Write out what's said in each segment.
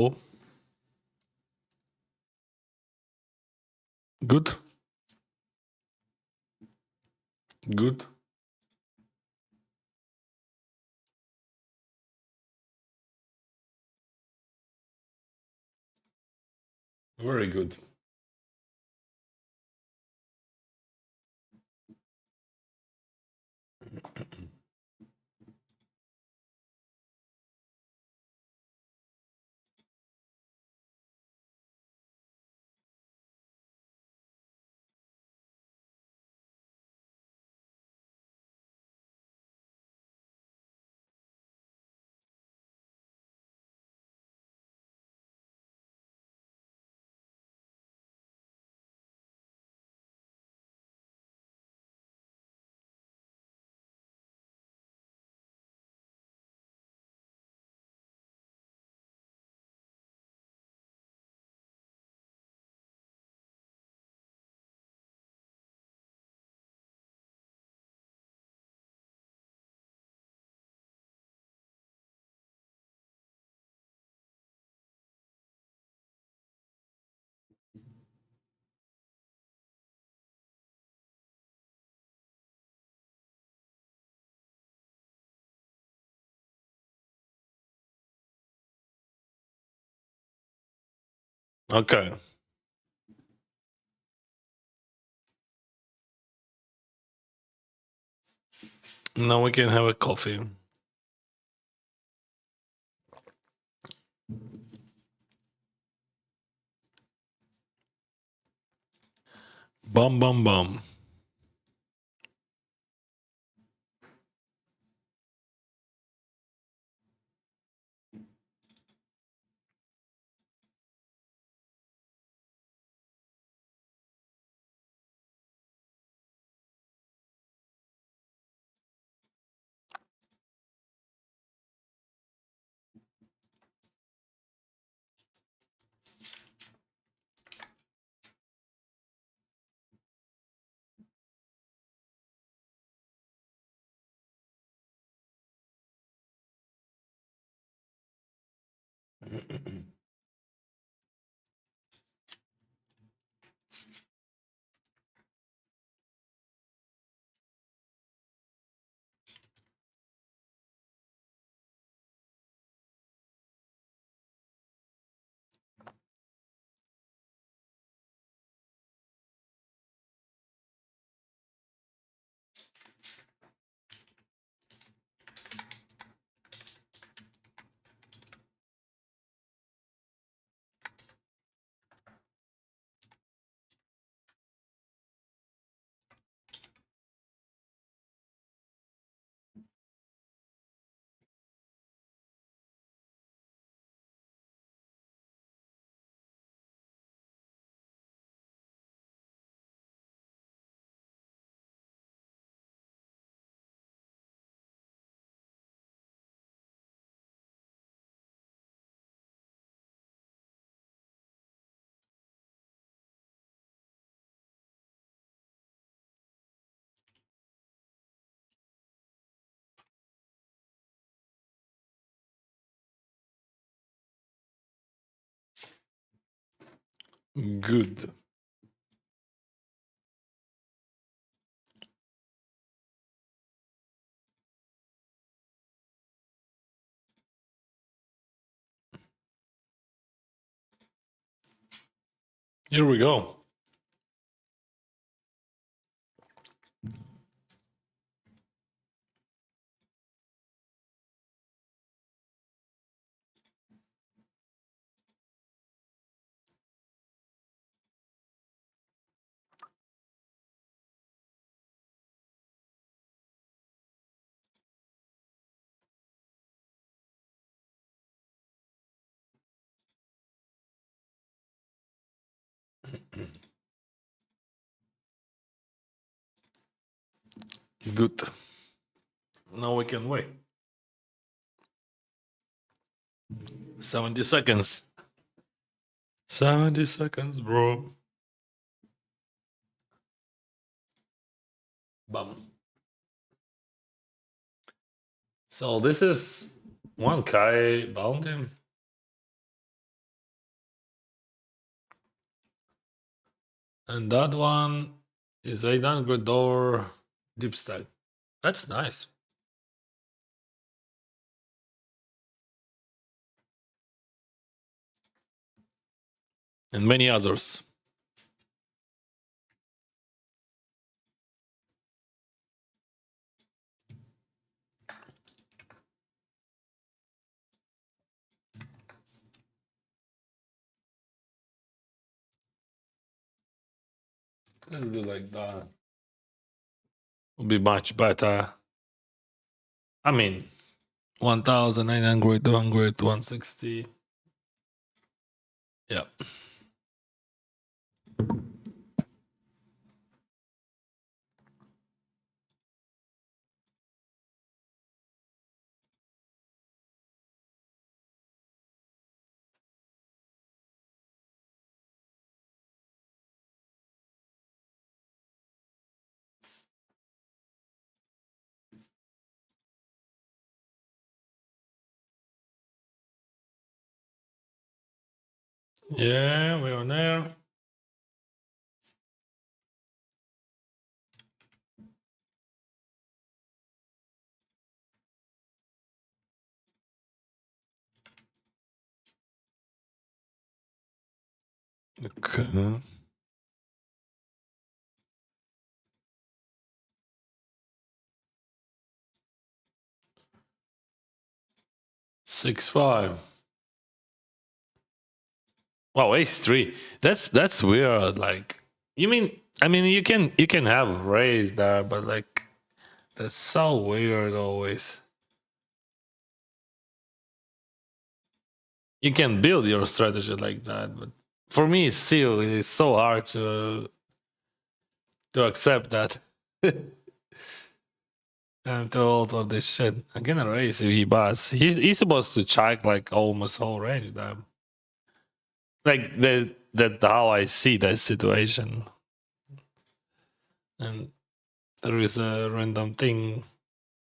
Oh. Good. Good. Very good. Okay. Now we can have a coffee. Bum bum bum. Good. Here we go. Good. Now we can wait. 70 seconds. 70 seconds, bro. Bum. So this is 1K bounty. And that one is a downgrade door deep stack. That's nice. And many others. Let's do like that. Would be much better. I mean, 1,900, 200, 160. Yeah. Yeah, we're on there. Okay. Six five. Wow, ace three. That's weird. Like, you mean? I mean, you can have raise there, but like, that's so weird. Always, you can build your strategy like that, but for me, still, it is so hard to accept that. I'm too old for this shit. I'm gonna raise if he buys. He's supposed to check like almost whole range. Damn. Like that how I see that situation. And there is a random thing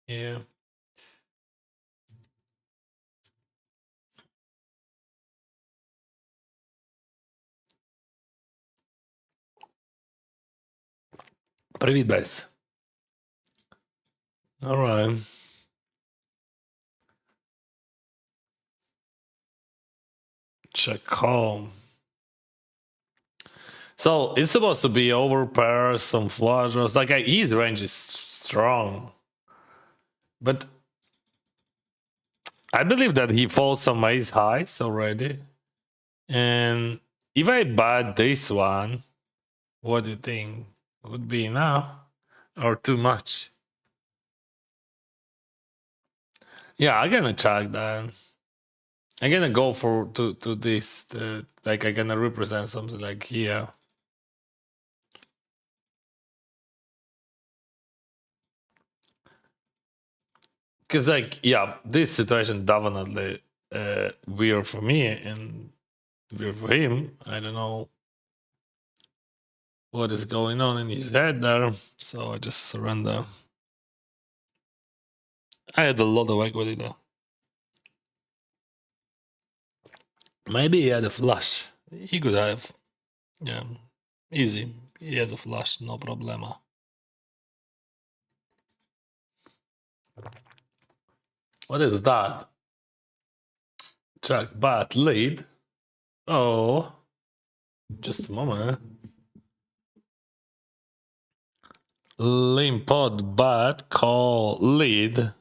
here. Привіт, Бес. All right. Check home. So it's supposed to be over pairs, some flush draws. Like his range is strong, but I believe that he folds some ace highs already. And if I bet this one, what do you think? Would be enough or too much? Yeah, I'm gonna check that. I'm gonna go for to this. Like I'm gonna represent something like here. Because like yeah, this situation definitely weird for me and weird for him. I don't know what is going on in his head there, so I just surrender. I had a lot of equity there. Maybe he had a flush. He could have. Yeah, easy. He has a flush, no problema. What is that? Check bat lead. Oh, just a moment. Limpod bat call lead.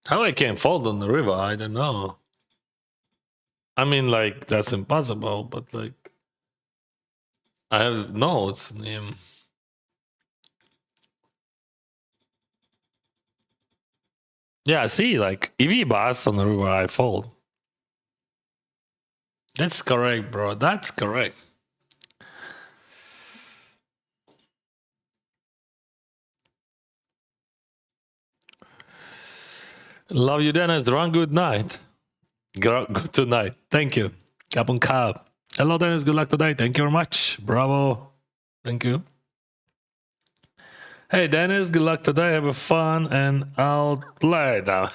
How I can fold on the river? I don't know. I mean, like that's impossible, but like I have notes in him. Yeah, see, like if he bars on the river, I fold. That's correct, bro. That's correct. Love you, Dennis. Run good night. Good tonight. Thank you. Kapun Kab. Hello, Dennis. Good luck today. Thank you very much. Bravo. Thank you. Hey Dennis, good luck today. Have a fun and I'll play now.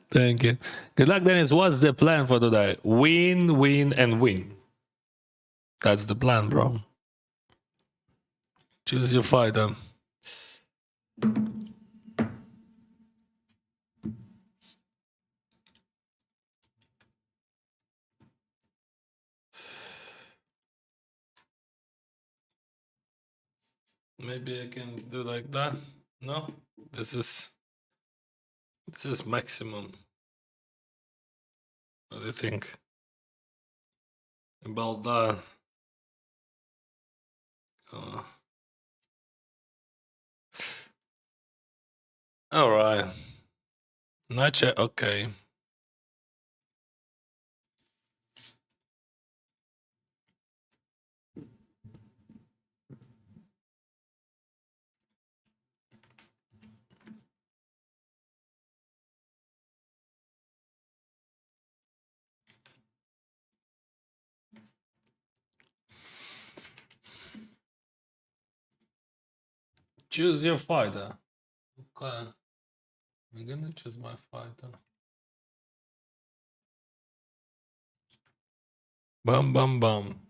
Thank you. Good luck, Dennis. What's the plan for today? Win, win, and win. That's the plan, bro. Choose your fighter. Maybe I can do like that. No, this is maximum. What do you think about that? All right. Not yet. Okay. Choose your fighter. Okay. I'm gonna choose my fighter. Bum bum bum.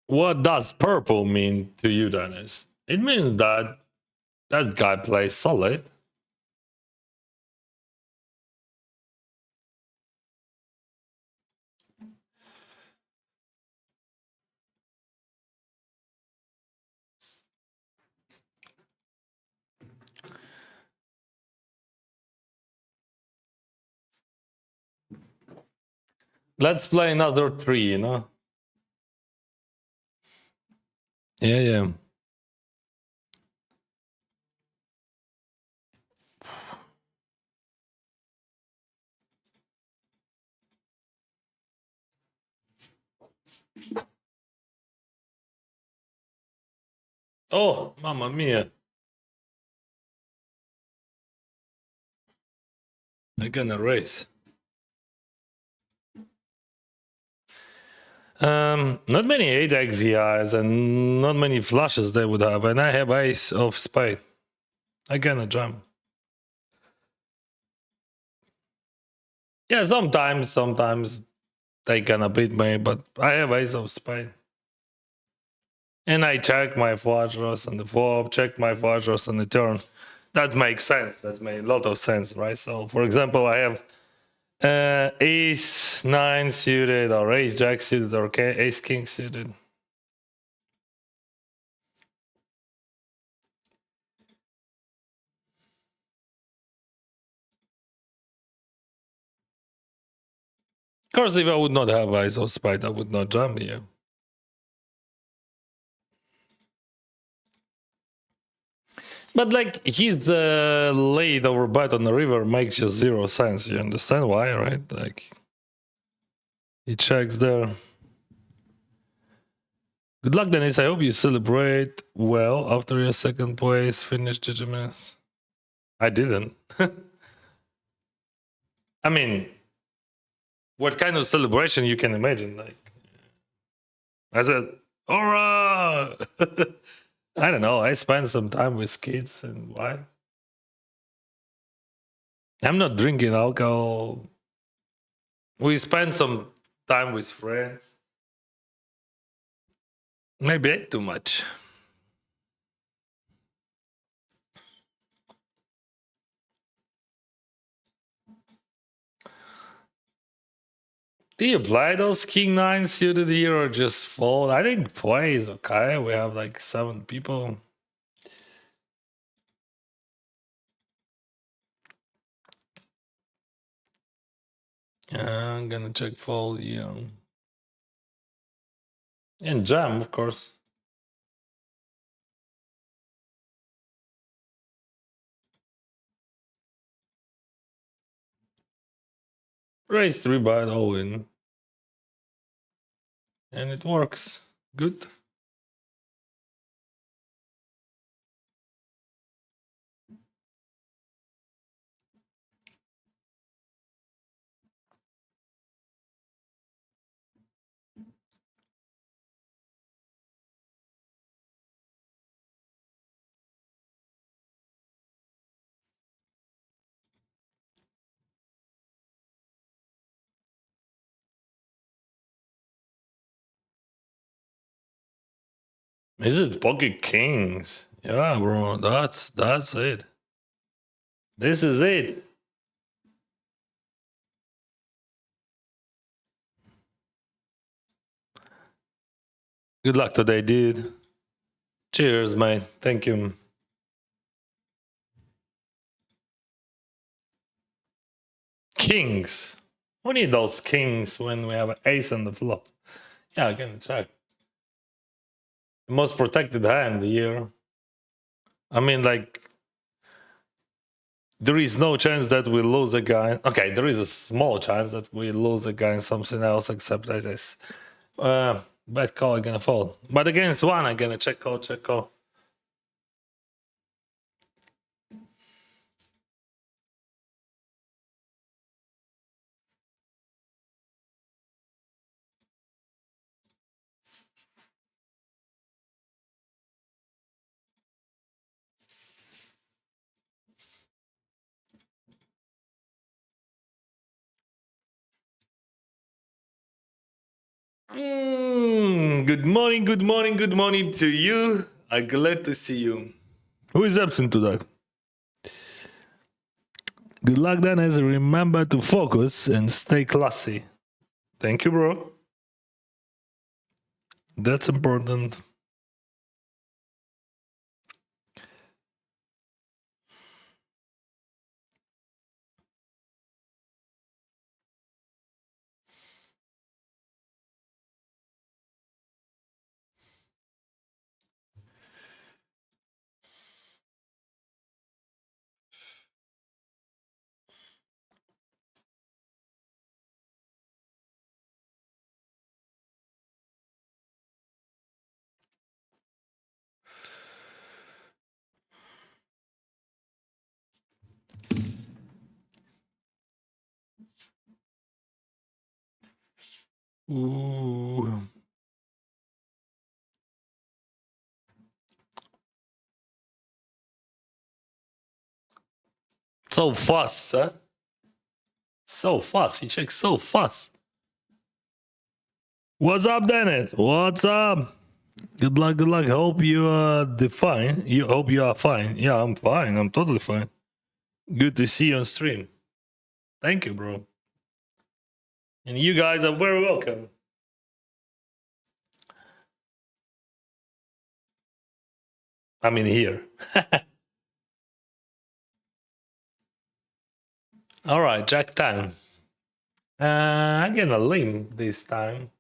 What does purple mean to you, Dennis? It means that that guy plays solid. Let's play another 3, you know? Yeah, yeah. Oh, mamma mia. They're gonna race. Not many 8x he has, and not many flushes they would have, and I have ace of spade. I gonna jump. Yeah, sometimes they gonna beat me, but I have ace of spade. And I check my flush draws on the flop, check my flush draws on the turn. That makes sense. That made a lot of sense, right? So, for example, I have ace 9 suited, or ace jack suited, or ace king suited. Of course, if I would not have ace of spade, I would not jump here. But like his lead over bet on the river makes just 0 sense. You understand why, right? Like he checks there. Good luck, Dennis. I hope you celebrate well after your second place finish, GGMS. I didn't. I mean, what kind of celebration you can imagine? Like, I said, "Aura!" I don't know. I spent some time with kids and wine. I'm not drinking alcohol. We spent some time with friends. Maybe I ate too much. Do you play those King 9 suited here or just fold? I think play is okay. We have like 7 people. I'm gonna check fold, yeah. And jam, of course. Raise 3 bet all in. And it works. Good. Is it Pocket Kings? Yeah, bro. That's it. This is it. Good luck today, dude. Cheers, mate. Thank you. Kings. We need those kings when we have an ace on the flop. Yeah, I can check. The most protected hand here. I mean, like, there is no chance that we lose a guy. Okay, there is a small chance that we lose a guy in something else except that is. Bad call, I'm gonna fold. But against one, I'm gonna check call, check call. Good morning, good morning, good morning to you. I'm glad to see you. Who is absent today? Good luck, Dennis. Remember to focus and stay classy. Thank you, bro. That's important. Ooh. So fast, huh? So fast. He checks so fast. What's up, Dennis? What's up? Good luck, good luck. Hope you are fine. You hope you are fine. Yeah, I'm fine. I'm totally fine. Good to see you on stream. Thank you, bro. And you guys are very welcome. I mean, here. All right, Jack 10. I'm gonna limp this time.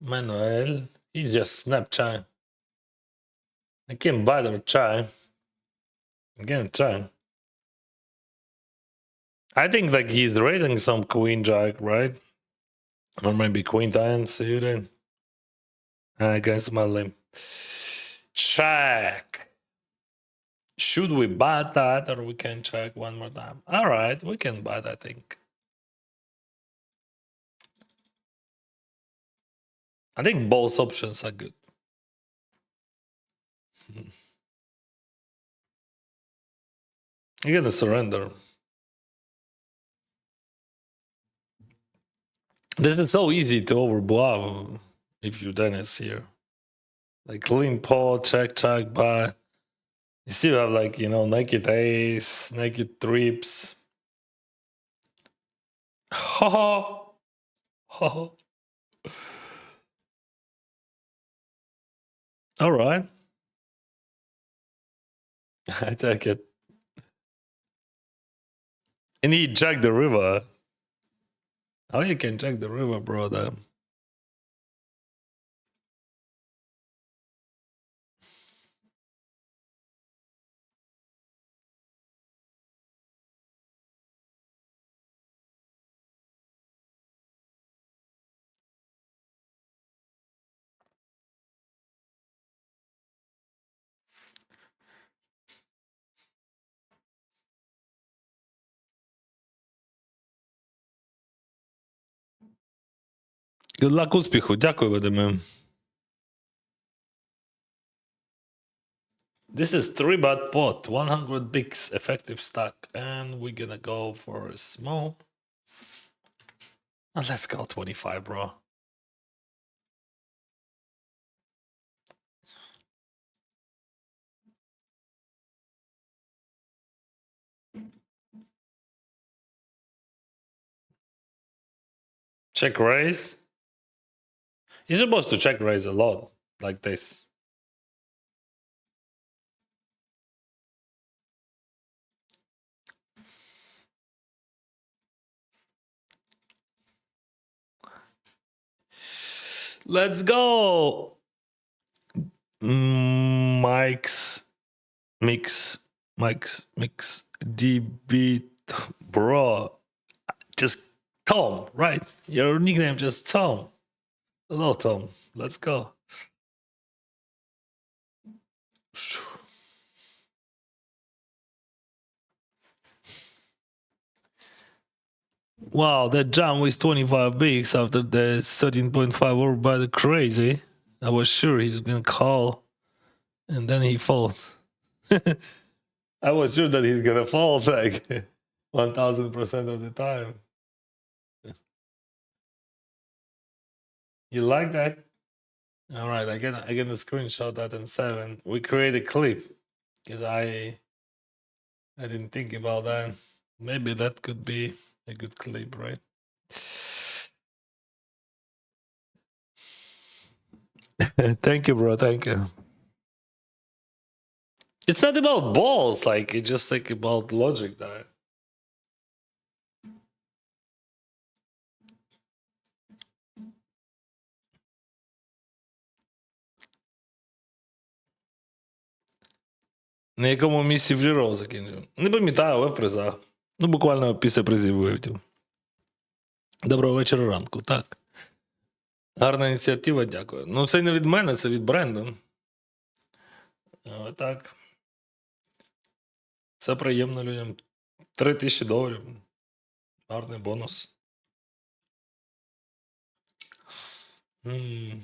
Manuel, he just snapped chai. I can't bother chai. I'm gonna try. I think like he's raising some queen jack, right? Or maybe queen 10 suited against my limp. Check. Should we buy that or we can check one more time? All right, we can buy that, I think. I think both options are good. You're gonna surrender. This is so easy to overbluff if you Dennis here. Like clean paw, check, buy. You still have like, you know, naked ace, naked trips. Ha ha. Ha. All right. I take it. And he checked the river. How you can check the river, brother? Good luck, успіху. Дякую, Вадиме. This is 3-bet pot, 100 bigs effective stack, and we're gonna go for a small. And let's go 25, bro. Check raise. You're supposed to check raise a lot, like this. Let's go. Mike's mix, DB, bro. Just Tom, right? Your nickname just Tom. Hello, Tom. Let's go. Wow, that jump with 25 bigs after the 13.5 over by the crazy. I was sure he's gonna call, and then he falls. I was sure that he's gonna fall like 1000% of the time. You like that? All right, I gonna screenshot that in 7. We create a clip because I didn't think about that. Maybe that could be a good clip, right? Thank you, bro. Thank you. It's not about balls, like it's just like about logic that. На якому місці в Джеро закінчив? Не пам'ятаю, але в призах. Ну, буквально після призів вивтів. Доброго вечора ранку, так. Гарна ініціатива, дякую. Ну, це не від мене, це від бренду. Але так. Це приємно людям. $3000. Гарний бонус. I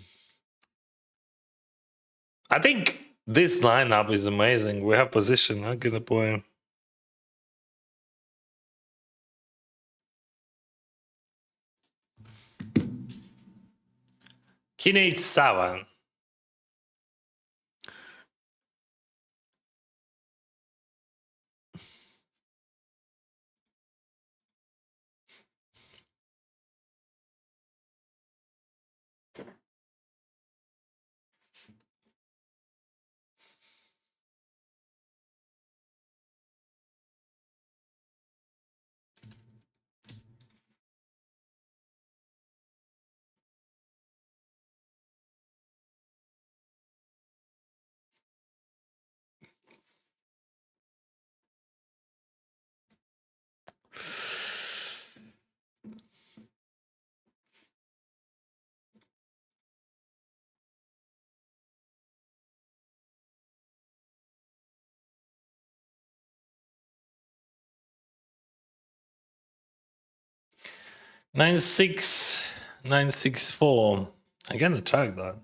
think this lineup is amazing. We have position. I'm gonna point. King 8-7. 96964. I gonna check that.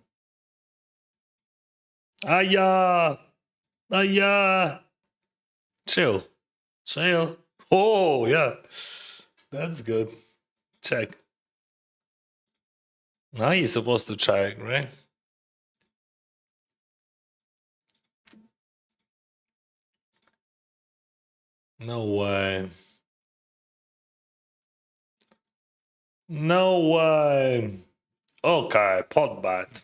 Aya! Aya! Chill. Chill. Oh, yeah. That's good. Check. Now you're supposed to check, right? No way. No way. Okay, pot bat.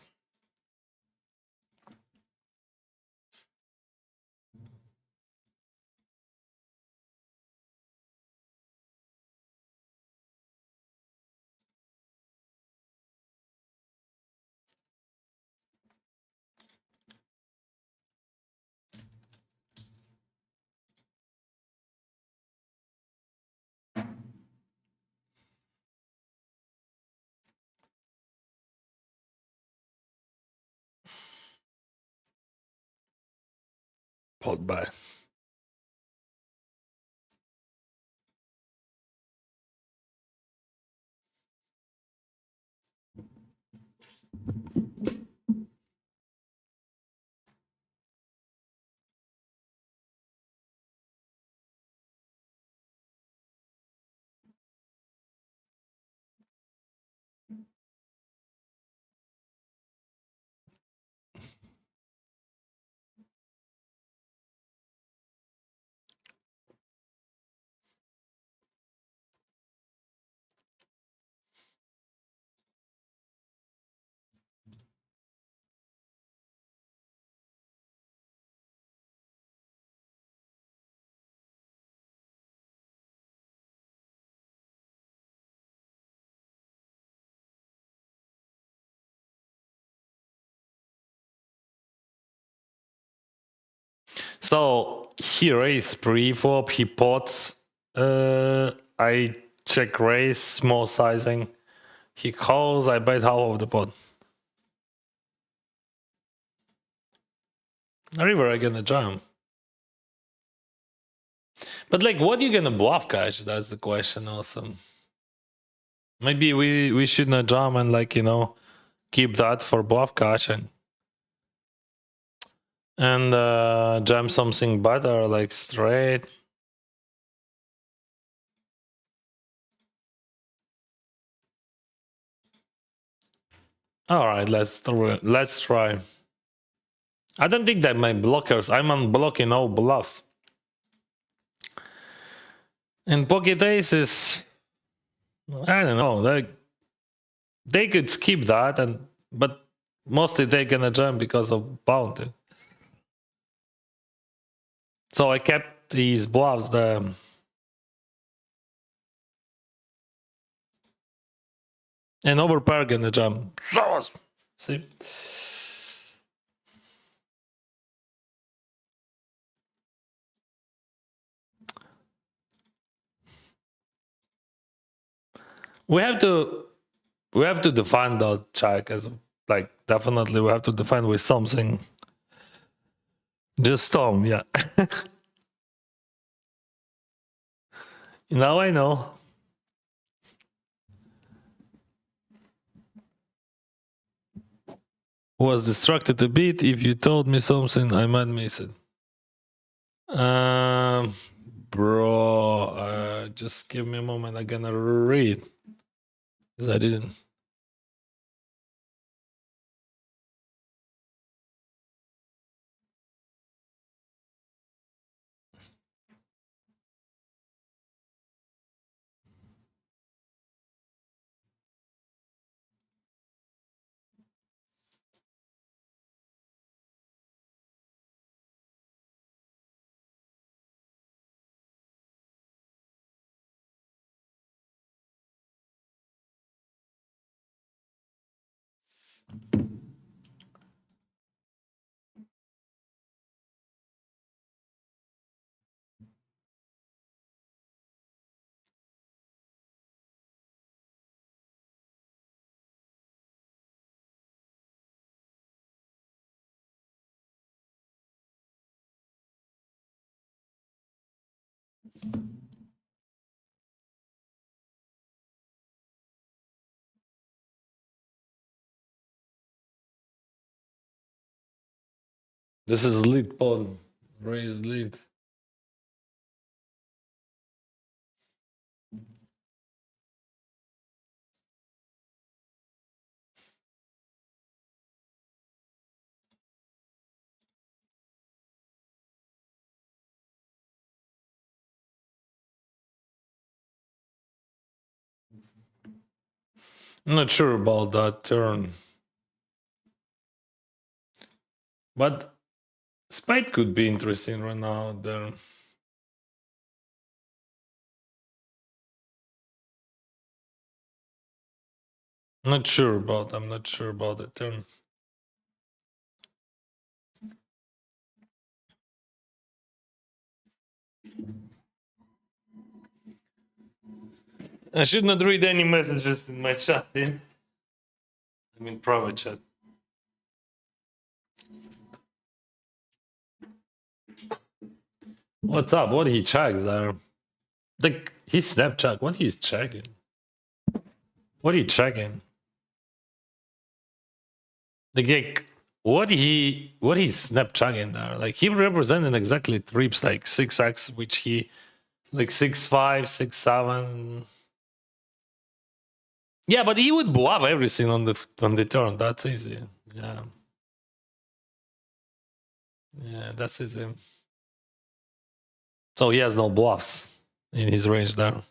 Pot bat. So he raised pre-flop, he pots. I check raise, small sizing. He calls, I bet half of the pot. River, I gonna jam. But like, what you gonna bluff catch? That's the question also. Maybe we shouldn't jam and like, keep that for bluff catching. And jam something better, like straight. All right, let's try. I don't think that my blockers. I'm unblocking all bluffs. And pocket aces, I don't know. They could skip that, but mostly they're gonna jam because of bounty. So I kept these bluffs there. And overpair gonna jam. See? We have to define the check as like definitely we have to define with something. Just storm, yeah. Now I know. Was distracted a bit. If you told me something, I might miss it. Bro, just give me a moment. I'm gonna read because I didn't. This is lead pod. Raise lead. I'm not sure about that turn. But Spade could be interesting right now there. I'm not sure about the turn. I should not read any messages in my chat. I mean private chat. What's up? What he checks there? Like his Snapchat. What he's checking? What are you checking? Like what he's Snapchatting there? Like he represented exactly trips like 6x, which he like 6-5, 6-7. Yeah, but he would bluff everything on the turn. That's easy. Yeah. Yeah, that's easy. So he has no bluffs in his range there.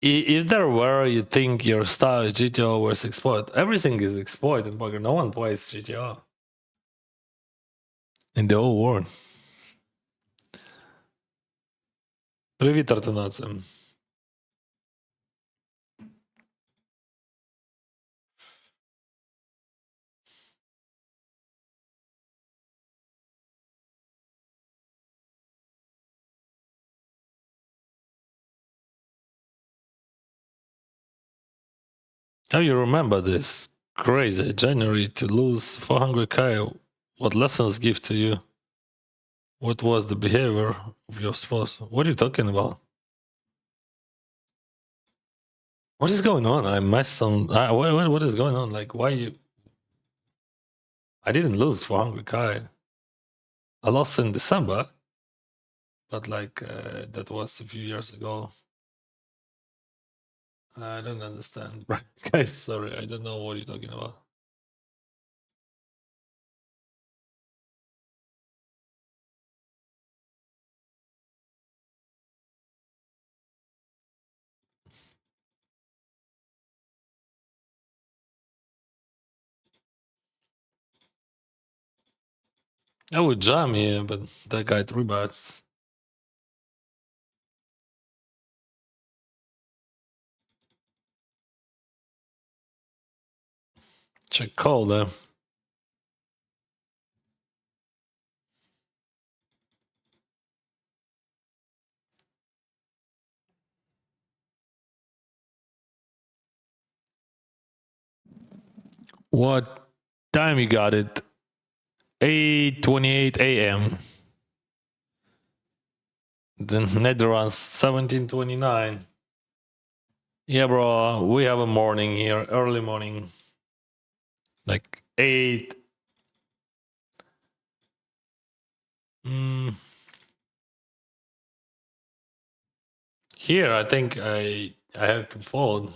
If there were, you think your style is GTO was exploit. Everything is exploit in poker. No one plays GTO in the whole world. Привіт, Артунація. How you remember this? Crazy. January to lose 400k. What lessons give to you? What was the behavior of your spouse? What are you talking about? What is going on? I messed on. What is going on? Like, why you? I didn't lose 400k. I lost in December, but like that was a few years ago. I don't understand, guys. Sorry, I don't know what you're talking about. I would jam here, but that guy 3 bets. Check call there. What time you got it? 8:28 a.m. The Netherlands 17:29. Yeah, bro, we have a morning here, early morning, like 8. Here, I think I have to fold.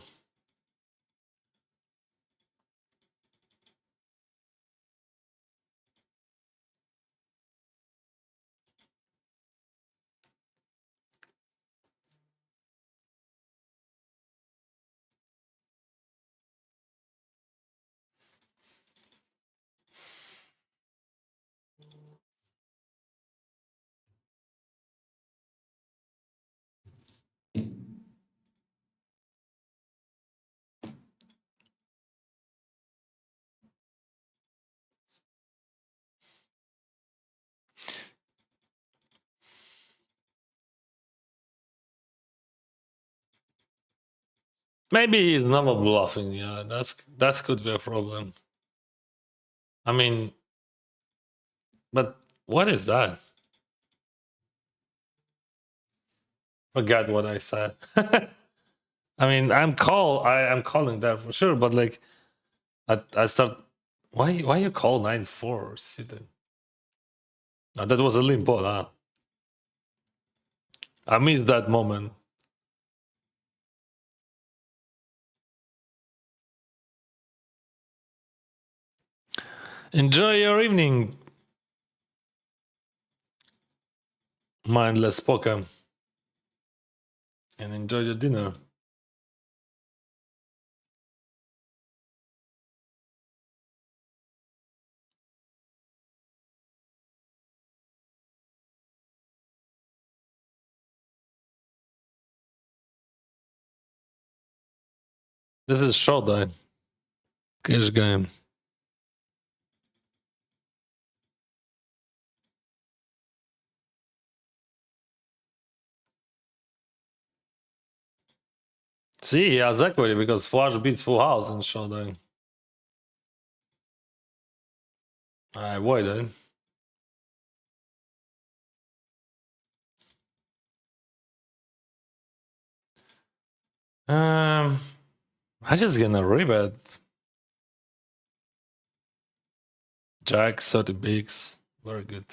Maybe he's never bluffing. Yeah, that's could be a problem. I mean, but What is that? Forgot what I said. I mean, I'm calling that for sure, but like, I start. Why you call 9-4? That was a limp ball, huh? I missed that moment. Enjoy your evening, mindless poker, and enjoy your dinner. This is showtime. Cash game. See, he has equity because flush beats full house in showdown. I avoided. I just gonna rebet. Jack 30 bigs. Very good.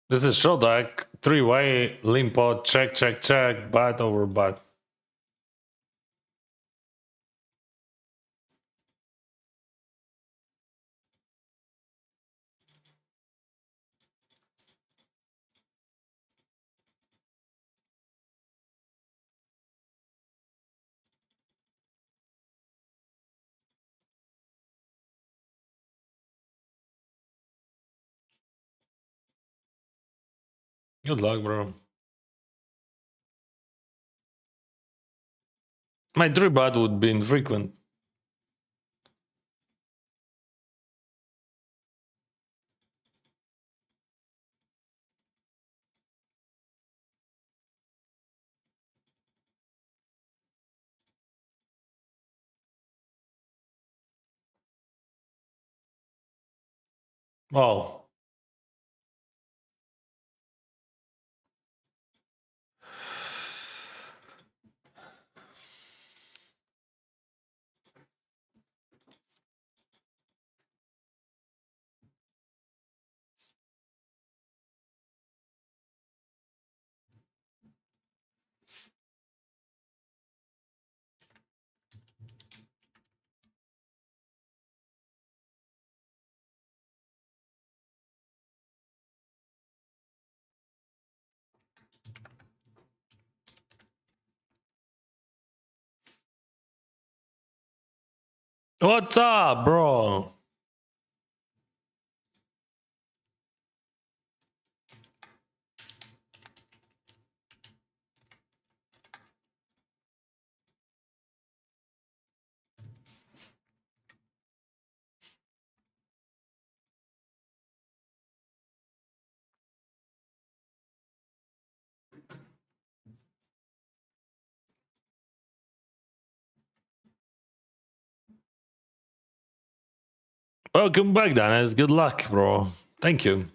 This is show deck. 3-way, limpo, check, check, check, bat over bat. Good luck, bro. My 3-bat would be infrequent. Oh. What's up, bro? Welcome back, Dennis. Good luck, bro. Thank you.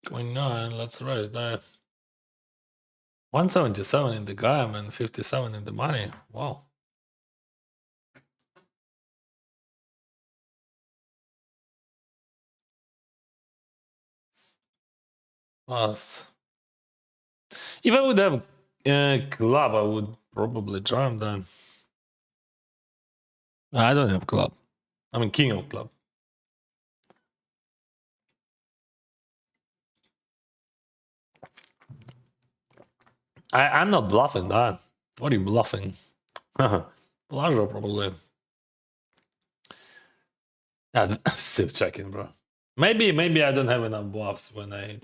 Going on, let's raise that. 177 in the GAM and 57 in the money. Wow. Us. If I would have club, I would probably jam then. I don't have club. I mean, king of club. I'm not bluffing that. What are you bluffing? Pleasure, probably. Yeah, still checking, bro. Maybe I don't have enough bluffs when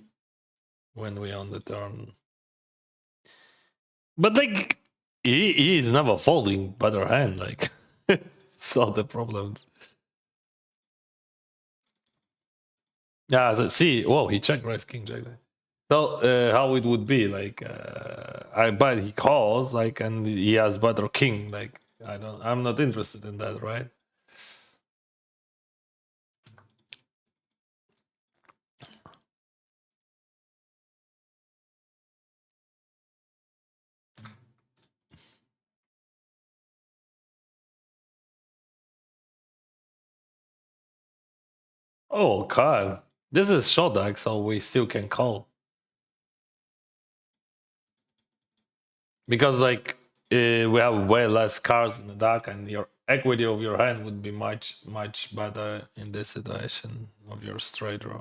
we on the turn. But like he is never folding better hand, like solve the problem. Yeah, see, whoa, he check raise king jack. So how it would be like I bet he calls like and he has better king, like I'm not interested in that, right? Oh god. This is short deck, so we still can call. Because like we have way less cards in the deck and your equity of your hand would be much better in this situation of your straight draw.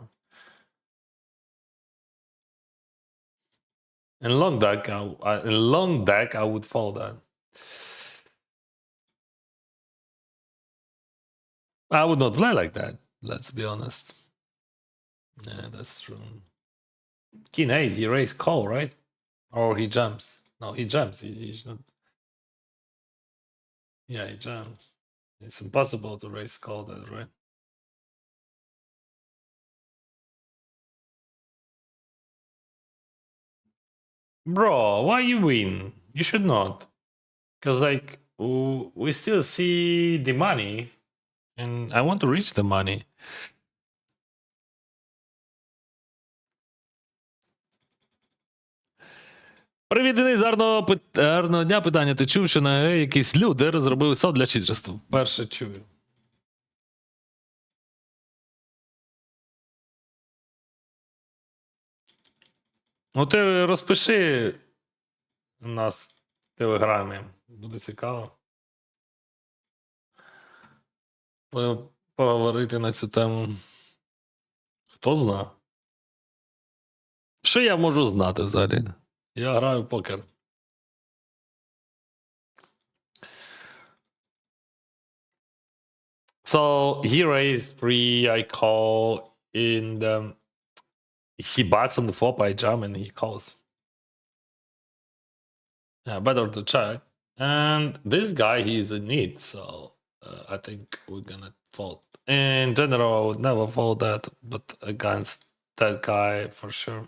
In long deck, I would fold that. I would not play like that. Let's be honest. Yeah, that's true. King 8, he raised call, right? Or he jumps. No, he jumps. He's not. Yeah, he jumps. It's impossible to raise call that, right? Bro, why you win? You should not. Because, like, we still see the money. And I want to reach the money. Привіт, Денис, гарного дня. Питання. Ти чув, що на якийсь люди розробили сот для читерства? Вперше чую. Ну, ти розпиши нас в Телеграмі. Буде цікаво. Поговорити на цю тему. Хто знає? Що я можу знати взагалі? Я граю в покер. So he raised 3, I call in the... He bats on the flop, I jam, and he calls. Yeah, better to check. And this guy, he's in need, so I think we're gonna fold. In general, I would never fold that, but against that guy, for sure.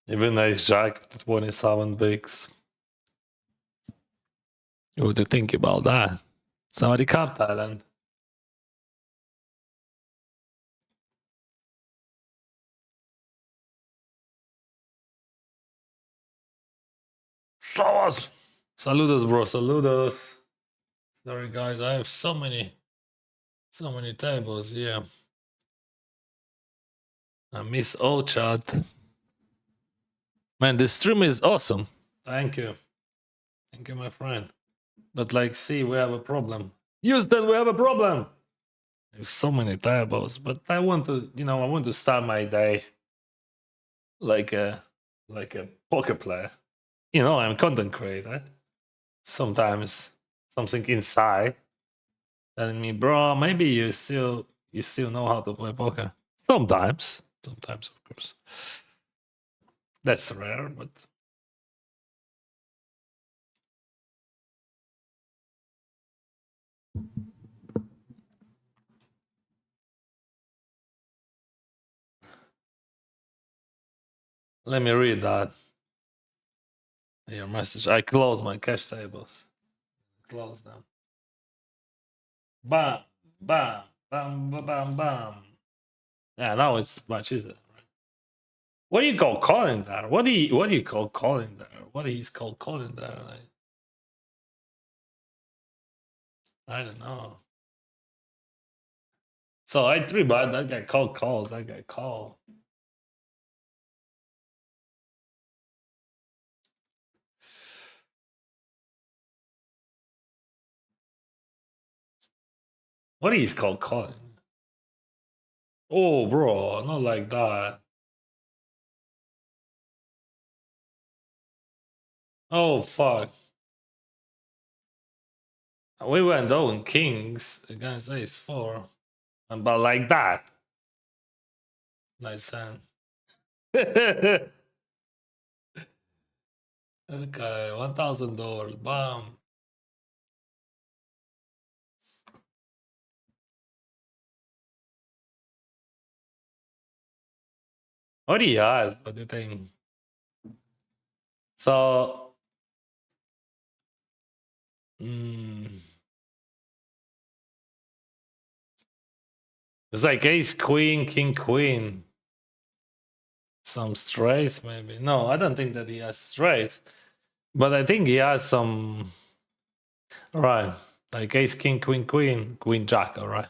Even ace jack, 27 bigs. What do you think about that? Somebody caught that, and Saludos! Saludos, bro, saludos. Sorry, guys, I have so many tables, yeah. I miss all chat. Man, this stream is awesome. Thank you. Thank you, my friend. But like, see, we have a problem. Houston, we have a problem. There's so many tables, but I want to, I want to start my day like a poker player. I'm a content creator. Sometimes something inside telling me, bro, maybe you still know how to play poker. Sometimes, of course. That's rare, but let me read that. Your message. I close my cash tables. Close them. But Bam, bam, bam, bam, bam. Yeah, now it's much easier. What do you call calling that? What do you call calling that? What is called calling that? I don't know. So I three but that guy called calls. That guy called. What is called calling? Oh, bro, not like that. Oh fuck. We went on kings against ace four, but like that. Nice hand. Okay, $1,000. Bam. What do you has? What do you think? So, mm, it's like ace queen, king queen. Some straights, maybe. No, I don't think that he has straights, but I think he has some. Right, like ace king, queen, queen, queen jack. All right.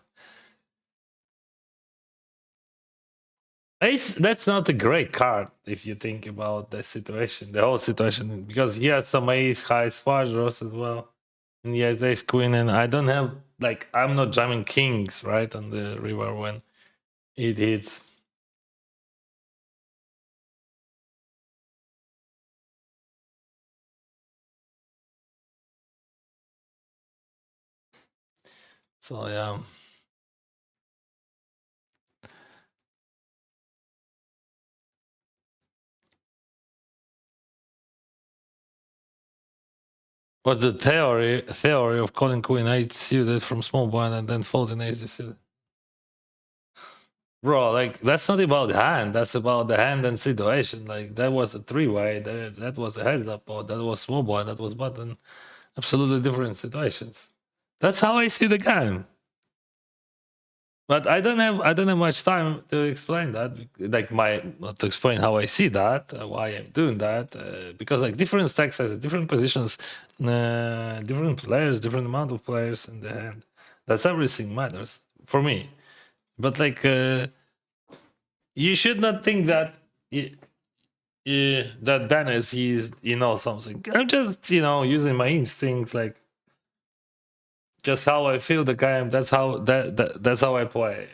Ace, that's not a great card if you think about the situation, the whole situation, because he has some ace high flush draws as well, and he has ace queen, and I don't have like I'm not jamming kings right on the river when it hits. So yeah, what's the theory of calling queen eight suited from small blind and then folding ace suited? Bro, like that's not about the hand. That's about the hand and situation. Like that was a three-way. That was a heads up, or that was small blind. That was button. Absolutely different situations. That's how I see the game. But I don't have much time to explain that. Like to explain how I see that, why I'm doing that, because like different stacks has different positions, different players, different amount of players in the hand. That's everything matters for me. But like you should not think that that Dennis he's something. I'm just using my instincts, like just how I feel the game. That's how that's how I play.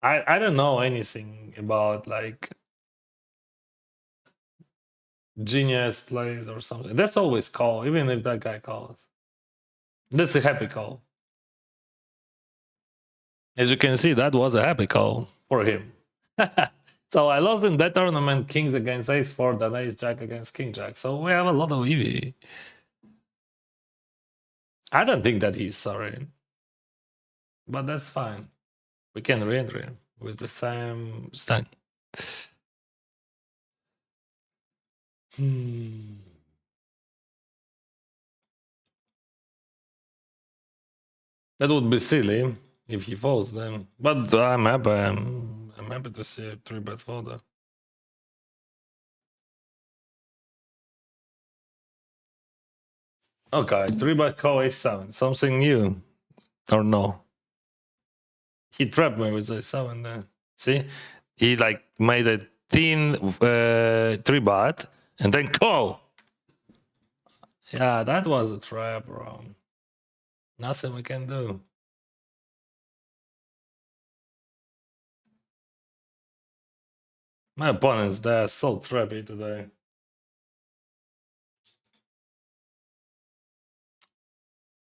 I don't know anything about like genius plays or something. That's always call, even if that guy calls. That's a happy call. As you can see, that was a happy call for him. So I lost in that tournament kings against ace four, then ace jack against king jack. So we have a lot of EV. I don't think that he's sorry, but that's fine. We can re-enter with the same stack. That would be silly if he falls then. But I'm happy. I'm happy to see a 3-bet folder. Okay, 3-bet call a7. Something new. Or no? He trapped me with a7 then. See? He like made a thin 3-bet and then call. Yeah, that was a trap, bro. Nothing we can do. My opponents, they're so trappy today.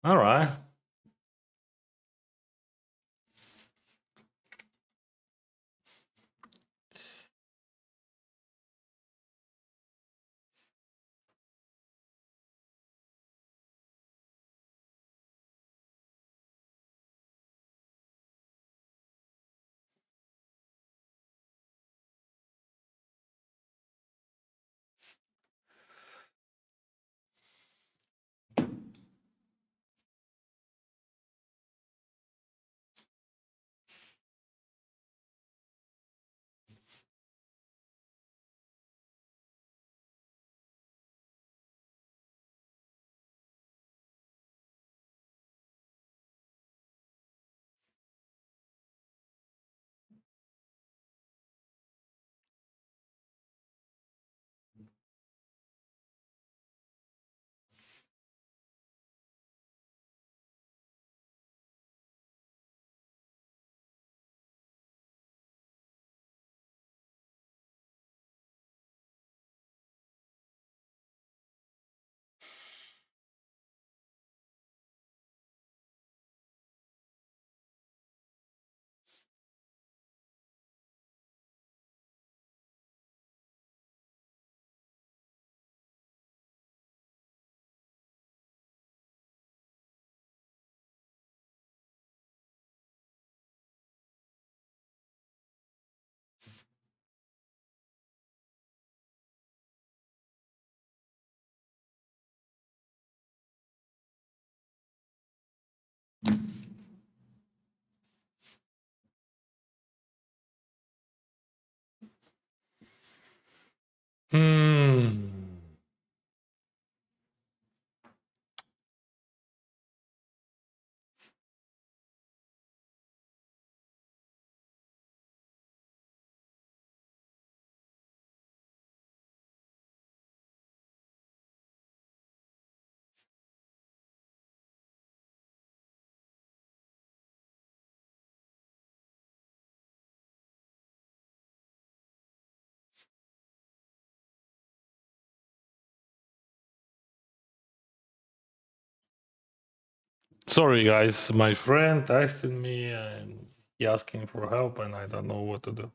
All right. Hmm. Sorry, guys. My friend texted me and he asking for help, and I don't know what to do.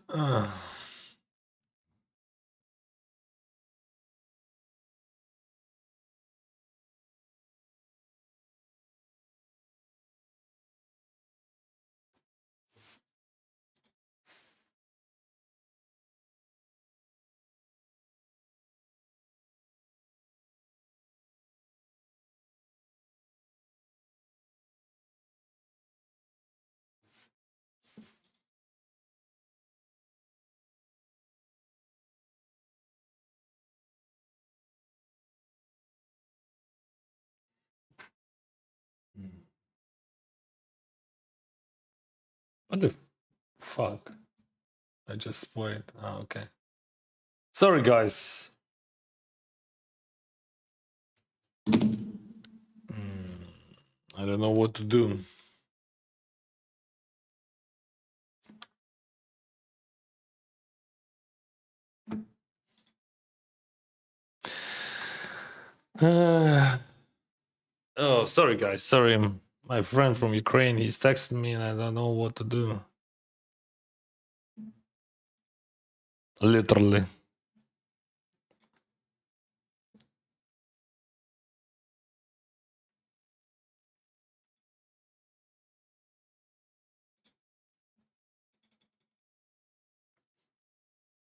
Uh, what the fuck? I just spoiled. Oh, okay. Sorry, guys. I don't know what to do. Oh, sorry, guys. Sorry. My friend from Ukraine, he's texting me and I don't know what to do. Literally.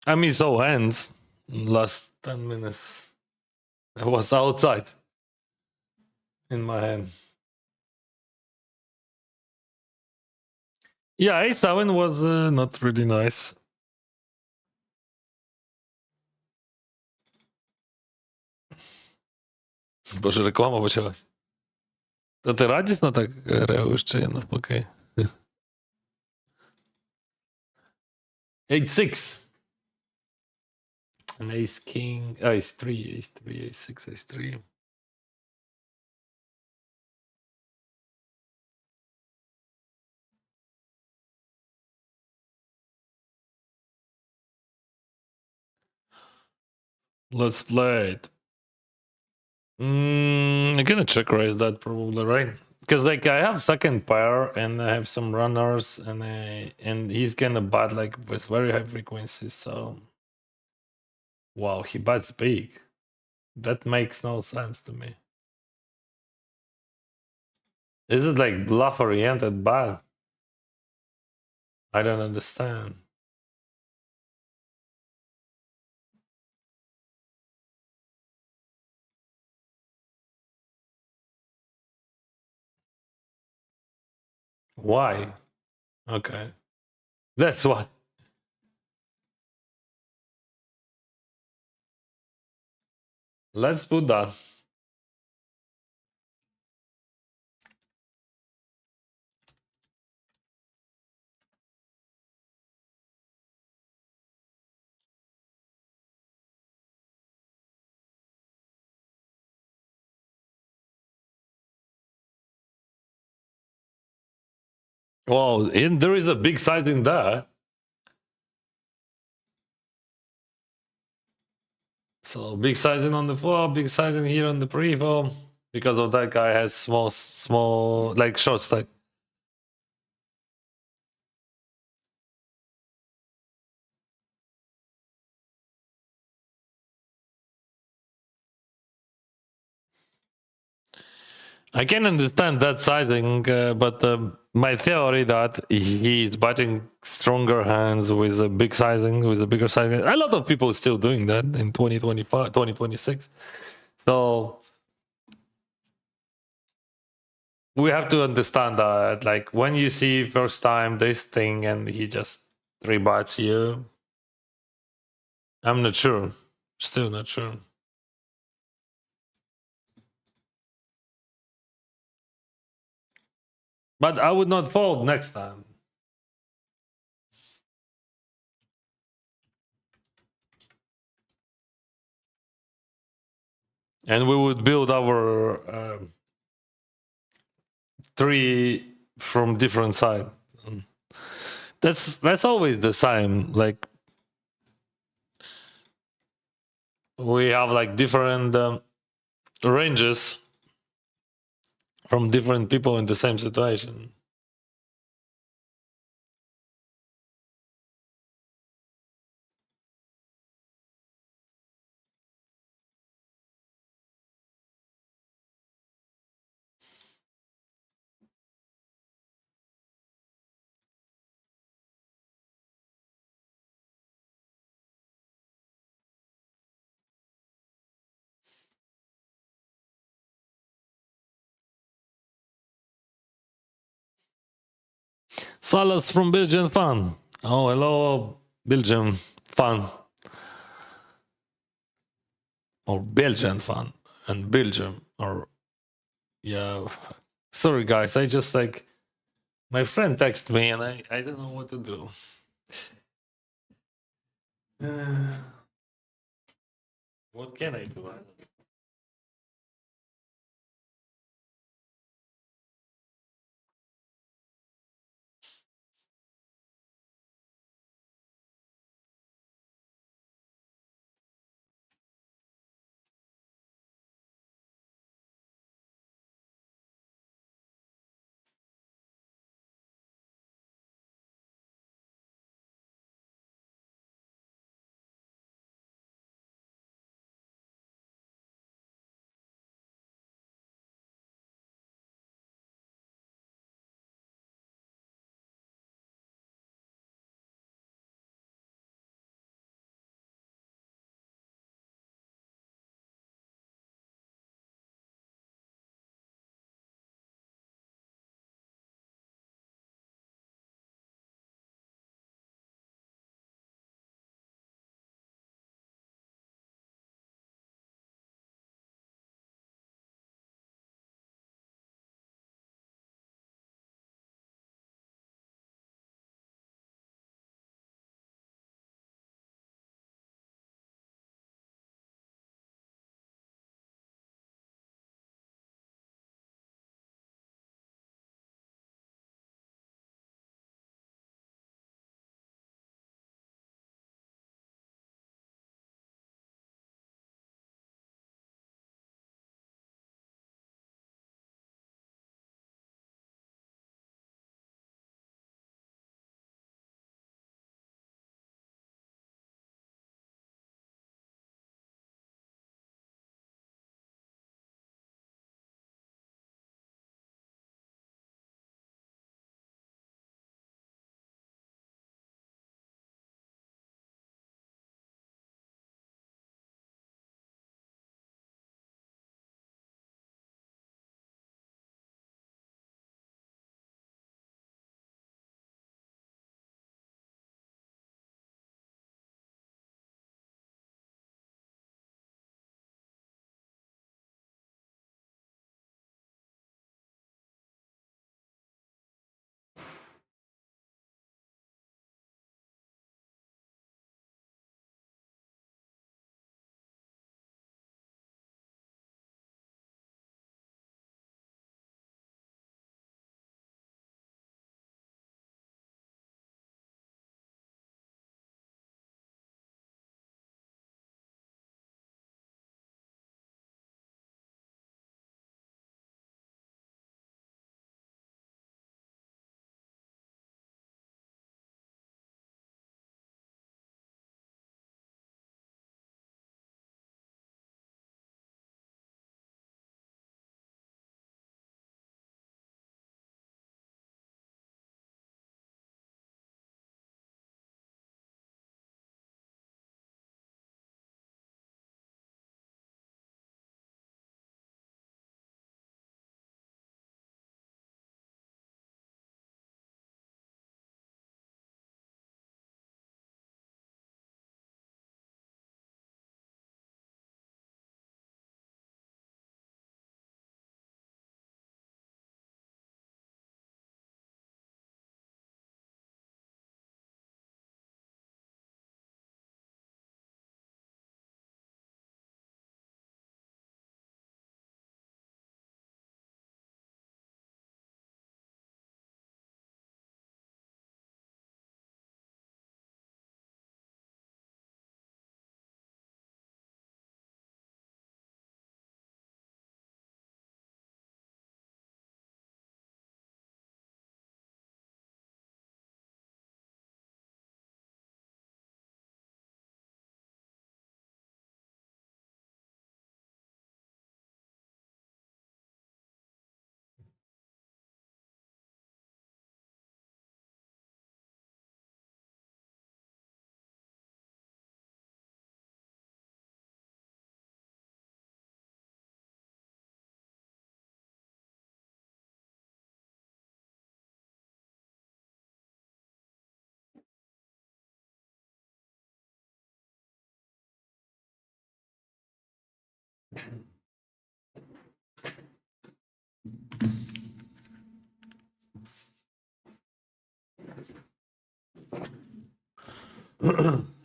I mean, so hands. Last 10 minutes. I was outside in my hand. Yeah, A7 was not really nice. Боже, реклама почалась. Та ти радісно так реагуєш, чи я навпаки? 8-6. And ace king. Oh, ace 3, ace 3, ace 6, ace 3. Let's play it. I'm gonna check raise that probably, right? Because like I have second pair and I have some runners and he's gonna bat like with very high frequencies. So wow, he bats big. That makes no sense to me. Is it like bluff oriented bat? I don't understand. Why? Okay, that's why. Let's put that. Well, and there is a big size in there. So big sizing on the flop, big sizing here on the pre-flop. Because of that guy has small like short stack. I can understand that sizing, but my theory that he's batting stronger hands with a big sizing, with a bigger sizing. A lot of people still doing that in 2025, 2026. So we have to understand that, like when you see first time this thing and he just three bats you, I'm not sure. Still not sure. But I would not fold next time. And we would build our three from different side. That's always the same. Like we have like different ranges from different people in the same situation. Salas from Belgian fan. Oh, hello, Belgian fan. Or Belgian fan. And Belgium. Or, yeah. Sorry, guys. I just like, my friend texted me and I don't know what to do. What can I do?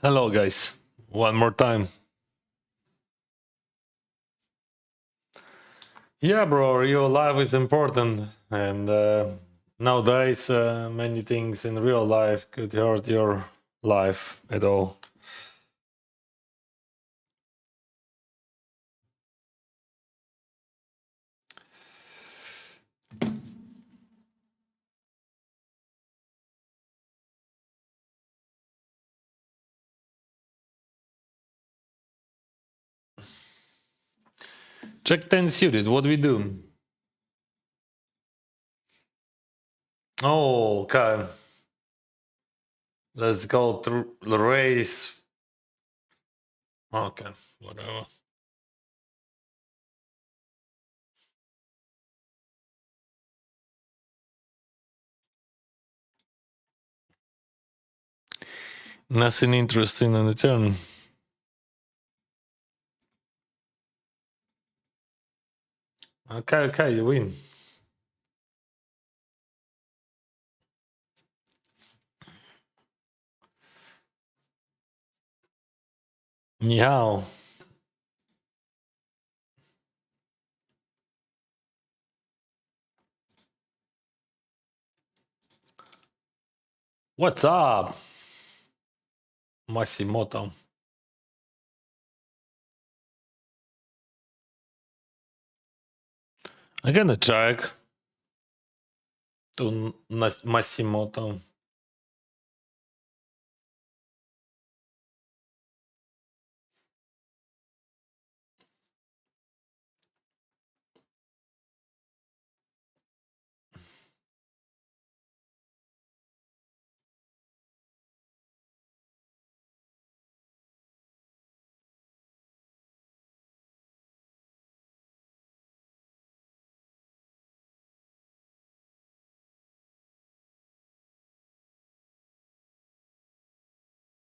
Hello, guys. One more time. Yeah, bro, real life is important. And nowadays, many things in real life could hurt your life at all. Check 10 suited. What we do? Oh, okay. Let's go through the race. Okay, whatever. Nothing interesting on the turn. Okay, you win. Meow. What's up, Masimoto? I'm gonna check to Masimoto.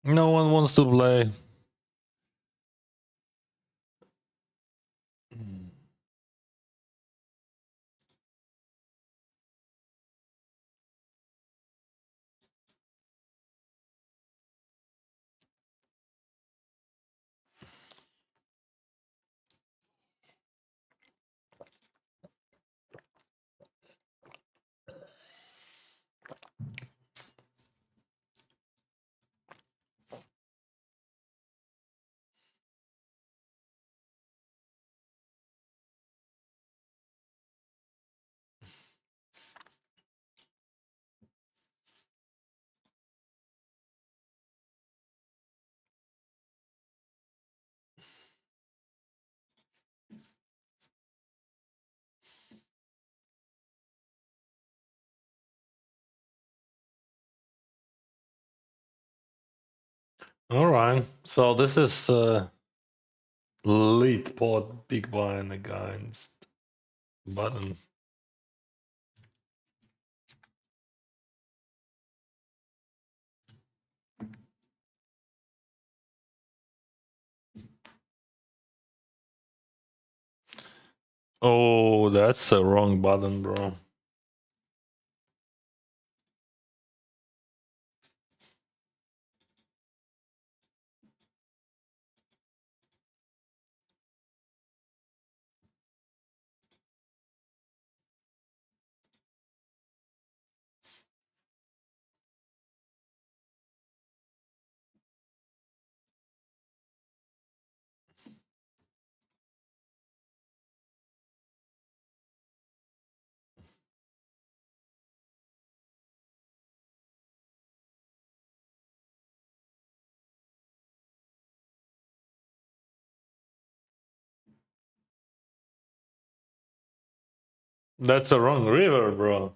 No one wants to play. All right. So this is lead pot big blind against button. Oh, that's a wrong button, bro. That's a wrong river, bro.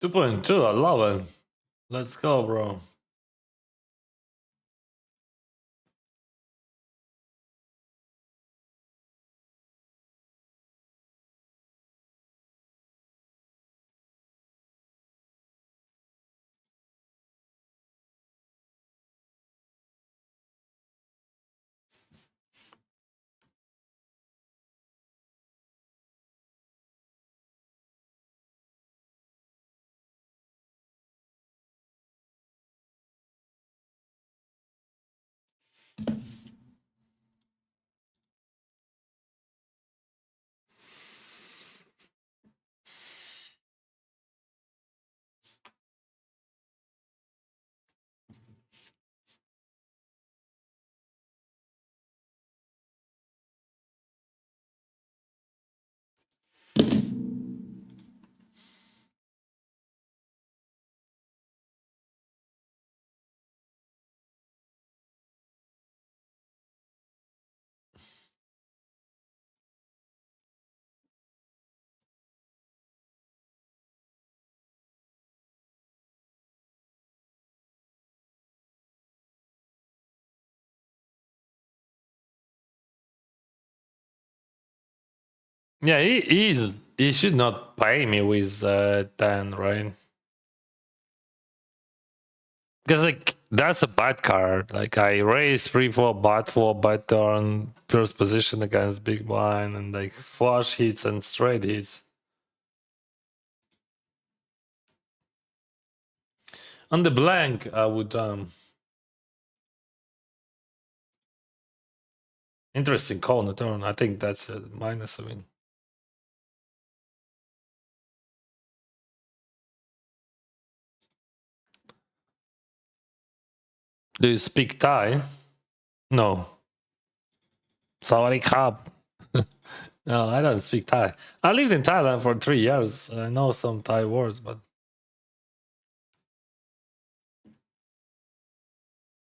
Two point two. I love it. Let's go, bro. Yeah, he should not pay me with 10, right? Because like that's a bad card. Like I raise 3-4 bot 4 bot turn first position against big blind and like flush hits and straight hits. On the blank, I would interesting call on the turn. I think that's a minus. I mean, do you speak Thai? No. Sawadee krap. No, I don't speak Thai. I lived in Thailand for 3 years. I know some Thai words, but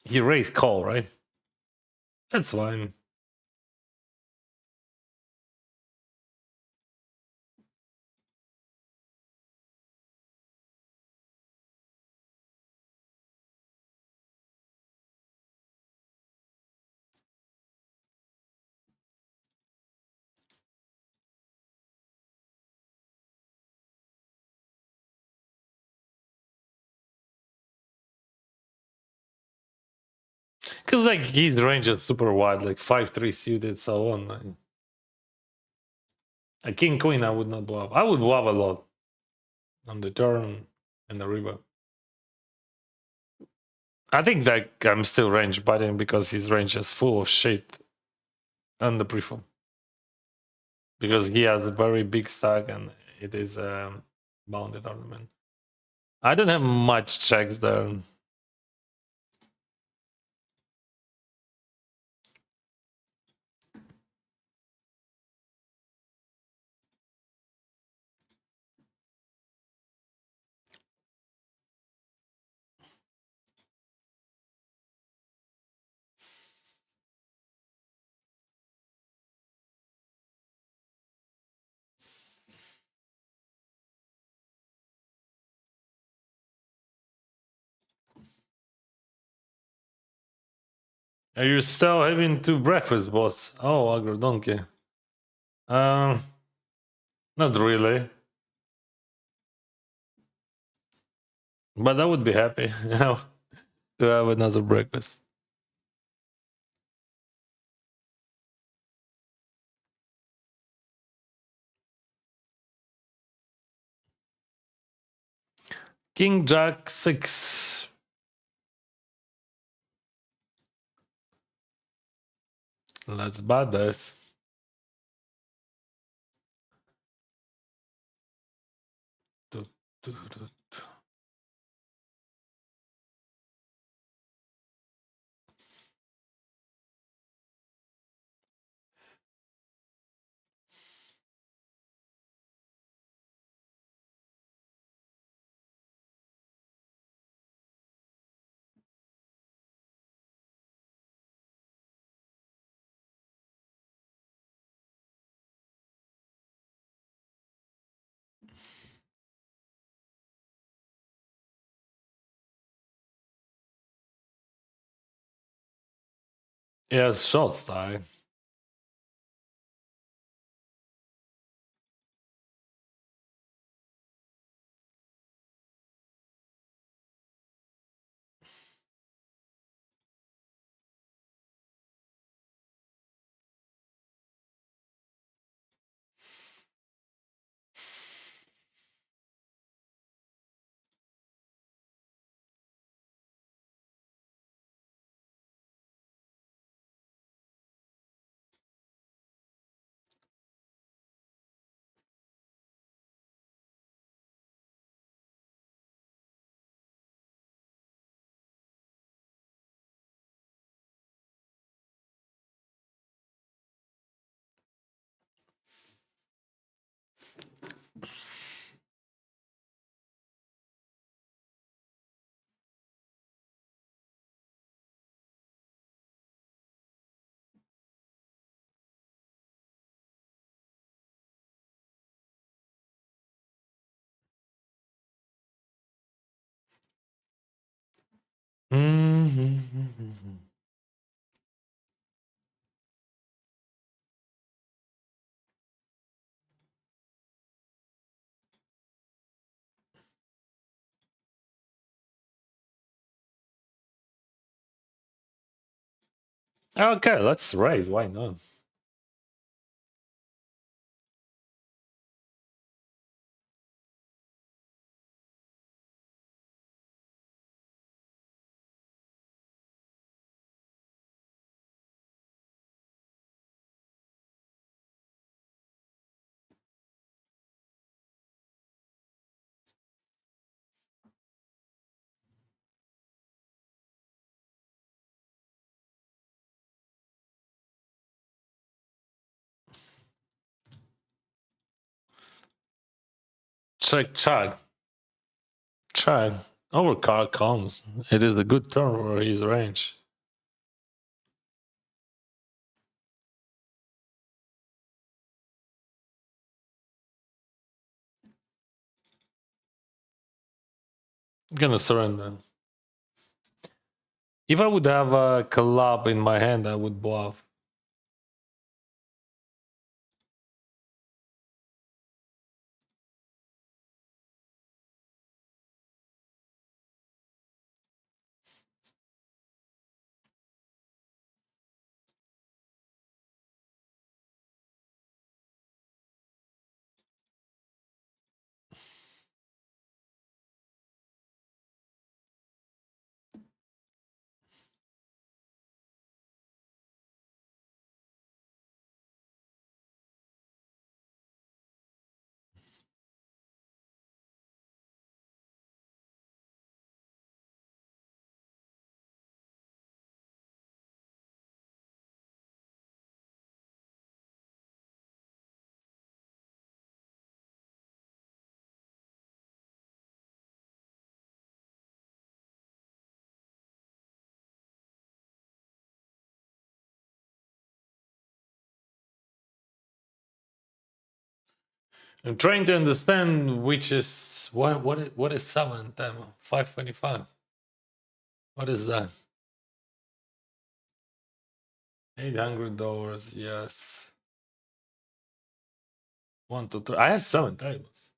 he raised call, right? That's fine. Because like his range is super wide, like 5-3 suited, so on. Like, a king queen, I would not bluff. I would bluff a lot on the turn and the river. I think that I'm still range biting because his range is full of shit on the preflop. Because he has a very big stack and it is a bounded ornament. I don't have much checks there. Are you still having two breakfast, boss? Oh, Agro Donkey. Um, not really. But I would be happy, you know, to have another breakfast. King Jack 6. Let's bet this. Do, do, do. Yes, short style. Mm-hmm. Okay, let's raise. Why not? Check. Our car comes. It is a good turn for his range. I'm gonna surrender. If I would have a club in my hand, I would bluff. I'm trying to understand which is what is 7 time 525. What is that? $800. Yes. 1, 2, 3. I have 7 tables.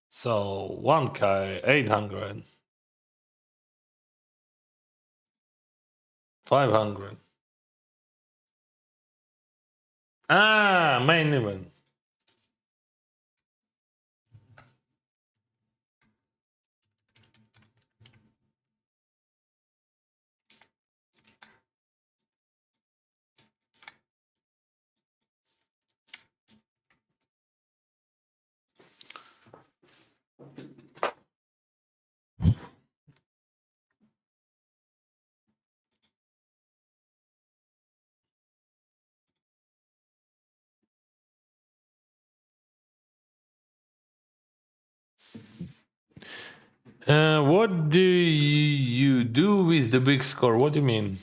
So 1K, 800, 500. Ah, main event. What do you do with the big score? What do you mean?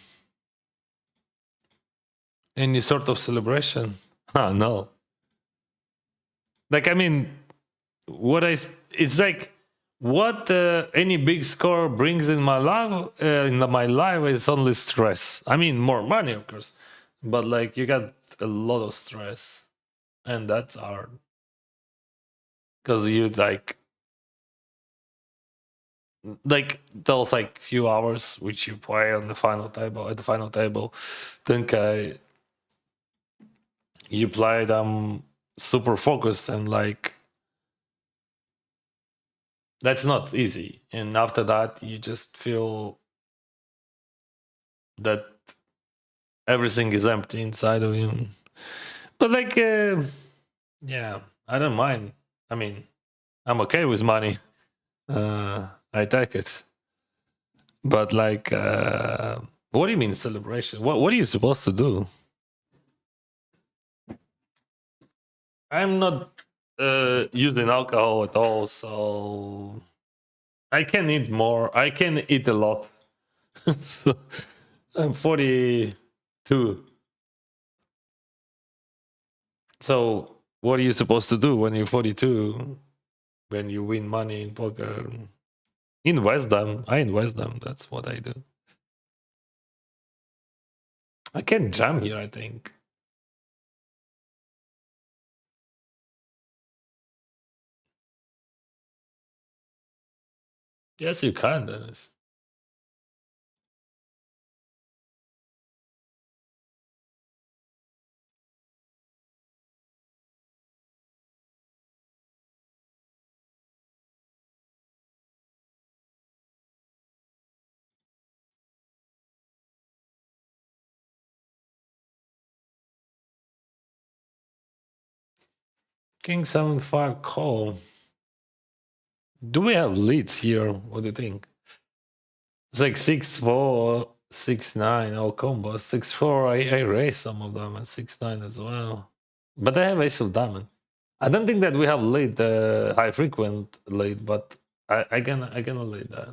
Any sort of celebration? Ah, no. Like, I mean, it's like what any big score brings in my life. In my life is only stress. I mean, more money, of course, but like you got a lot of stress, and that's hard because you like those like few hours which you play on the final table at the final table. Think you play them super focused and like that's not easy. And after that, you just feel that everything is empty inside of you. But like, yeah, I don't mind. I mean, I'm okay with money. I take it. But like, what do you mean celebration? What are you supposed to do? I'm not using alcohol at all, so I can eat more. I can eat a lot. So, I'm 42. So what are you supposed to do when you're 42? When you win money in poker? Invest them. I invest them. That's what I do. I can jam here, I think. Yes, you can, Dennis. King 7-5 call. Do we have leads here? What do you think? It's like 6-4, 6-9, all combos. 6-4, I raise some of them, and 6-9 as well. But I have ace of diamond. I don't think that we have lead, high frequent lead, but I can lead that.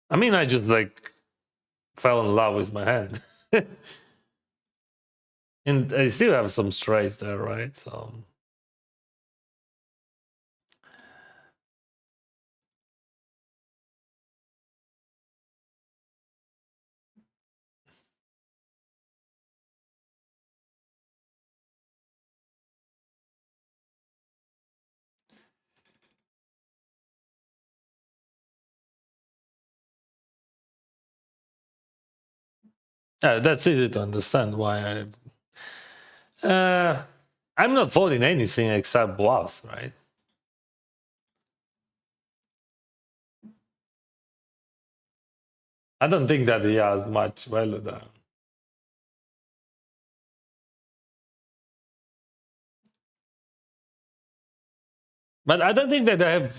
I mean, I just like fell in love with my hand. And I still have some straights there, right? So yeah, that's easy to understand why I'm not folding anything except bluffs, right? I don't think that he has much value there. But I don't think that I have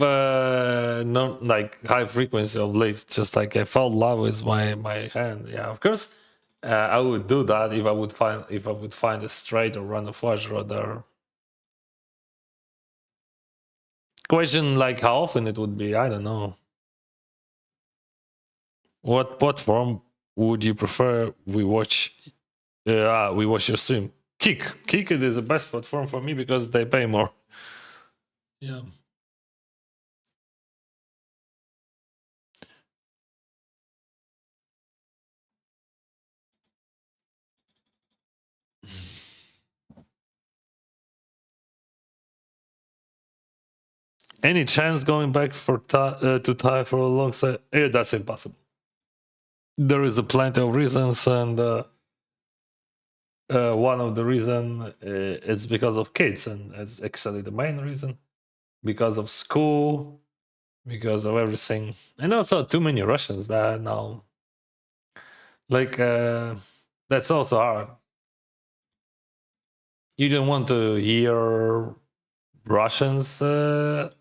no like high frequency of leads. Just like I fell in love with my hand. Yeah, of course, I would do that if I would find a straight or run a flush draw there. Question like how often it would be. I don't know. What platform would you prefer? We watch your stream. Kick it is the best platform for me because they pay more. Yeah. Any chance going back to tie for a long set? That's impossible. There is a plenty of reasons, and one of the reason it's because of kids, and it's actually the main reason. Because of school, because of everything, and also too many Russians that now. Like that's also hard. You don't want to hear Russians on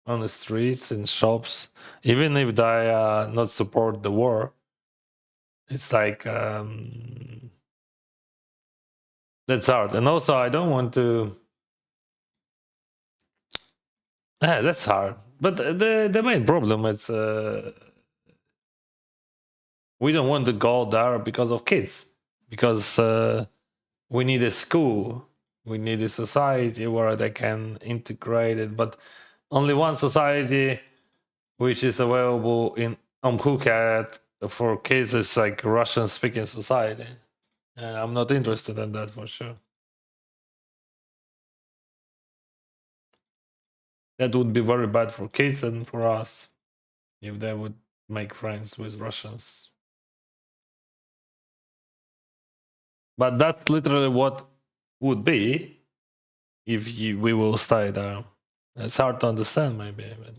the streets and shops, even if they not support the war. It's like that's hard, and also I don't want to. Yeah, that's hard. But the main problem is we don't want to go there because of kids, because we need a school, we need a society where they can integrate it, but only one society which is available on Phuket for kids is like Russian speaking society, and I'm not interested in that for sure. That would be very bad for kids and for us if they would make friends with Russians. But that's literally what would be if we will stay there. It's hard to understand, maybe. But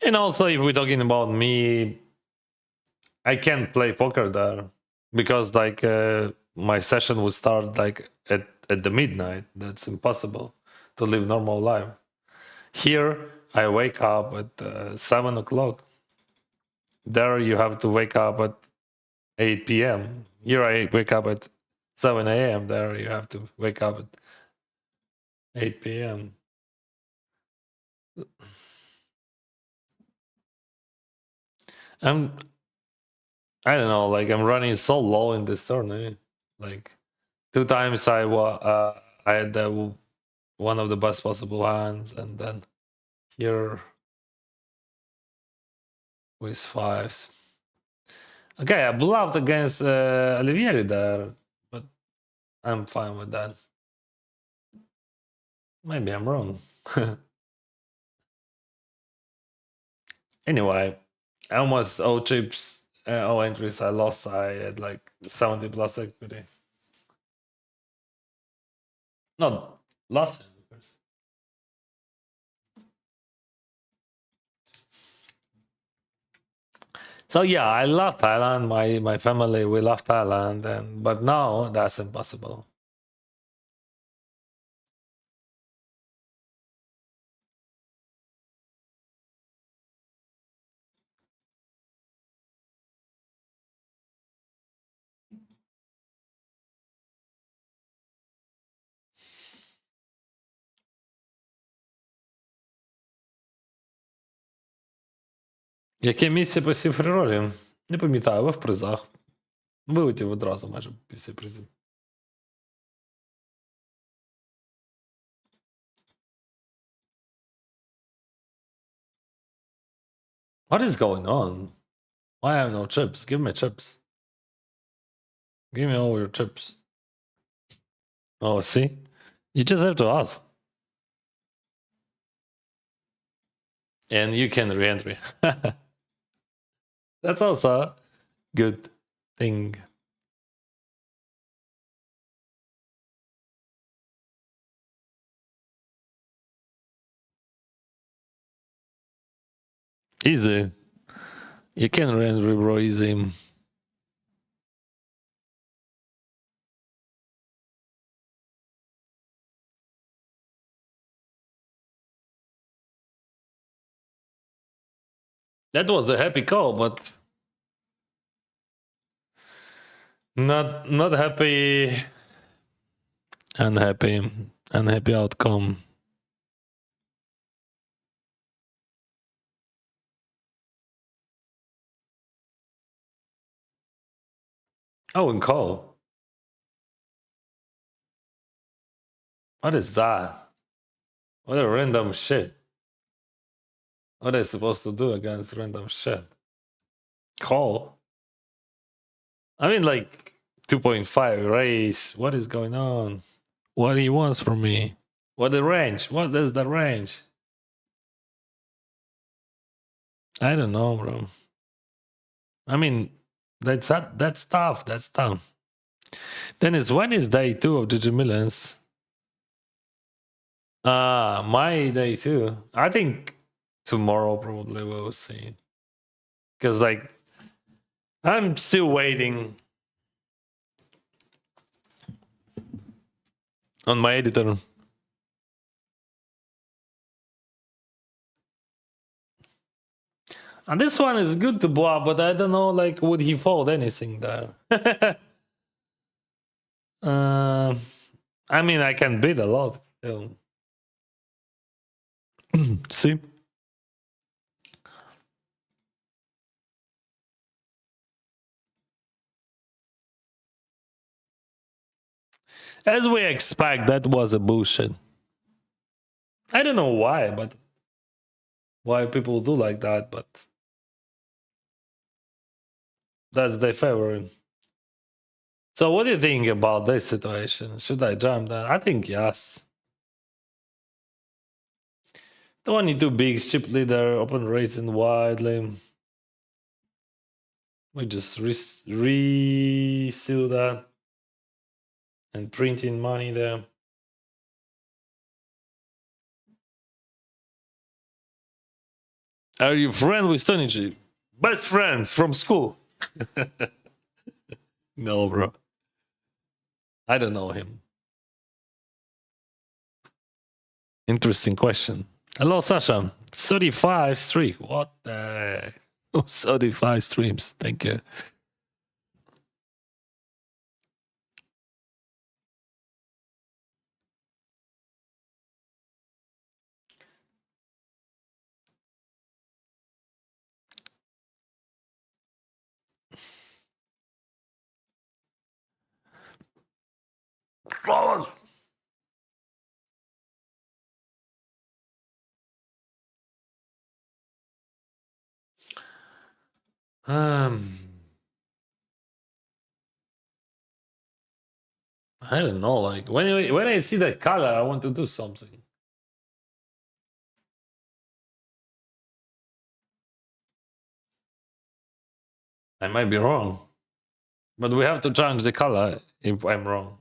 and also, if we're talking about me, I can't play poker there because like my session would start like at the midnight. That's impossible to live normal life. Here, I wake up at 7 o'clock. There, you have to wake up at 8 p.m. Here, I wake up at 7 a.m. There, you have to wake up at 8 p.m. I'm, I don't know, like I'm running so low in this tournament. Like 2 times I had one of the best possible hands, and then here with fives. Okay, I bluffed against Olivieri there, but I'm fine with that. Maybe I'm wrong. Anyway, I almost all chips, all entries I lost. I had like 70 plus equity. Not lost, of course. So yeah, I love Thailand. My family, we love Thailand, and but now that's impossible. Яке місце посів фріролі? Не пам'ятаю, ви в призах. Вилетів одразу майже після призів. What is going on? Why I have no chips? Give me chips. Give me all your chips. Oh, see? You just have to ask. And you can re-entry. That's also a good thing. Easy. You can re-entry, bro, easy. That was a happy call, but not happy. Unhappy outcome. Oh, and call. What is that? What a random shit. What are they supposed to do against random shit? Call? I mean, like 2.5 raise. What is going on? What he wants from me? What the range? What is the range? I don't know, bro. I mean, that's tough. That's tough. Dennis, when is day 2 of GG Millions? My day 2. I think tomorrow probably we'll see. Because like I'm still waiting on my editor. And this one is good to block, but I don't know, like, would he fold anything there? I mean, I can bid a lot still. See? As we expect, that was a bullshit. I don't know why, but why people do like that, but that's their favorite. So what do you think about this situation? Should I jump that? I think yes. 22 big chip leader, open raising widely. We just reseal that and printing money there. Are you friend with Tony G? Best friends from school. No, bro. I don't know him. Interesting question. Hello, Sasha. 35 streak. What the? 35 streams. Thank you. Flowers. I don't know. Like when I see that color, I want to do something. I might be wrong, but we have to change the color if I'm wrong.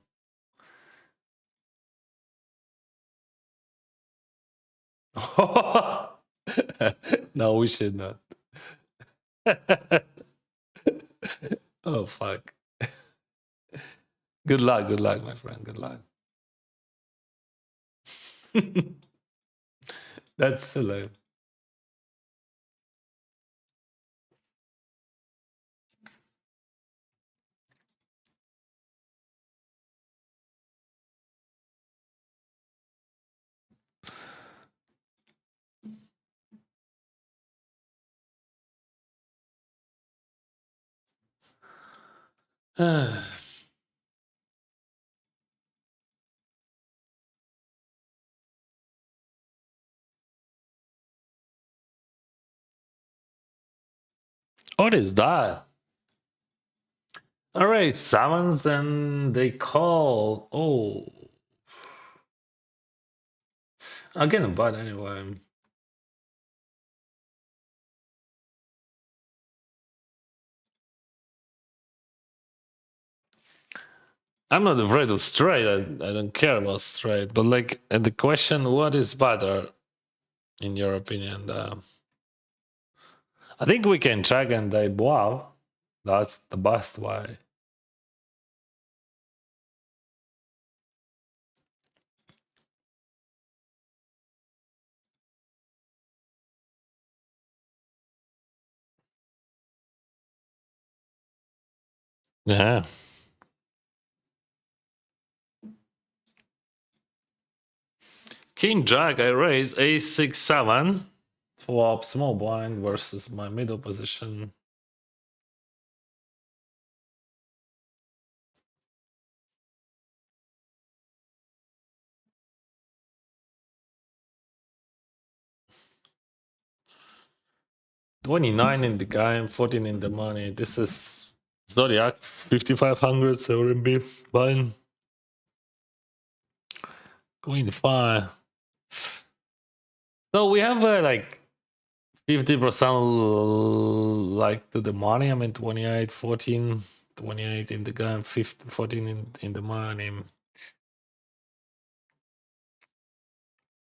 No, we should not. Oh fuck. Good luck, my friend. Good luck. That's silly. What is that? All right, summons and they call. Oh, again, a bot anyway. I'm not afraid of straight. I don't care about straight. But like, and the question, what is better, in your opinion? I think we can check and they wow. That's the best way. Yeah. King Jack, I raise A6-7. Flop small blind versus my middle position. $29 in the game, 14 in the money. This is Zodiac, 5,500 RMB. Fine. Queen 5. So we have like 50% like to the money. I mean 28, 14, 28 in the game, 15, 14 in the money.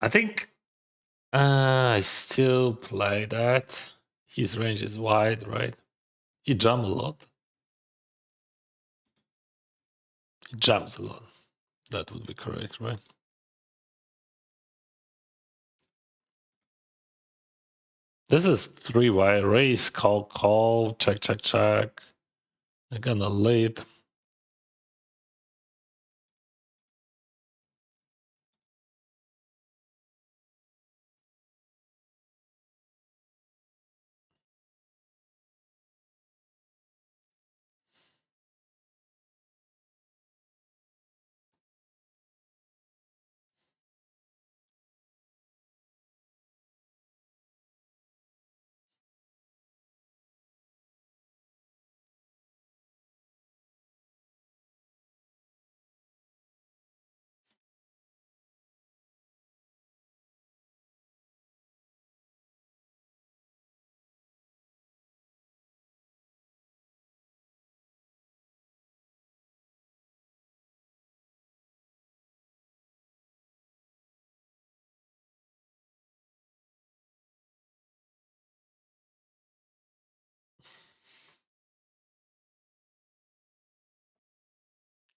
I think I still play that. His range is wide, right? He jumps a lot. He jumps a lot. That would be correct, right? This is 3-wide race, call, check. I'm gonna lead.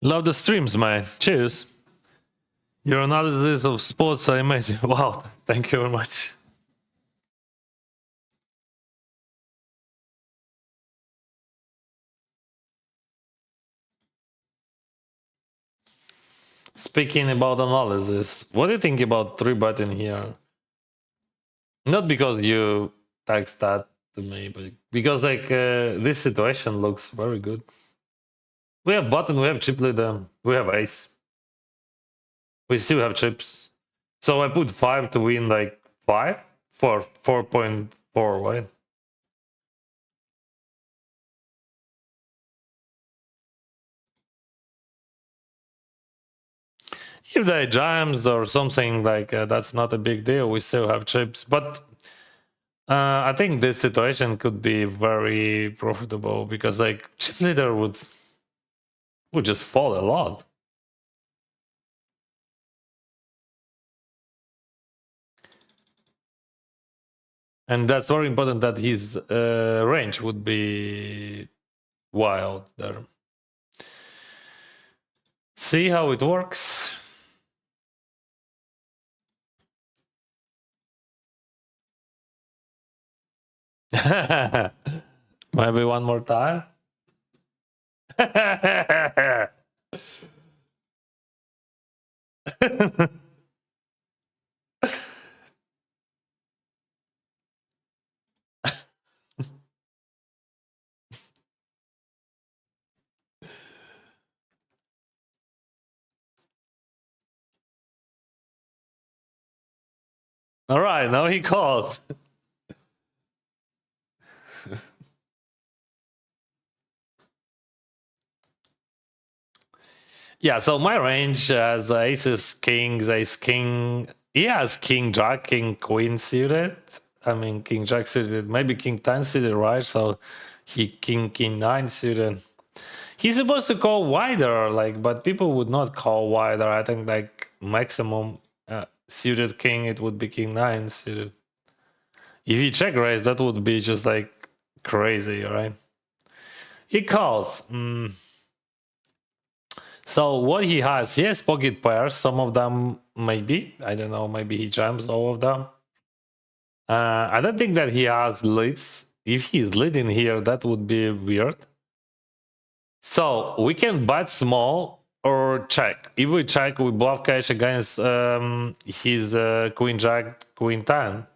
Love the streams, man. Cheers. Your analysis of sports are amazing. Wow, thank you very much. Speaking about analysis, what do you think about 3-button here? Not because you text that to me, but because like this situation looks very good. We have button, we have chip leader, we have ace. We still have chips. So I put 5 to win like 5 for 4.4, right? If they jams or something like that's not a big deal. We still have chips, but I think this situation could be very profitable because like chip leader would just fall a lot. And that's very important that his range would be wild there. See how it works. Maybe one more time. All right, now he called. Yeah, so my range has aces, kings, ace, king. He has king, jack, king, queen suited. I mean, king, jack suited, maybe king 10 suited, right? So he king 9 suited. He's supposed to call wider, like, but people would not call wider. I think like maximum suited king, it would be king 9 suited. If you check raise, that would be just like crazy, right? He calls. So what he has pocket pairs. Some of them maybe, I don't know, maybe he jams all of them. I don't think that he has leads. If he's leading here, that would be weird. So we can bet small or check. If we check, we bluff catch against his queen jack, queen 10.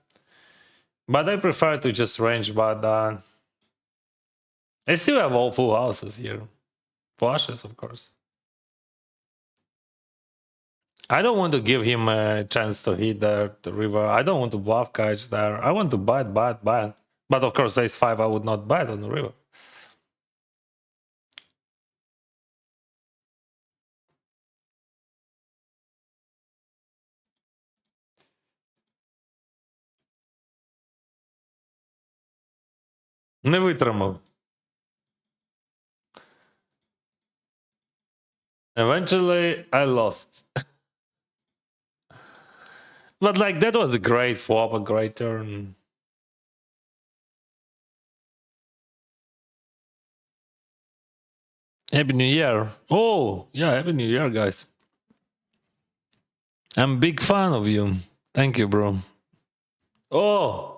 But I prefer to just range bet. I still have all full houses here. Flushes, of course. I don't want to give him a chance to hit the river. I don't want to bluff catch there. I want to bet. But of course, ace 5, I would not bet on the river. Не витримав. Eventually, I lost. But like, that was a great flop, a great turn. Happy New Year. Oh, yeah, Happy New Year, guys. I'm a big fan of you. Thank you, bro. Oh,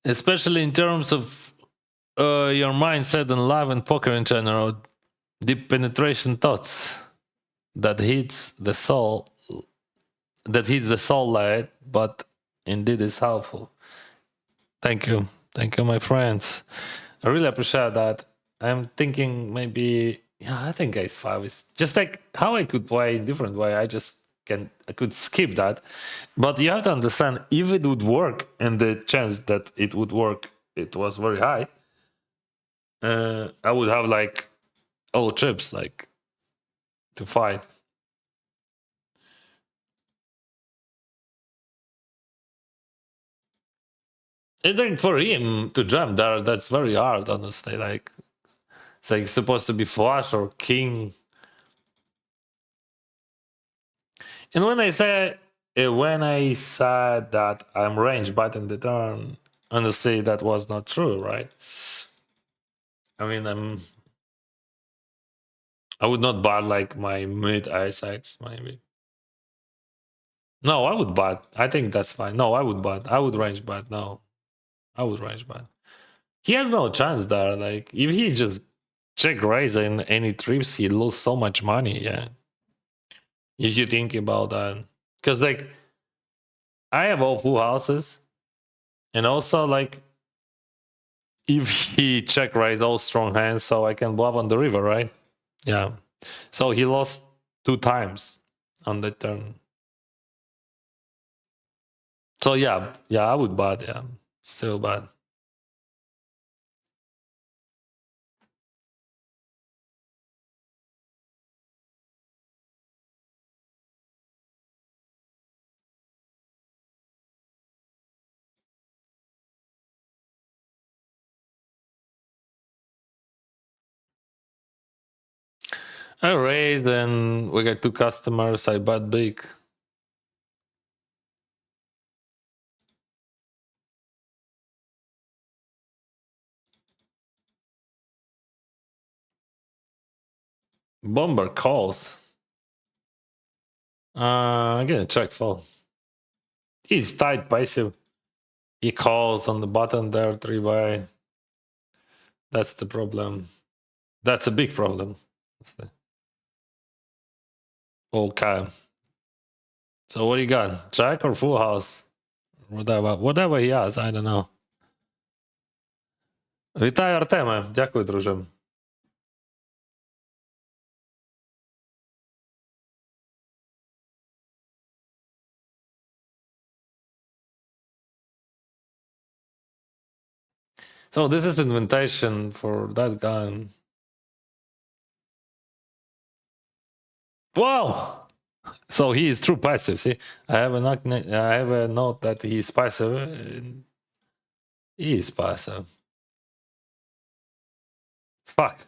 especially in terms of your mindset and life and poker in general. Deep penetration thoughts that hits the soul, light, but indeed is helpful. Thank you, my friends. I really appreciate that. I'm thinking maybe, yeah, I think ace 5 is just like how I could play in different way. I could skip that, but you have to understand if it would work, and the chance that it would work, it was very high. I would have like all chips like to fight. I think for him to jump there, that's very hard, honestly. Like, it's like supposed to be flush or king. And when I said that I'm range betting the turn, honestly, that was not true, right? I mean, I would not bet like my mid ace X, maybe. No, I would bet. I think that's fine. No, I would bet. I would range bet. No, I would range bet. He has no chance there. Like, if he just check raise in any trips, he lose so much money. Yeah. If you think about that, because like I have all full houses, and also like if he check raise all strong hands, so I can bluff on the river, right? Yeah. So he lost 2 times on that turn. So yeah, I would bet. Yeah, still bad. I raised and we got 2 customers. I bet big. Bomber calls. I'm gonna check full. He's tight passive. He calls on the button there 3-way. That's the problem. That's a big problem. Okay. So what do you got? Jack or full house? Whatever he has, I don't know. Вітаю, Артеме. Дякую, друже. So this is invitation for that guy. Wow! So he is true passive. See, I have a note that he is passive. He is passive. Fuck.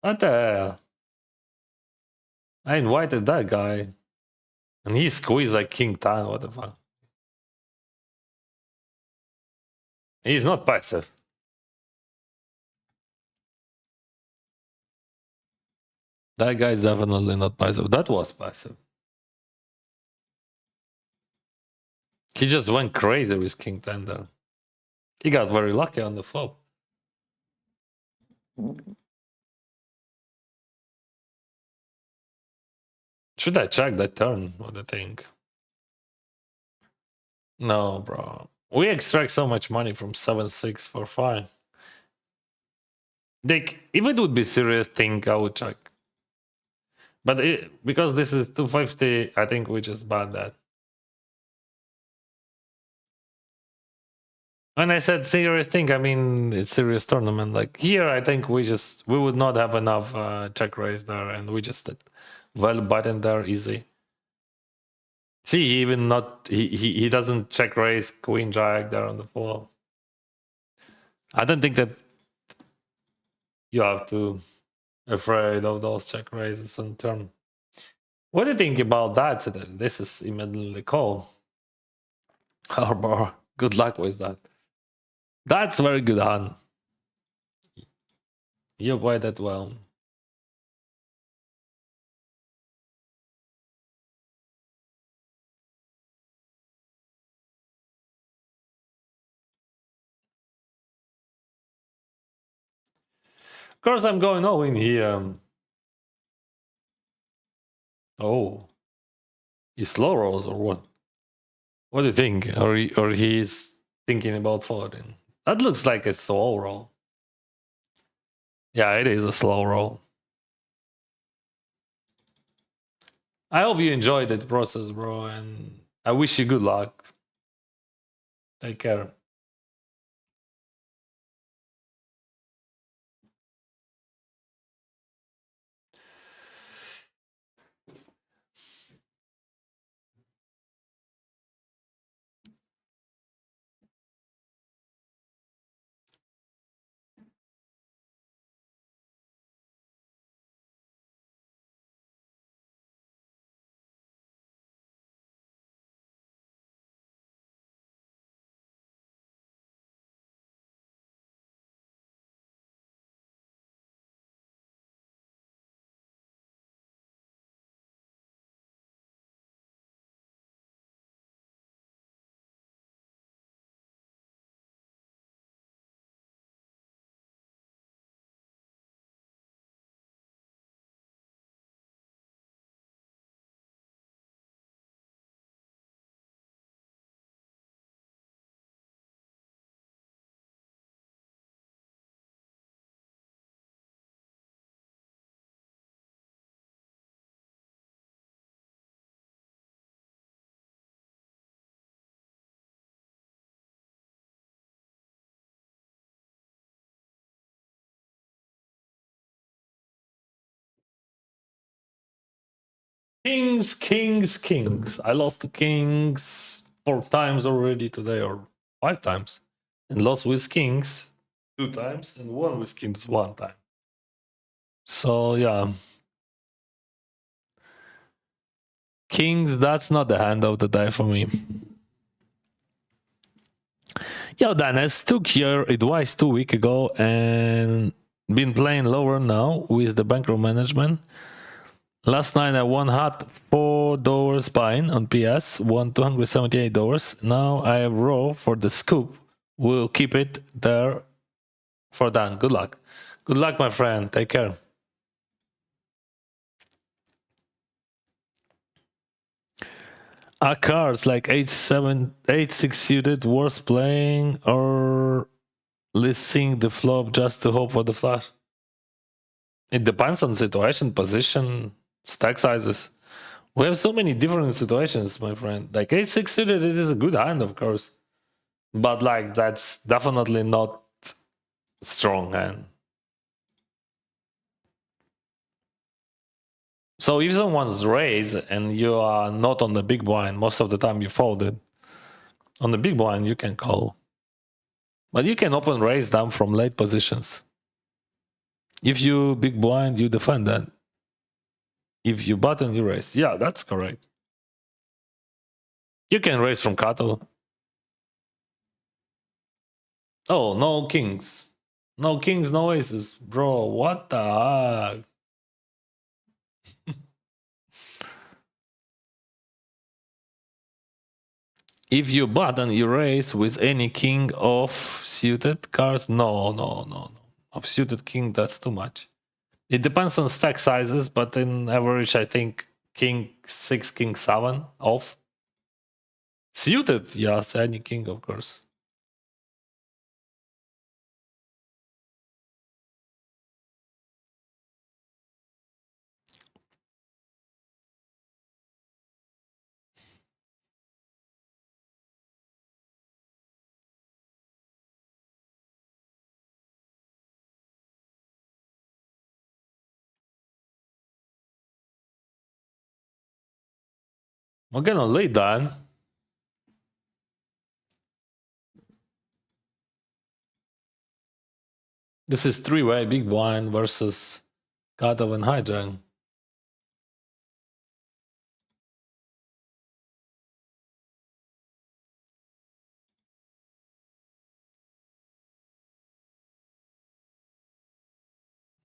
What the hell? I invited that guy, and he squeezed like King Tan. What the fuck? He's not passive. That guy is definitely not passive. That was passive. He just went crazy with King Ten there. He got very lucky on the flop. Should I check that turn? What do you think? No, bro. We extract so much money from 7-6 for 5. Like, if it would be serious thing, I would check. But because this is 250, I think we just ban that. When I said serious thing, I mean it's serious tournament. Like here, I think we would not have enough check raise there, and we just well button there easy. See, even not he doesn't check raise queen jack there on the floor. I don't think that you have to afraid of those check raises on turn. What do you think about that? This is immediately call. Harbor. Good luck with that. That's very good hand. You played that well. Of course, I'm going all in here. Oh, he slow rolls or what? What do you think? Or he's thinking about folding? That looks like a slow roll. Yeah, it is a slow roll. I hope you enjoyed that process, bro, and I wish you good luck. Take care. Kings, kings, kings. I lost the kings 4 times already today, or 5 times. And lost with kings 2 times, and won with kings 1 time. So yeah. Kings, that's not the hand of the die for me. Yo, Dennis, took your advice 2 weeks ago and been playing lower now with the bankroll management. Last night I won hot $4 buying on PS, won $278. Now I have raw for the scoop. We'll keep it there for Dan. Good luck. Good luck, my friend. Take care. Are cards like 8-7, 8-6 suited worth playing or listing the flop just to hope for the flush? It depends on situation, position, stack sizes. We have so many different situations, my friend. Like 8-6 suited, it is a good hand, of course. But like that's definitely not strong hand. So if someone's raised and you are not on the big blind, most of the time you folded. On the big blind, you can call. But you can open raise down from late positions. If you big blind, you defend that. If you button, you raise. Yeah, that's correct. You can raise from cutoff. Oh, no kings. No kings, no aces. Bro, what the heck? If you button, you raise with any king of suited cards. No. Of suited king, that's too much. It depends on stack sizes, but in average, I think king 6, king 7 off. Suited, yes, any king, of course. I'm gonna lead that. This is three-way big blind versus cutoff and hijack.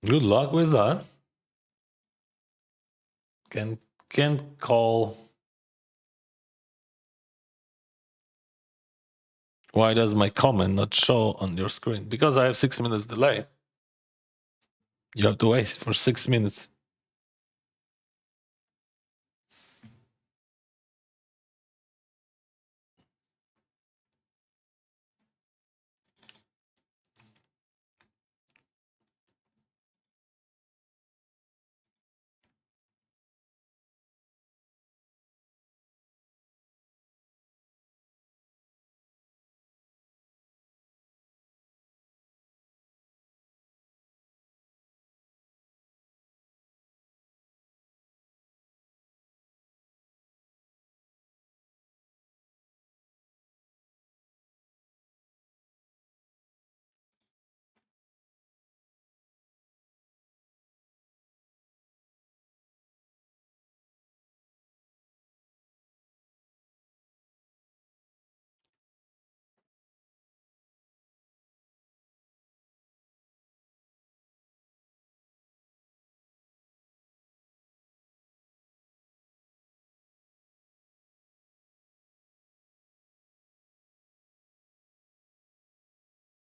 Good luck with that. Can call. Why does my comment not show on your screen? Because I have 6 minutes delay. You have to wait for 6 minutes.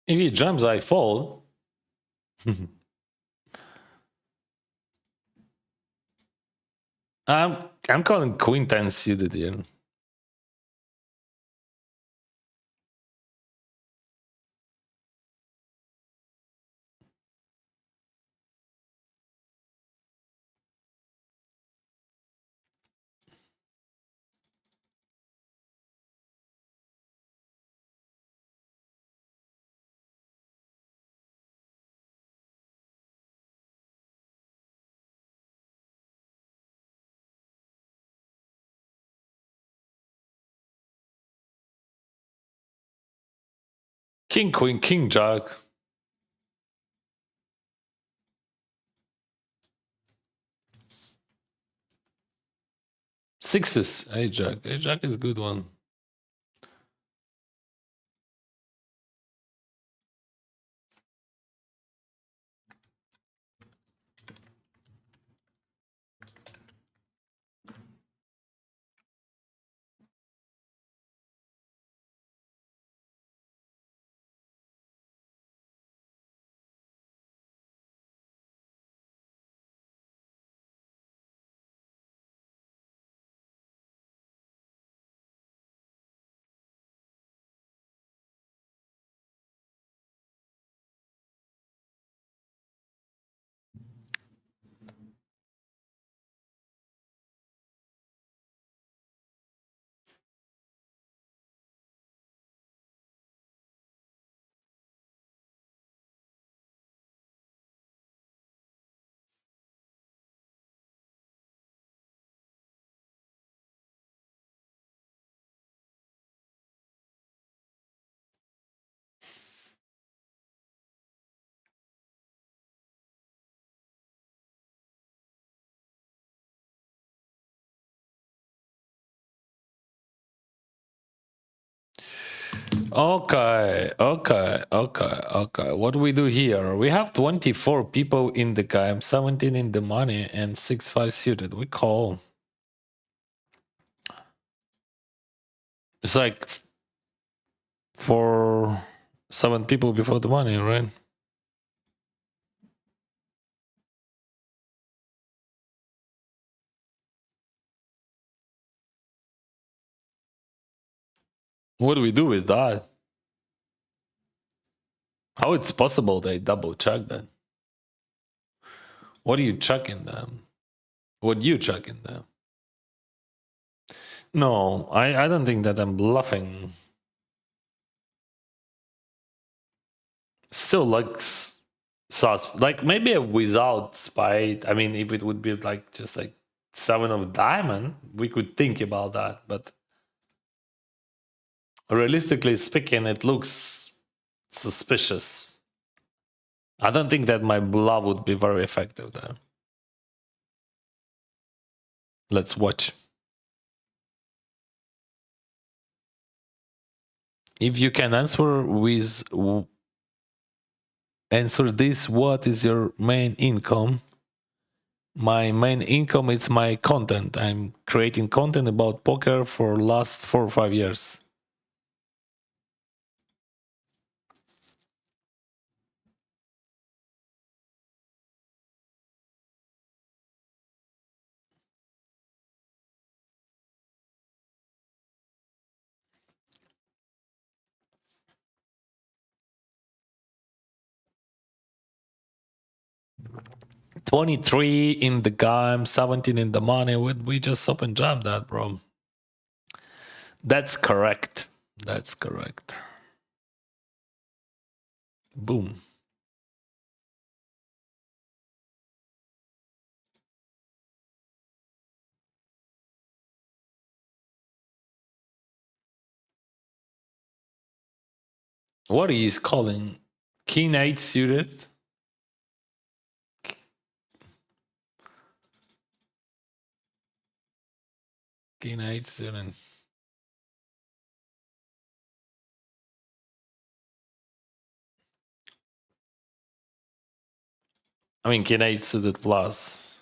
If he jumps, I fold. I'm calling queen 10 suited here. King, queen, king, jack. Sixes. Ajax. Ajax is a good one. Okay. What do we do here? We have 24 people in the game, 17 in the money, and 6-5 suited. We call. It's like for 7 people before the money, right? What do we do with that? How it's possible they double check that? What are you checking them? What you checking them? No, I don't think that I'm bluffing. Still looks sus. Like maybe without spite. I mean, if it would be like just like 7 of diamond, we could think about that. But realistically speaking, it looks suspicious. I don't think that my bluff would be very effective there. Let's watch. If you can answer this, what is your main income? My main income is my content. I'm creating content about poker for last 4 or 5 years. $23 in the game, 17 in the money. We just open jam that, bro. That's correct. That's correct. Boom. What is calling? King 8 suited. King 8 suited. I mean, King 8 suited plus.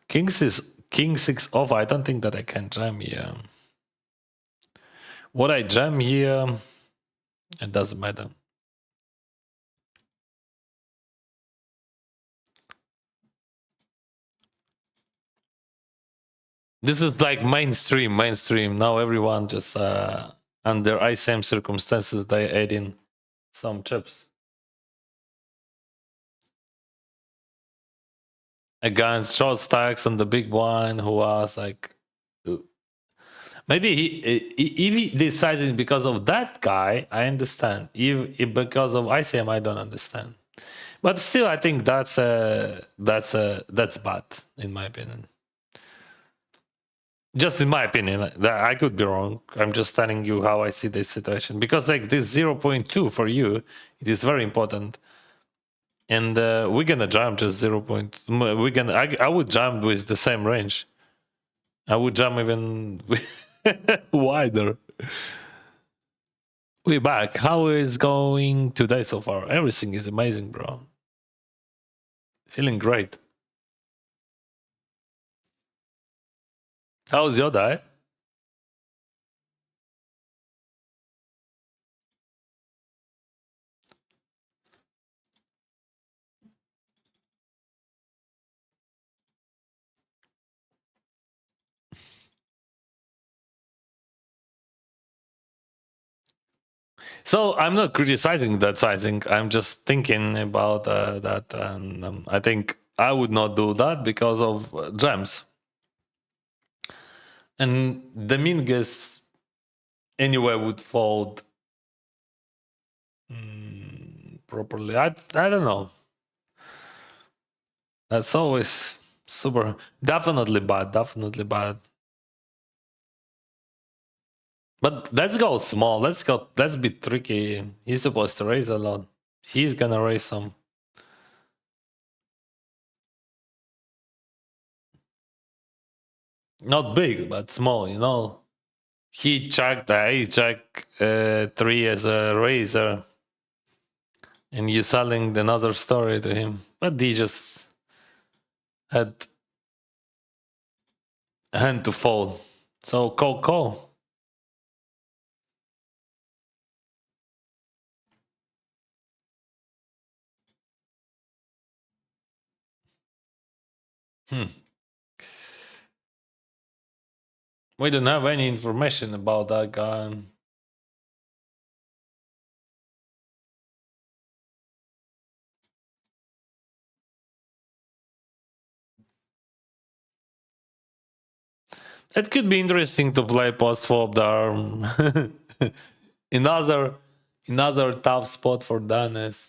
King 6 off. I don't think that I can jam here. What I jam here, it doesn't matter. This is like mainstream. Now everyone just under ICM circumstances, they add in some chips. Against short stacks on the big one, who was like, maybe if he decides it because of that guy, I understand. If because of ICM, I don't understand. But still, I think that's bad in my opinion. Just in my opinion, I could be wrong. I'm just telling you how I see this situation, because like this 0.2 for you, it is very important. And we're gonna jump just 0. I would jump with the same range. I would jump even wider. We back. How is going today so far? Everything is amazing, bro. Feeling great. How's your day? So I'm not criticizing that sizing. I'm just thinking about that, and I think I would not do that because of gems. And the Mingus anyway would fold properly. I don't know. That's always super. Definitely bad. Definitely bad. But let's go small. Let's go. Let's be tricky. He's supposed to raise a lot. He's gonna raise some. Not big, but small. You know. He checked. He checked 3 as a raiser, and you selling another story to him. But he just had a hand to fold. So call. Hmm. We don't have any information about that guy. It could be interesting to play post flop there. another tough spot for Danes.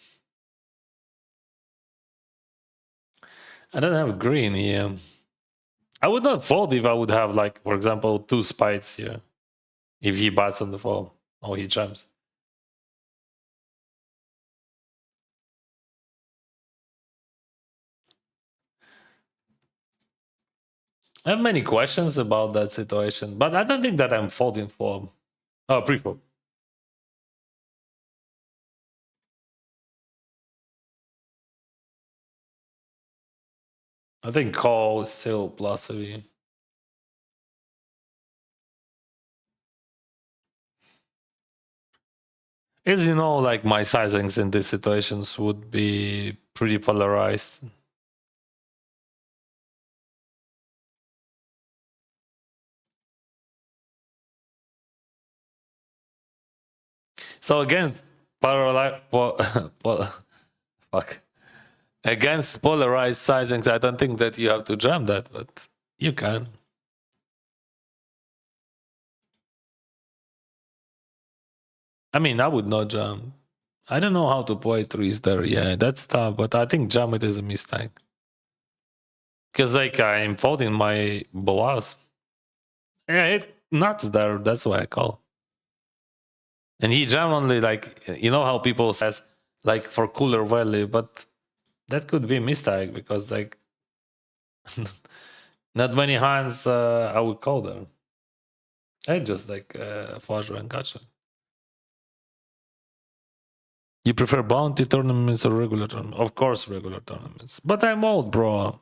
I don't have green here. I would not fold if I would have, like, for example, 2 spites here. If he bats on the fold or he jumps. I have many questions about that situation, but I don't think that I'm folding for pre-fold. I think call is still plus a. As you know, like my sizings in these situations would be pretty polarized. So against fuck. Against polarized sizings, I don't think that you have to jam that, but you can. I mean, I would not jam. I don't know how to play threes there. Yeah, that's tough, but I think jam it is a mistake. Because like I'm folding my bluffs. Yeah, it nuts there. That's why I call. And he jam only, like, you know how people says like for cooler value, but that could be a mistake because like not many hands I would call them. I just like flush and gotcha. You prefer bounty tournaments or regular tournaments? Of course, regular tournaments. But I'm old, bro.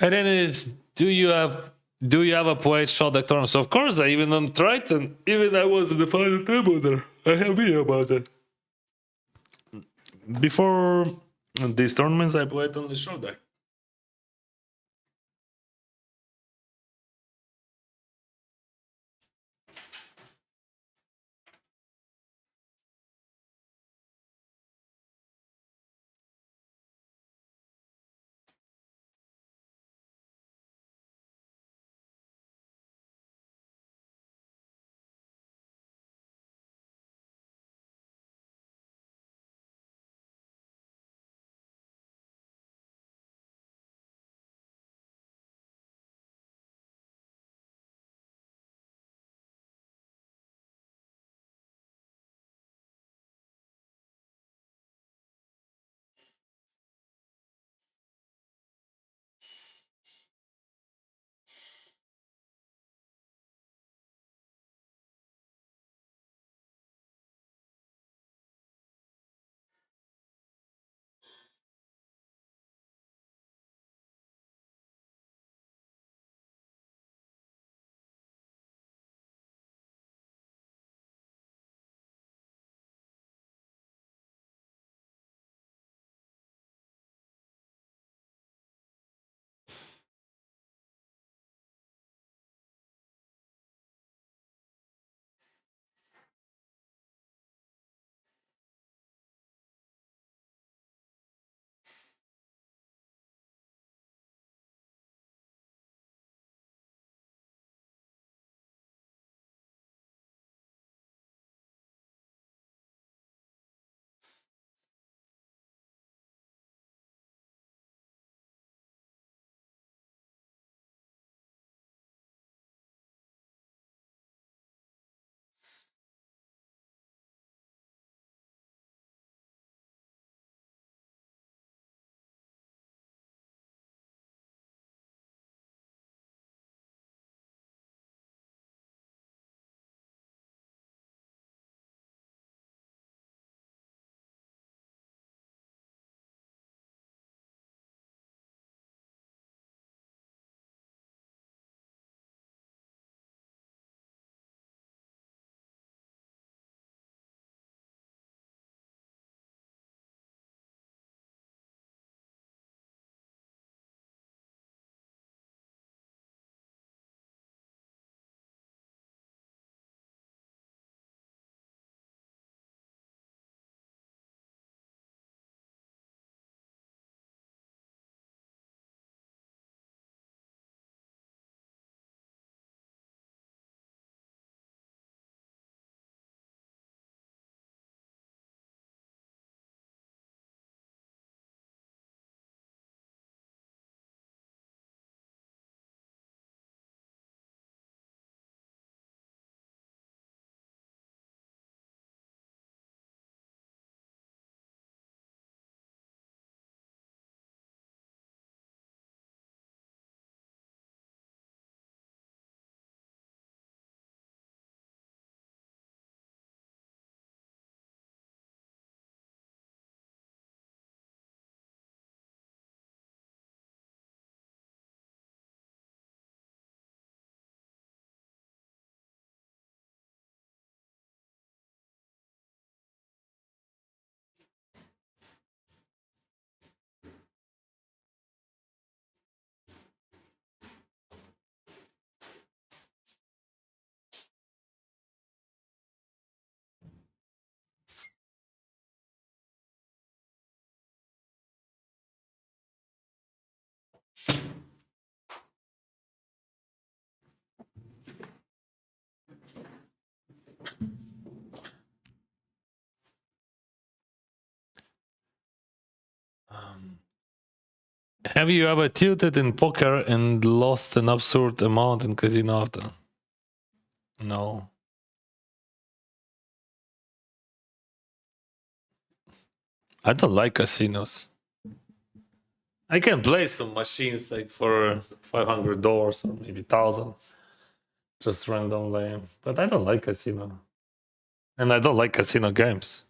And then it's do you have a play shot deck tournament? So of course, I even on Triton, even I was in the final table there. I have video about it. Before these tournaments, I played on the shot deck. Have you ever tilted in poker and lost an absurd amount in casino after? No. I don't like casinos. I can play some machines like for $500 or maybe 1,000, just randomly. But I don't like casino, and I don't like casino games.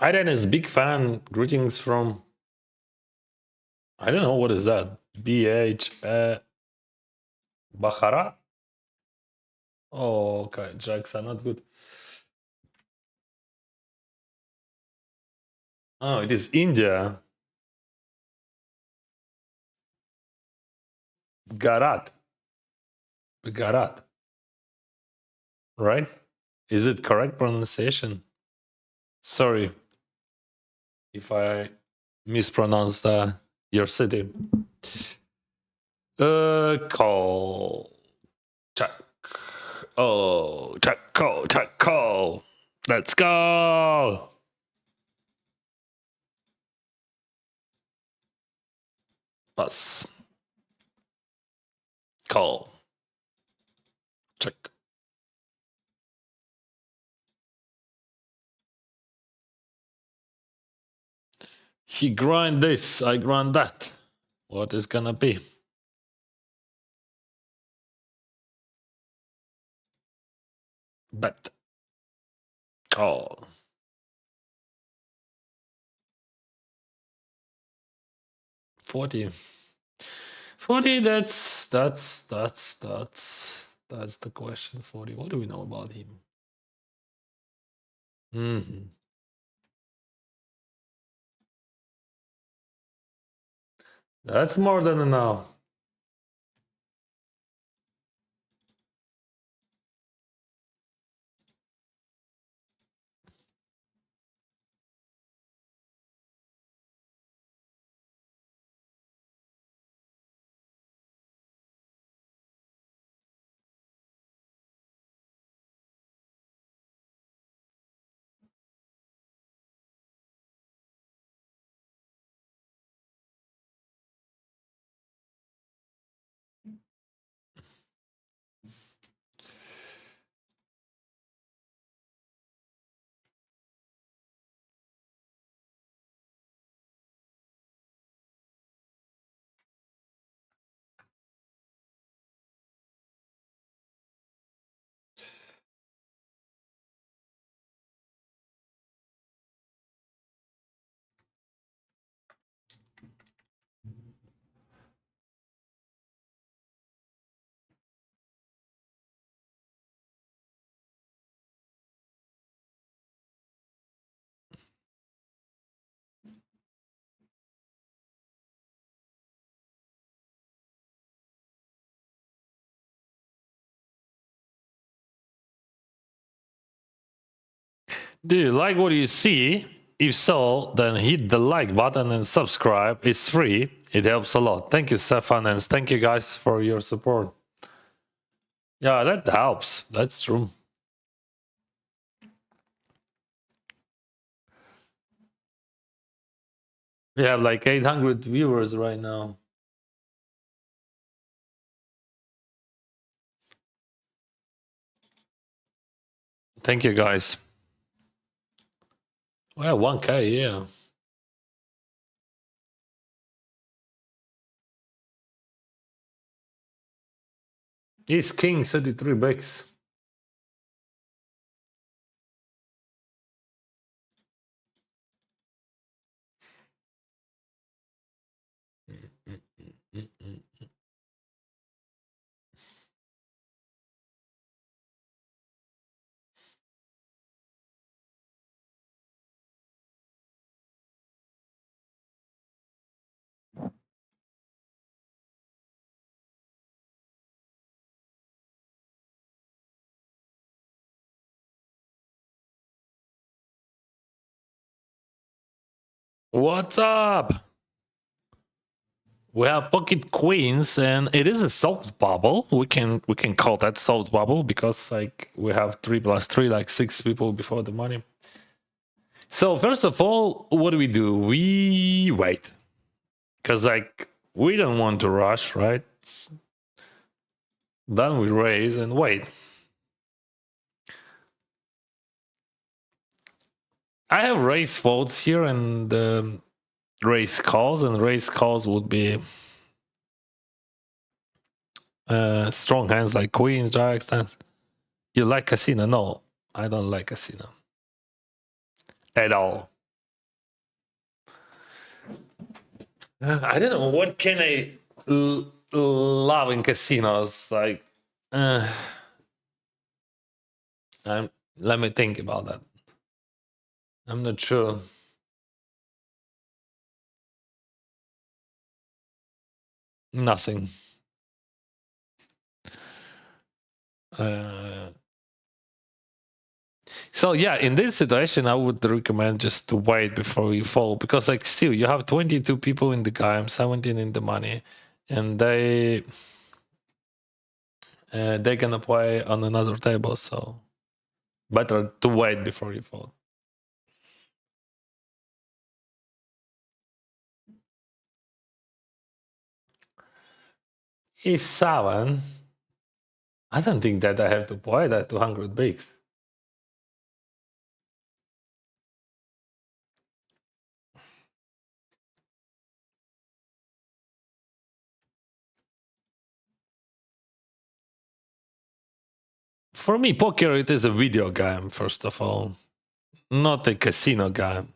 Aiden is big fan. Greetings from, I don't know what is that. BH Bahara. Oh, okay. Jacks are not good. Oh, it is India. Garat. Garat. Right? Is it correct pronunciation? Sorry if I mispronounced your city. Call. Check. Oh, check call. Check call. Let's go. Bus. Call. Check. He grind this, I grind that. What is gonna be? Bet. Call. 40. 40, that's the question. 40. What do we know about him? Mm-hmm. That's more than enough. Do you like what you see? If so, then hit the like button and subscribe. It's free. It helps a lot. Thank you, Stefan, and thank you guys for your support. Yeah, that helps. That's true. We have like 800 viewers right now. Thank you, guys. Well, 1K, yeah. He's king 33 bucks. What's up? We have pocket queens, and it is a soft bubble. We can call that soft bubble because like we have 3+3, like 6 people before the money. So first of all, what do? We wait, because like we don't want to rush, right? Then we raise and wait. I have raise folds here and raise calls, and raise calls would be strong hands like queens, jacks, tens. You like casino? No, I don't like casino at all. I don't know what can I love in casinos. Like, let me think about that. I'm not sure. Nothing. So yeah, in this situation, I would recommend just to wait before you fall, because like still you have 22 people in the game, 17 in the money, and they gonna play on another table. So better to wait before you fall. E7. I don't think that I have to play that 200 bigs. For me, poker, it is a video game, first of all, not a casino game.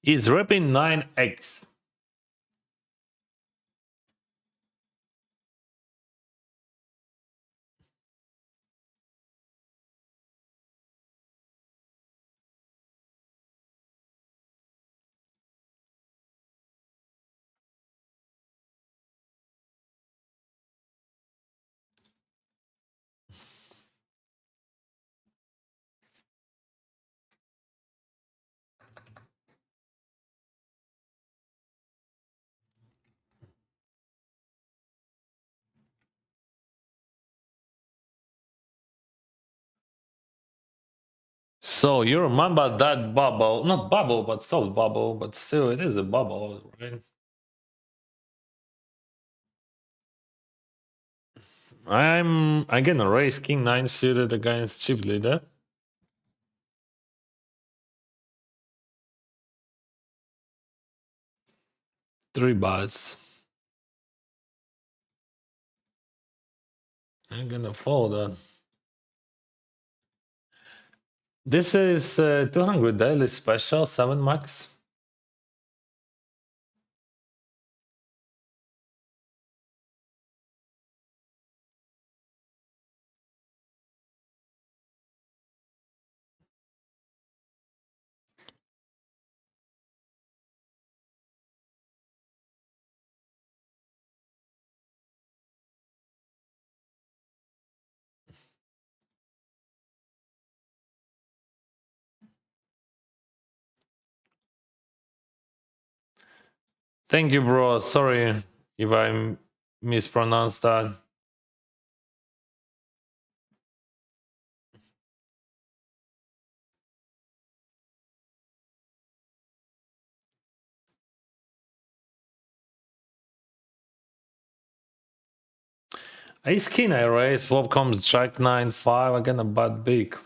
He's repping 9x. So you remember that bubble, not bubble, but soft bubble, but still it is a bubble, right? I'm gonna raise king 9 suited against chip leader. 3 bats. I'm gonna fold that. This is 200 daily special, 7 max. Thank you, bro. Sorry if I mispronounced that. Ace king I raise, flop comes jack 9-5, I'm gonna bet big.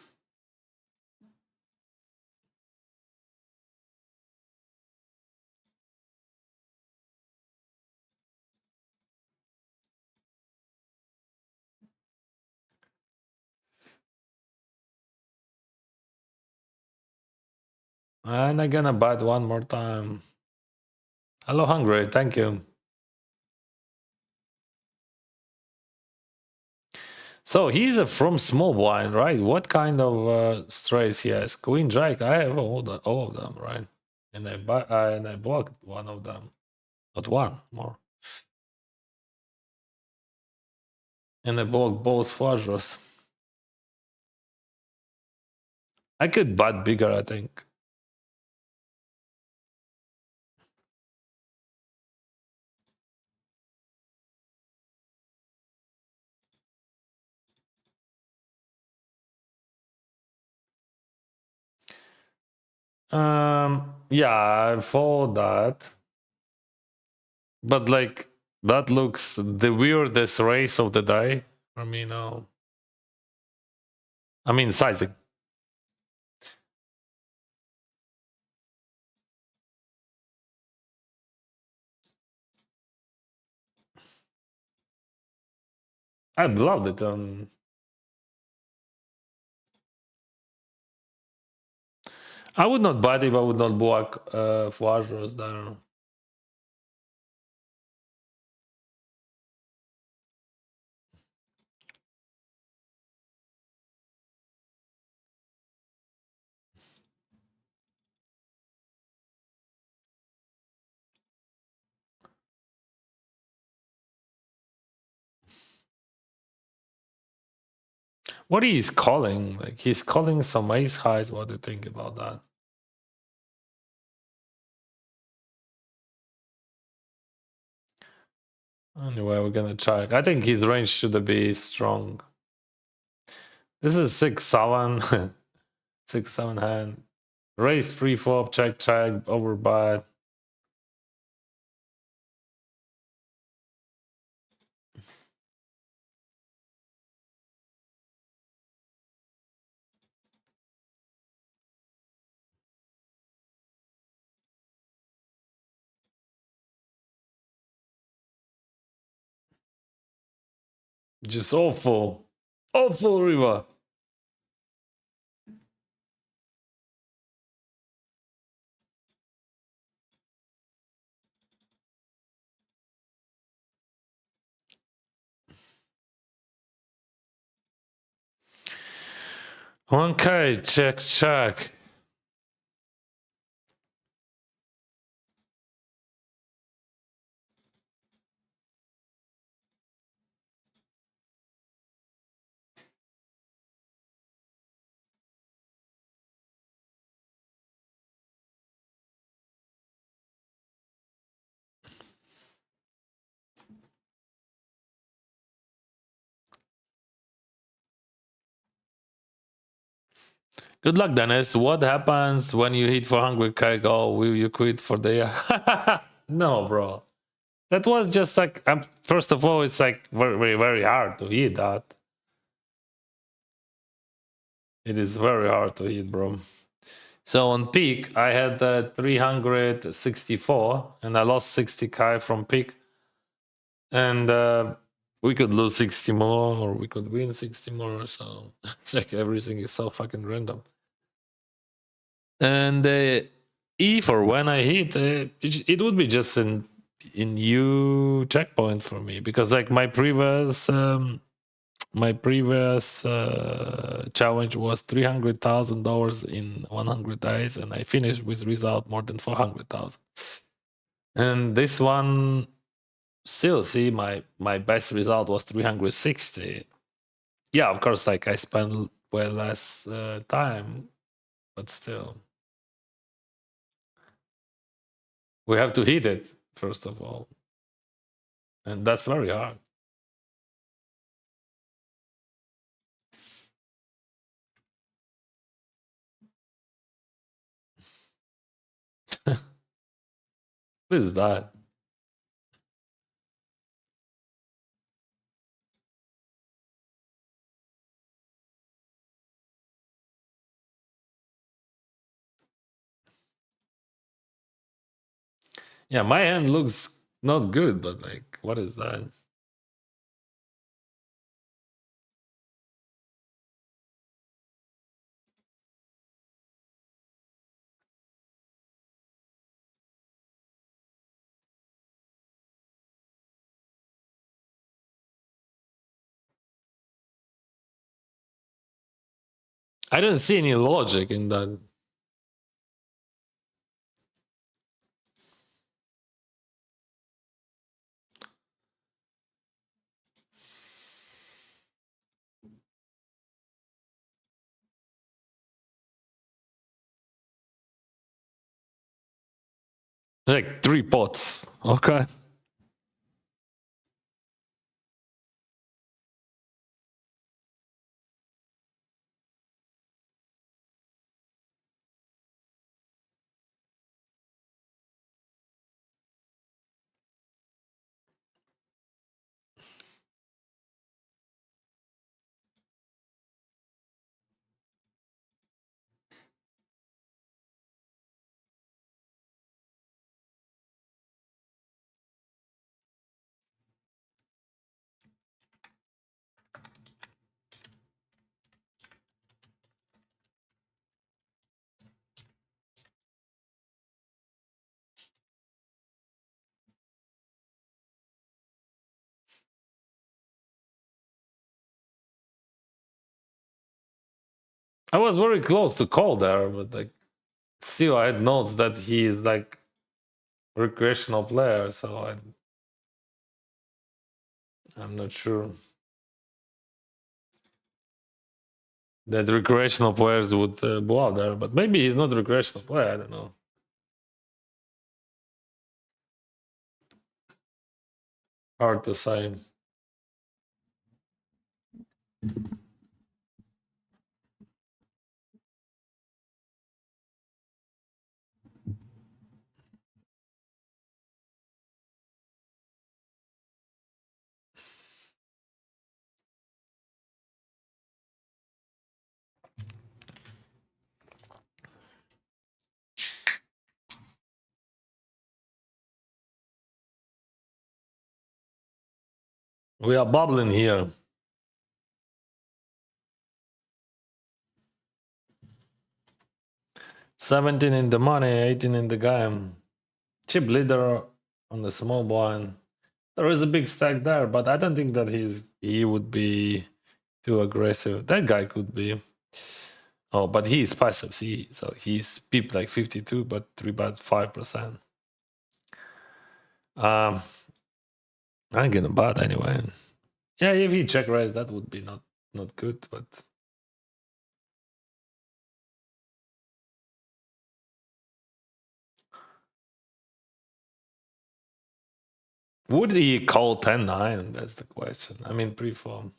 And I'm gonna bet one more time. Hello, Hungry, thank you. So he's from small blind, right? What kind of strays he has? Queen jack, I have all of them, right? And I blocked one of them. Not one, more. And I blocked both flush draws. I could bet bigger, I think. Yeah, I fold that. But like that looks the weirdest race of the day for me now. I mean sizing. I loved it. I would not buy it if I would not block flush draws there. What he's calling? Like he's calling some ace highs. What do you think about that? Anyway, we're gonna check. I think his range should be strong. This is 6-7. 6-7 hand. Raise free flop, check, over bad. Just awful. Awful river. Okay, check. Good luck, Dennis. What happens when you hit for hungry keg? Oh, will you quit for the year? No, bro. That was just like, first of all, it's like very hard to hit that. It is very hard to hit, bro. So on peak, I had 364 and I lost 60k from peak. And we could lose 60 more or we could win 60 more. So it's like everything is so fucking random. And if or when I hit, it would be just in new checkpoint for me because like my previous challenge was $300,000 in 100 days, and I finished with result more than 400,000. And this one, still, see, my best result was 360. Yeah, of course, like I spent way less time, but still, we have to hit it first of all, and that's very hard. What is that? Yeah, my hand looks not good, but like, what is that? I don't see any logic in that. Like 3 pots. Okay. I was very close to call there, but like still I had notes that he is like recreational player, so I'm not sure that recreational players would go out there, but maybe he's not a recreational player. I don't know. Hard to say. We are bubbling here. 17 in the money, 18 in the game. Chip leader on the small blind. There is a big stack there, but I don't think that he would be too aggressive. That guy could be. Oh, but he is passive. See, so he's peep like 52, but 3-bet 5%. I'm gonna bet anyway. Yeah, if he check raise, that would be not good, but would he call 10-9? That's the question. I mean, pre-form.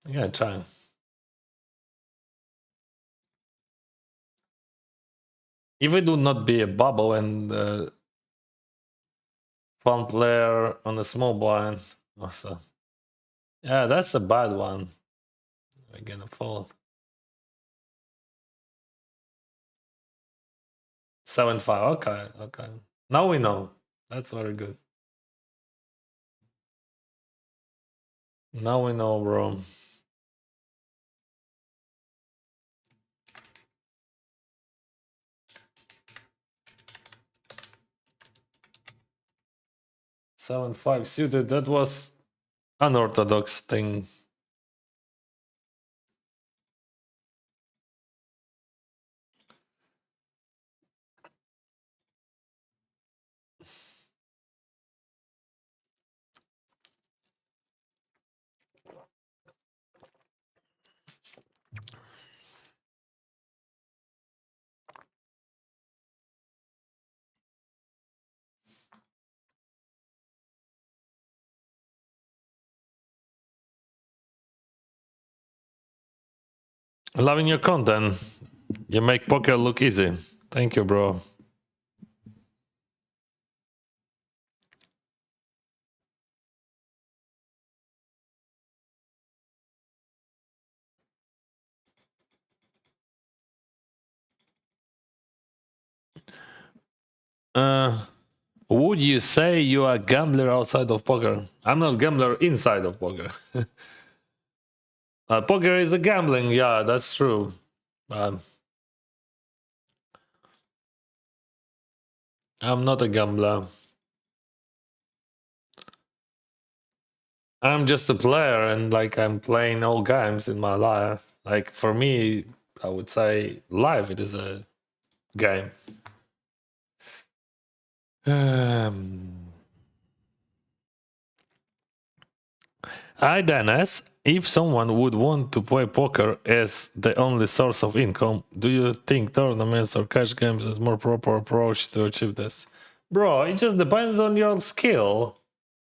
Yeah, try. If it would not be a bubble and fun player on a small blind, also. Yeah, that's a bad one. We're gonna fall. 7-5. Okay, okay. Now we know. That's very good. Now we know, bro. Seven five suited. That was unorthodox thing. Loving your content. You make poker look easy. Thank you, bro. Would you say you are a gambler outside of poker? I'm not a gambler inside of poker. Poker is a gambling, yeah, that's true. I'm not a gambler. I'm just a player, and like I'm playing all games in my life. Like for me, I would say life it is a game. Hi Dennis, if someone would want to play poker as the only source of income, do you think tournaments or cash games is more proper approach to achieve this? Bro, it just depends on your skill.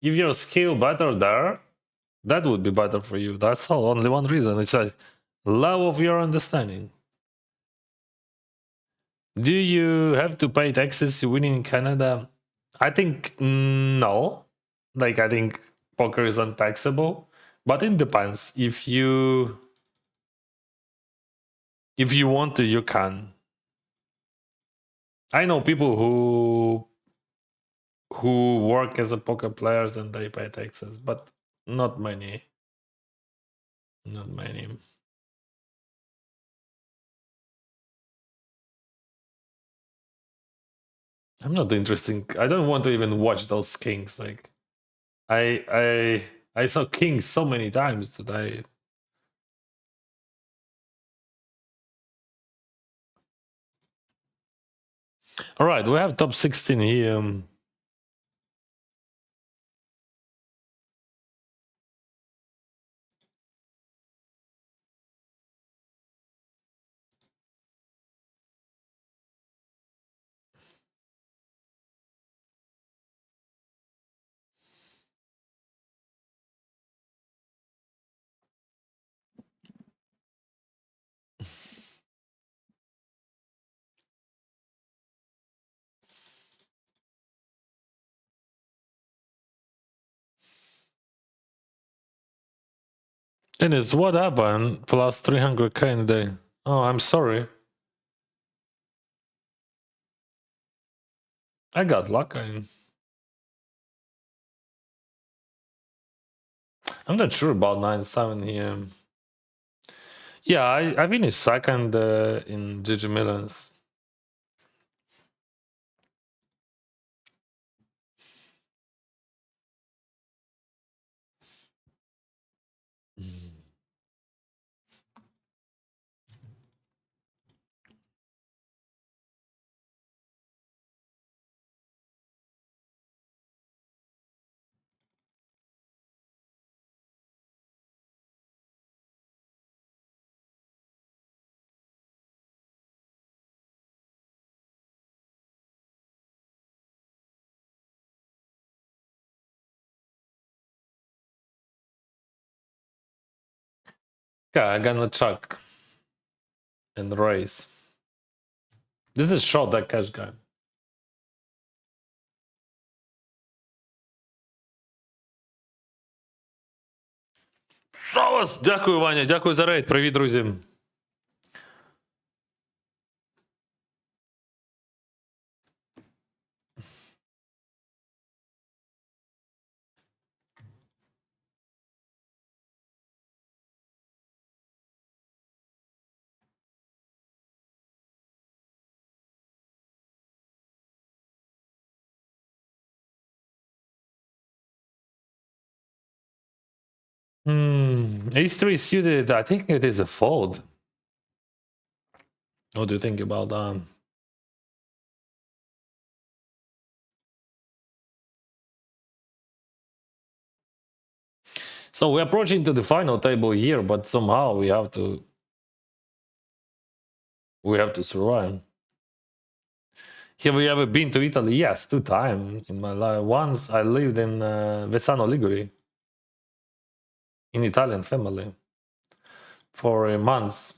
If your skill better there, that would be better for you. That's all. Only one reason. It's a love of your understanding. Do you have to pay taxes winning in Canada? I think no. Like I think poker is untaxable, but it depends. If you want to, you can. I know people who work as a poker players and they pay taxes, but not many. Not many. I'm not interested. I don't want to even watch those kings. Like I saw kings so many times that I. All right, we have top 16 here. Dennis, what happened? Plus 300k in a day. Oh, I'm sorry. I got lucky. I'm not sure about 9-7 here. Yeah, I finished second in GG Millions. Yeah, I'm gonna chuck and raise. This is short that cash game. Сос! Дякую, Ваня, дякую за рейд. Привіт, друзі. Ace3 suited. I think it is a fold. What do you think about that? So we're approaching to the final table here, but somehow we have to survive. Have you ever been to Italy? Yes, 2 times in my life. Once I lived in Vesano Liguri, in Italian family, for a month.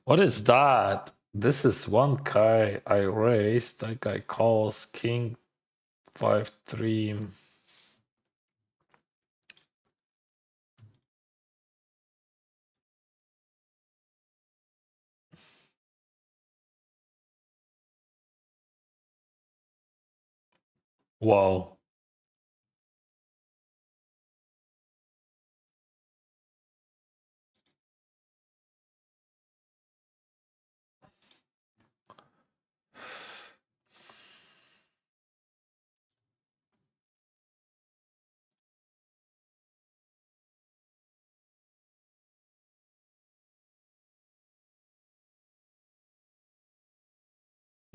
What is that? This is one guy I raised. That guy calls King 5-3. Wow.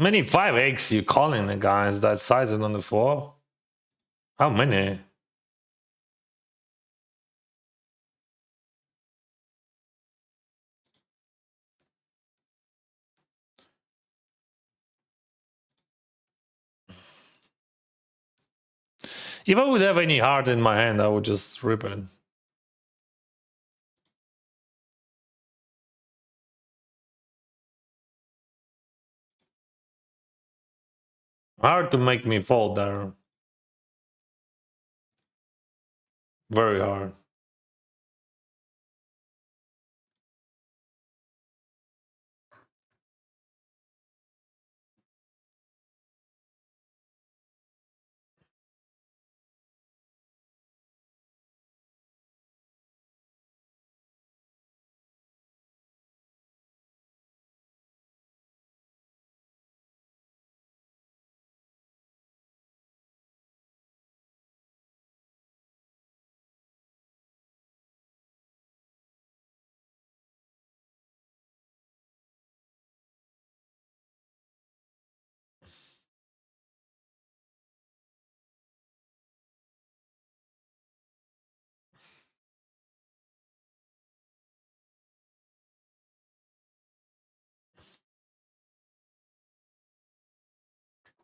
Many 5x you calling the guys that size it on the 4? How many? If I would have any heart in my hand, I would just rip it. Hard to make me fold there. Very hard.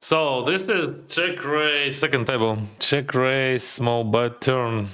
So this is check raise, second table. Check raise, small bet turn.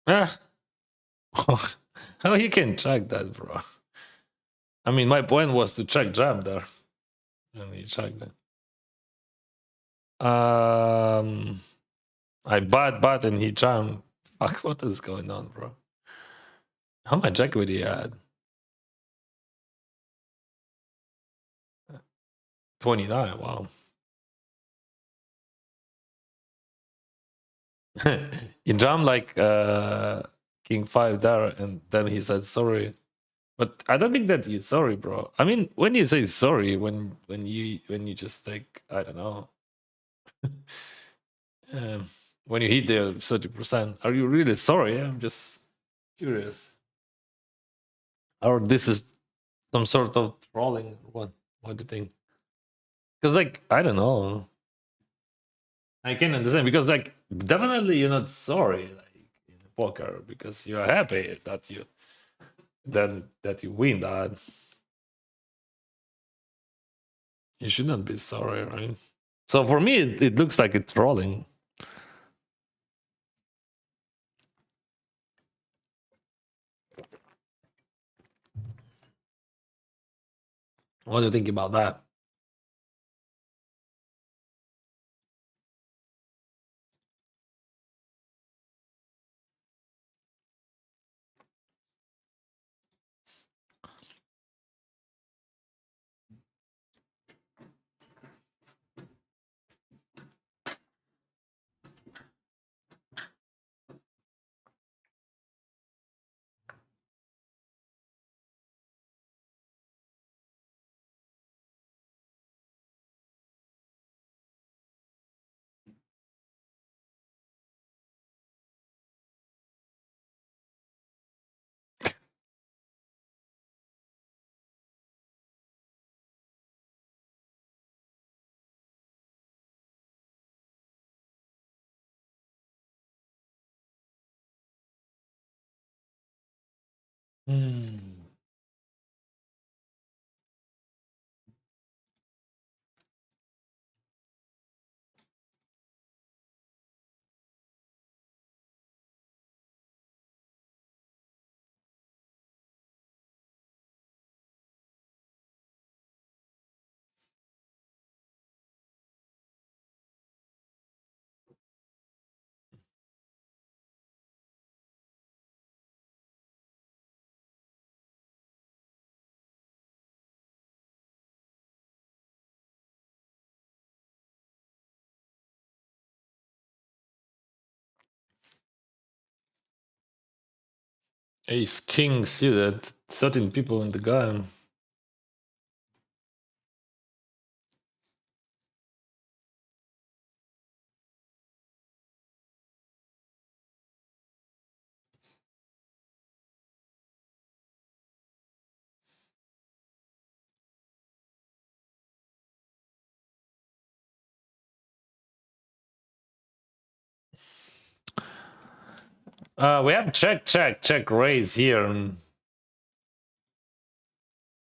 Ah. How you can check that, bro? I mean, my point was to check jam there. And you checked it. I bad and he jammed. Fuck, what is going on, bro? How much equity he had? 29, wow. He jammed like King 5 there, and then he said sorry. But I don't think that he's sorry, bro. I mean, when you say sorry, when you just like, I don't know, when you hit the 30%, are you really sorry? I'm just curious. Or this is some sort of trolling? What do you think? Because like, I don't know. I can understand because like definitely you're not sorry like in poker because you're happy that you win that. You shouldn't be sorry, right? So for me, it looks like it's rolling. What do you think about that? Hmm. Ace King suited, 13 people in the game. We have check raise here, and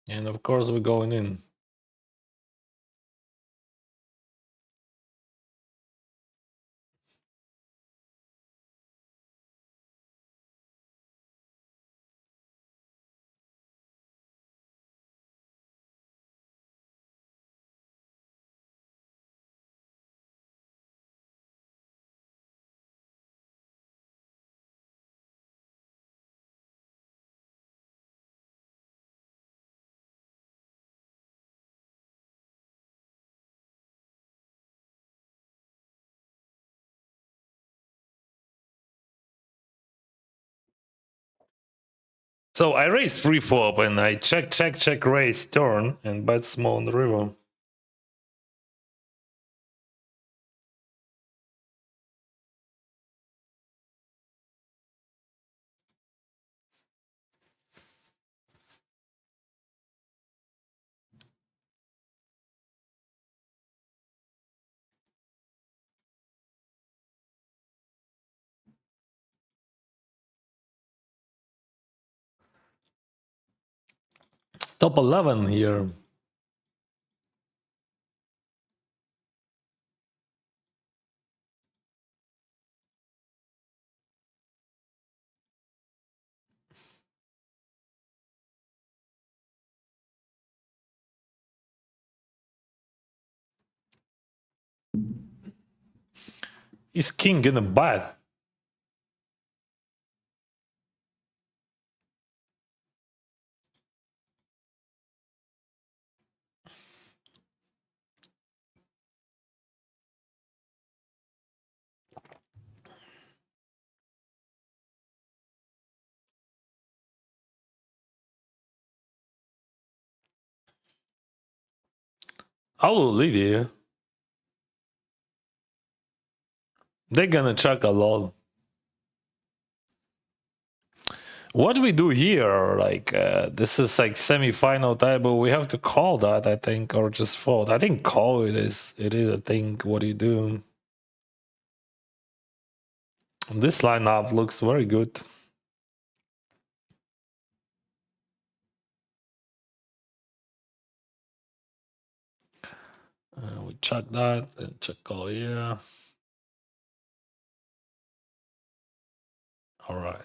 of course we're going in. So I raised 3-4 and I check raise turn and bet small on the river. Top 11 here. Is king gonna bet? I will lead you. They're gonna check a lot. What do we do here? Like this is like semi-final table. We have to call that, I think, or just fold. I think call it is. It is a thing. What do you do? This lineup looks very good. We check that and check all, yeah. All right.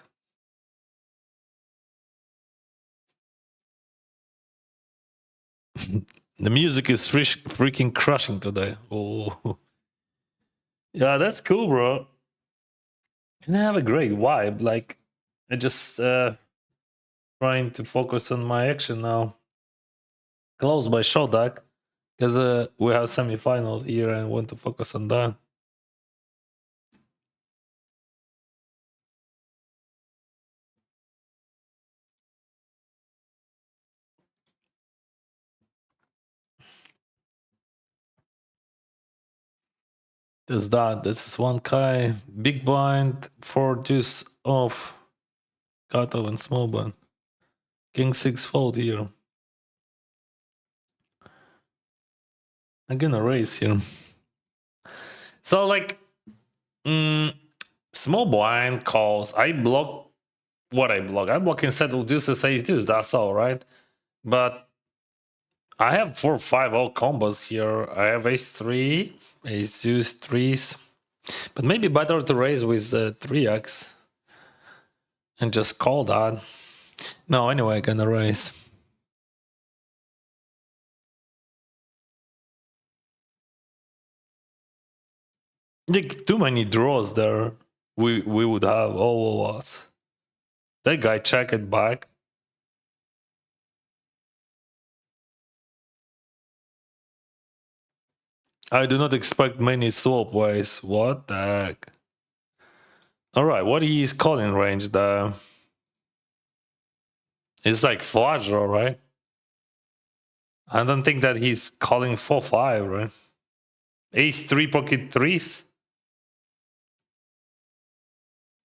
The music is freaking crushing today. Oh, yeah, that's cool, bro. And I have a great vibe. Like, I just trying to focus on my action now. Close my shot deck because we have semifinals here and want to focus on that. There's that. This is one Kai. Big blind, 4 deuce off. Cutoff and small blind. King 6 fold here. I'm gonna raise here. So, like, small blind calls. I block what I block. I block instead of deuces, ace deuce. That's all, right? But I have 4-5 all combos here. I have ace 3, ace deuce, threes. But maybe better to raise with 3x and just call that. No, anyway, I'm gonna raise. Like, too many draws there. We would have all of us. That guy check it back. I do not expect many swap ways. What the heck? Alright, what is calling range there? It's like flush draw, right? I don't think that he's calling 4-5, right? Ace 3 pocket 3s?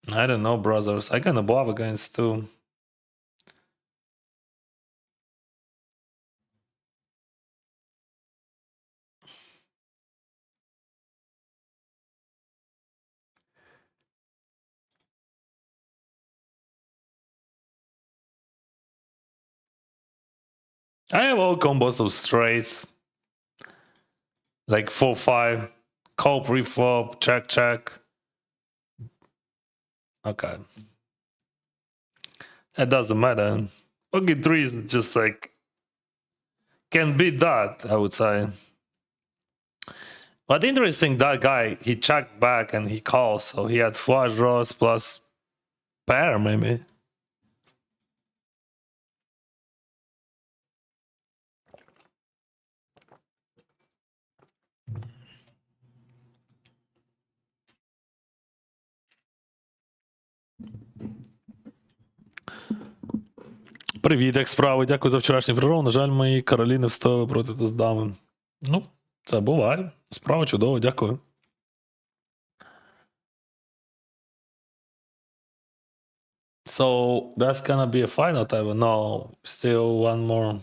I don't know, brothers. I can bluff against 2. I have all combos of straights. Like 4-5. Call pre-flop, check, check. Okay. That doesn't matter. Pocket 3 is just like... Can beat that, I would say. But interesting, that guy, he checked back and he calls. So he had flush draws plus pair, maybe. Привіт, як справи? Дякую за вчорашній фрирол. На жаль, мої королі не встояли проти туздами. Ну, це буває. Справа чудово, дякую. So, that's gonna be a final time. No, still one more.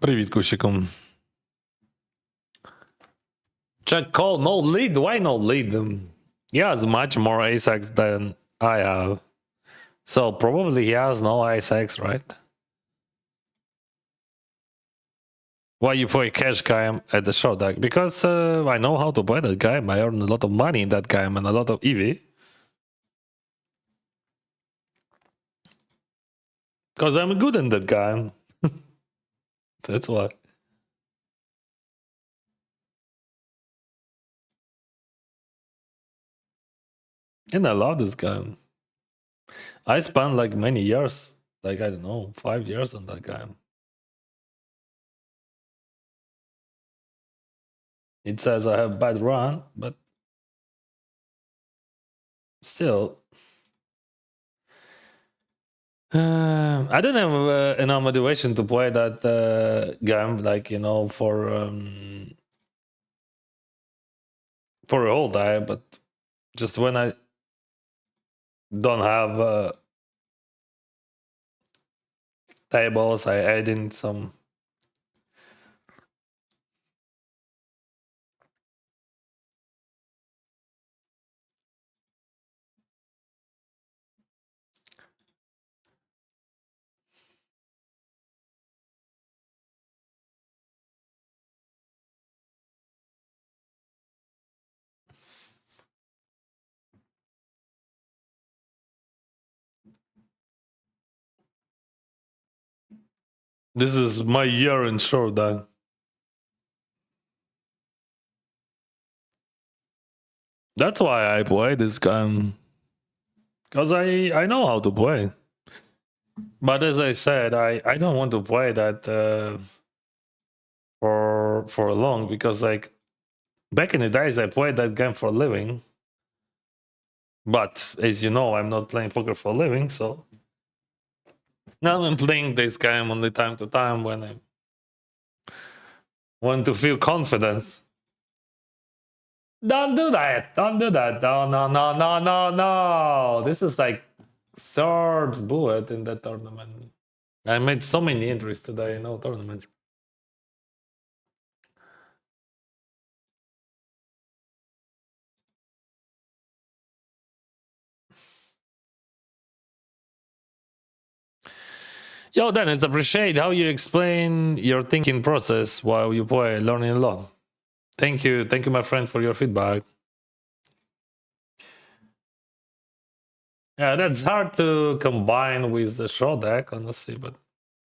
Привіт, кущиком. Check call, no lead. Why no lead? He has much more ace-x than I have. So probably he has no ace-x, right? Why you play cash game at the short deck? Because I know how to play that game. I earn a lot of money in that game and a lot of EV. Because I'm good in that game. That's why. And I love this game. I spent like many years, like I don't know, 5 years on that game. It says I have bad run, but still. I don't have enough motivation to play that game, like, you know, for for a whole day, but just when I don't have tables, I add in some. This is my year in Showdown. That's why I play this game. Because I know how to play. But as I said, I don't want to play that for long, because like back in the days I played that game for a living. But as you know, I'm not playing poker for a living, so now I'm playing this game only time to time when I want to feel confidence. Don't do that. Don't do that. No, no, no, no, no, no. This is like third bullet in that tournament. I made so many entries today in all tournaments. Yo, Dennis, appreciate how you explain your thinking process while you play, learning a lot. Thank you, my friend, for your feedback. Yeah, that's hard to combine with the short deck, honestly, but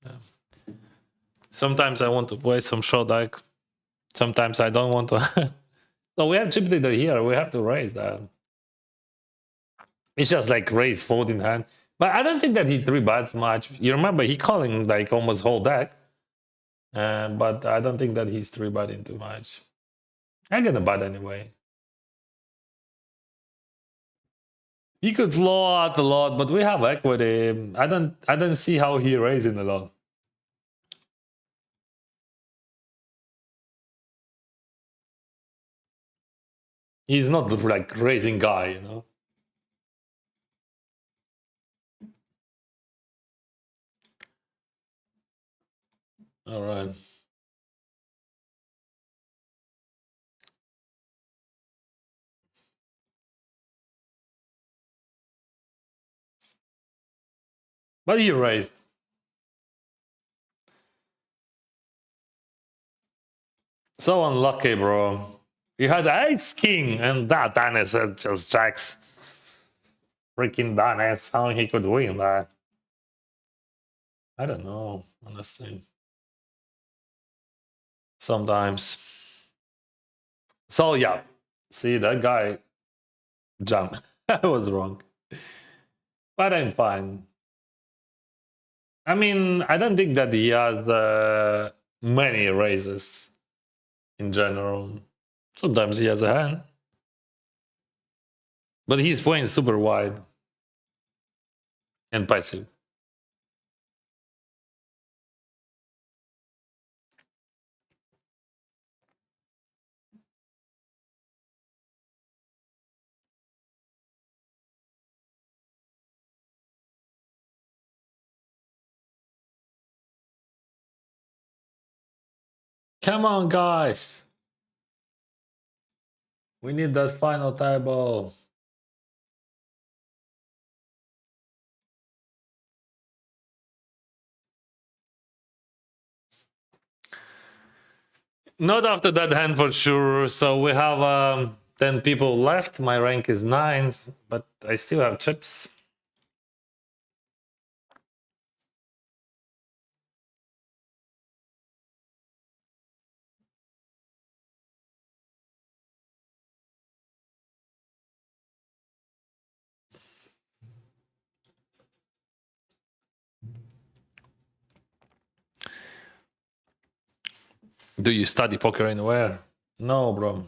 yeah. Sometimes I want to play some short deck. Sometimes I don't want to. So we have chip leader here. We have to raise that. It's just like raise fold in hand. But I don't think that he 3-bets much. You remember he calling like almost whole deck. But I don't think that he's 3-betting too much. I'm gonna bet anyway. He could flow out a lot, but we have equity. I don't see how he raising a lot. He's not like raising guy, you know. All right. But he raised. So unlucky, bro. You had ace king, and that Dennis had just jacks. Freaking Dennis, how he could win that? I don't know, honestly. Sometimes. So yeah, see that guy jumped. I was wrong, but I'm fine. I mean, I don't think that he has many raises in general. Sometimes he has a hand, but he's playing super wide and passive. Come on, guys. We need that final table. Not after that hand for sure. So we have 10 people left. My rank is 9, but I still have chips. Do you study poker anywhere? No, bro.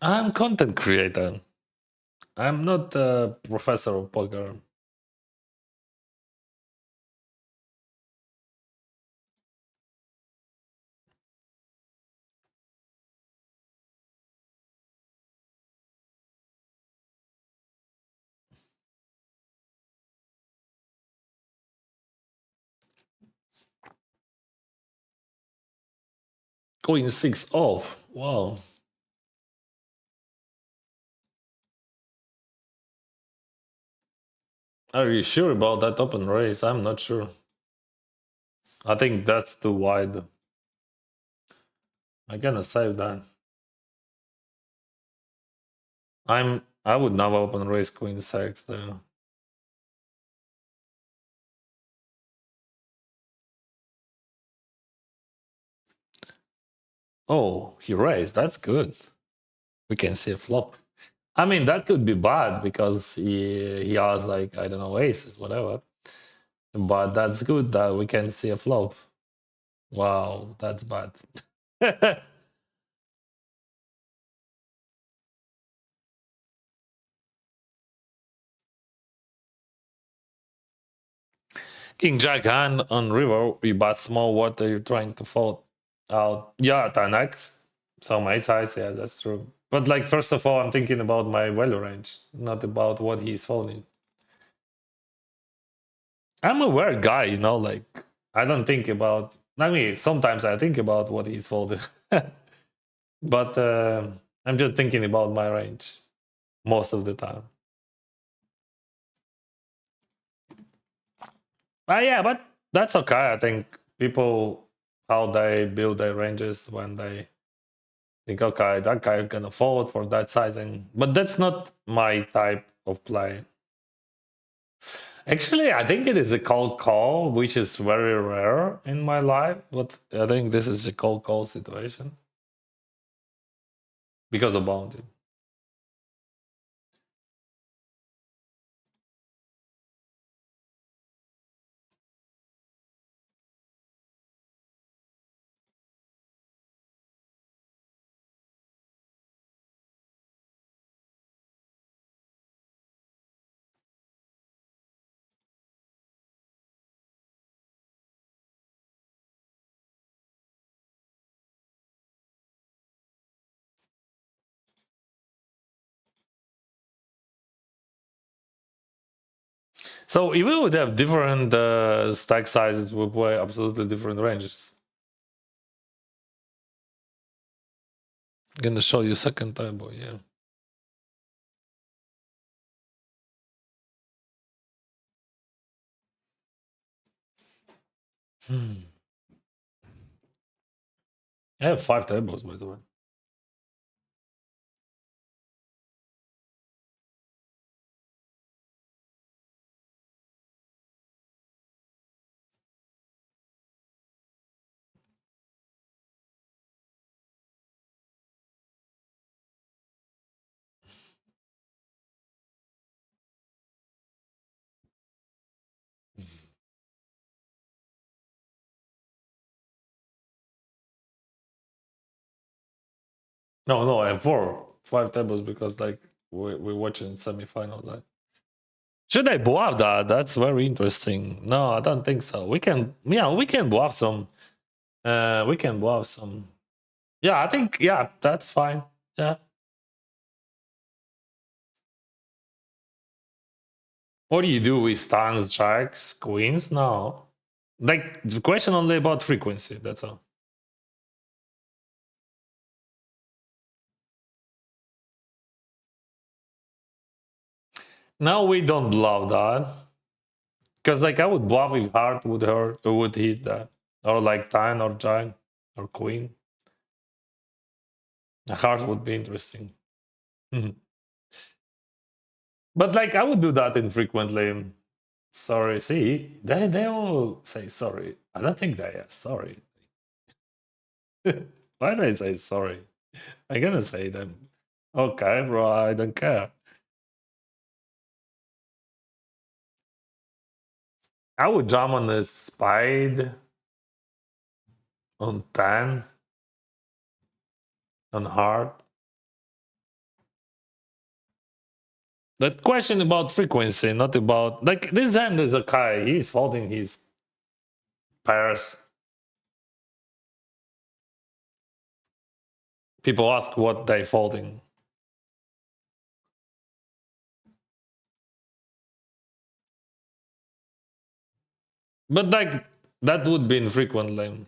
I'm content creator. I'm not a professor of poker. Queen 6 off. Wow. Are you sure about that open race? I'm not sure. I think that's too wide. I'm gonna save that. I would never open race Queen 6 there. Oh, he raised. That's good. We can see a flop. I mean, that could be bad because he has like, I don't know, aces, whatever. But that's good that we can see a flop. Wow, that's bad. King Jack hand on river, we bet small. What are you trying to fold out? Yeah, 10x. So my size, yeah, that's true. But like, first of all, I'm thinking about my value range, not about what he's folding. I'm a weird guy, you know, like, I don't think about, I mean, sometimes I think about what he's folding. But I'm just thinking about my range most of the time. Yeah, but that's okay. I think people, how they build their ranges when they think, okay, that guy gonna fold for that sizing. But that's not my type of play. Actually, I think it is a cold call, which is very rare in my life. But I think this is a cold call situation because of bounty. So if we would have different stack sizes, we play absolutely different ranges. I'm gonna show you second table, yeah. I have 5 tables, by the way. No, I have 4, 5 tables because like we're watching semifinals. Like, should I bluff that? That's very interesting. No, I don't think so. We can, yeah, we can bluff some. We can bluff some. Yeah, I think, yeah, that's fine. Yeah. What do you do with stands, jacks, queens? No. Like, the question only about frequency. That's all. No, we don't bluff that. Because like I would bluff if heart would hurt, would hit that, or like 10 or giant or queen. A heart would be interesting. But like I would do that infrequently. Sorry, see, they all say sorry. I don't think they are sorry. Why do I say sorry? I'm gonna say them. Okay, bro, I don't care. I would jump on the spade on 10 on heart. That question about frequency, not about like this hand is okay. He's folding his pairs. People ask what they folding. But like that would be infrequently.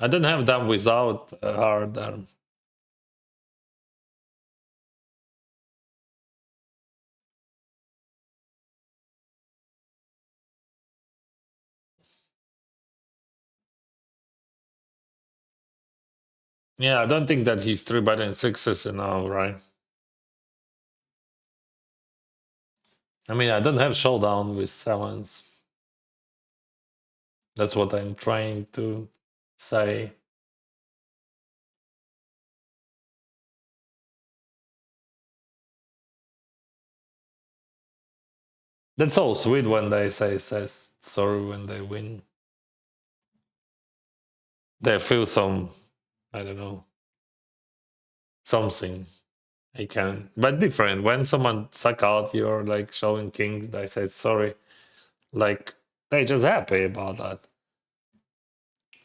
I don't have them without hard arm. Yeah, I don't think that he's 3-betting sixes enough, right? I mean, I don't have showdown with sevens. That's what I'm trying to say. That's so sweet when they says sorry when they win. They feel some, I don't know, something. I can, but different. When someone suck out, you're like showing king. They say sorry, like they just happy about that.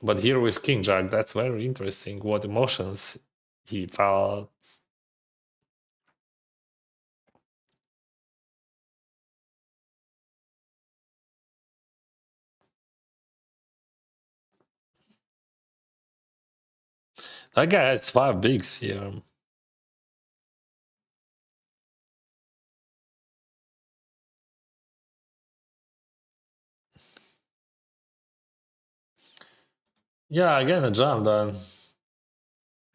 But here with King Jack, that's very interesting. What emotions he felt. That guy has 5 bigs here. Yeah, again a jam then.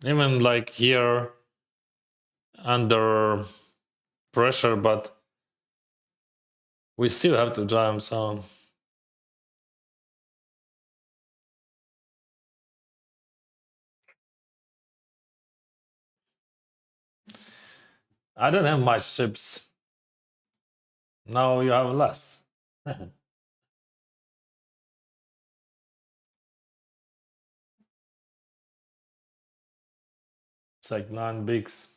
Even like here under pressure, but we still have to jam some. I don't have much chips. Now you have less. It's like 9 bigs.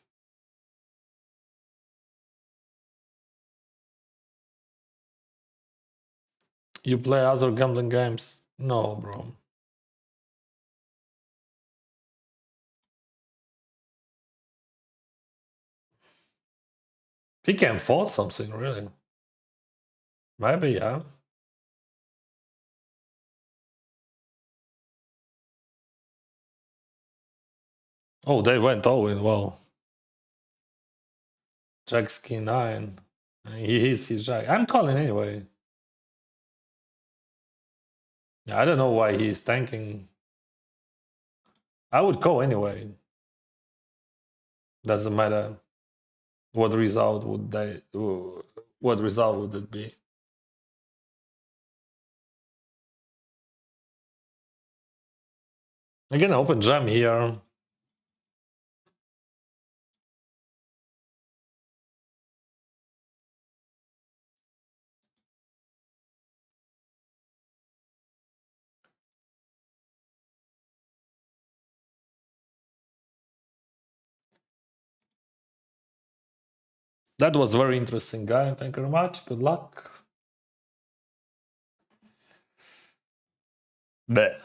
You play other gambling games? No, bro. He can force something, really. Maybe, yeah. Oh, they went all in well. Jack's king 9. He hits his jack. I'm calling anyway. I don't know why he's tanking. I would call anyway. Doesn't matter. What result would they? What result would it be? Again, open jam here. That was very interesting, guy. Thank you very much. Good luck. Bleh.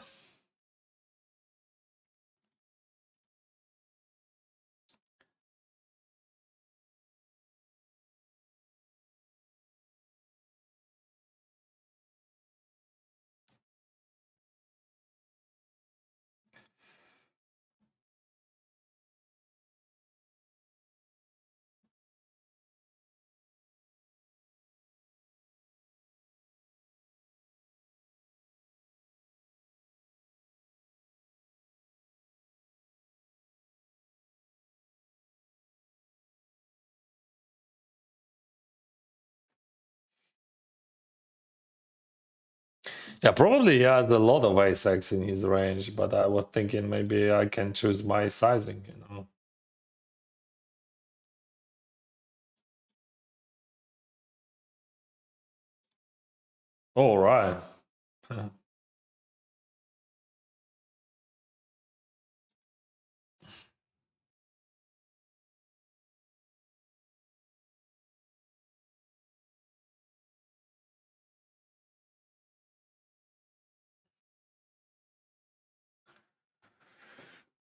Yeah, probably he has a lot of ace-x in his range, but I was thinking maybe I can choose my sizing, you know. All right.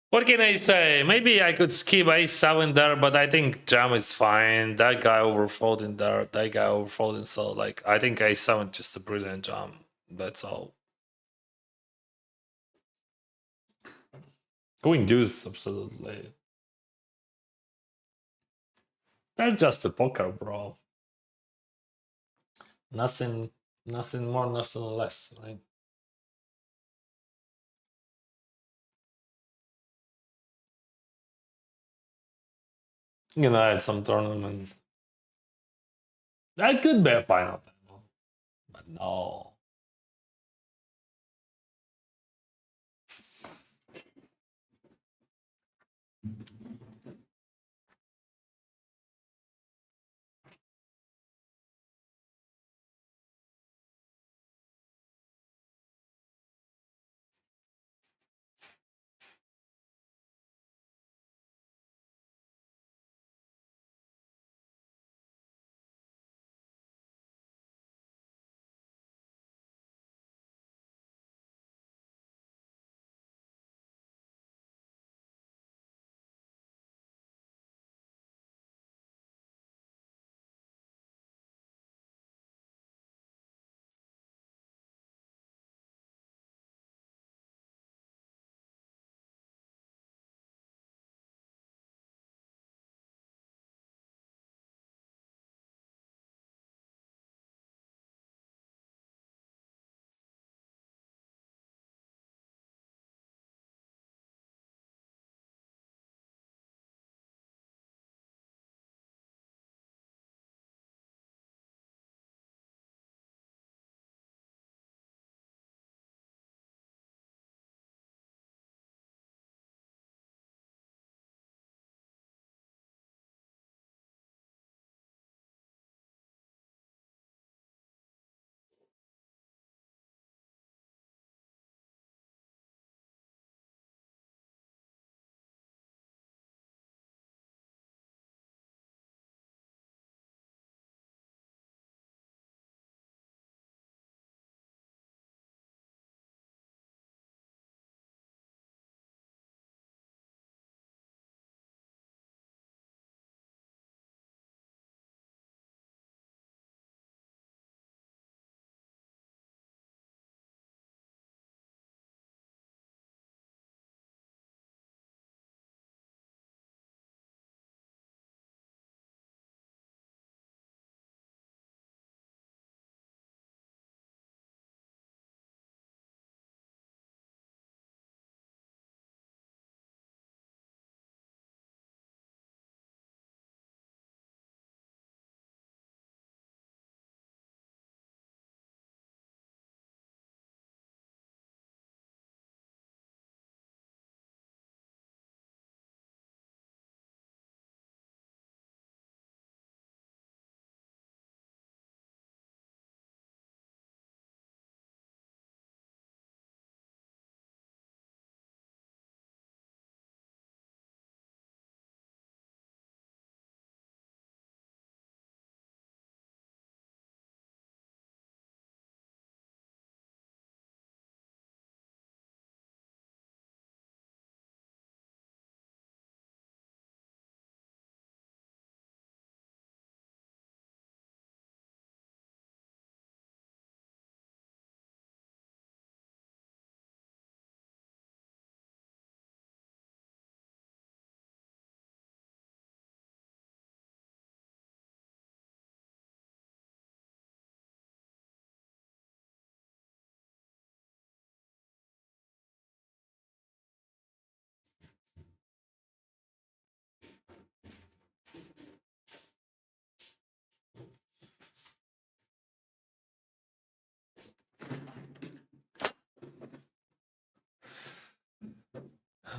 What can I say? Maybe I could skip a7 there, but I think jam is fine. That guy overfolding there, that guy overfolding. So, like, I think a7 just a brilliant jam. That's all. Queen deuce, absolutely. That's just a poker, bro. Nothing, nothing more, nothing less, right? You know, I had some tournaments. That could be a final table, but no.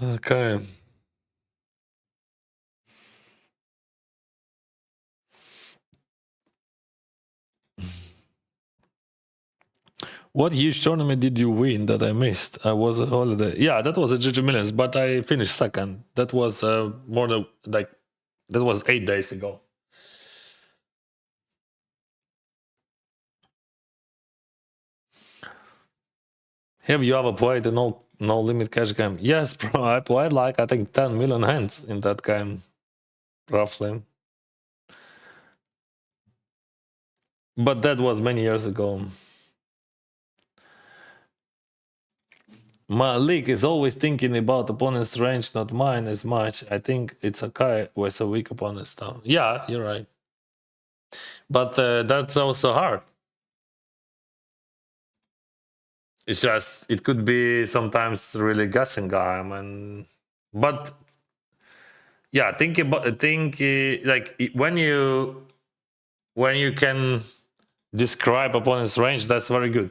Okay. What huge tournament did you win that I missed? I was a holiday. Yeah, that was a GG Millions, but I finished second. That was more than like that was 8 days ago. Have you ever played a no limit cash game? Yes, bro. I played like I think 10 million hands in that game, roughly. But that was many years ago. Malik is always thinking about opponent's range, not mine as much. I think it's okay with a weak opponent stuff. Yeah, you're right. But that's also hard. It's just it could be sometimes really guessing game, and but yeah, think like when you can describe opponent's range, that's very good.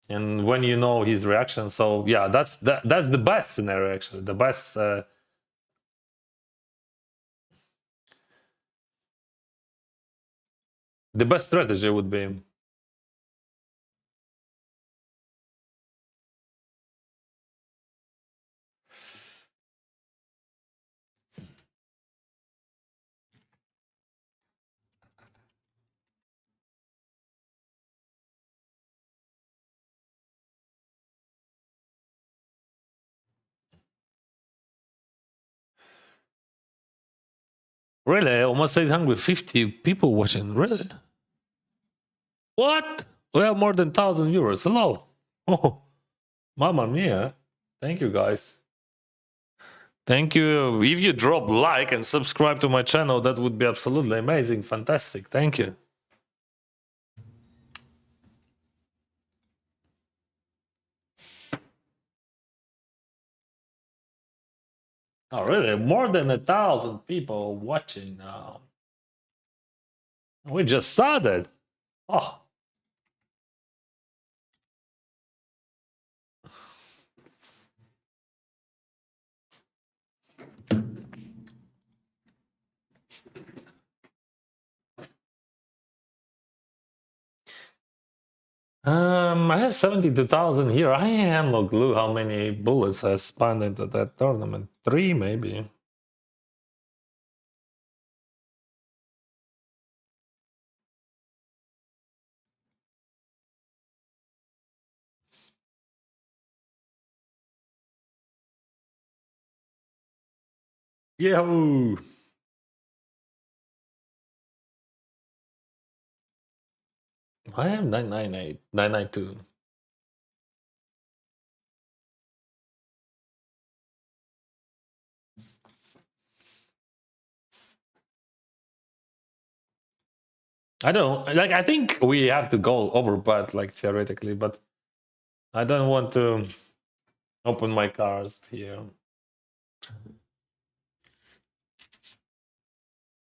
And when you know his reaction, so yeah, that's the best scenario actually. The best. The best strategy would be really almost 850 people watching. Really? What? Well, more than 1,000 viewers. Hello. Oh, mamma mia. Thank you, guys. Thank you. If you drop like and subscribe to my channel, that would be absolutely amazing. Fantastic. Thank you. Oh, really? More than 1,000 people watching now. We just started. Oh. I have 72,000 here. I have no clue how many bullets I spent into that tournament. 3, maybe. Yahoo! I have 998, 992. I don't like. I think we have to go over but like theoretically, but I don't want to open my cards here.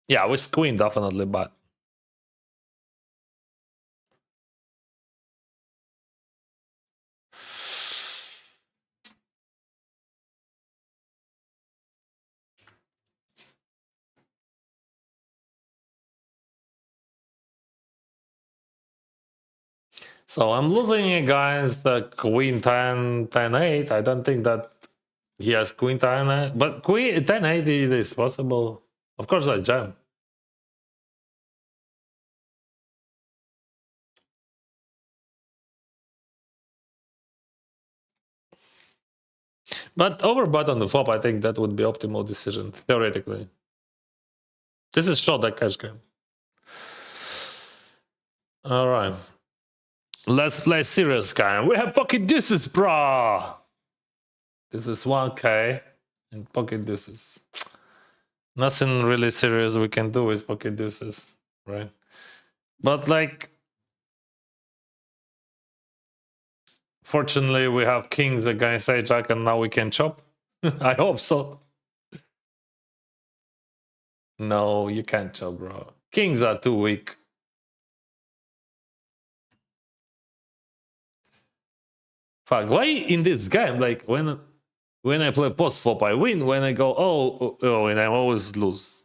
Yeah, with queen definitely, but so I'm losing against the queen 10, 10, 8. I don't think that he has queen 10, 8, but queen 10, 8 is possible. Of course, I jam. But overbet on the flop, I think that would be optimal decision, theoretically. This is short that cash game. All right. Let's play serious game. We have pocket deuces, bro. This is 1k and pocket deuces. Nothing really serious we can do with pocket deuces, right? But like, fortunately, we have kings against ajax, and now we can chop. I hope so. No, you can't chop, bro. Kings are too weak. Fuck, why in this game, like, when I play post flop, I win. When I go, and I always lose.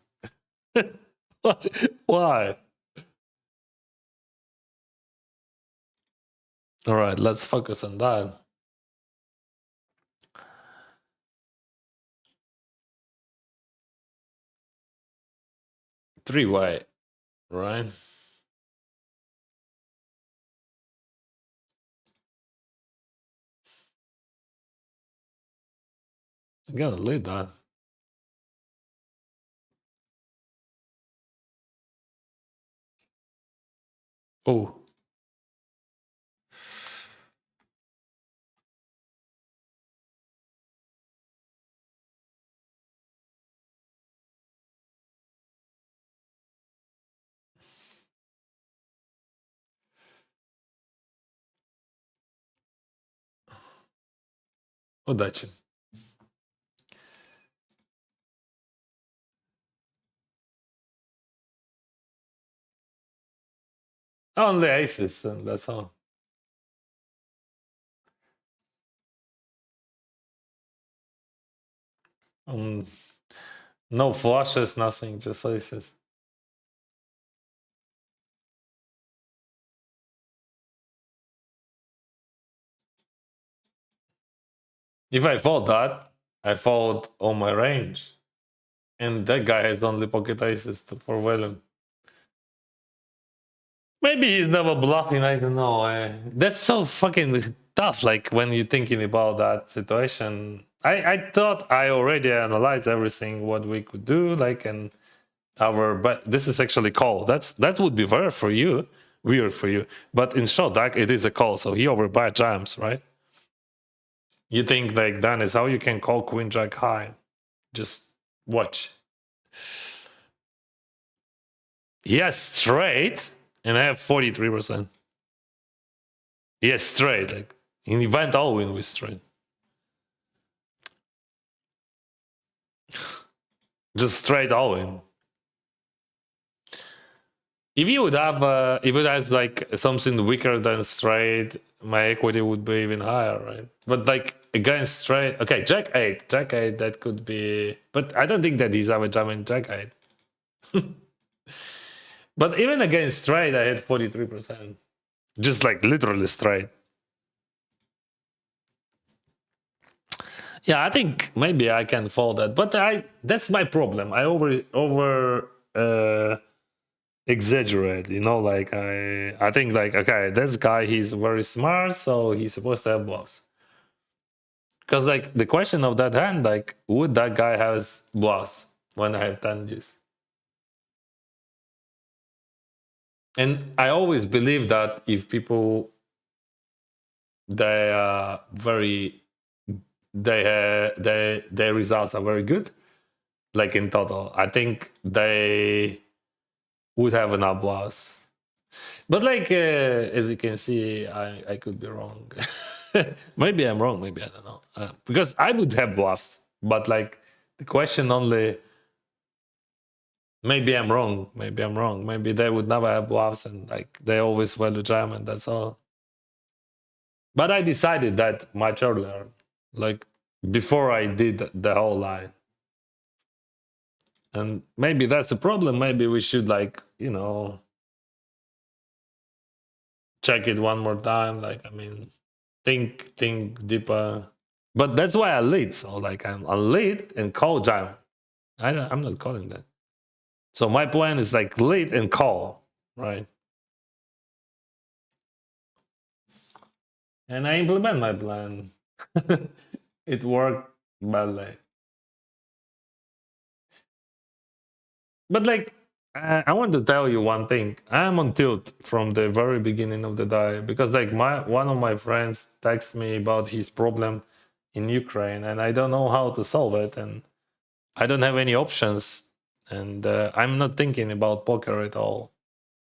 Why? All right, let's focus on that. 3-way, right? I'm gonna lead that. Oh. Удачи. Only aces, and that's all. Um, no flushes, nothing, just aces. If I fold that, I fold on my range. And that guy has only pocket aces for value. Maybe he's never bluffing, I don't know. That's so fucking tough, like when you're thinking about that situation. I thought I already analyzed everything what we could do, like, and but this is actually call. That would be weird for you. But in short deck, it is a call, so he overbuy jams, right? You think like that is how you can call Queen Jack high. Just watch. He has straight, and I have 43%. He has straight, like he went all in with straight. Just straight all in. If you would have, if it has like something weaker than straight, my equity would be even higher, right? But like against straight, okay, Jack 8, that could be, but I don't think that he's ever jamming Jack 8. But even against straight, I had 43%. Just like literally straight. Yeah, I think maybe I can fold that, but that's my problem. I over exaggerate, you know, like I think like, okay, this guy, he's very smart, so he's supposed to have bluffs. Because like the question of that hand, like, would that guy has bluffs when I have 10 deuce? And I always believe that if people they are very their results are very good, like in total, I think they would have enough bluffs. But like as you can see, I could be wrong. Maybe I'm wrong. Maybe I don't know. Because I would have bluffs, but like the question only. Maybe I'm wrong. Maybe I'm wrong. Maybe they would never have bluffs, and like they always value jam, and that's all. But I decided that much earlier, like before I did the whole line. And maybe that's a problem. Maybe we should like, you know, check it one more time. Like, I mean, think deeper. But that's why I lead. So like I'm lead and call jam. I'm not calling that. So my plan is like lead and call, right? And I implement my plan. It worked badly. But like, I want to tell you one thing. I'm on tilt from the very beginning of the day because like one of my friends texts me about his problem in Ukraine, and I don't know how to solve it, and I don't have any options, and I'm not thinking about poker at all,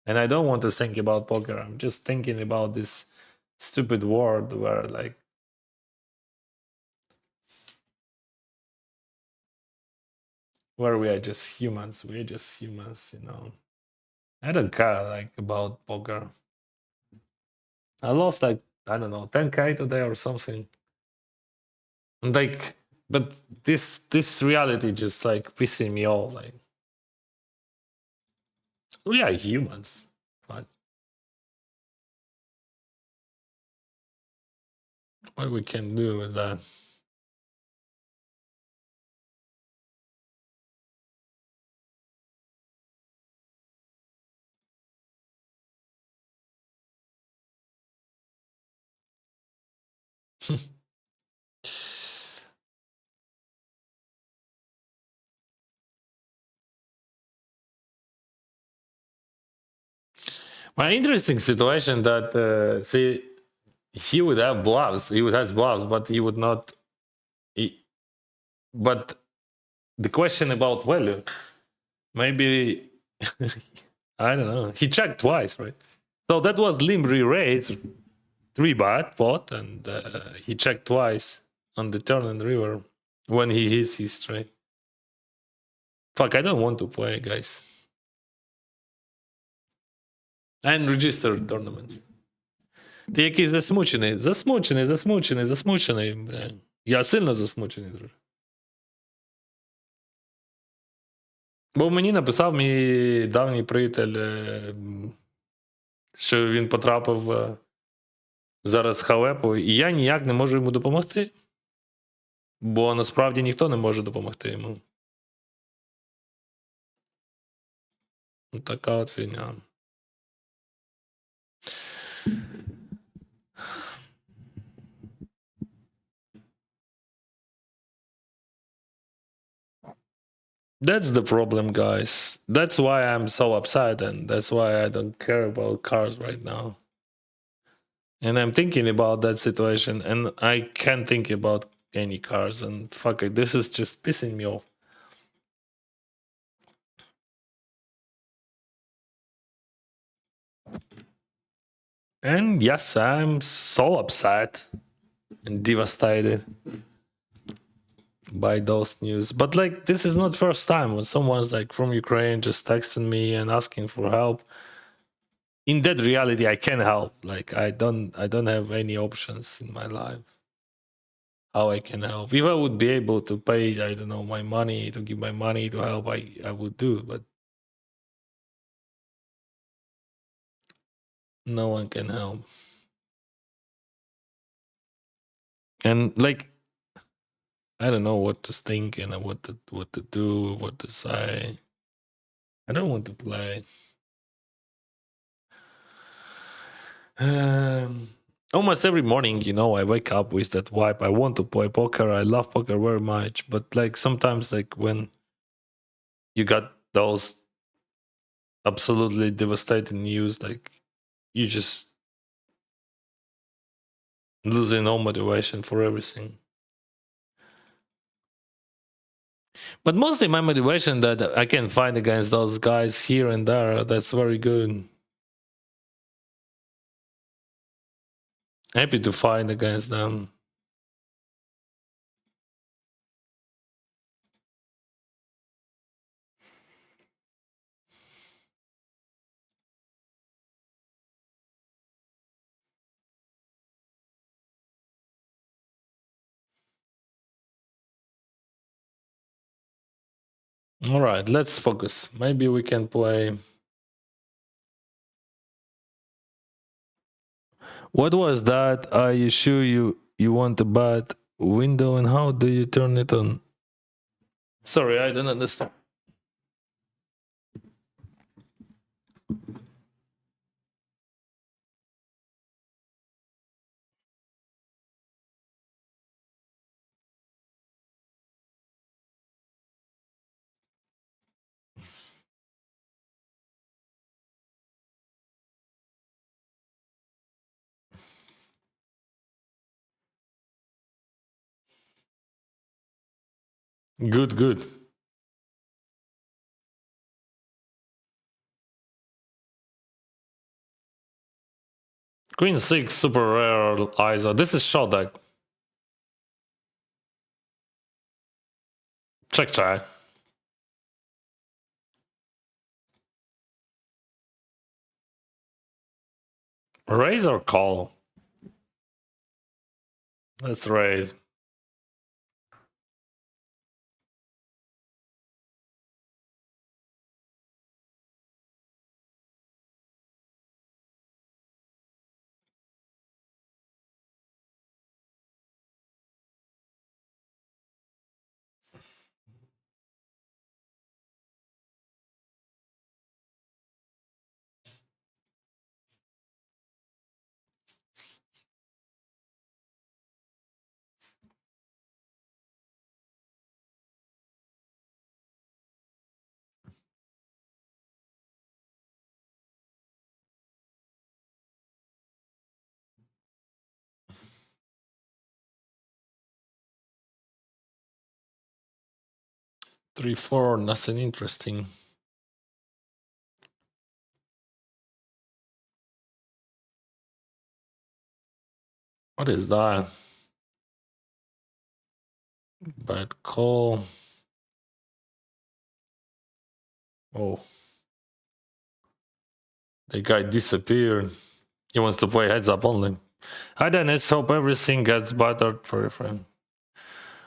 and I don't want to think about poker. I'm just thinking about this stupid world where like where we are just humans. We're just humans, you know. I don't care like about poker. I lost like I don't know 10k today or something. And like, but this reality just like pissing me off. Like we are humans. But what we can do with that? Well, interesting situation that see he would have bluffs. He would have bluffs, but he would not. But the question about value, maybe I don't know. He checked twice, right? So that was limb re-raise, 3 baht pot, and he checked twice on the turn river when he hits his straight. Fuck, I don't want to play, guys. And register tournaments. Ти якийсь засмучений. Засмучений, бля. Я сильно засмучений, друже. Бо мені написав мій давній приятель, що він потрапив зараз в халепу, і я ніяк не можу йому допомогти. Бо насправді ніхто не може допомогти йому. Така от фігня. That's the problem, guys. That's why I'm so upset, and that's why I don't care about cars right now. And I'm thinking about that situation, and I can't think about any cars, and fuck it, this is just pissing me off. And yes, I'm so upset and devastated by those news. But like, this is not first time when someone's like from Ukraine just texting me and asking for help. In that reality, I can help. Like, I don't have any options in my life. How I can help? If I would be able to pay, I don't know, my money to give my money to help, I would do. But no one can help. And like, I don't know what to think and what to do, what to say. I don't want to play. Almost every morning, you know, I wake up with that vibe. I want to play poker. I love poker very much. But like sometimes, like when you got those absolutely devastating news, like you just losing all motivation for everything. But mostly my motivation that I can find against those guys here and there, that's very good. Happy to fight against them. All right, let's focus. Maybe we can play. What was that? Are you sure you want a bad window, and how do you turn it on? Sorry, I don't understand. Good, good. Queen 6, super rare ISO. This is shot deck. Check, check. Raise or call? Let's raise. Three, four, nothing interesting. What is that? Bad call. Oh. The guy disappeared. He wants to play heads up only. Hi Dennis, hope everything gets better for your friend.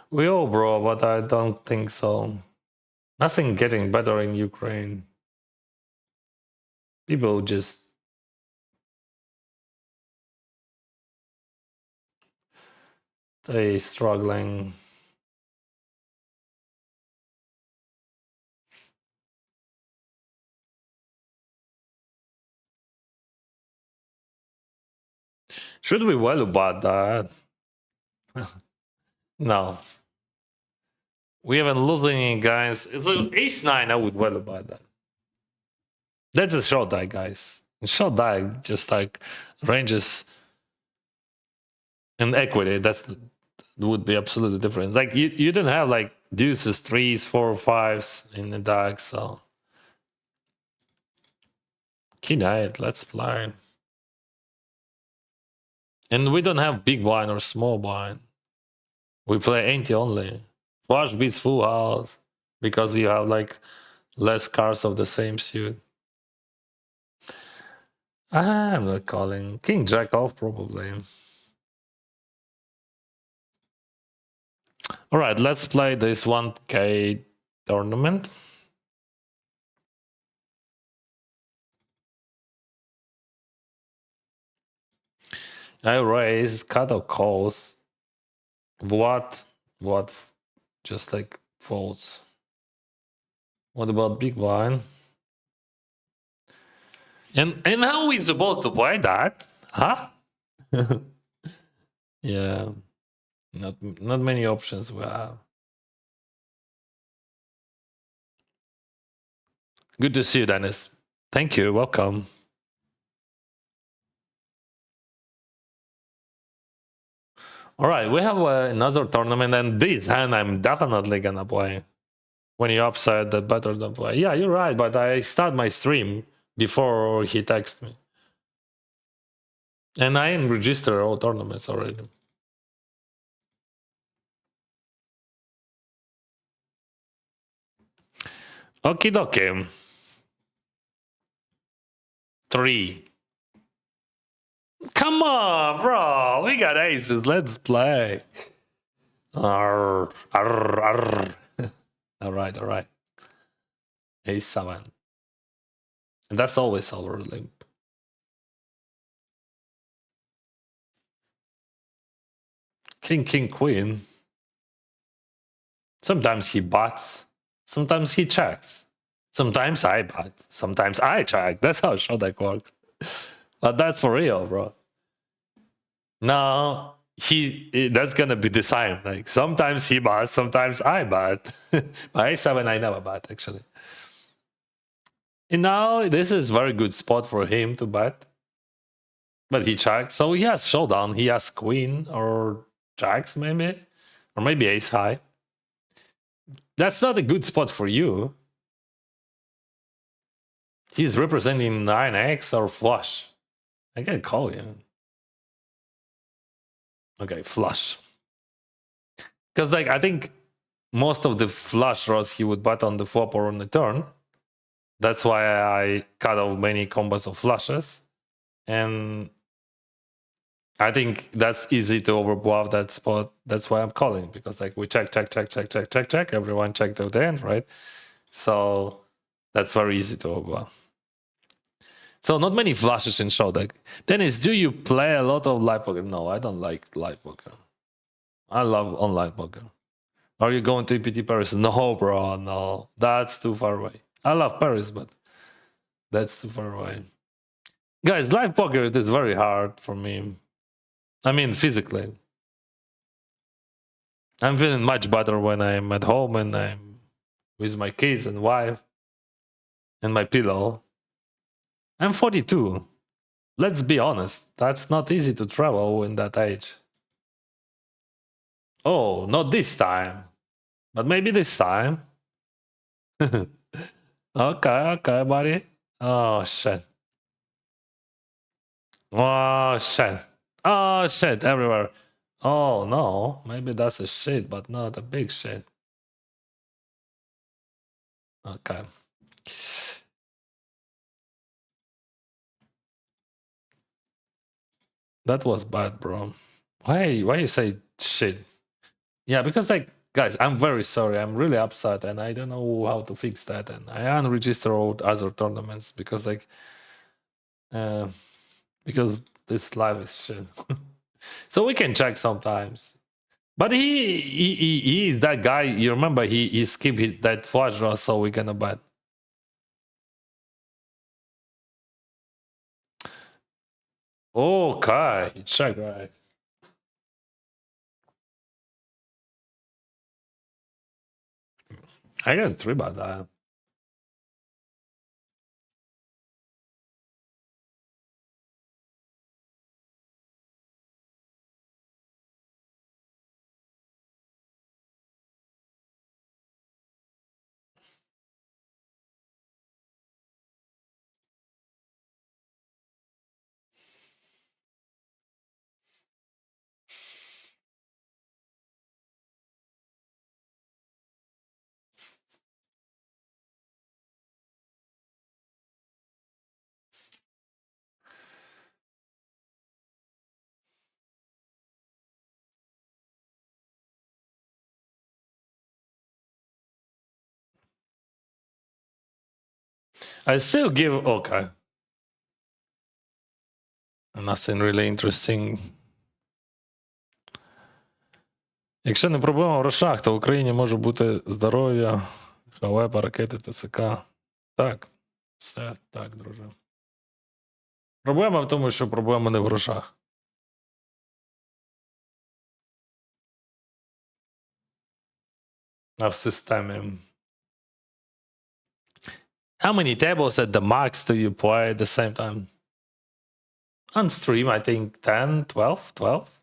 We all, bro, but I don't think so. Nothing getting better in Ukraine. People just they struggling. Should we well about that? No. We haven't lost any guys. It's like ace 9, I would well about that. That's a short die, guys. Short die just like ranges and equity. That's would be absolutely different. Like you don't have like deuces, threes, 4, 5s in the deck, so King Knight, let's play. And we don't have big blind or small blind. We play ante only. Flush beats full house because you have like less cards of the same suit. I'm not calling. King Jack off probably. All right, let's play this 1K tournament. I raise, cut or calls. What? Just like folds. What about big blind? And how are we supposed to play that? Huh? Yeah. Not many options we have. Good to see you, Dennis. Thank you. Welcome. All right, we have another tournament, and this hand I'm definitely gonna play. When you upside, the better than play. Yeah, you're right, but I start my stream before he texted me. And I register all tournaments already. Okie dokie. 3. Come on, bro. We got aces. Let's play. Arr, arr, arr. All right. Ace 7. And that's always our limp. King, queen. Sometimes he bats. Sometimes he checks. Sometimes I bat. Sometimes I check. That's how Shodek works. But that's for real, bro. No, that's gonna be the sign. Like sometimes he bats, sometimes I bat. By A7, I never bat actually. And now this is very good spot for him to bet. But he checks. So he has showdown. He has queen or jacks maybe. Or maybe ace high. That's not a good spot for you. He's representing 9x or flush. I can call you. Okay, flush. Because like I think most of the flush draws he would bet on the flop or on the turn. That's why I cut off many combos of flushes. And I think that's easy to overbluff that spot. That's why I'm calling, because like we check. Everyone checked at the end, right? So that's very easy to overbluff. So not many flushes in show deck. Dennis, do you play a lot of live poker? No, I don't like live poker. I love online poker. Are you going to EPT Paris? No, bro, no. That's too far away. I love Paris, but that's too far away. Guys, live poker it is very hard for me. I mean, physically. I'm feeling much better when I'm at home and I'm with my kids and wife and my pillow. I'm 42. Let's be honest. That's not easy to travel in that age. Oh, not this time. But maybe this time. Okay, buddy. Oh, shit. Oh, shit. Oh, shit. Everywhere. Oh no, maybe that's a shit, but not a big shit. Okay. That was bad, bro. Why you say shit? Yeah, because like guys, I'm very sorry. I'm really upset and I don't know how to fix that. And I unregister all other tournaments because like uh because this live is shit. So we can check sometimes. But he is that guy. You remember he skipped that flash draw, so we're gonna bet. Okay, check right. I got three about that. I still give okay. Nothing really interesting. Якщо не проблема в грошах, то в Україні може бути здоров'я, халепа, ракети, ТЦК. Так, все так, друже. Проблема в тому, що проблема не в грошах. А в системі. How many tables at the max do you play at the same time? On stream, I think 10, 12, 12.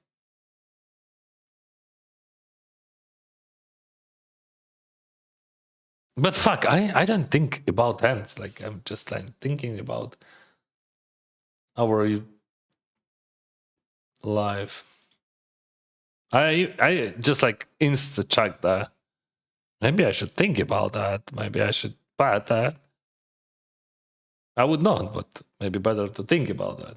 But fuck, I don't think about hands. Like I'm just like thinking about our life. I just like insta check that. Maybe I should think about that. Maybe I should bet that. I would not, but maybe better to think about that.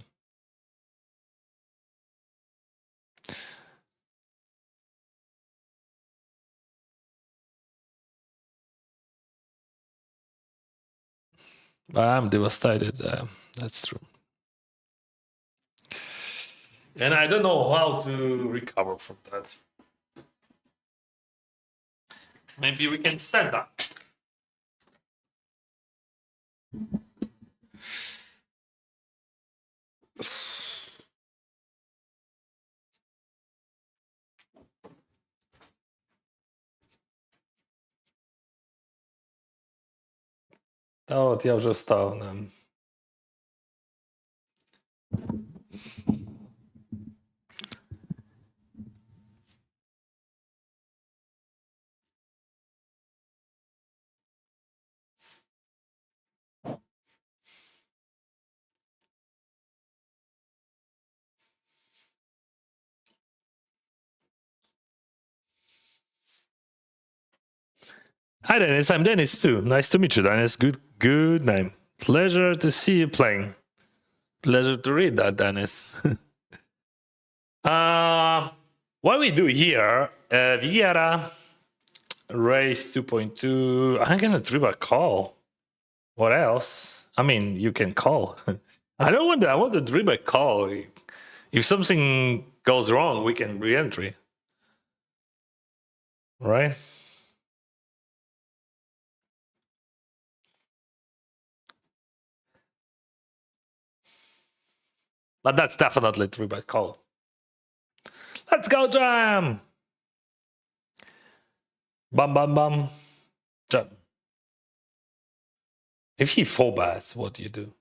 But I'm devastated. That's true. And I don't know how to recover from that. Maybe we can stand up. Та от я вже встав. Не. Hi Dennis, I'm Dennis too. Nice to meet you, Dennis. Good name. Pleasure to see you playing. Pleasure to read that, Dennis. What we do here, Vieira, raise 2.2. I'm gonna tribal call. What else? I mean, you can call. I don't want. I want the tribal call. If something goes wrong, we can re-entry. Right? But that's definitely tribal call. Let's go, Jam! Bum bum bum. Jam. If he four bats, what do you do?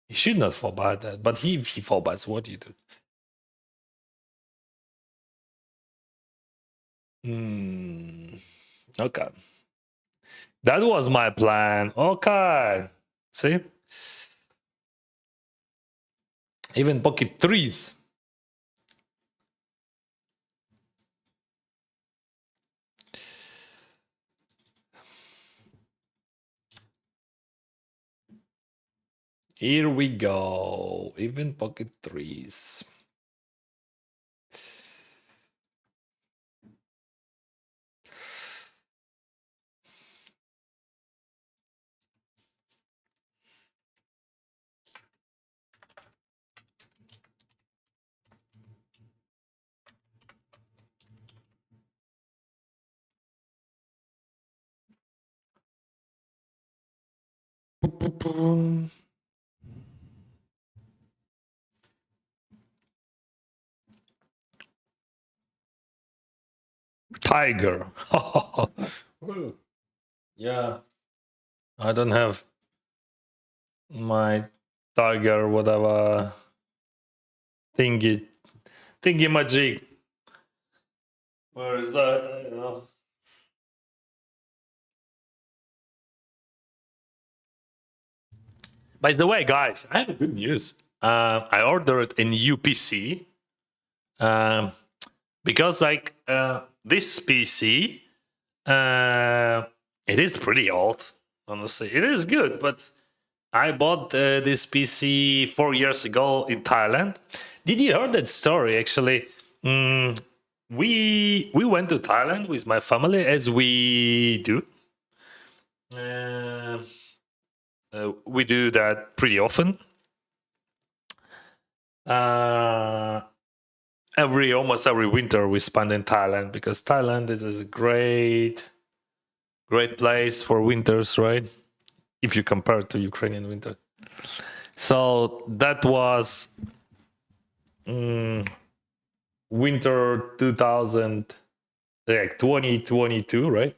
He should not four bat that, but if he four bats, what do you do? Okay. That was my plan. Okay. See? Even pocket threes. Here we go. Even pocket threes. Tiger. Yeah. I don't have my tiger, whatever thingy magic. Where is that? You know. By the way, guys, I have good news. I ordered a new PC because, like, this PC, it is pretty old. Honestly, it is good, but I bought this PC 4 years ago in Thailand. Did you hear that story? Actually, we went to Thailand with my family as we do. We do that pretty often. Almost every winter we spend in Thailand because Thailand is a great place for winters, right? If you compare it to Ukrainian winter. So that was winter 2000, like 2022, right?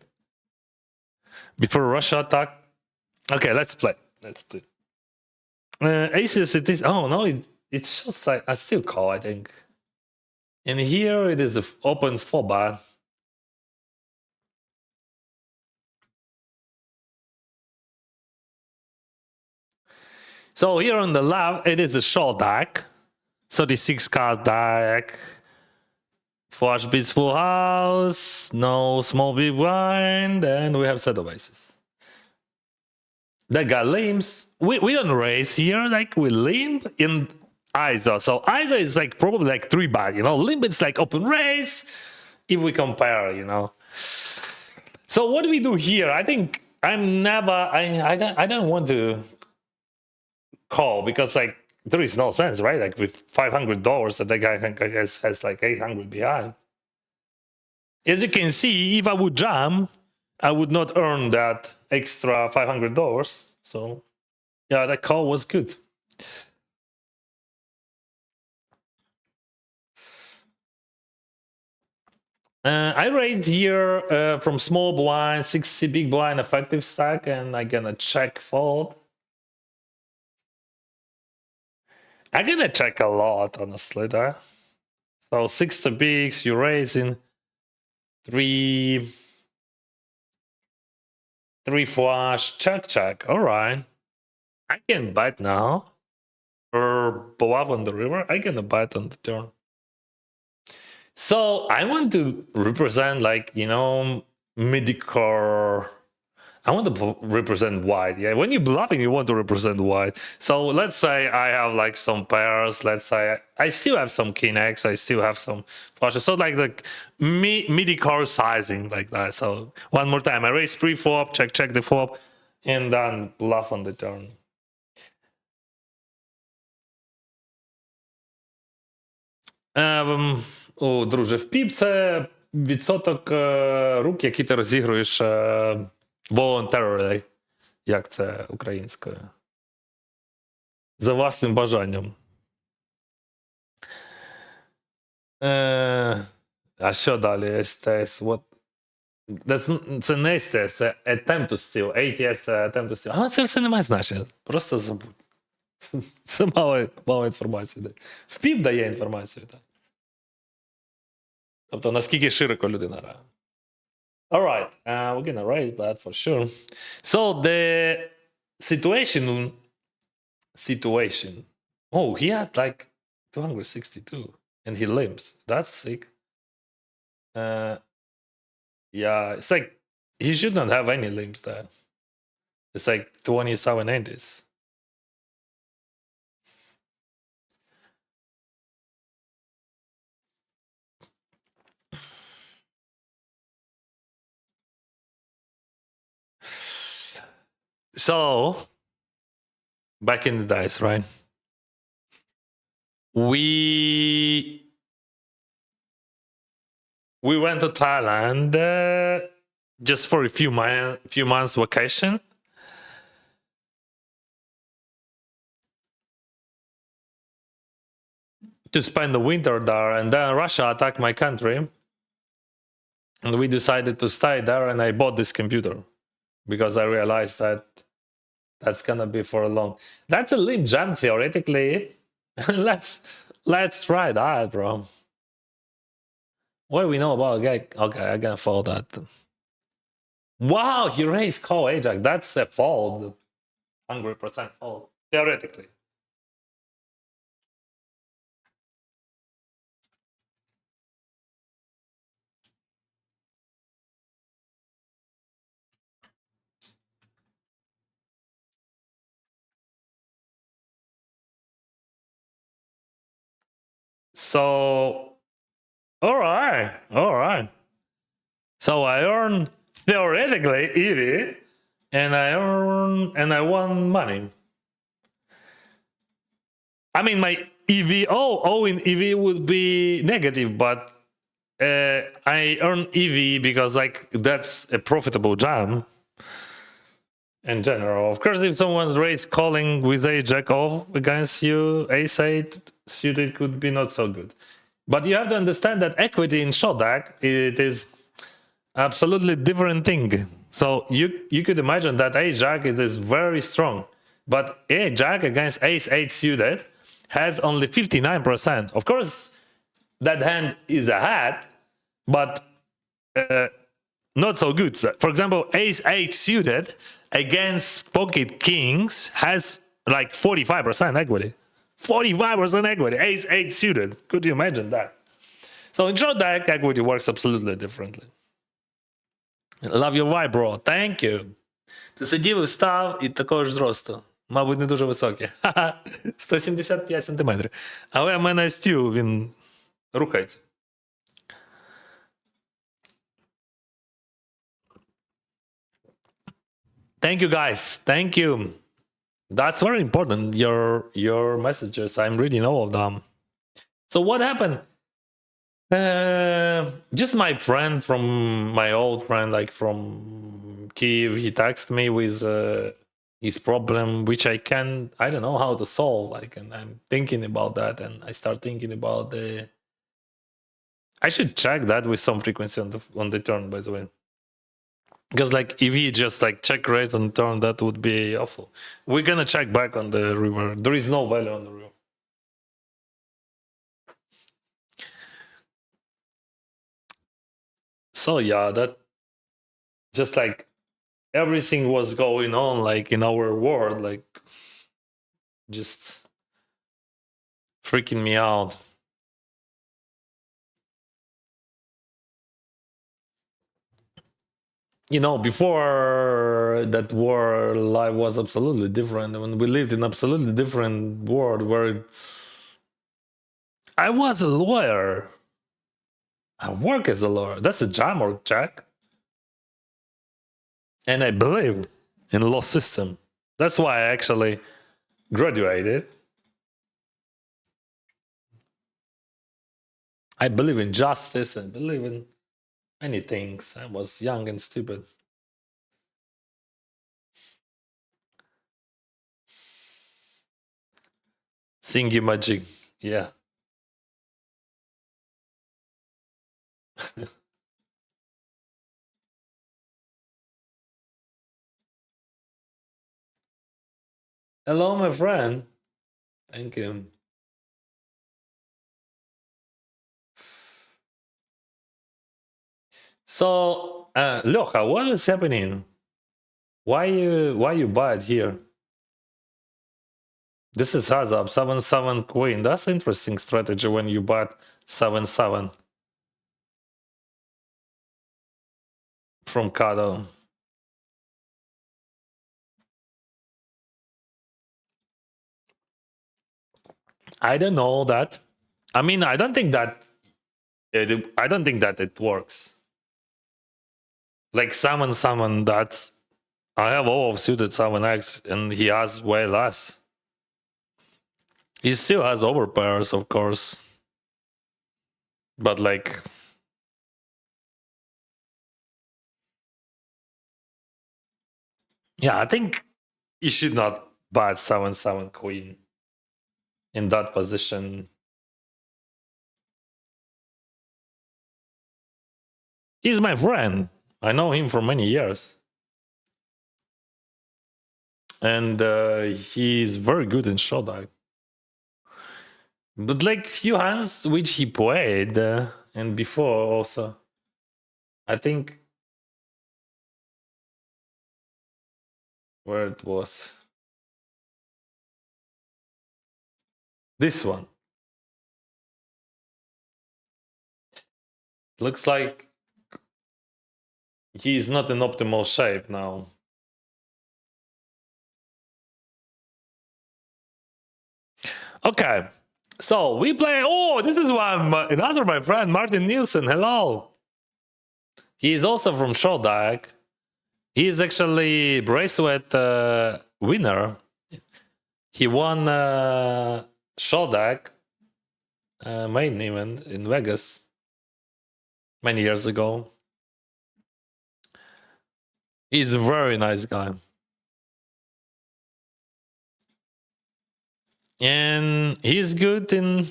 Before Russia attacked. Okay, let's play. Let's do it. Aces, it is. Oh no, it shows like a still call, I think. And here it is open 4-bar. So here on the left, it is a short deck. 36 card deck. Flush beats full house. No small big blind. And we have set of aces. That got limps. We don't raise here. Like we limp in ISO. So ISO is like probably like 3-bag. You know, limp is like open raise. If we compare, you know. So what do we do here? I think I'm never. I don't want to call because like there is no sense, right? Like with $500 that guy has like 800 behind. As you can see, if I would jam, I would not earn that extra $500. So yeah, that call was good. I raised here from small blind, 60 big blind effective stack, and I'm gonna check fold. I'm gonna check a lot, honestly, there. So 60 bigs, you raise in three flush, check. All right. I can bet now. Or bluff on the river. I can bet on the turn. So I want to represent like, you know, mid-core. I want to represent white. Yeah, when you're bluffing, you want to represent white. So let's say I have like some pairs. Let's say I still have some king X. I still have some flushes. So like the midi-core sizing like that. So one more time, I raise pre-flop, check the flop, and then bluff on the turn. О, друже, в піп це відсоток рук, які ти розігруєш voluntarily. Як це українською? За власним бажанням. А що далі? СТС? What? Це не СТС, це attempt to steal. ATS attempt to steal. А це все не має значення. Просто забудь. Це мало інформації. В піп дає інформацію. Так. Тобто, наскільки широко людина грає. All right, we're gonna raise that for sure. So the situation. Oh, he had like 262, and he limps. That's sick. Yeah, it's like he should not have any limps there. It's like 27 80s. So back in the days, right? We went to Thailand just for a few months vacation. To spend the winter there, and then Russia attacked my country, and we decided to stay there. And I bought this computer because I realized that that's gonna be for a long. That's a limb jam theoretically. let's try that, bro. What do we know about a guy? Okay, I'm gonna follow that. Wow, he raised call Ajax. That's a fold. 100% fold. Theoretically. So all right. So I earn theoretically EV, and I won money. I mean, my EV in EV would be negative, but I earn EV because like that's a profitable jam in general. Of course, if someone raised calling with a jack off against you, ace 8 suited could be not so good. But you have to understand that equity in Shodak, it is absolutely different thing. So you could imagine that ace jack it is very strong, but a jack against ace 8 suited has only 59%. Of course, that hand is a hat, but not so good. For example, ace 8 suited against pocket kings has like 45% equity. 45% equity, ace 8 suited. Could you imagine that? So in short deck, equity works absolutely differently. Love your vibe, bro. Thank you. Ти сидів і встав і такого ж зросту. Мабуть, не дуже високий. 175 сантиметрів. Але в мене стіл, він рухається. Thank you, guys. Thank you. That's very important. Your messages. I'm reading all of them. So what happened? Just my friend from my old friend, like from Kiev, he texted me with his problem, which I don't know how to solve. Like, and I'm thinking about that, and I start thinking about I should check that with some frequency on the turn, by the way. Because like if he just like check raise on turn, that would be awful. We're gonna check back on the river. There is no value on the river. So yeah, that just like everything was going on like in our world, like just freaking me out. You know, before that war, life was absolutely different. When we lived in absolutely different world where I was a lawyer. I work as a lawyer. That's a jam or check. And I believe in law system. That's why I actually graduated. I believe in justice and believe in many things. I was young and stupid. Thingy magic. Yeah. Hello, my friend. Thank you. So, Lyocha, what is happening? Why you buy it here? This is Hazab 7/7 queen. That's interesting strategy when you bought 7/7 from Kado. I don't know that. I mean, I don't think that it works. Like summon, that's I have all of suited 7x, and he has way less. He still has overpairs, of course, but like, yeah, I think you should not bet 7-7 queen in that position. He's my friend. I know him for many years. And he's very good in showdown. But like few hands which he played and before also, I think where it was this one. Looks like he's not in optimal shape now. Okay, so we play. Oh, this is one another my friend Martin Nielsen. Hello. He is also from Shodak. He is actually bracelet winner. He won Shodak main event in Vegas many years ago. He's a very nice guy. And he's good in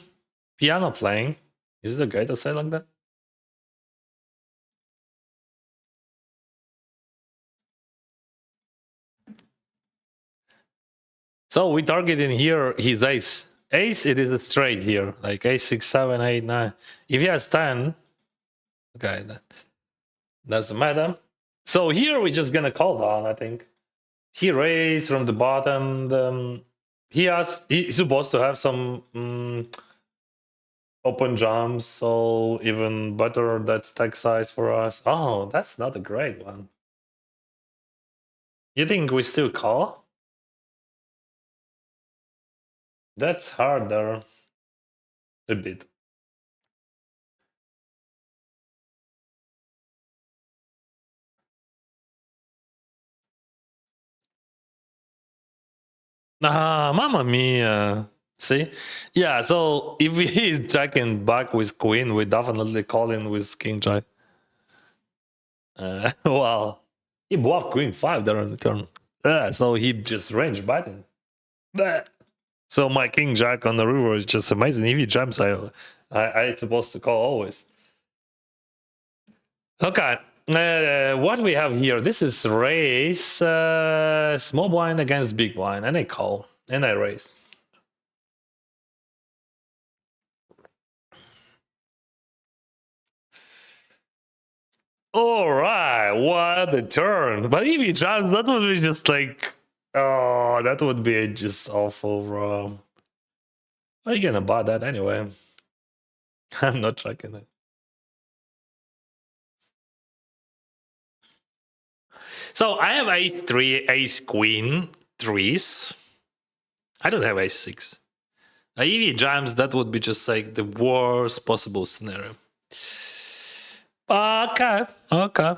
piano playing. Is it okay to say like that? So we target in here his ace. Ace, it is a straight here, like ace 6, 7, 8, 9. If he has 10, okay, that doesn't matter. So here we're just gonna call down, I think. He raised from the bottom. He's supposed to have some open jumps, so even better that stack size for us. Oh, that's not a great one. You think we still call? That's harder. A bit. Ah, mamma mia. See? Yeah, so if he is jacking back with queen, we definitely call in with king jack. Well, he bluffed queen 5 there on the turn. So he just range betting. So my king jack on the river is just amazing. If he jumps, I supposed to call always. Okay. What we have here, this is raise small blind against big blind, and I call and I raise. All right, what a turn! But if he jumps, that would be just like, oh, that would be just awful, bro. Are you gonna buy that anyway? I'm not checking it. So I have ace 3, ace queen, threes. I don't have ace 6. If he jams, that would be just like the worst possible scenario. Okay, okay.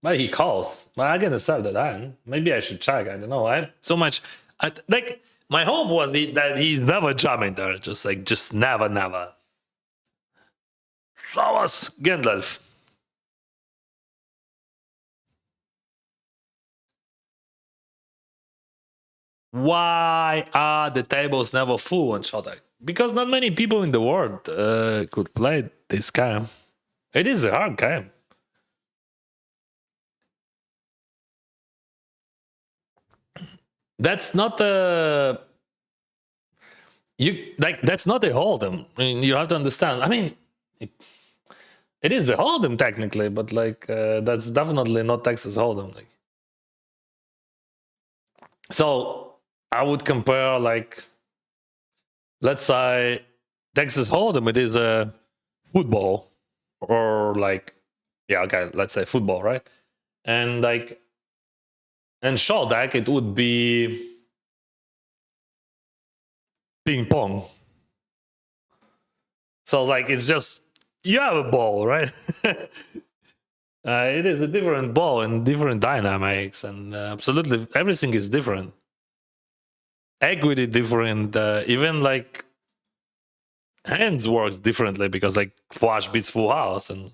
But he calls. But I'm gonna serve that hand. Maybe I should check. I don't know. I have so much. Like my hope was that he's never jamming there. Just never, never. Flowers, Gandalf. Why are the tables never full on Shodak? Because not many people in the world could play this game. It is a hard game. That's not a that's not a hold'em. I mean, you have to understand. I mean, it is a hold'em technically, but like that's definitely not Texas hold'em. Like, so I would compare like, let's say Texas hold'em. It is a football, or like, yeah, okay, let's say football, right? And like, and Shodak, it would be ping pong. So like it's just you have a ball, right? It is a different ball and different dynamics, and absolutely everything is different. Equity different, even like hands works differently because like flush beats full house, and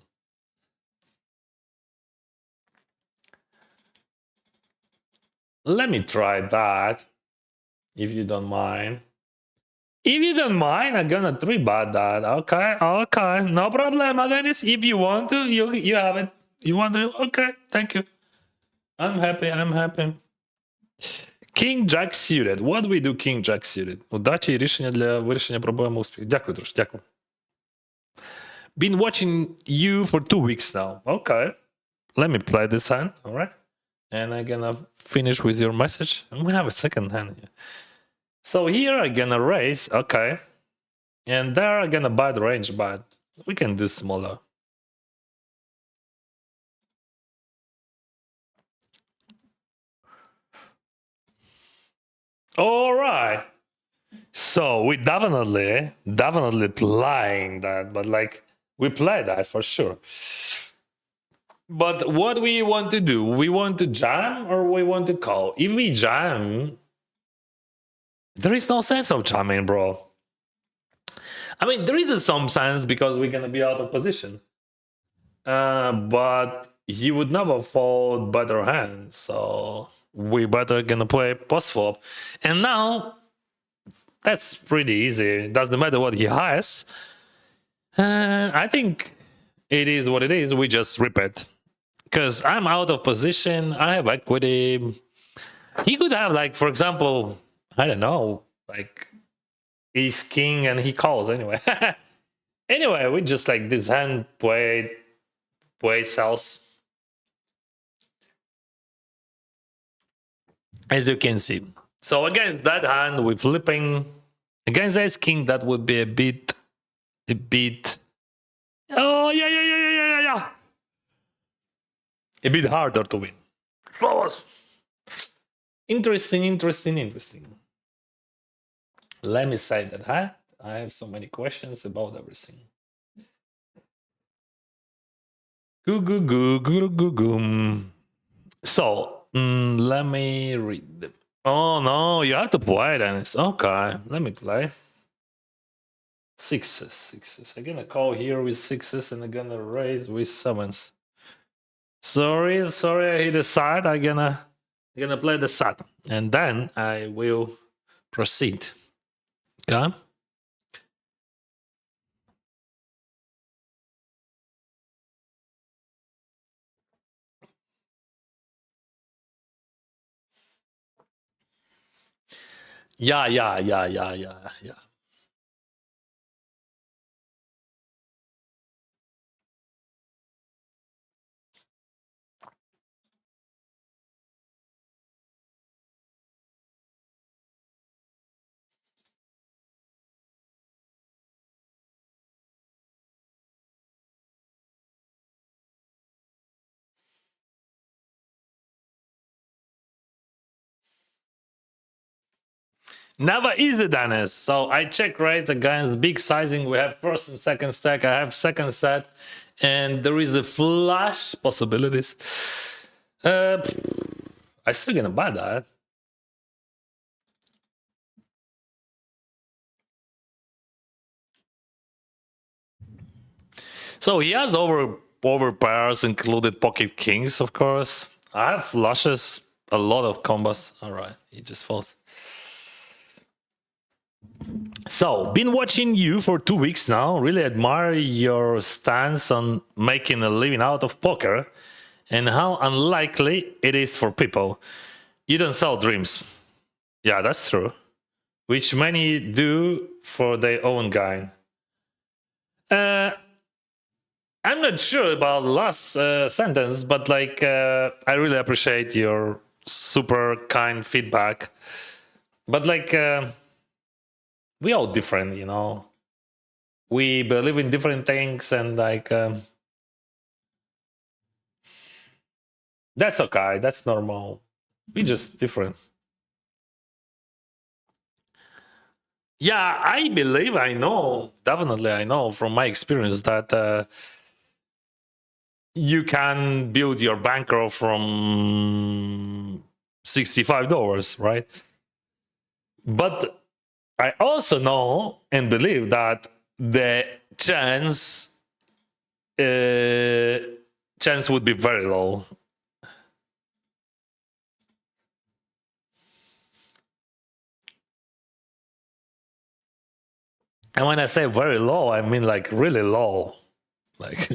let me try that if you don't mind. If you don't mind, I'm gonna three-bet that. Okay, okay, no problem, Dennis. If you want to, you have it. You want to? Okay, thank you. I'm happy. I'm happy. King Jack suited. What do we do King Jack suited? Удачі і рішення для вирішення проблеми успіху. Дякую, друже, дякую. Been watching you for 2 weeks now. Okay. Let me play this hand, all right? And I'm gonna finish with your message. I'm gonna have a second hand here. So here I'm gonna raise, okay. And there I'm gonna buy the range, but we can do smaller. All right. So we definitely playing that, but like we play that for sure. But what we want to do, we want to jam or we want to call? If we jam, there is no sense of jamming, bro. I mean, there is some sense because we're gonna be out of position. But he would never fold better hands, so we better gonna play post flop. And now that's pretty easy. Doesn't matter what he has. I think it is what it is. We just rip it because I'm out of position. I have equity. He could have like, for example, I don't know, like ace king and he calls anyway. Anyway, we just like this hand played cells. As you can see. So against that hand, we're flipping. Against ace king, that would be a bit. Oh yeah. A bit harder to win. Flowers. Interesting. Let me save that hand. I have so many questions about everything. Goo. So let me read them. Oh no, you have to play, Dennis. Okay, let me play. Sixes. I'm gonna call here with sixes and I'm gonna raise with sevens. Sorry, I hit the side. I'm gonna play the side. And then I will proceed. Okay. Yeah. Never easy, Dennis. So I check raise against big sizing. We have first and second stack. I have second set, and there is a flush possibilities. I still gonna buy that. So he has over pairs, included pocket kings, of course. I have flushes, a lot of combos. All right, he just falls. So, been watching you for 2 weeks now. Really admire your stance on making a living out of poker and how unlikely it is for people. You don't sell dreams. Yeah, that's true. Which many do for their own gain. I'm not sure about the last sentence, but like I really appreciate your super kind feedback. But like we all different, you know. We believe in different things, and like that's okay. That's normal. We just different. Yeah, I believe I know. Definitely, I know from my experience that you can build your bankroll from $65, right? But I also know and believe that the uh, chance would be very low. And when I say very low, I mean like really low. Like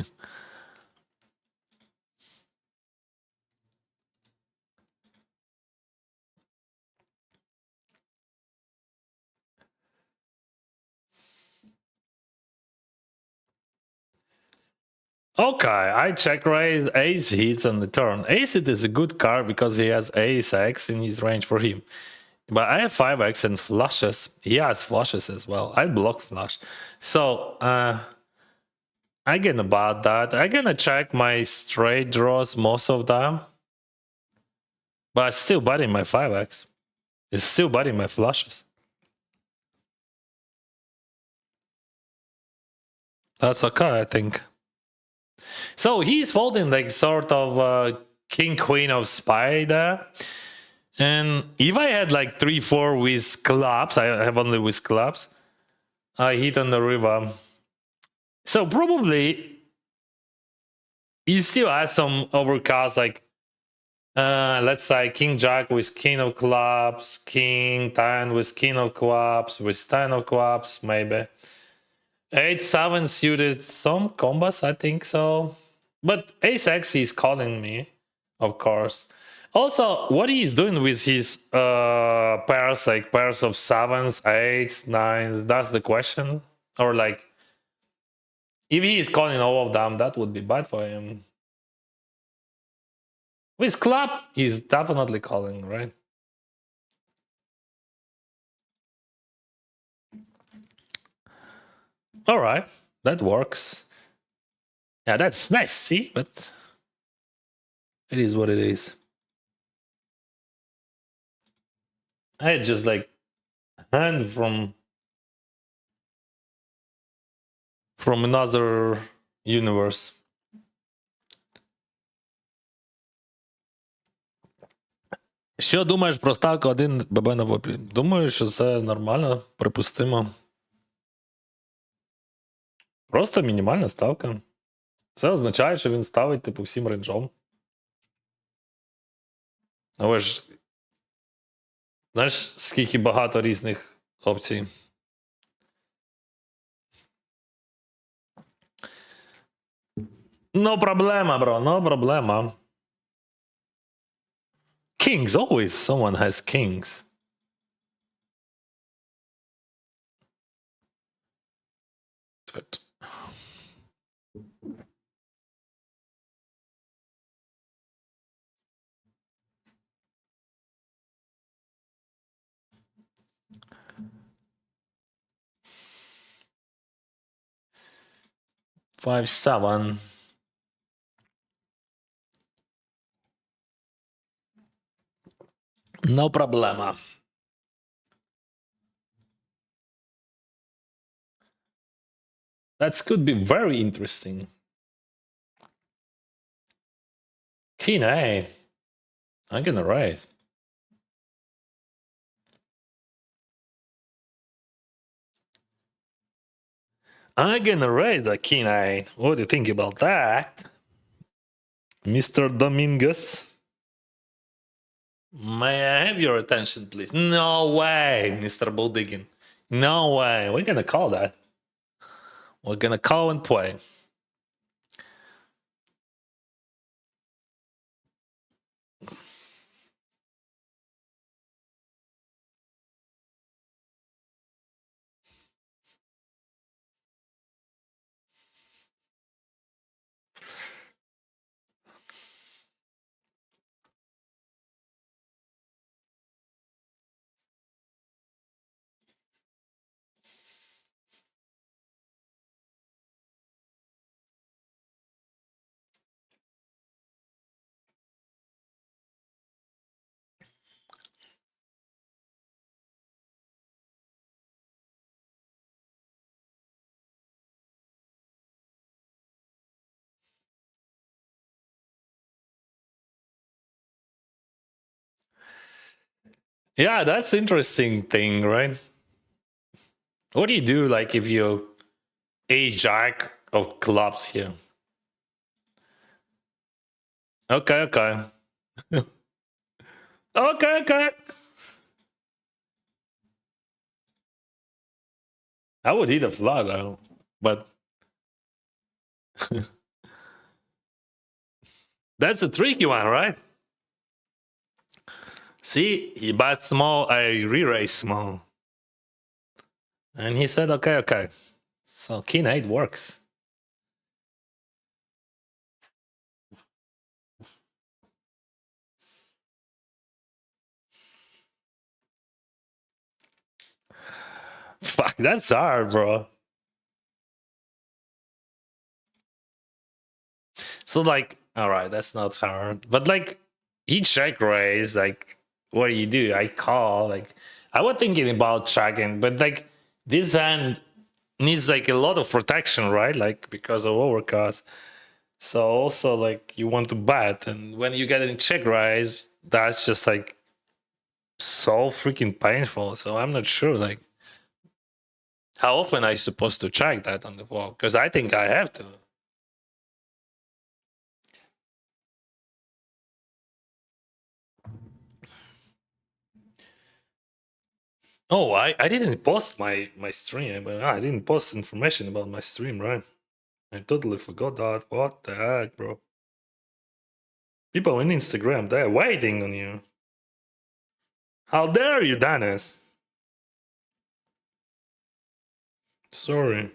okay, I check raise ace hits on the turn. Ace hit is a good card because he has ace x in his range for him. But I have 5x and flushes. He has flushes as well. I block flush. So I get about that. I'm gonna check my straight draws, most of them. But I still betting my 5x. It's still betting my flushes. That's okay, I think. So he's folding like sort of king queen of spy there. And if I had like 3-4 with clubs, I have only with clubs, I hit on the river. So probably he still has some overcards like let's say king jack with king of clubs, king 10 with king of clubs, with 10 of clubs, maybe 8-7 suited some combos, I think so. But ace x is calling me, of course. Also, what he is doing with his pairs, like pairs of 7s, 8s, 9s, that's the question. Or like, if he is calling all of them, that would be bad for him. With club, he's definitely calling, right? All right, that works. Yeah, that's nice, see, but it is what it is. I just like hand from another universe. Що думаєш про ставку 1 ББ на ВОПі? Думаю, що це нормально, припустимо. Просто мінімальна ставка. Це означає, що він ставить типу всім рейнджом. Але ж знаєш, скільки багато різних опцій. No проблема, bro, no проблема. Kings, always someone has kings. Good. 5-7. No problema. That could be very interesting. King A. I'm gonna raise. I'm gonna raise the king A. What do you think about that, Mr. Dominguez? May I have your attention, please? No way, Mr. Boldiggin. No way. We're gonna call that. We're gonna call and play. Yeah, that's interesting thing, right? What do you do like if you a jack of clubs here? Okay, okay. Okay, okay. I would eat a fly though, but that's a tricky one, right? See, he bet small, I re-raise small. And he said, okay, okay. So king 8 works. Fuck, that's hard, bro. So like, all right, that's not hard. But like, he check raise, like, what do you do? I call, like, I was thinking about checking, but like, this hand needs like a lot of protection, right? Like, because of overcards. So also, like, you want to bet, and when you get in check raise, that's just like so freaking painful. So I'm not sure, like, how often I supposed to check that on the wall? Because I think I have to. Oh, I didn't post my stream, but I didn't post information about my stream, right? I totally forgot that. What the heck, bro? People on Instagram, they're waiting on you. How dare you, Dennis? Sorry.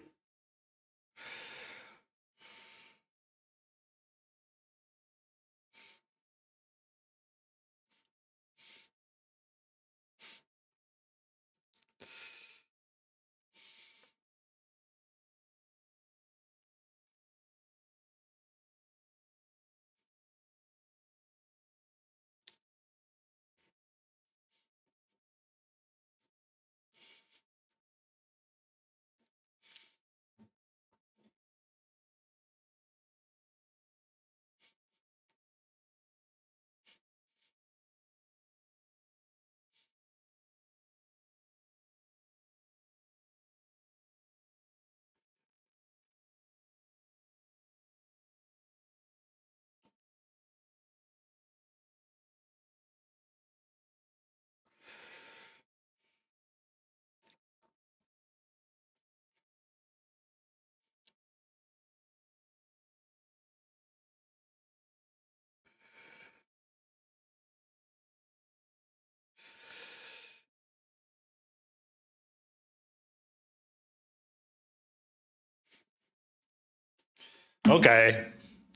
Okay,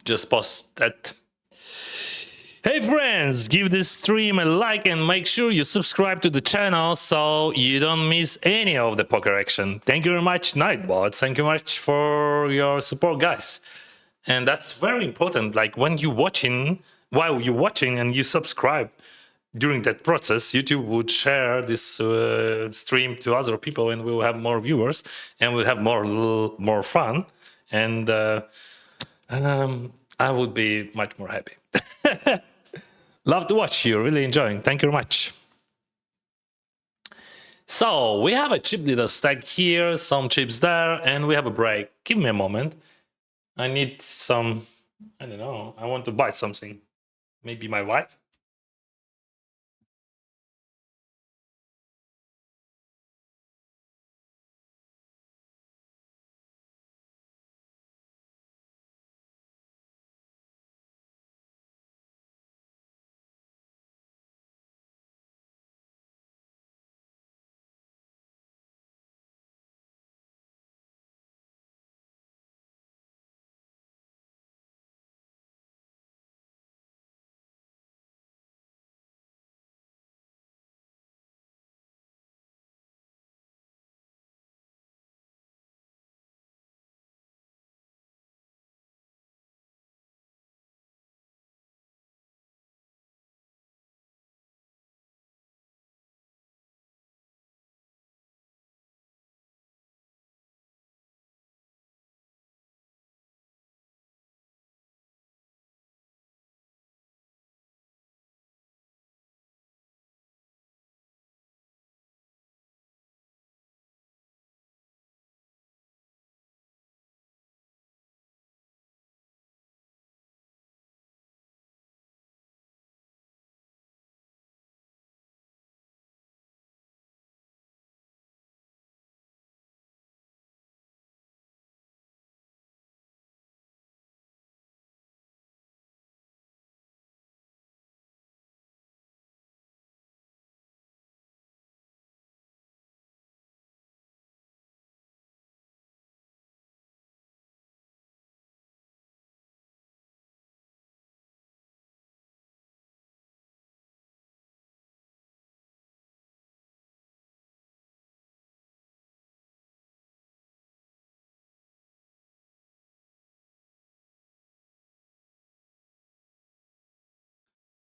just post that. Hey friends, give this stream a like and make sure you subscribe to the channel so you don't miss any of the poker action. Thank you very much, Nightbot. Thank you much for your support, guys. And that's very important. Like when you watching, while you're watching and you subscribe, during that process, YouTube would share this stream to other people, and we will have more viewers, and we'll have more fun, and I would be much more happy. Love to watch you. Really enjoying. Thank you very much. So we have a chip leader stack here, some chips there, and we have a break. Give me a moment. I need some. I don't know. I want to buy something. Maybe my wife.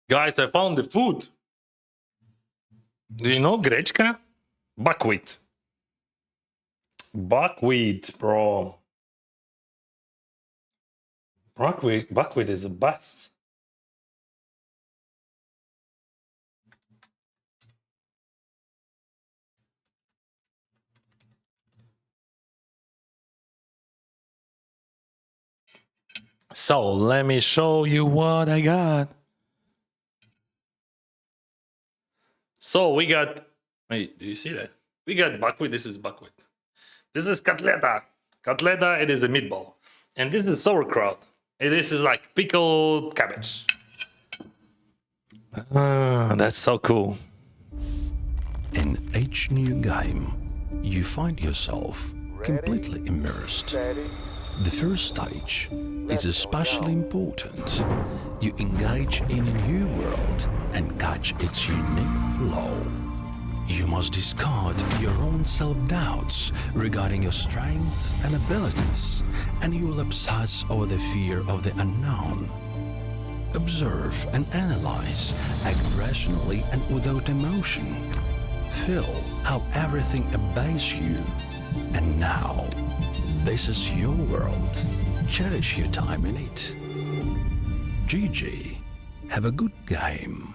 Guys, I found the food. Do you know grechka? Buckwheat. Buckwheat, bro. Buckwheat is the best. So let me show you what I got. So we got. Wait, do you see that? We got buckwheat. This is buckwheat. This is kotleta. Kotleta, it is a meatball. And this is sauerkraut. And this is like pickled cabbage. That's so cool. In each new game, you find yourself completely immersed. The first stage is especially important. You engage in a new world and catch its unique flow. You must discard your own self-doubts regarding your strengths and abilities, and you will obsess over the fear of the unknown. Observe and analyze, act rationally and without emotion. Feel how everything obeys you. And now, this is your world. Cherish your time in it. GG. Have a good game.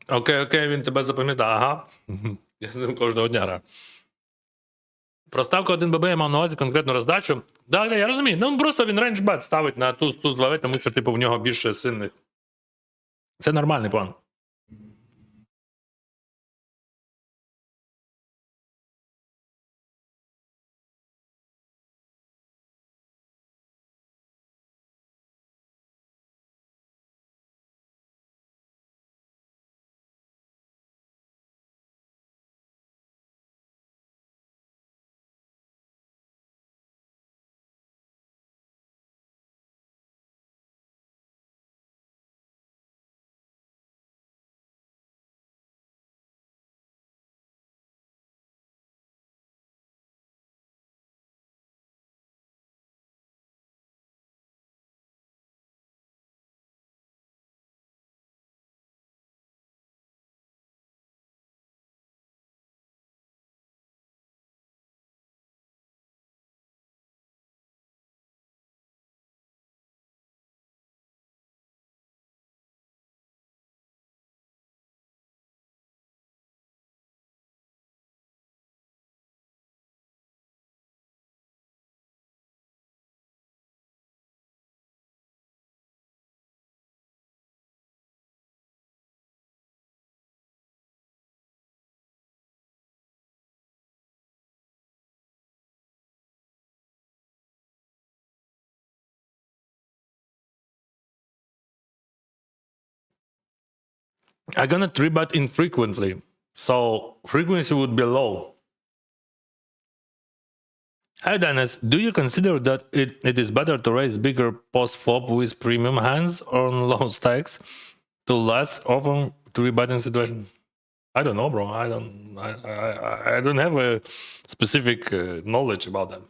Окей, він тебе запам'ятав. Ага. Я з ним кожного дня граю. Про ставку 1 ББ я мав на увазі конкретну роздачу. Так, я розумію. Ну просто він рейндж-бет ставить на туз 2, тому що, типу, в нього більше сильних. Це нормальний план. I'm gonna 3-bet infrequently. So frequency would be low. Hi Dennis, do you consider that it is better to raise bigger post flop with premium hands on low stacks to less often 3-betting situation? I don't know, bro. I don't have a specific knowledge about them.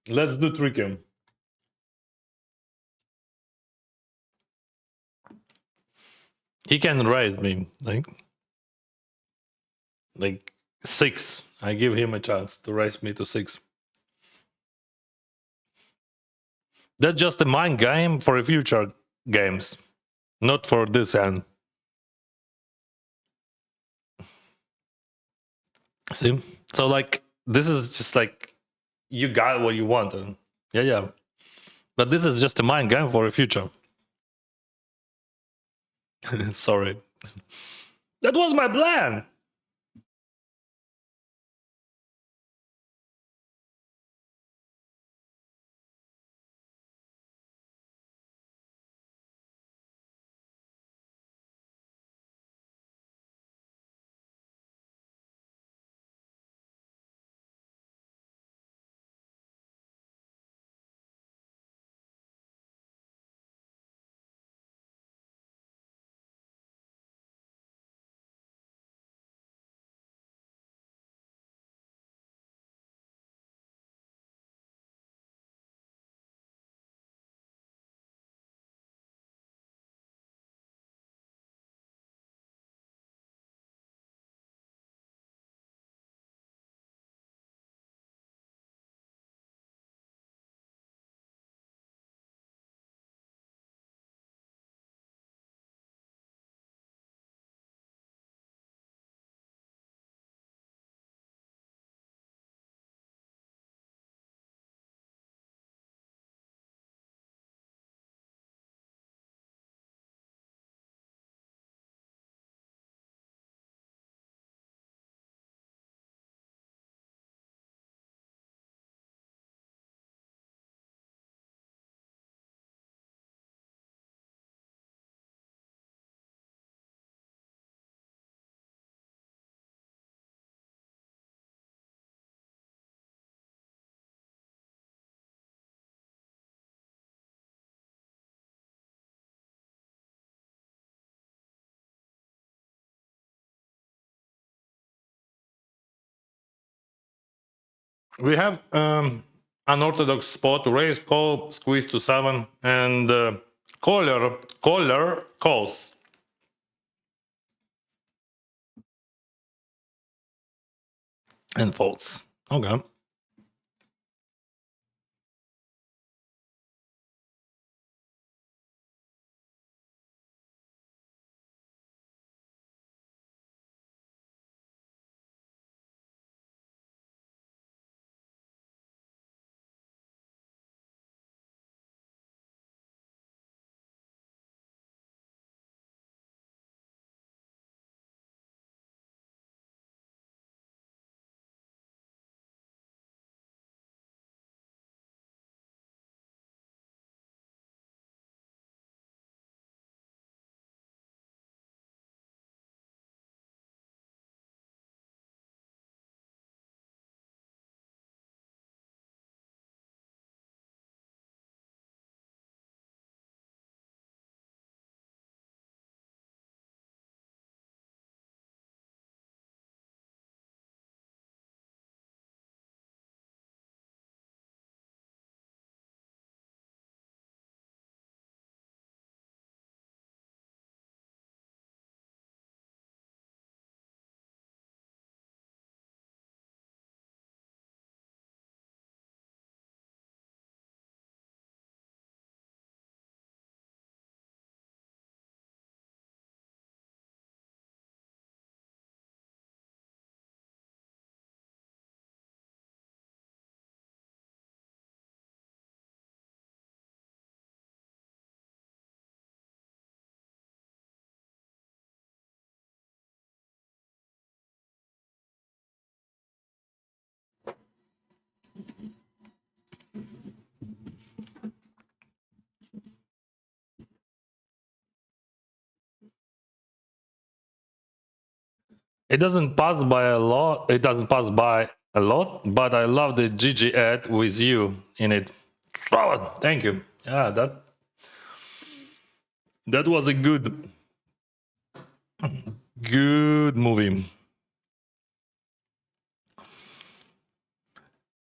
Let's do tricky. He can raise me like 6. I give him a chance to raise me to 6. That's just a mind game for future games, not for this hand. See? So like this is just like you got what you want. Yeah. But this is just a mind game for a future. Sorry. That was my plan. We have unorthodox spot, raise, call, squeeze to 7, and caller calls. And folds. Okay. It doesn't pass by a lot. It doesn't pass by a lot, but I love the GG ad with you in it. Oh, thank you. Yeah, that was a good movie.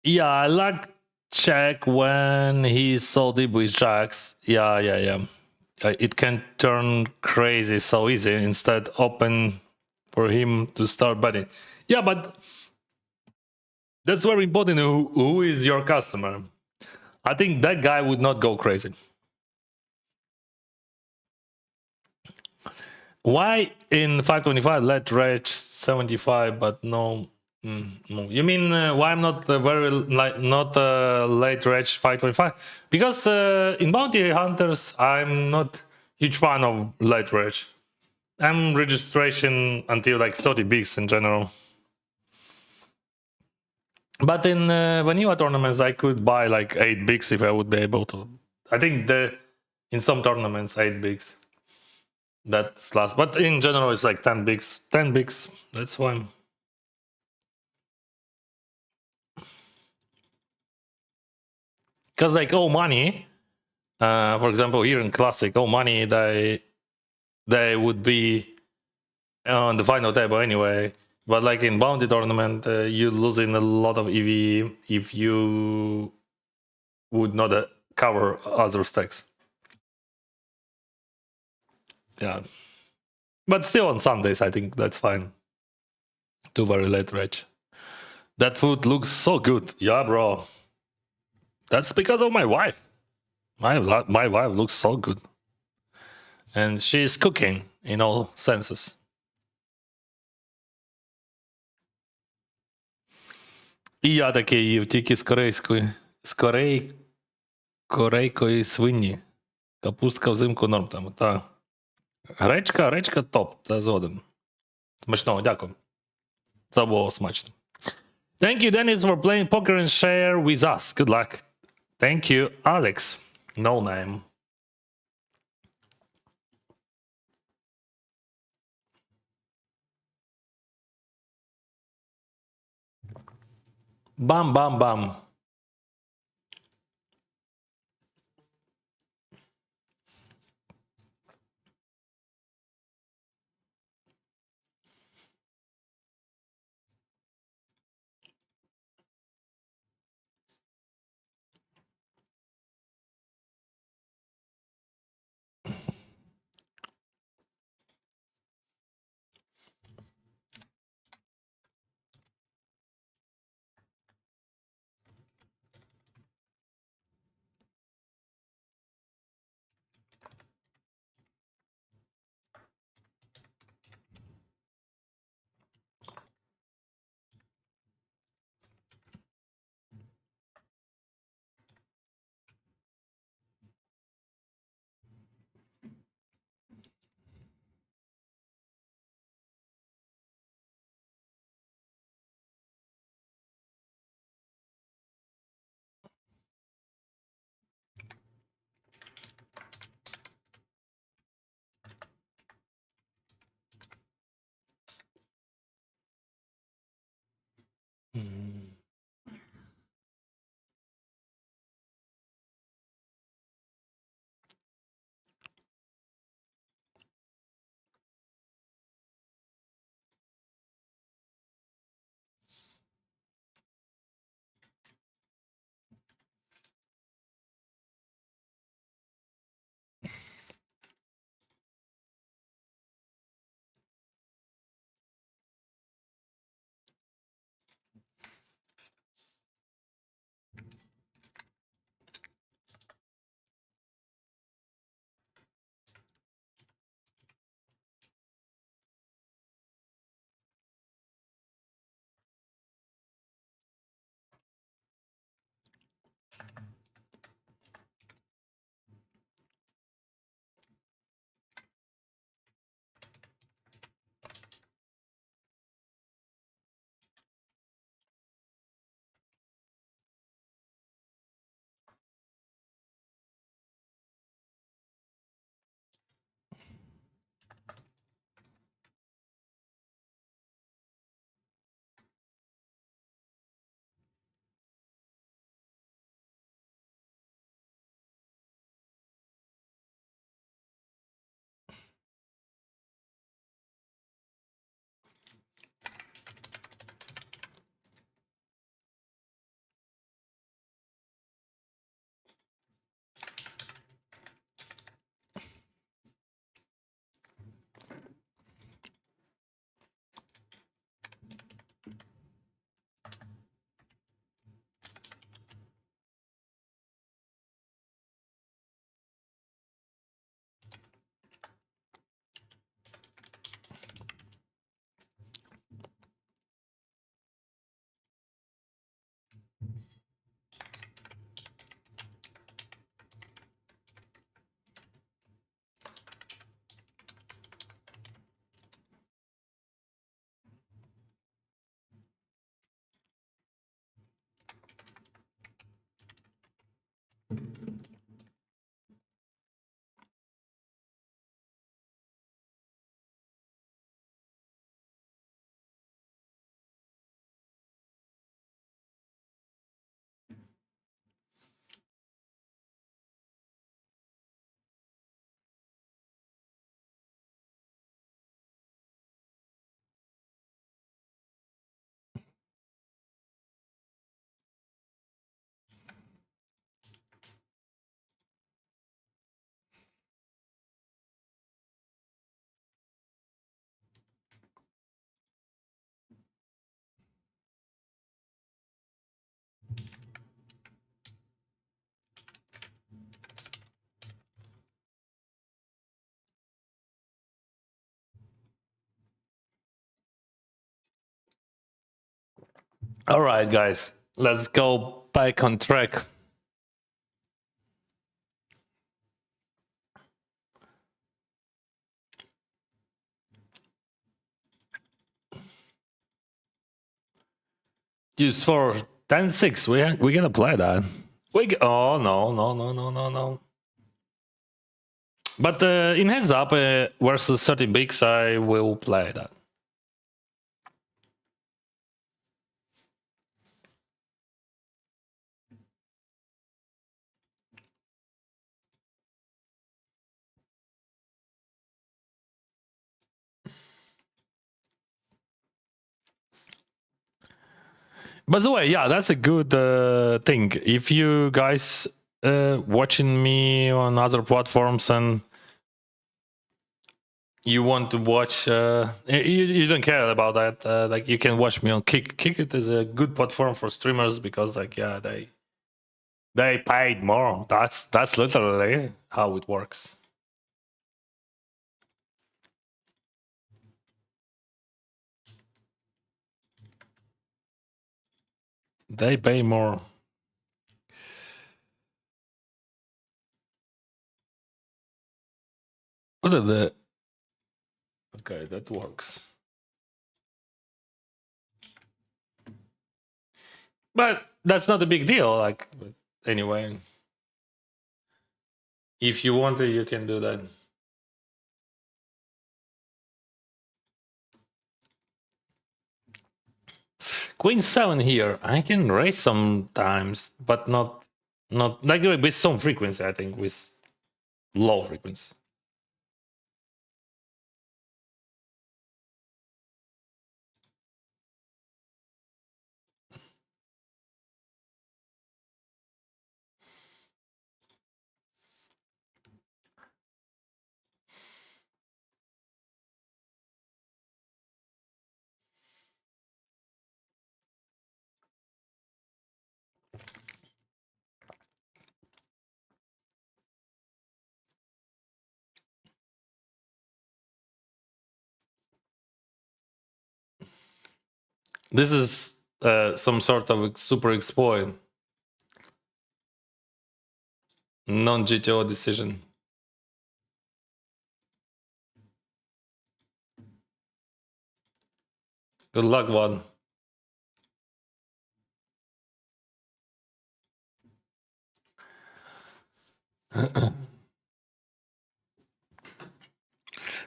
Yeah, I like Jack when he's so deep with Jax. Yeah. It can turn crazy so easy. Instead, open for him to start betting. Yeah, but that's very important. Who is your customer? I think that guy would not go crazy. Why in 525 let reg 75 but no? No. You mean why I'm not very not late reg 525? Because in bounty hunters I'm not huge fan of late reg. I'm registration until like 30 bigs in general. But in vanilla tournaments I could buy like 8 bigs if I would be able to. I think in some tournaments 8 bigs. That's last, but in general it's like 10 bigs. 10 bigs, that's fine. Because like money, for example, here in classic, money they would be on the final table anyway. But like in bounty tournament, you're losing a lot of EV if you would not cover other stacks. Yeah, but still on Sundays, I think that's fine. Too very late, Reg. That food looks so good. Yeah, bro. That's because of my wife. My wife looks so good. And she's cooking in all senses. І я такий їв тільки з корейкої свині. Капустка взимку норм там. Так. Гречка топ, це згоден. Смачного, дякую. Це було смачно. Thank you, Dennis, for playing poker and share with us. Good luck. Thank you, Alex. No name. Bam, bam, bam. All right, guys, let's go back on track. Use for 10-6. We're gonna play that. Oh no. But in heads up versus 30 bigs, I will play that. By the way, yeah, that's a good thing. If you guys watching me on other platforms and you want to watch, you don't care about that. Like you can watch me on Kick. Kick it is a good platform for streamers because, like, yeah, they paid more. That's literally how it works. They pay more. What are the? Okay, that works. But that's not a big deal. Like, anyway, if you want to, you can do that. Queen 7 here. I can raise sometimes, but not like with some frequency. I think with low frequency. This is some sort of super exploit. Non-GTO decision. Good luck, one.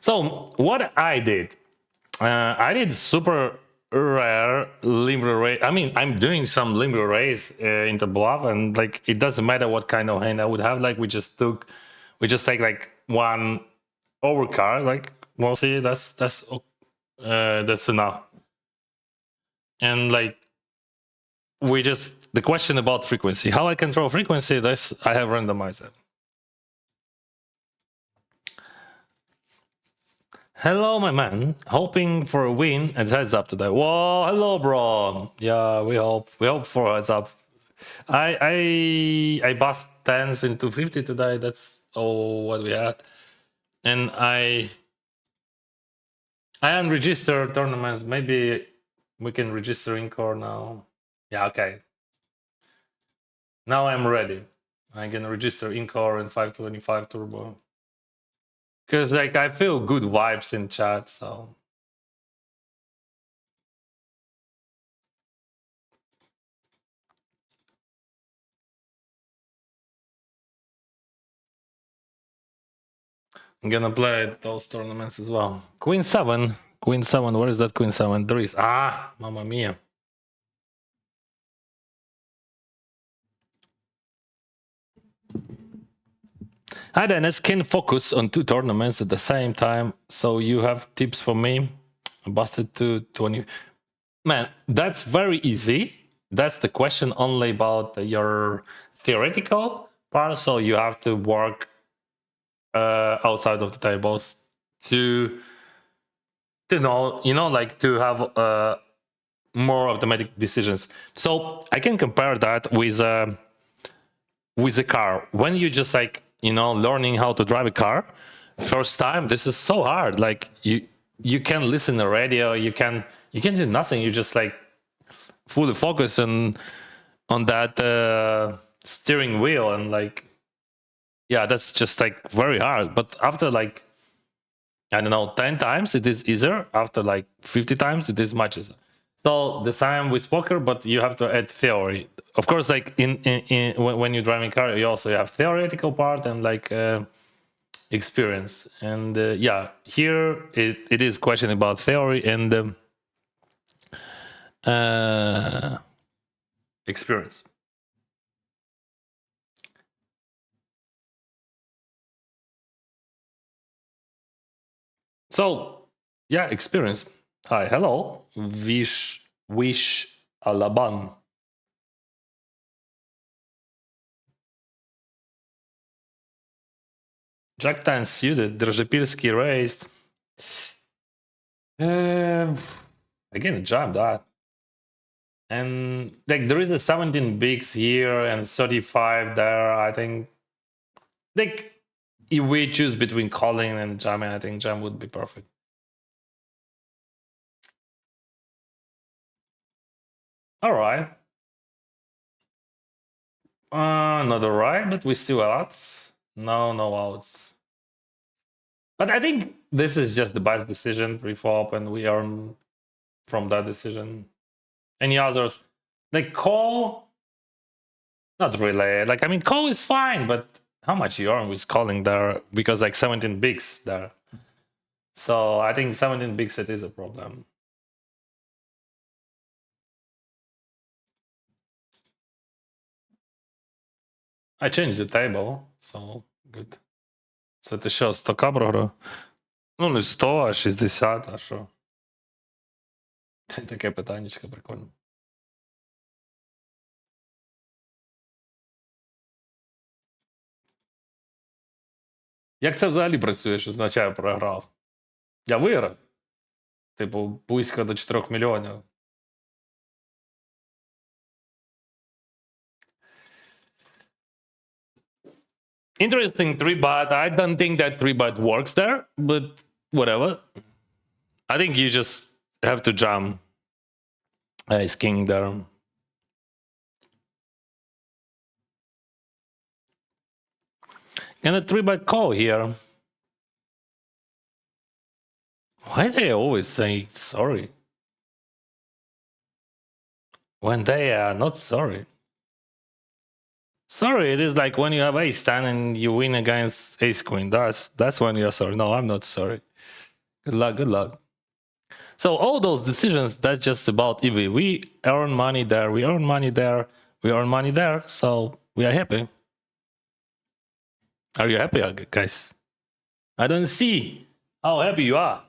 So what I did super rare limb raise. I mean, I'm doing some limb raise into bluff, and like it doesn't matter what kind of hand I would have. Like we just take like one overcard. Like we'll see, that's enough. And like the question about frequency, how I control frequency. This I have randomized it. Hello, my man. Hoping for a win and heads up today. Whoa, hello, bro. Yeah, we hope for heads up. I bust 10s into 50 today. That's all what we had. And I unregistered tournaments. Maybe we can register in core now. Yeah, okay. Now I'm ready. I can register in-core and 525 turbo. Because like I feel good vibes in chat, so I'm gonna play those tournaments as well. Queen 7. Queen 7, where is that Queen 7? There is. Ah, mamma mia. Hi Dennis, can focus on 2 tournaments at the same time. So you have tips for me? Busted to 20. Man, that's very easy. That's the question only about your theoretical part. So you have to work outside of the tables to like to have more automatic decisions. So I can compare that with a car. When you just like learning how to drive a car first time, this is so hard. Like you can listen to radio, you can do nothing. You just like fully focus on that steering wheel, and like that's just like very hard. But after like I don't know 10 times it is easier. After like 50 times it is much easier. So the same with poker, but you have to add theory. Of course, like when you're driving a car, you also have theoretical part and like experience. And here it is question about theory and experience. So experience. Hi, hello, wish Alaban. Jack 10 suited, Drozhepilsky raised. Again, jam that. And like there is a 17 bigs here and 35 there. I think like if we choose between calling and jamming, I think jam would be perfect. All right. Not all right, but we still outs. No outs. But I think this is just the best decision pre-flop, and we earn from that decision. Any others? Like call? Not really. Like I mean, call is fine, but how much you earn with calling there? Because like 17 bigs there. So I think 17 bigs it is a problem. I changed the table, so good. Це ти що, 100к програв? Ну, не 100, а 60, а що? Таке питаннячко прикольне. Як це взагалі працює, що означає програв? Я виграв. Типу, близько до 4 мільйонів. Interesting 3-bet. I don't think that 3-bet works there, but whatever. I think you just have to jam Ace King there. And a 3-bet call here. Why they always say sorry when they are not sorry? Sorry, it is like when you have ace 10 and you win against ace queen. That's when you're sorry. No, I'm not sorry. Good luck, good luck. So all those decisions, that's just about EV. We earn money there, we earn money there, we earn money there, so we are happy. Are you happy, guys? I don't see how happy you are.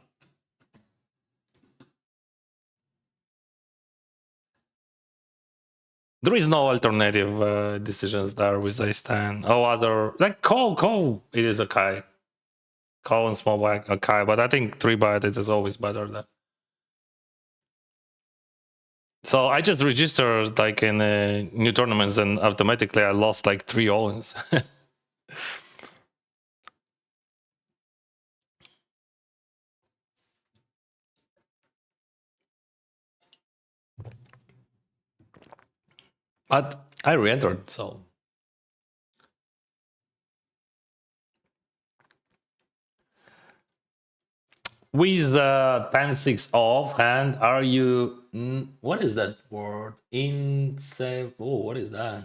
There is no alternative decisions there with ace 10. Oh, other like call. It is okay. Call and small black okay, but I think 3-bet it is always better than. So I just registered like in new tournaments, and automatically I lost like 3 all-ins. But I re-entered, so with 10-6 off hand, are you what is that word? Oh, what is that?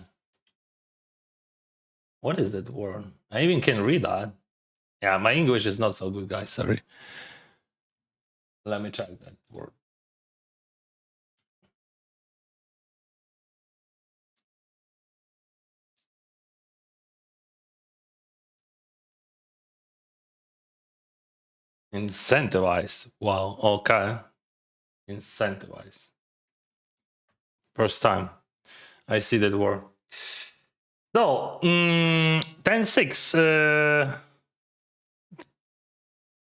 What is that word? I even can read that. Yeah, my English is not so good, guys. Sorry. Let me check that word. Incentivize. Wow. Okay. Incentivize. First time I see that word. So, 10-6.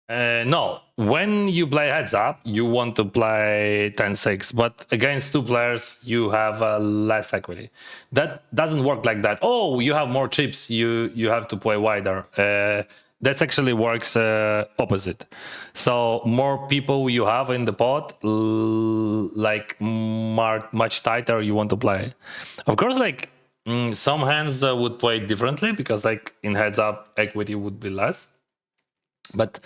No, when you play heads up, you want to play 10-6, but against two players, you have less equity. That doesn't work like that. Oh, you have more chips, you have to play wider. That actually works opposite. So more people you have in the pot, like much tighter you want to play. Of course, like some hands would play differently because like in heads up, equity would be less. But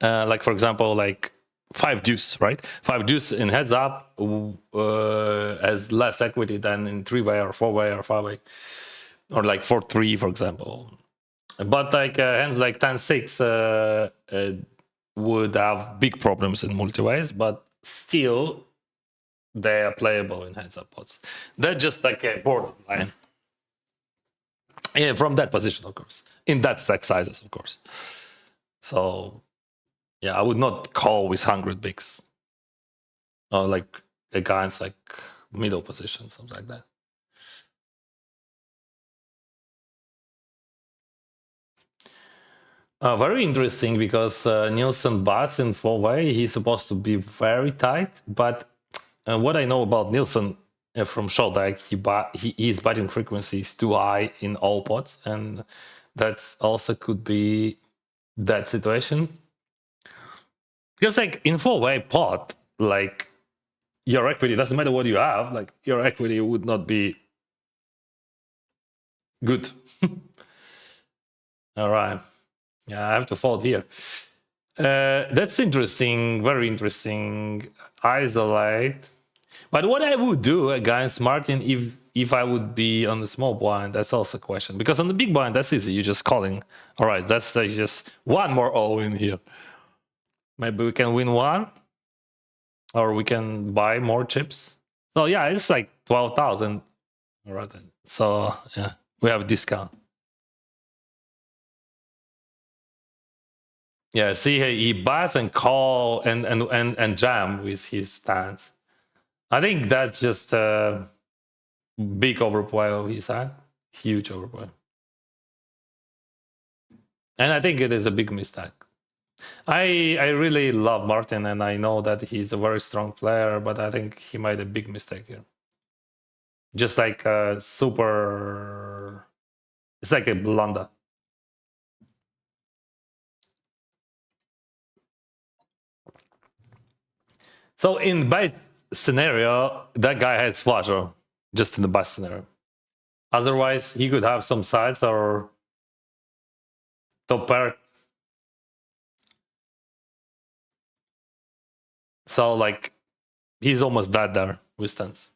like for example, like 5 deuce, right? 5 deuce in heads up has less equity than in 3-way or 4-way or 5-way, or like 4-3, for example. But like hands like 10-6 would have big problems in multi-ways, but still they are playable in heads up pots. They're just like a borderline. Yeah, from that position, of course. In that stack sizes, of course. So yeah, I would not call with 100 bigs. Or like against like middle position, something like that. Very interesting because Nielsen bats in 4-way, he's supposed to be very tight. But what I know about Nielsen from short deck, his batting frequency is too high in all pots, and that's also could be that situation. Because like in 4-way pot, like your equity doesn't matter what you have, like your equity would not be good. All right. Yeah, I have to fold here. That's interesting. Very interesting. Isolate. But what I would do against Martin if I would be on the small blind, that's also a question. Because on the big blind, that's easy. You're just calling. All right, that's just one more O in here. Maybe we can win one. Or we can buy more chips. So yeah, it's like 12,000. All right. So yeah, we have a discount. Yeah, see, he bats and call and jam with his stance. I think that's just a big overplay of his side. Huge overplay. And I think it is a big mistake. I really love Martin, and I know that he's a very strong player, but I think he made a big mistake here. Just like a super... It's like a blunder. So in base scenario, that guy has flush draw, just in the best scenario. Otherwise, he could have some sides or top pair. So like, he's almost dead there with stance.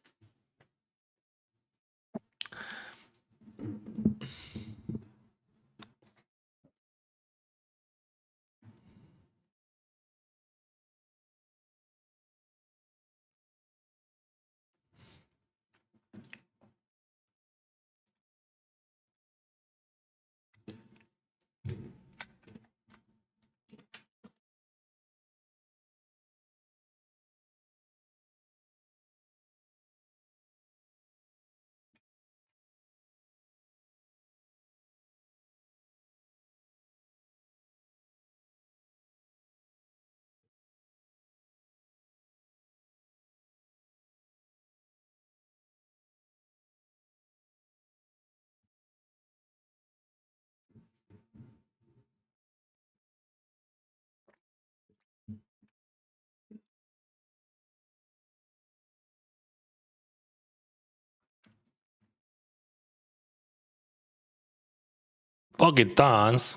Pocket dance.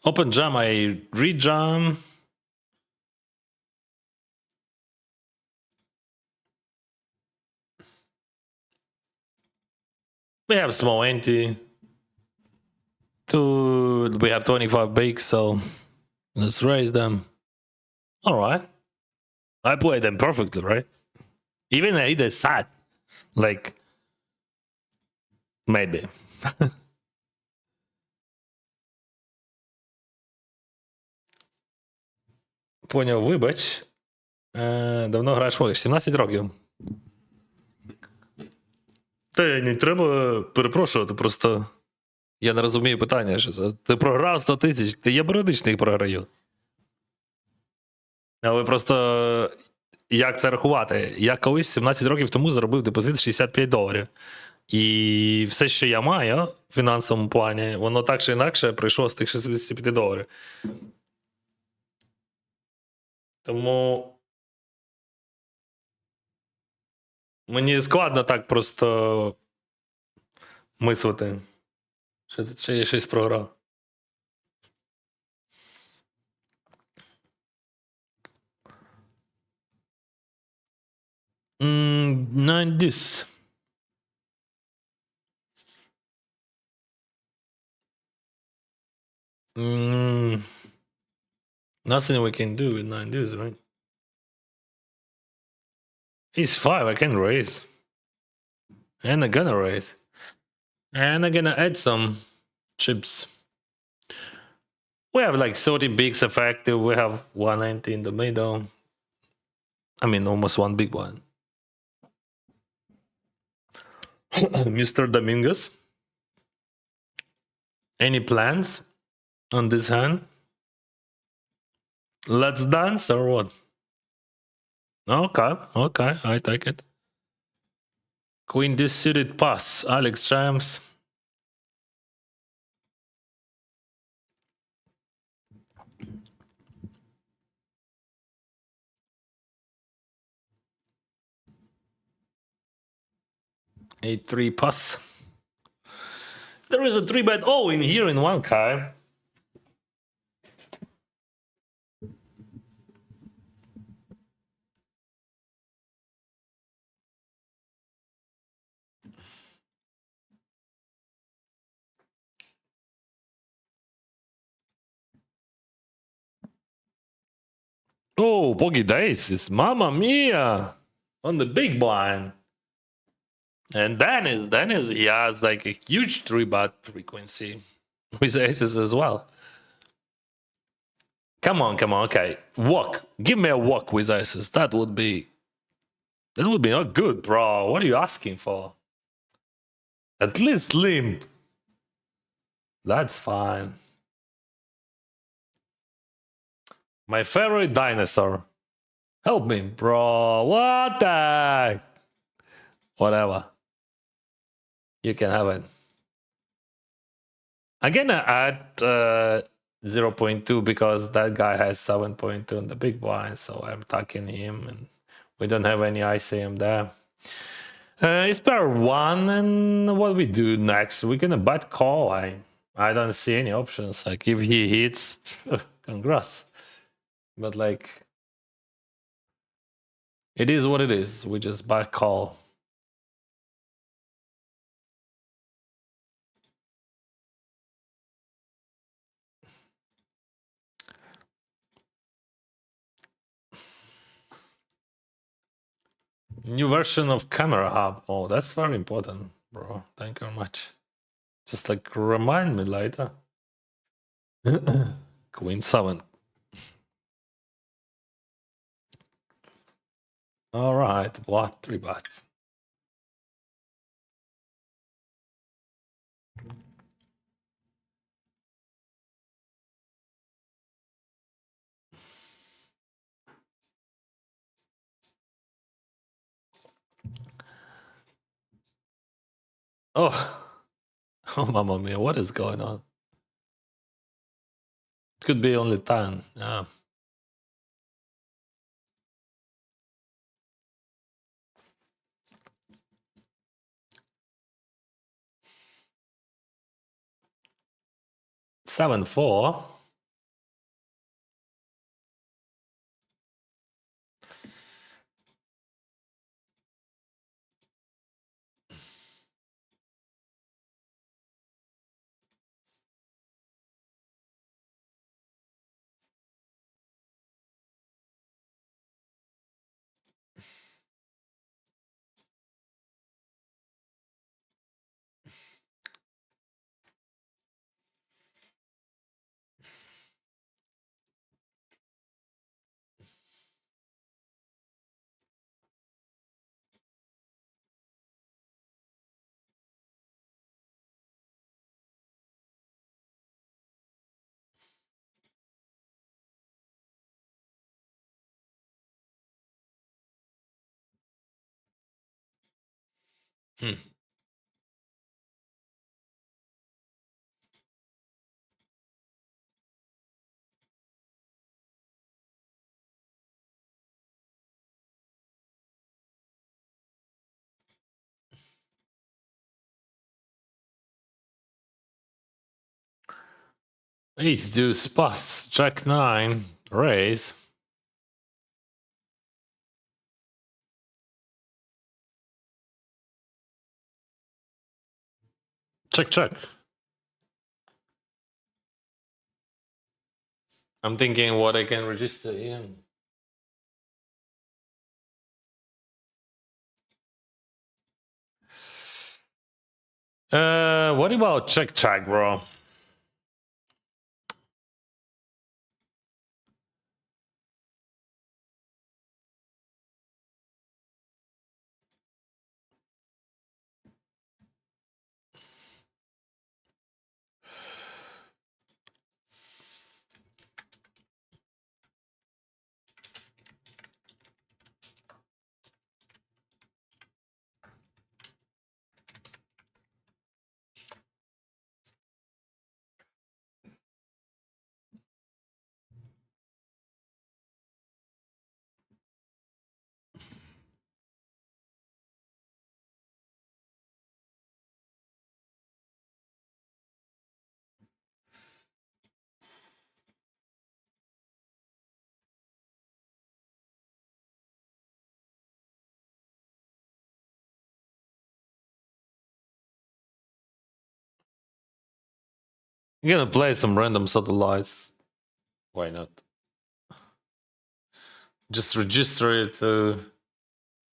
Open jam, I rejam. We have small ante. We have 25 bigs, so let's raise them. All right. I played them perfectly, right? Even I did sad. Like, maybe. Поняв, вибач. Давно граєш в 17 років. Та не треба перепрошувати, просто я не розумію питання. Що це. Ти програв 100 тисяч, ти я періодично їх програю. Але просто як це рахувати? Я колись 17 років тому заробив депозит $65. І все, що я маю в фінансовому плані, воно так чи інакше прийшло з тих $65. Тому мені складно так просто мислити, що я щось програв. Nine deuce. Nothing we can do with 9 deuce, right? He's 5, I can raise. And I'm gonna raise. And I'm gonna add some chips. We have like 30 bigs effective. We have 190 in the middle. I mean, almost one big one. Mr. Dominguez. Any plans on this hand? Let's dance or what? Okay, I take it. Queen dissuited pass. Alex James. A 3 pass. There is a 3-bet all in here in one guy. Oh, Bogey Days, mamma mia, on the big blind. And Dennis, he has like a huge 3-bet frequency with aces as well. Come on, okay. Walk. Give me a walk with aces. That would be not good, bro. What are you asking for? At least limp. That's fine. My favorite dinosaur. Help me, bro. What the heck? Whatever. You can have it. I'm gonna add 0.2 because that guy has 7.2 in the big blind, so I'm attacking him, and we don't have any ICM there. It's pair 1, and what we do next? We're gonna bet call. I don't see any options. Like, if he hits, congrats. But like, it is what it is. We just bet call. New version of Camera Hub. Oh, that's very important, bro. Thank you very much. Just like remind me later. Queen 7. All right, what 3 bets? Oh, oh, mamma mia! What is going on? It could be only 10. Yeah. Seven 4. Hmm. Ace deuce pass, jack 9, raise. Check, check. I'm thinking what I can register in. What about check, check, bro? I'm gonna play some random satellites. Why not? Just register it to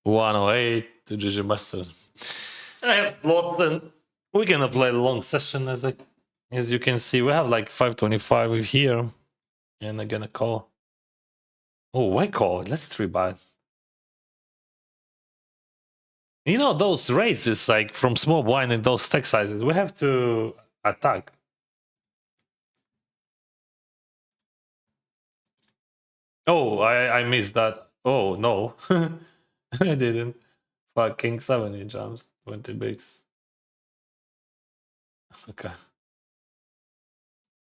108 to GG Master. I have slots and we're gonna play a long session as you can see. We have like 525 here. And I'm gonna call. Oh, why call? Let's 3-bet. You know, those races like from small blind and those stack sizes, we have to attack. Oh, I missed that. Oh no. I didn't. Fucking 70 jumps, 20 bigs. Okay.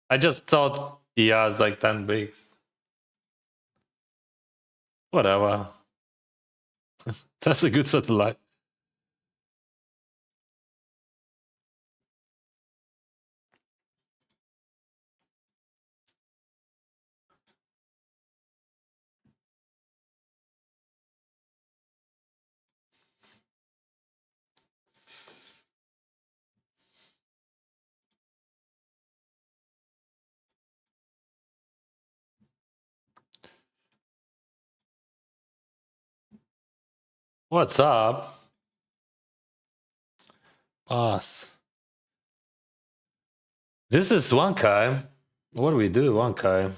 I just thought he has like 10 bigs. Whatever. That's a good satellite. What's up? Pass. This is Wankai. What do we do, Wankai?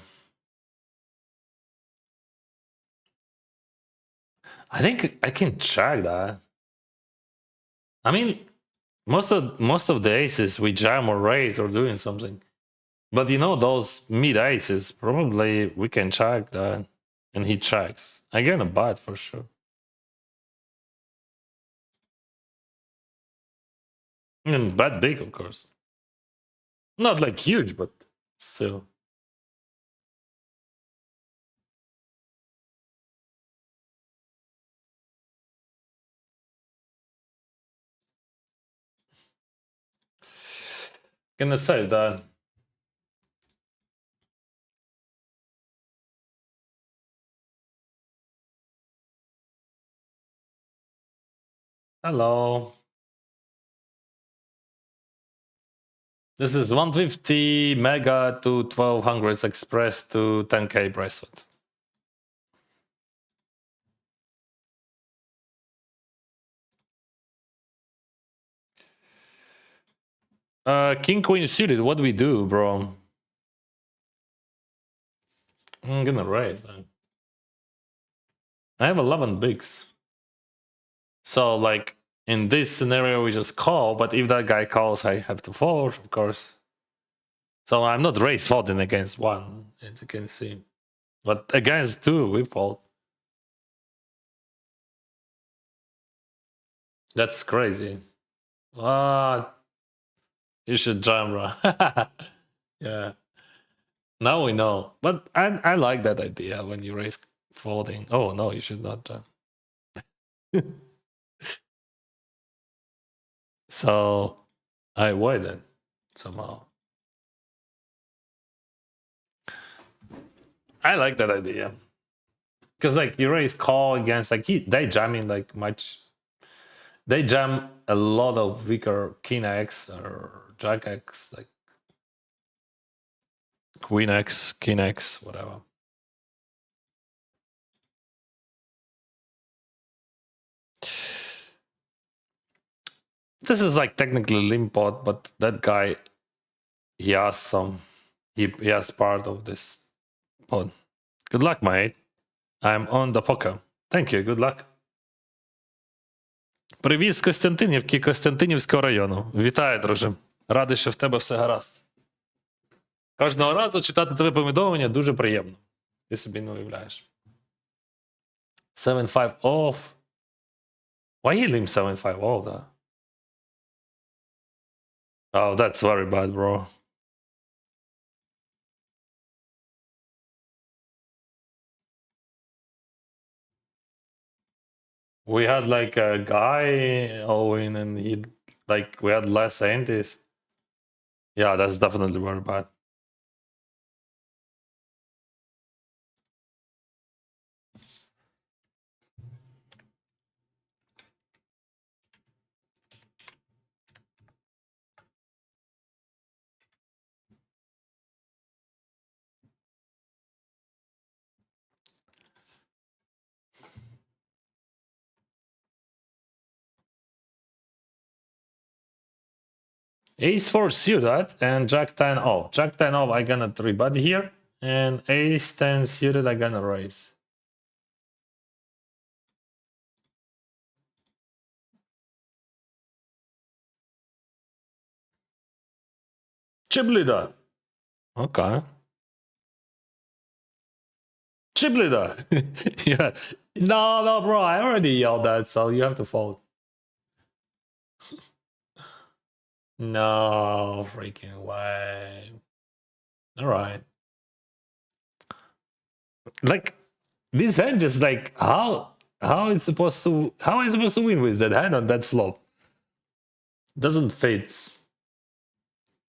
I think I can check that. I mean, most of the aces we jam or raise or doing something. But you know those mid aces, probably we can check that. And he checks. I'm gonna bet for sure. And bet big, of course. Not like huge, but still. Gonna save that. Hello. This is 150 mega to 1200 express to 10k bracelet. King Queen suited, what do we do, bro? I'm gonna raise then. I have 11 bigs. So like in this scenario we just call, but if that guy calls I have to fold, of course. So I'm not raise folding against one, as you can see. But against two we fold. That's crazy. What? You should jam, bro. Yeah. Now we know. But I like that idea when you raise folding. Oh no, you should not jam. So I avoided somehow. I like that idea. Because like you raise call against like they jamming like much. They jam a lot of weaker king X or jack X, like queen X, king X, whatever. This is like technically limp pot, but that guy, he has some, he has part of this pot. Good luck, mate. I'm on the poker. Thank you, good luck. Привіт з Костянтинівки, Костянтинівського району. Вітаю, друже. Радий, що в тебе все гаразд. Кожного разу читати твоє повідомлення дуже приємно. Ти собі не уявляєш. 7-5 off. Why he limp 7-5 off, да? Oh, that's very bad, bro. We had like a guy Owen and he like we had less antis. Yeah, that's definitely very bad. Ace 4 suited and Jack 10 off. Jack 10 off, I gonna 3-bet here. And Ace 10 suited, I gonna raise. Chip leader. Okay. Chip leader. Yeah. No, bro, I already yelled that, so you have to fold. No freaking way. All right. Like this hand just like how is supposed to win with that hand on that flop? Doesn't fit.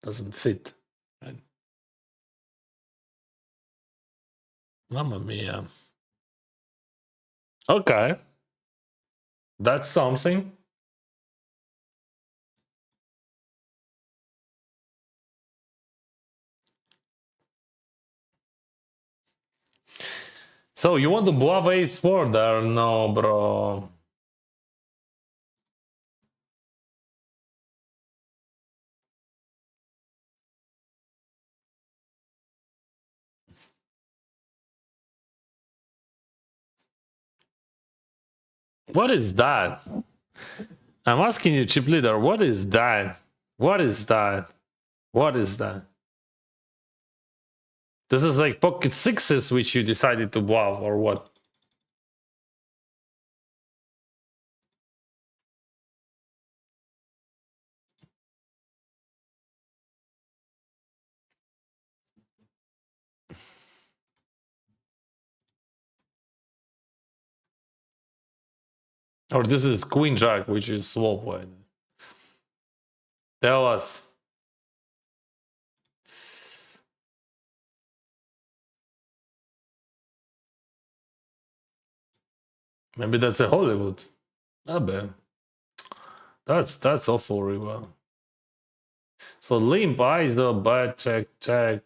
Doesn't fit. Right? Mamma mia. Okay. That's something. So you want to bluff ace 4 there? No, bro. What is that? I'm asking you, chip leader, what is that? What is that? What is that? This is like pocket sixes which you decided to bluff or what? Or this is queen jack, which is swap wide. Tell us. Maybe that's a Hollywood. I bet. That's awful, river. So limp eyes though, bad check.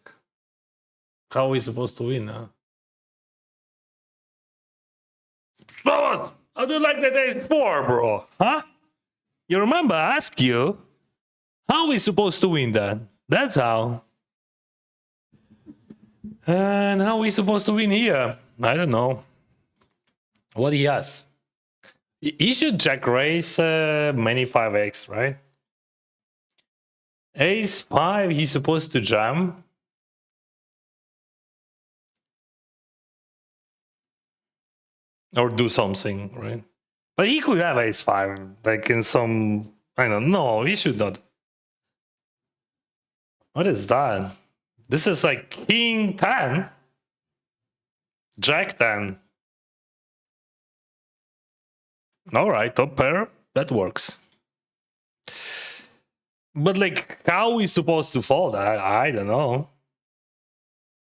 How are we supposed to win now? Huh? I do like that ace 4, bro. Huh? You remember I asked you, how are we supposed to win that? That's how. And how are we supposed to win here? I don't know. What he has? He should check raise many 5x, right? Ace 5, he's supposed to jam. Or do something, right? But he could have ace 5, like in some. I don't know, he should not. What is that? This is like king 10, jack 10. All right, top pair, that works. But like, how are we supposed to fold? I don't know.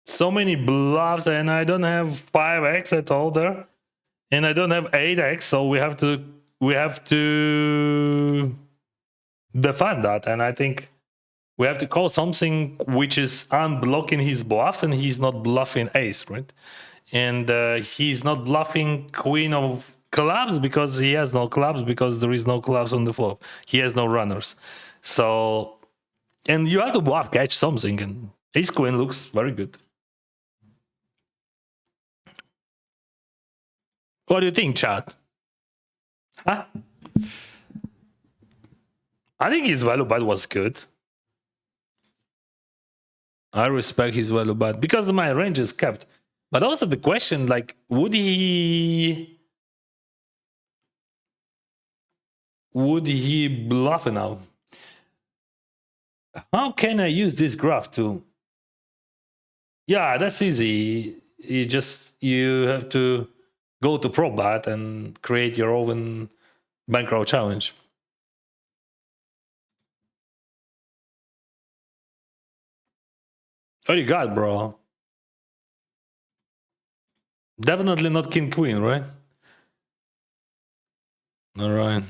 So many bluffs, and I don't have 5x at all there, and I don't have 8x, so we have to defend that, and I think we have to call something which is unblocking his bluffs, and he's not bluffing ace, right? And he's not bluffing queen of clubs because he has no clubs, because there is no clubs on the flop. He has no runners. So, and you have to bluff catch something, and ace queen looks very good. What do you think, chat? Huh? I think his value bet was good. I respect his value bet because my range is kept. But also the question, like, would he bluff now? How can I use this graph to? Yeah, that's easy. You have to go to ProBat and create your own bankroll challenge. What you got, bro? Definitely not king queen, right? All right.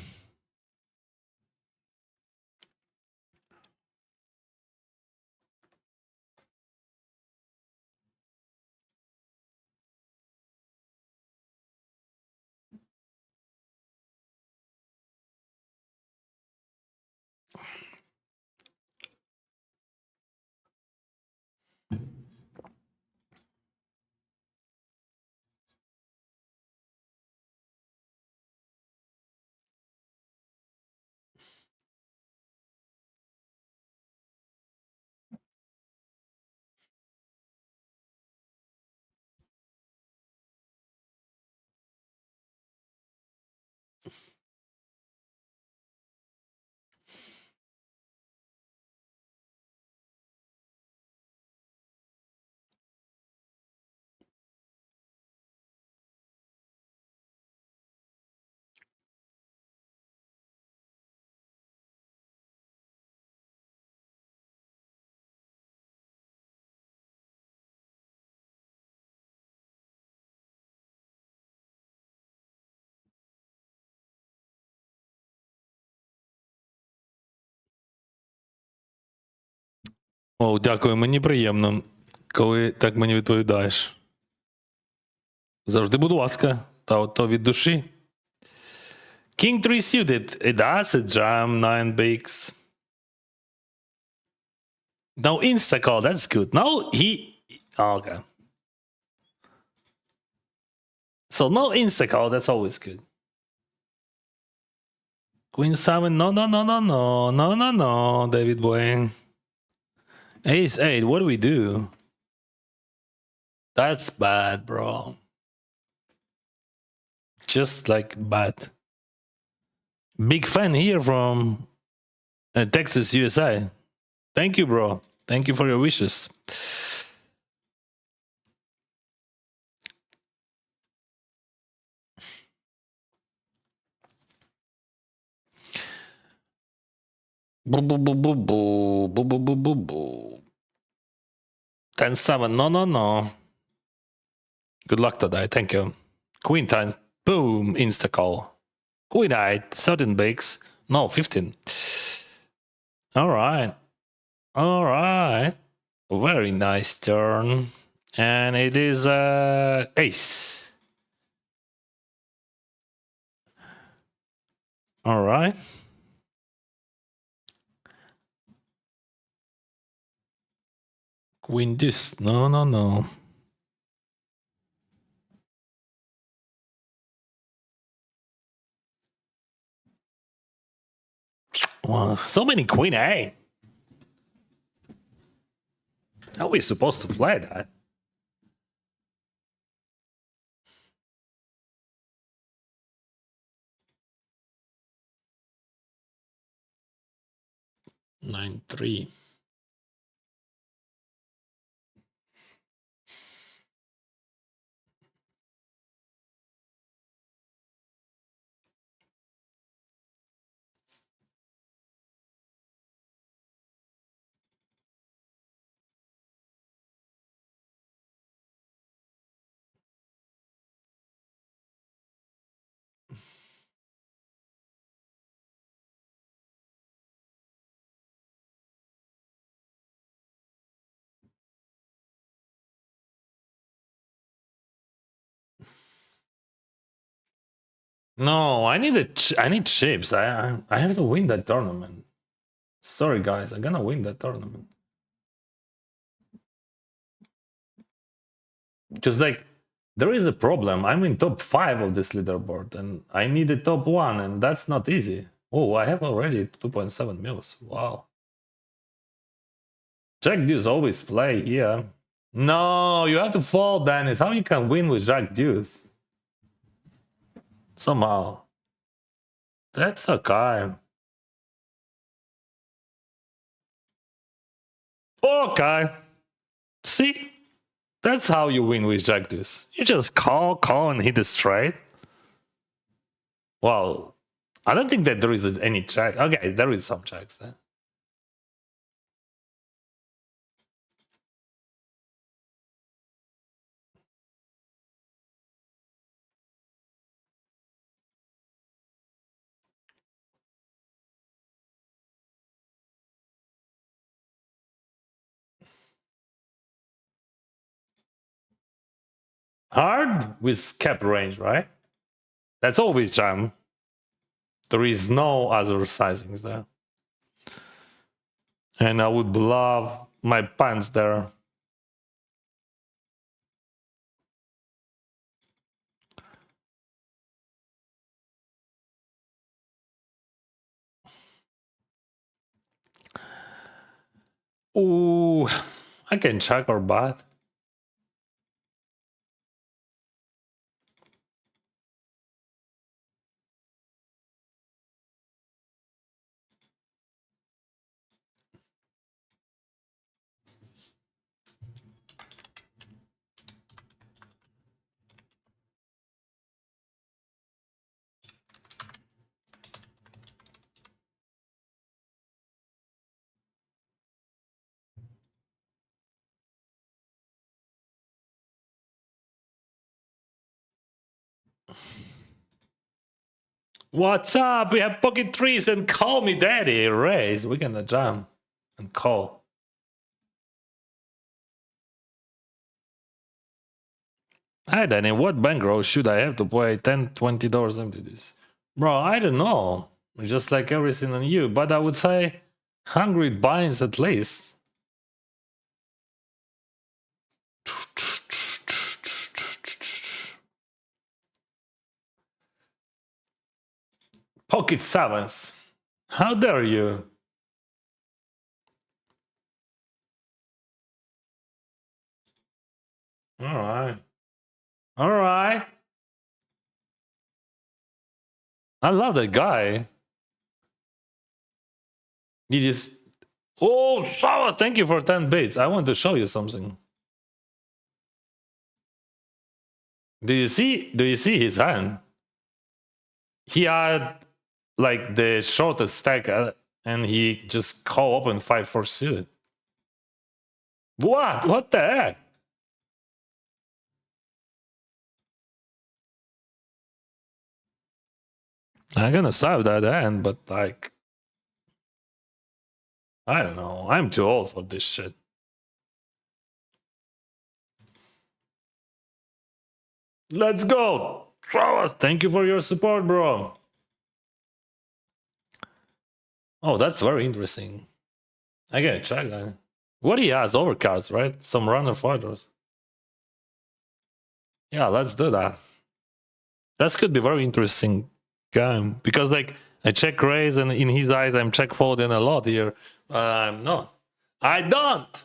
О, дякую, мені приємно, коли так мені відповідаєш. Завжди, будь ласка, та то від душі. King 3 suited. That's a jam, 9 bigs. No insta call, that's good. No, okay. So no insta call, that's always good. Queen 7, no, David Boy. Ace 8, what do we do? That's bad, bro. Just like bad. Big fan here from Texas, USA. Thank you, bro. Thank you for your wishes. Boo, boo, boo, boo, boo, boo, boo, boo, boo, boo. 10-7, no. Good luck today, thank you. Queen 10, boom, insta call. Queen 8, 13 bigs, no, 15. All right. Very nice turn. And it is ace. All right. Queen this, no. Wow, so many queen A. How are we supposed to play that? 9-3. No, I need I need chips. I have to win that tournament. Sorry guys, I'm gonna win that tournament. Just like there is a problem. I'm in top 5 of this leaderboard and I need a top 1 and that's not easy. Oh, I have already 2.7 mils. Wow. Jack Deuce always play here. No, you have to fold, Dennis. How you can win with Jack Deuce? Somehow. That's okay. Okay. See? That's how you win with Jack Deuce. You just call, and hit it straight. Well, I don't think that there is any check. Okay, there is some checks. Eh? Hard with cap range, right? That's always jam. There is no other sizings there. And I would love my pants there. Ooh, I can check or bot. What's up? We have pocket threes and call me daddy. Raise. We're gonna jam and call. Hi Danny, what bankroll should I have to play $10-20 empty this? Bro, I don't know. Just like everything on you, but I would say 100 binds at least. Pocket sevens. How dare you? All right. All right. I love that guy. He just. Oh, Sava, thank you for 10 bits. I want to show you something. Do you see his hand? He had like the shortest stack and he just call open 5-4 suited. What the heck? I'm gonna solve that hand, but like I don't know. I'm too old for this shit. Let's go! Travis, thank you for your support, bro. Oh, that's very interesting. I gotta check that. What he has overcards, right? Some runner fighters. Yeah, let's do that. That could be very interesting game because like I check raise and in his eyes I'm check folding a lot here. I'm not. I don't.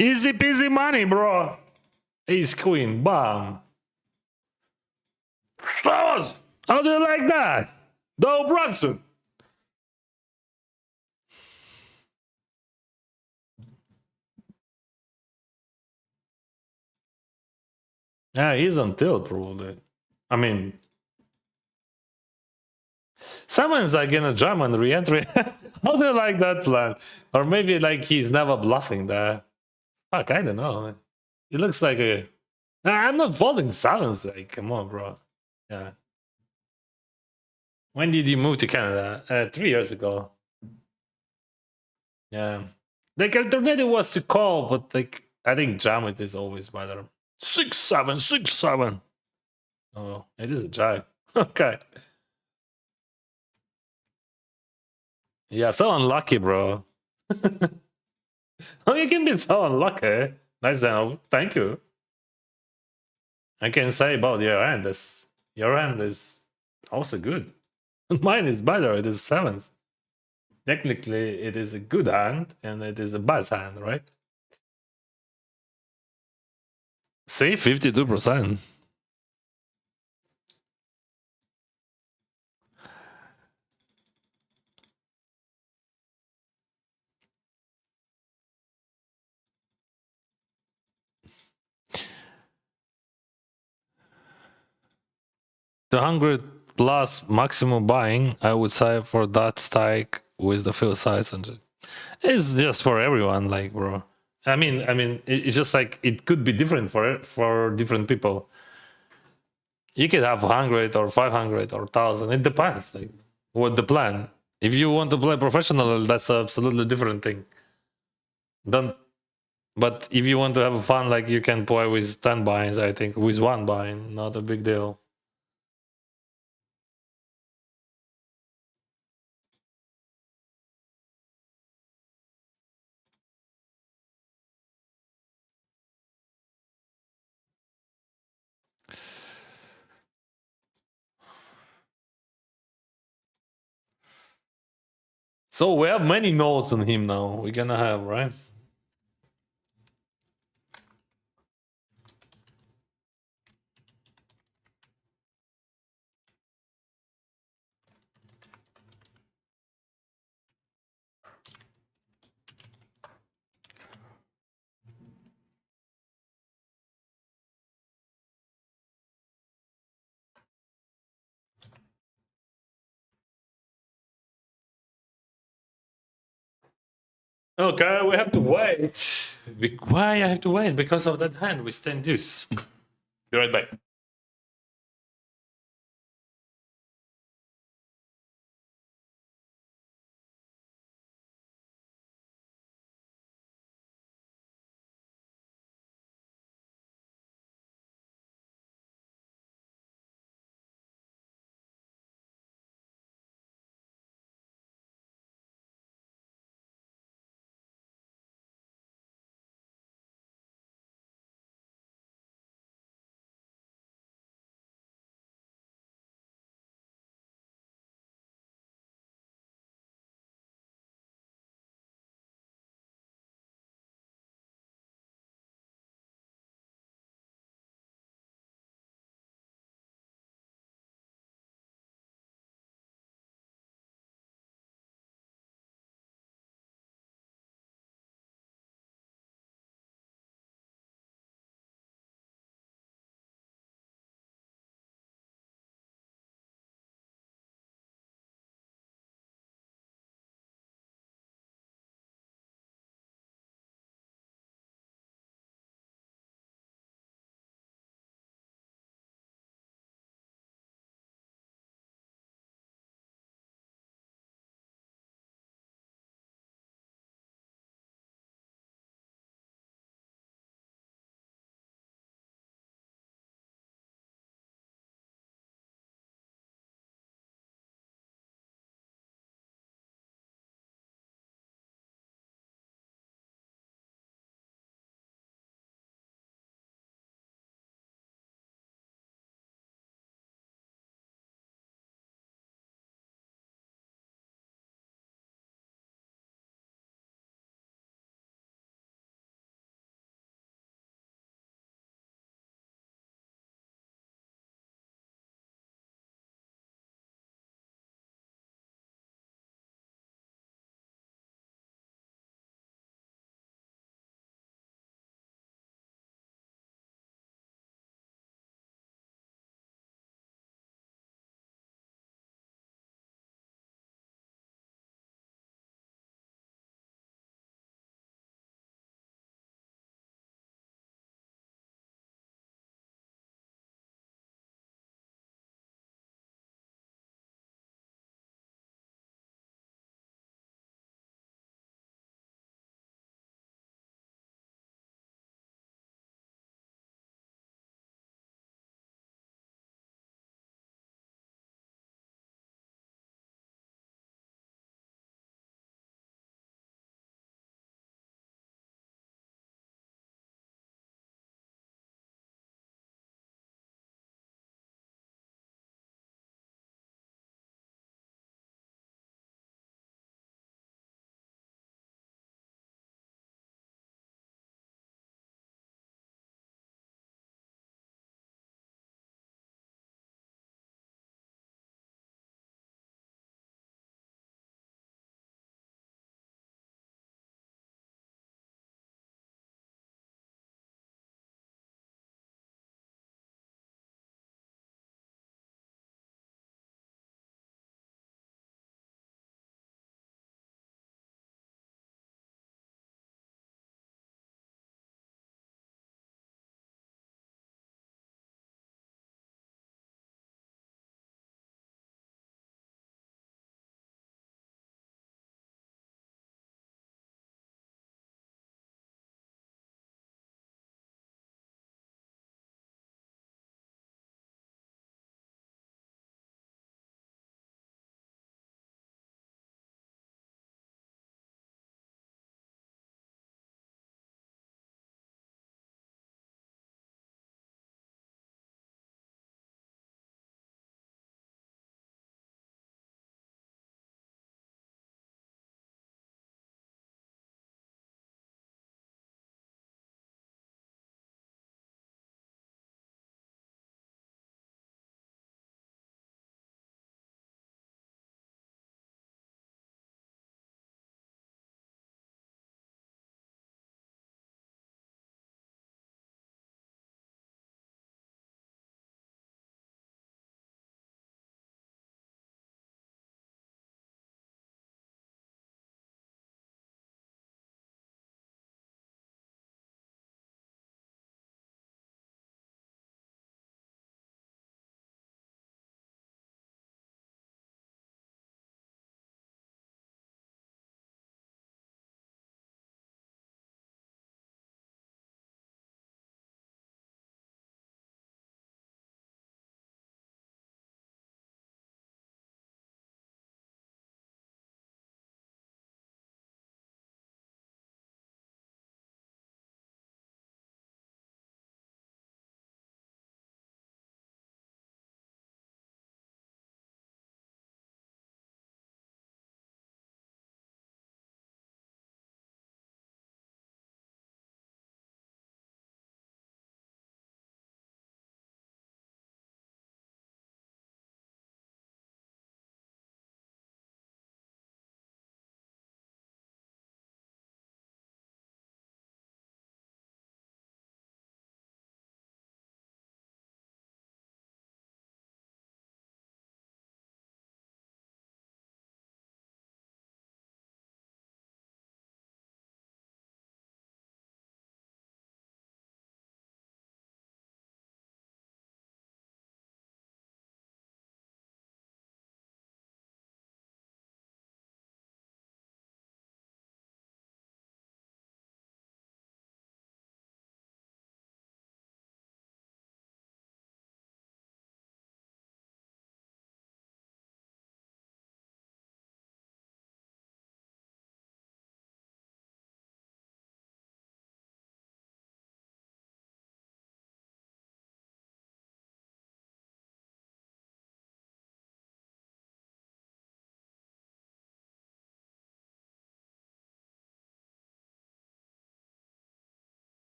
Easy peasy money, bro. Ace queen, bam. Fellas, how do you like that? Doe Brunson. Yeah, he's on tilt probably. I mean, someone's like in a German re-entry. How do you like that plan? Or maybe like he's never bluffing there. Fuck, I don't know. Man. He looks like a. I'm not folding sevens. Like, come on, bro. Yeah. When did you move to Canada? 3 years ago. Yeah. Like alternative was to call, but like I think jam it is always better. 6-7, 6-7. Oh, it is a jack. Okay. Yeah, so unlucky, bro. Oh, you can be so unlucky. Nice now. Thank you. I can say about your hand is your hand is also good. Mine is better. It is sevens. Technically, it is a good hand and it is a bad hand, right? See, 52%. The 100 plus maximum buying, I would say, for that stack with the fill size and it's just for everyone, like, bro. I mean, it's just like it could be different for different people. You could have 100 or 500 or 1,000. It depends, like, what the plan. If you want to play professional, that's an absolutely different thing. Don't. But if you want to have fun, like you can play with 10 buys, I think with one buy, not a big deal. So we have many nodes on him now. We're gonna have, right? Okay, we have to wait. Why I have to wait? Because of that hand with 10 deuce. Be right back.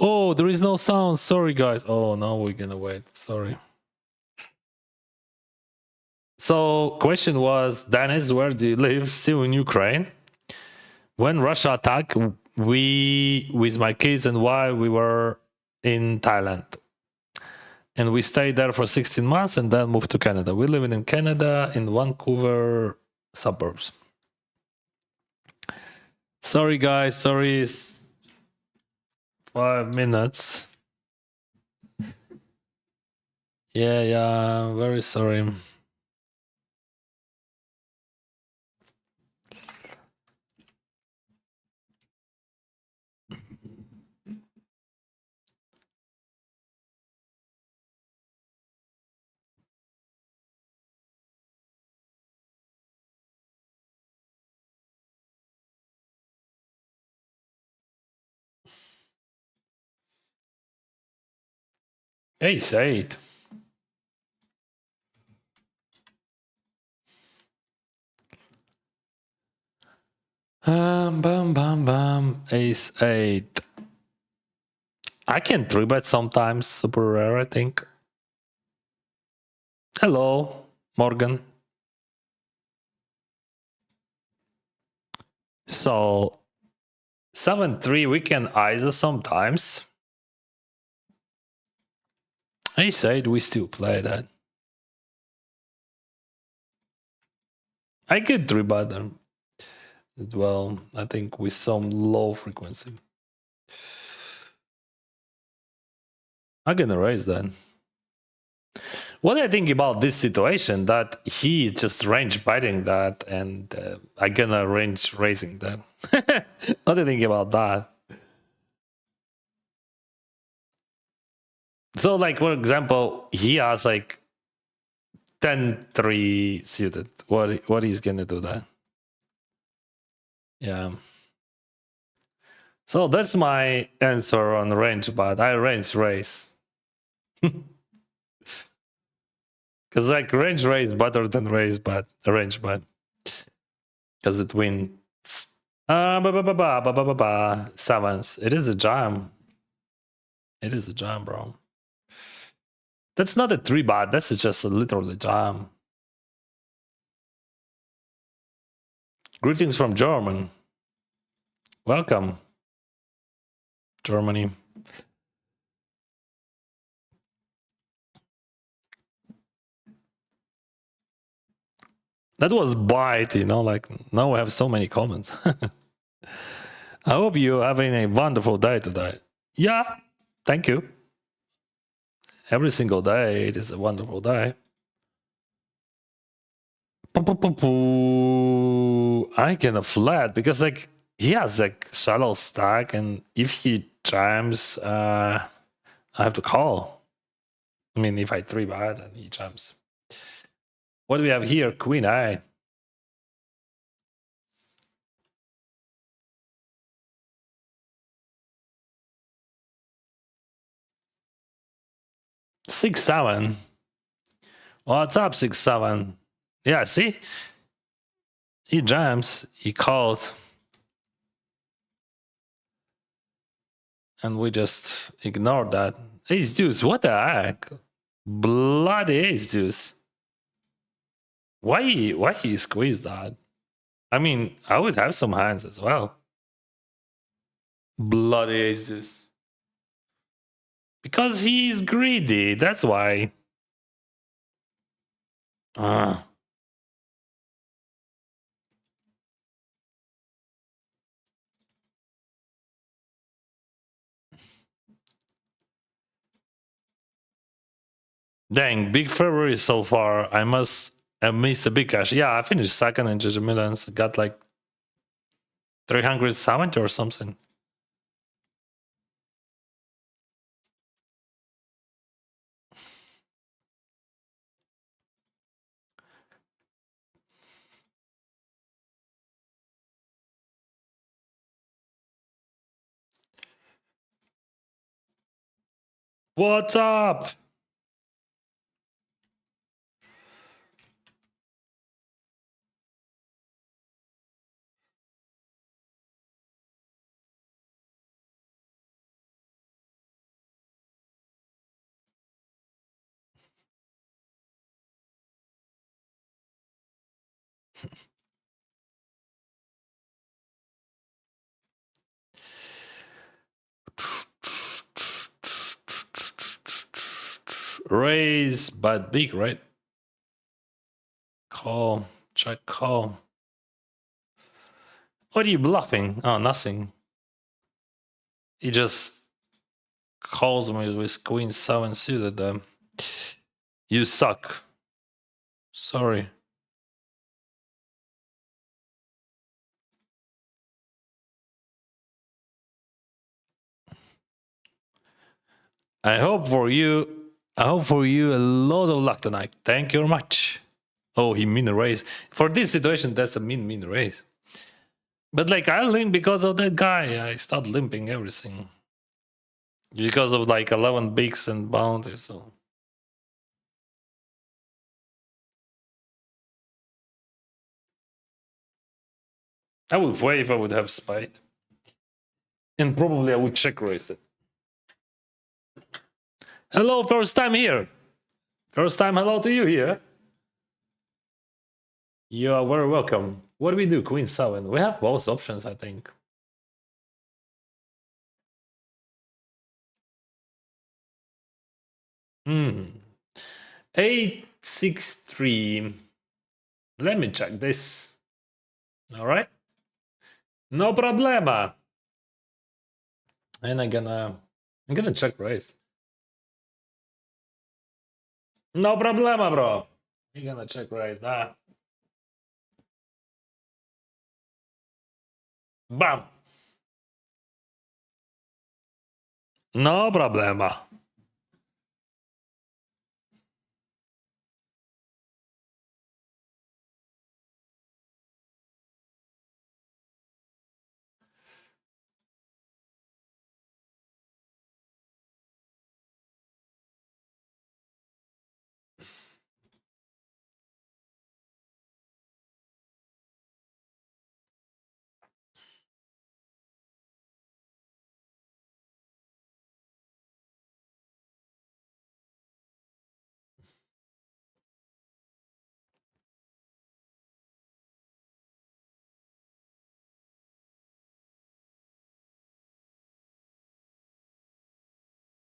Oh, there is no sound. Sorry, guys. Oh, no, we're gonna wait. Sorry. So, question was, Dennis, where do you live? Still in Ukraine? When Russia attacked, we, with my kids and wife, we were in Thailand. And we stayed there for 16 months and then moved to Canada. We're living in Canada in Vancouver suburbs. Sorry, guys. Sorry. 5 minutes. Yeah, very sorry. Hey, Said. Bam. Ace 8. I can 3-bet sometimes. Super rare, I think. Hello, Morgan. So 7-3, we can ISO sometimes. Ace 8, we still play that. I could 3-bet them as well, I think, with some low frequency. I'm gonna raise that. What I think about this situation, that he just range biting that, and I'm gonna range raising that. What do you think about that? So, like, for example, he has like 10-3 suited. What he's gonna do that? Yeah. So that's my answer on range, but I range raise. Because like range raise better than raise, but range but because it wins. Sevens. It is a jam. It is a jam, bro. That's not a 3-bet. That's just a literally jam. Greetings from Germany. Welcome, Germany. That was bite, you know, like now we have so many comments. I hope you're having a wonderful day today. Yeah, thank you. Every single day, it is a wonderful day. I can flat because like he has like shallow stack, and if he jams, I have to call. I mean, if I 3-bet and he jams. What do we have here? Queen eye. Six, 7. What's up, 6, 7? Yeah, see? He jams, he calls. And we just ignore that. Ace deuce, what the heck? Bloody ace deuce. Why he squeezed that? I mean, I would have some hands as well. Bloody ace deuce. Because he's greedy, that's why. Dang, big February so far. I must have missed a big cash. Yeah, I finished second in GG Millions. Got like 370 or something. What's up? Raise, but big, right? Call, check call. What are you bluffing? Oh, nothing. He just calls me with queen 7 suited. You suck. Sorry. I hope for you a lot of luck tonight. Thank you very much. Oh, he min raise. For this situation, that's a min raise. But like I limp because of that guy. I start limping everything. Because of like 11 bigs and bounties. So I would wait if I would have spite. And probably I would check raise it. Hello, first time here. First time hello to you here. You are very welcome. What do we do? Queen 7. We have both options, I think. Hmm. 863. Let me check this. All right. No problema. And I'm gonna check raise. No problema, bro. You're gonna check raise. Nah. Bam. No problema.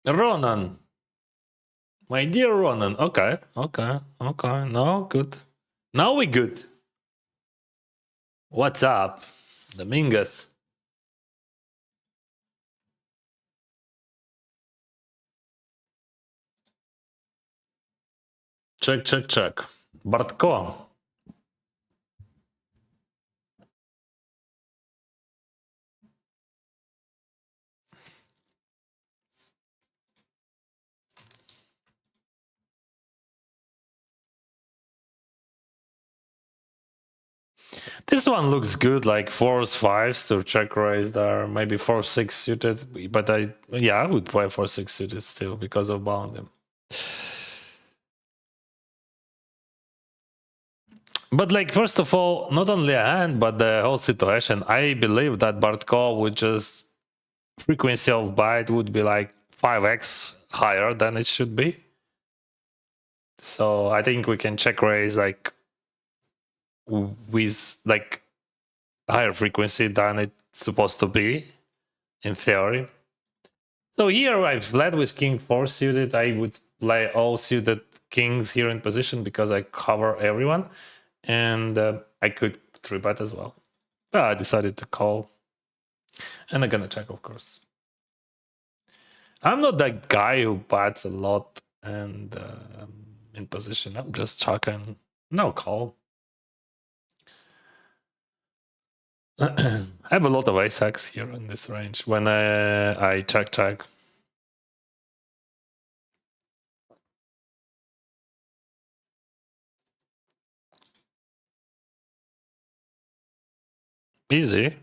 Ronan. My dear Ronan. Okay. No, good. Now we good. What's up? Dominguez. Check. Bartko. This one looks good, like 4s, 5s to check raise there. Maybe 4-6 suited. But I would play 4-6 suited still because of bounding. But like, first of all, not only a hand, but the whole situation. I believe that Bartko would just frequency of bite would be like 5x higher than it should be. So I think we can check raise like with like higher frequency than it's supposed to be in theory. So here I've led with king 4 suited. I would play all suited kings here in position because I cover everyone, and I could 3-bet as well. But I decided to call, and I'm gonna check, of course. I'm not that guy who bets a lot and in position. I'm just chucking. No call. I have a lot of ace X here in this range when I check. Easy.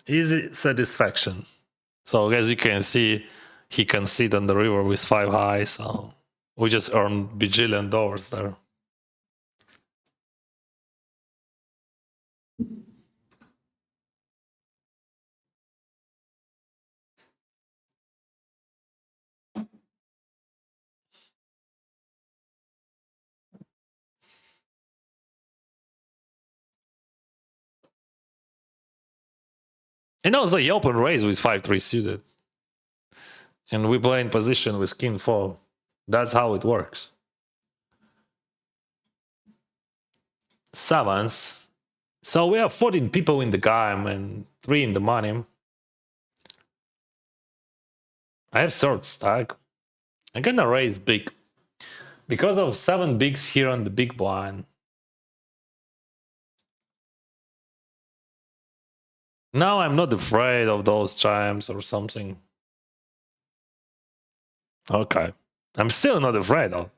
Easy satisfaction. So as you can see, he can sit on the river with 5 high, so we just earned bajillion dollars there. And also he open raise with 5-3 suited. And we play in position with king 4. That's how it works. Sevens. So we have 14 people in the game and 3 in the money. I have third stack. I'm gonna raise big. Because of 7 bigs here on the big blind. Now I'm not afraid of those chimes or something. Okay. I'm still not afraid though.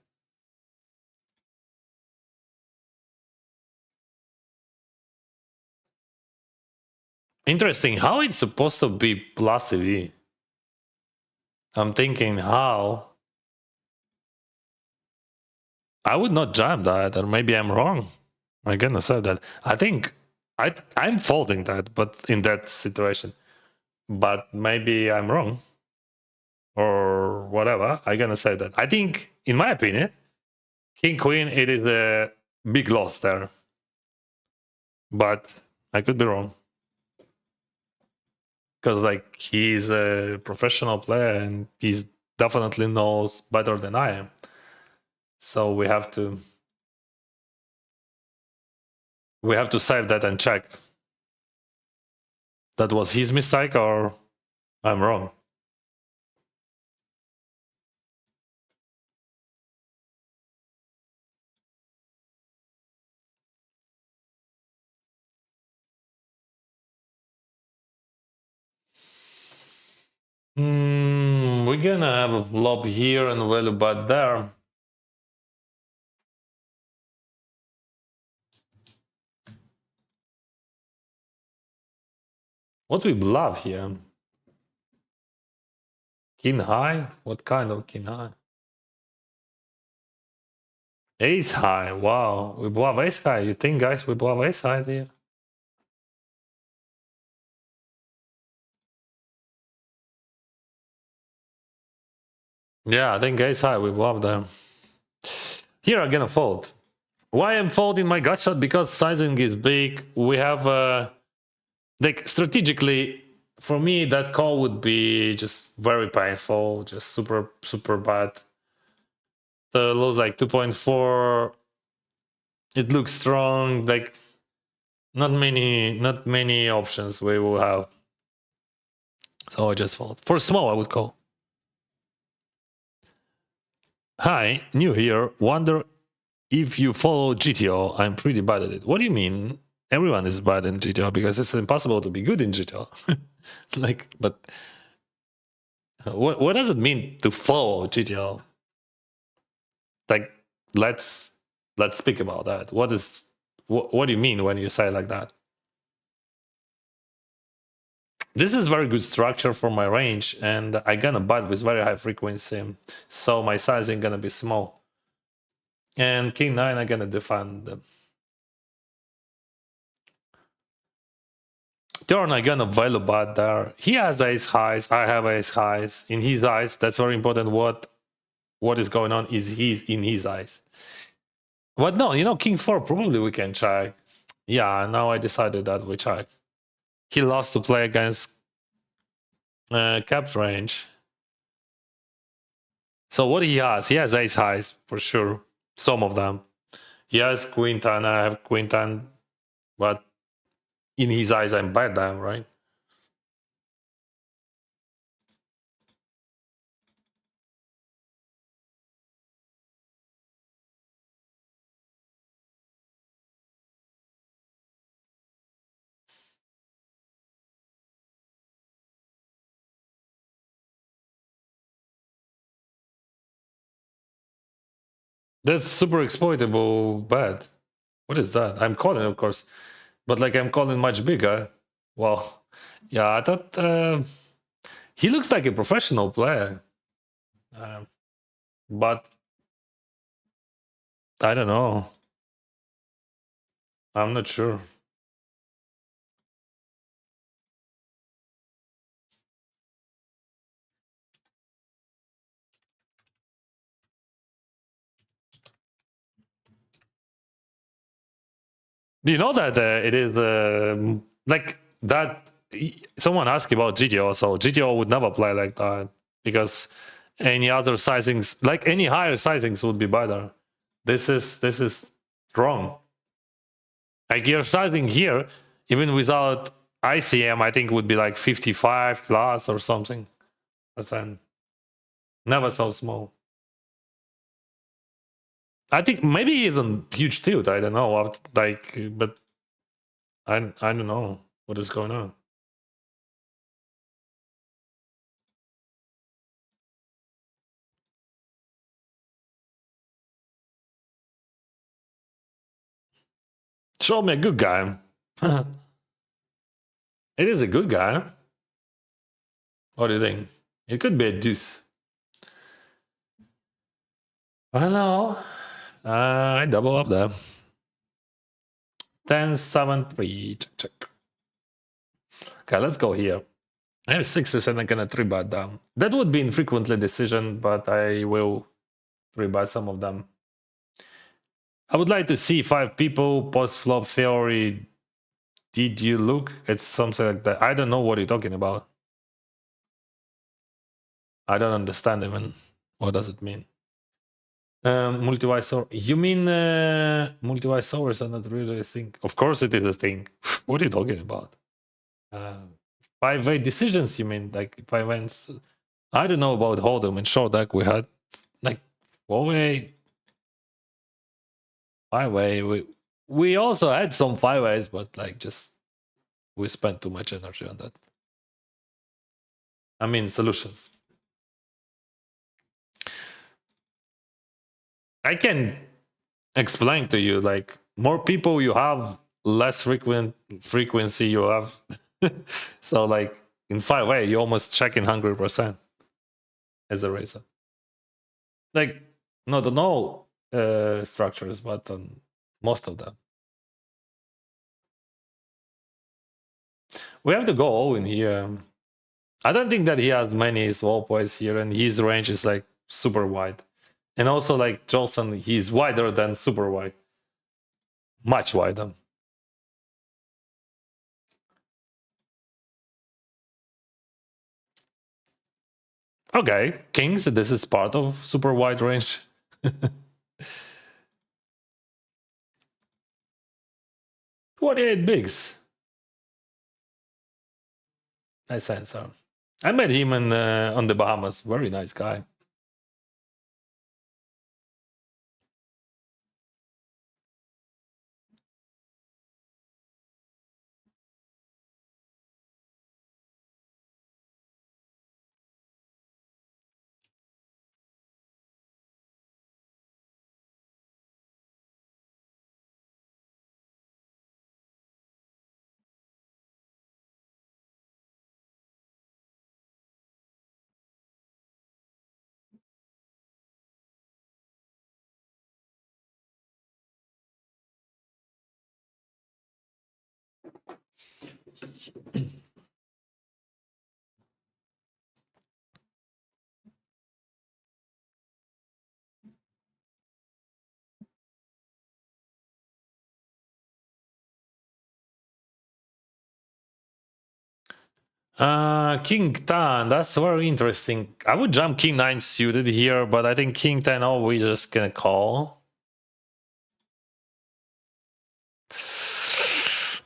Interesting. How it's supposed to be plus EV? I'm thinking how. I would not jam that, or maybe I'm wrong. I'm gonna say that. I think I'm folding that, but in that situation. But maybe I'm wrong. Or whatever. I'm gonna say that. I think, in my opinion, King Queen, it is a big loss there. But I could be wrong. Because like he's a professional player and he definitely knows better than I am. So we have to save that and check. That was his mistake or I'm wrong. We're gonna have a flop here and a value bet there. What we bluff here? King high? What kind of king high? Ace high. Wow, we bluff ace high. You think, guys, we bluff ace high here? Yeah, I think ace high. We bluff there. Here I'm gonna fold. Why I'm folding my gut shot? Because sizing is big. We have like strategically, for me, that call would be just very painful, just super bad. The lose like 2.4. It looks strong. Like not many options we will have. So I just fold. For small, I would call. Hi, new here. Wonder if you follow GTO. I'm pretty bad at it. What do you mean? Everyone is bad in GTO because it's impossible to be good in GTO. Like, but what does it mean to follow GTO? Like, let's speak about that. What do you mean when you say like that? This is very good structure for my range, and I gonna bet with very high frequency, so my sizing gonna be small. And king 9, I'm gonna defend. Turn, I gonna value bet there. He has ace highs, I have ace highs. In his eyes, that's very important. What is going on is in his eyes. But no, king 4, probably we can check. Yeah, now I decided that we check. He loves to play against capped range. So what he has ace highs for sure. Some of them. He has queen 10, I have queen 10, but in his eyes I'm bad down, right? That's super exploitable bad. What is that? I'm calling, of course, but like I'm calling much bigger. Well, yeah, I thought he looks like a professional player, but I don't know. I'm not sure. You know that it is like that someone asked about GTO, so GTO would never play like that because any other sizings, like any higher sizings, would be better. This is wrong. Like your sizing here, even without ICM, I think would be like 55 plus or something percent. Never so small. I think maybe he's on huge tilt. I don't know. Like, but I don't know what is going on. Show me a good guy. It is a good guy. What do you think? It could be a deuce. Hello. I double up there. 10, 7, 3. Check. Okay, let's go here. I have sixes and I'm gonna 3-bet them. That would be infrequently decision, but I will 3-bet some of them. I would like to see 5 people post-flop theory. Did you look at something like that? I don't know what you're talking about. I don't understand even. What does it mean? Multi-visor. You mean multi-visors are not really a thing? Of course it is a thing. What are you talking about? 5-way decisions, you mean? Like 5 ends? I don't know about Hold'em and short deck. We had like 4-way, 5-way. We also had some 5-ways, but like just we spent too much energy on that. I mean solutions. I can explain to you, like more people you have, less frequency you have. So like in 5-way, you almost check in 100% as a raiser. Like not on all structures, but on most of them. We have to go all in here. I don't think that he has many swap points here, and his range is like super wide. And also like Jolson, he's wider than super wide. Much wider. Okay, kings, this is part of super wide range. 48 bigs. Nice answer. I met him on the Bahamas. Very nice guy. King 10, that's very interesting. I would jump King 9 suited here, but I think King 10, oh, we're just gonna call.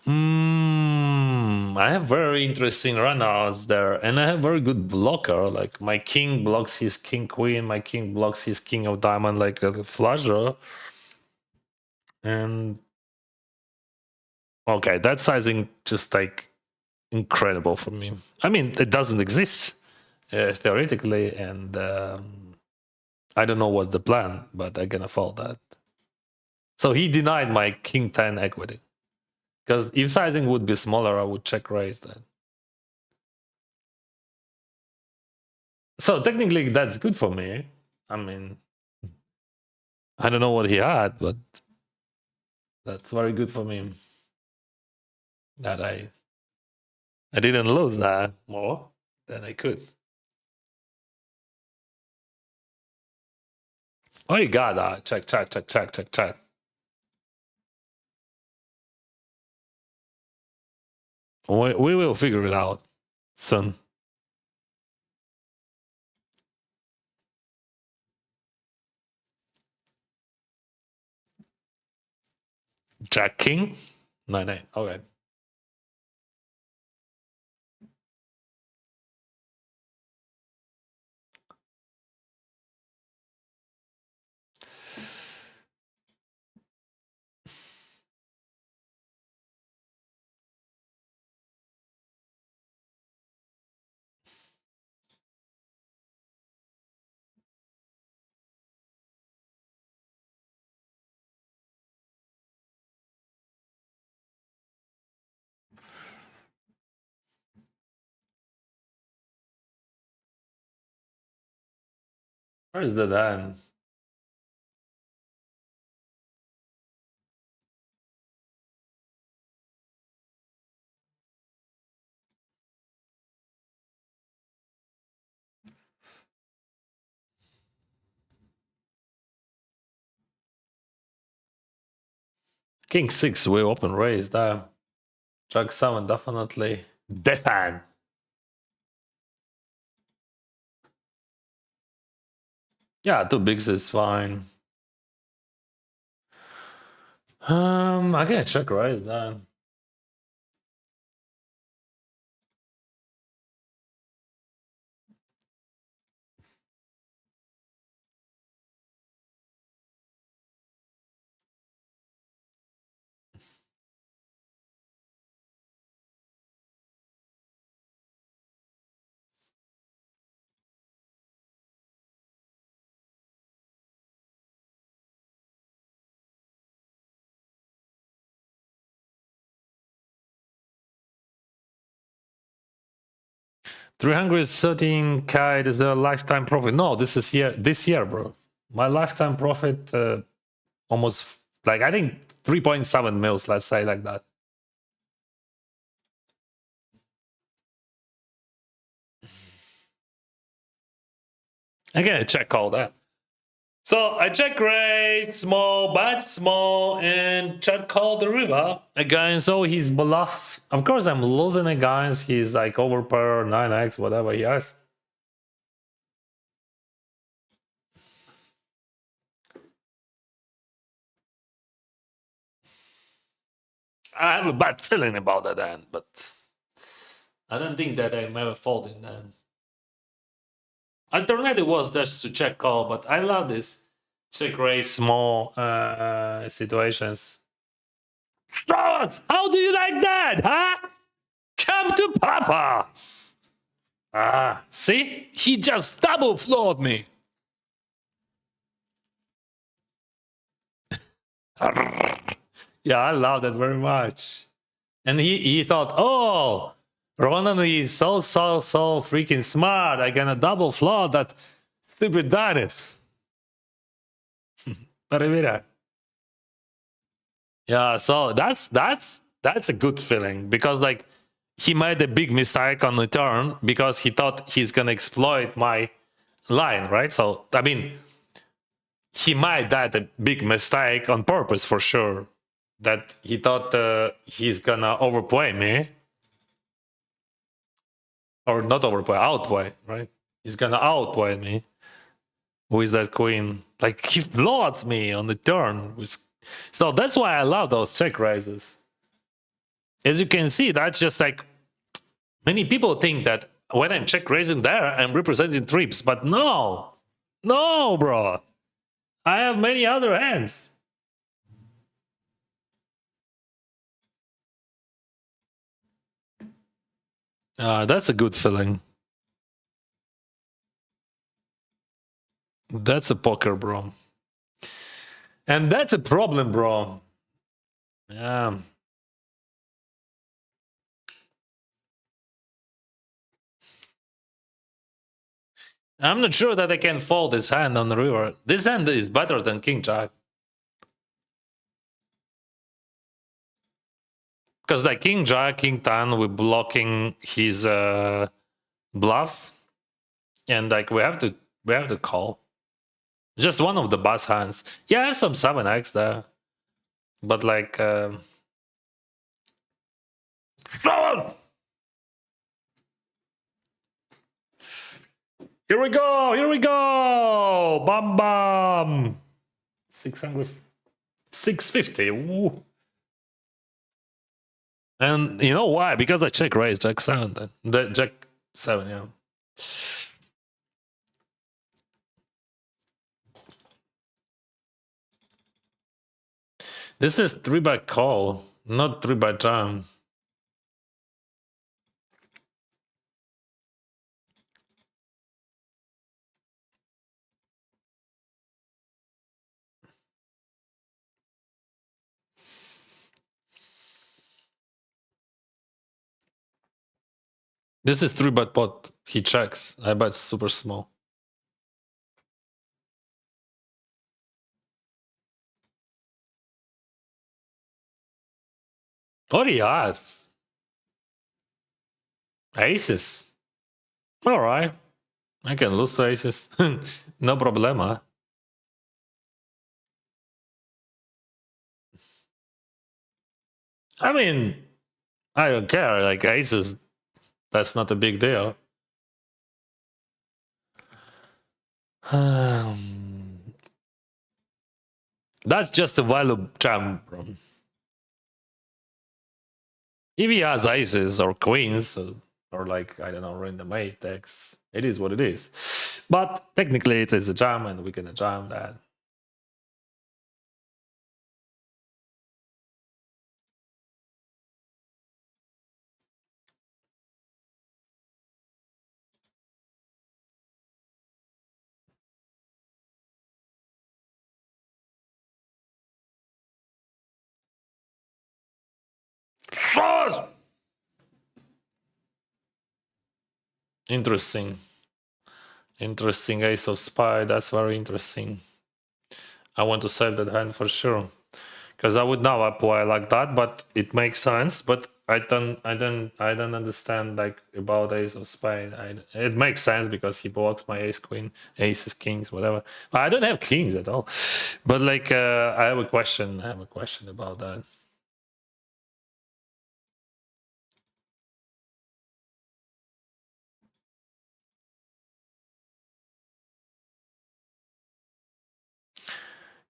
I have very interesting runouts there, and I have very good blocker. Like my king blocks his king queen, my king blocks his king of diamond like a flush draw. And okay, that sizing just like incredible for me. I mean, it doesn't exist theoretically, and I don't know what's the plan, but I'm gonna follow that. So he denied my king 10 equity. Because if sizing would be smaller, I would check raise that. So technically, that's good for me. I mean, I don't know what he had, but that's very good for me. That I didn't lose that more than I could. Oh, you got that. Check. We will figure it out soon. Jack King? 9-8. Okay. Where's the Dan? King 6 will open raise there. Jack 7 definitely. Defan. Yeah, 2 bigs is fine. I can check raise there. $313k is the lifetime profit. No, this year, bro. My lifetime profit almost like I think 3.7 mils, let's say like that. I gotta check all that. So I check raise small, bet small, and check call the river against all his bluffs. Of course, I'm losing against his like overpair 9x, whatever he has. I have a bad feeling about that end, but I don't think that I'm ever folding then. Alternative was just to check call, but I love this check raise small situations. Stars, how do you like that, huh? Come to Papa. Ah, see? He just double floored me. Yeah, I love that very much. And he thought, oh, Ronan is so freaking smart. I gonna double flood that stupid Dennis. Pero yeah, so that's a good feeling because like he made a big mistake on the turn because he thought he's gonna exploit my line, right? So I mean, he made that a big mistake on purpose for sure. That he thought he's gonna overplay me. Or not overplay, outplay, right? He's gonna outplay me with that queen. Like, he floods me on the turn. So that's why I love those check raises. As you can see, that's just like, many people think that when I'm check raising there, I'm representing trips, but no, bro. I have many other hands. That's a good feeling. That's a poker, bro. And that's a problem, bro. Yeah. I'm not sure that I can fold this hand on the river. This hand is better than King Jack. Because like King Jack, King 10, we're blocking his bluffs. And like we have to call. Just one of the bus hands. Yeah, I have some 7x there. But like So here we go. Here we go. Bam bam. 600, 650. Ooh. And you know why? Because I check raise Jack 7 then. The Jack 7, yeah. This is 3-bet call, not 3-bet jam. This is 3-bet pot. He checks. I bet super small. What he has? Aces. All right. I can lose to aces. No problema. I mean, I don't care. Like aces, that's not a big deal. That's just a value jam, bro. If he has aces or queens, or like, I don't know, random 8 decks, it is what it is. But technically, it is a jam, and we can jam that. Interesting. Interesting ace of spy. That's very interesting. I want to save that hand for sure. Because I would know why like that, but it makes sense. But I don't understand like about ace of spade. It makes sense because he blocks my ace queen, aces, kings, whatever. I don't have kings at all. But like I have a question. I have a question about that.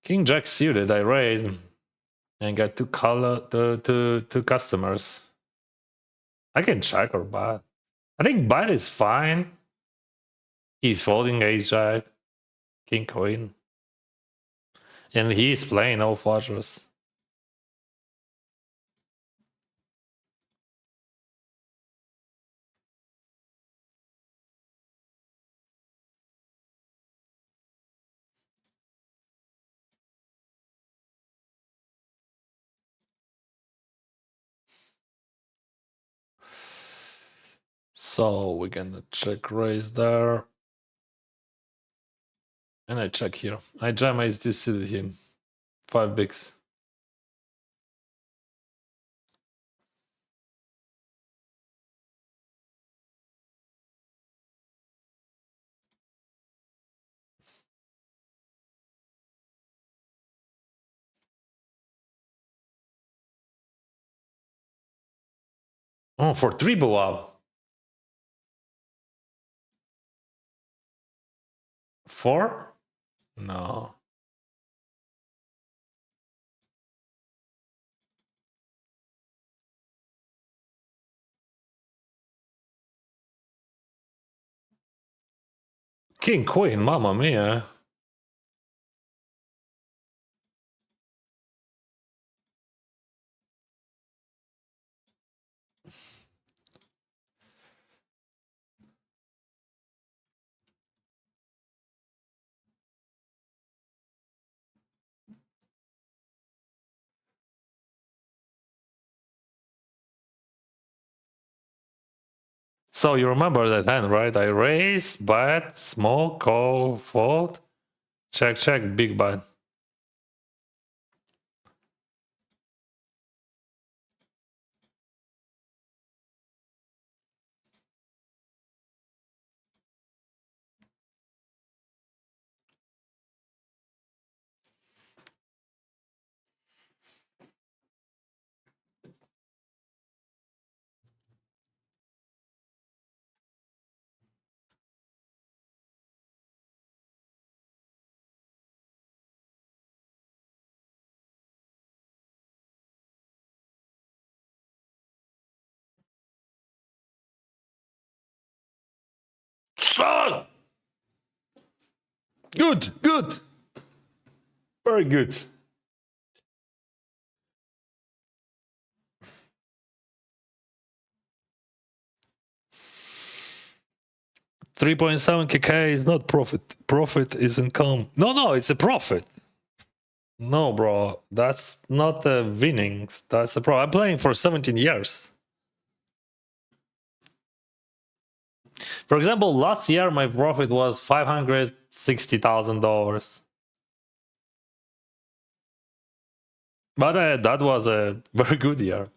King Jack suited. I raised and got two customers. I can check or bet. I think bet is fine. He's folding ace jack, king queen, and he's playing all flushers. So we're gonna check raise there. And I check here. I jam ace deuce suited him. 5 bigs. Oh, for 3 wow. 4? No. King queen, mamma mia. So you remember that hand, right? I raise, bet, small, call, fold, check, check, big bet. So good, good, very good. 3.7 kk is not profit. Profit is income. No, it's a profit. No, bro, that's not the winnings. That's the pro. I'm playing for 17 years. For example, last year my profit was $560,000. But that was a very good year.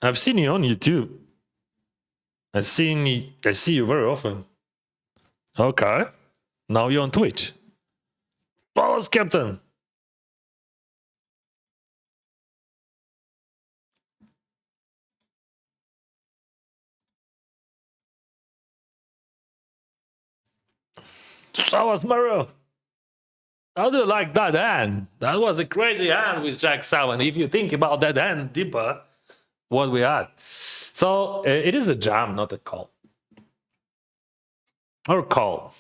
I've seen you on YouTube. I see you very often. Okay. Now you're on Twitch. Boss Captain. That was Mario. How do you like that hand? That was a crazy hand with Jack 7. If you think about that hand deeper, what we had. So it is a jam, not a call. Or call.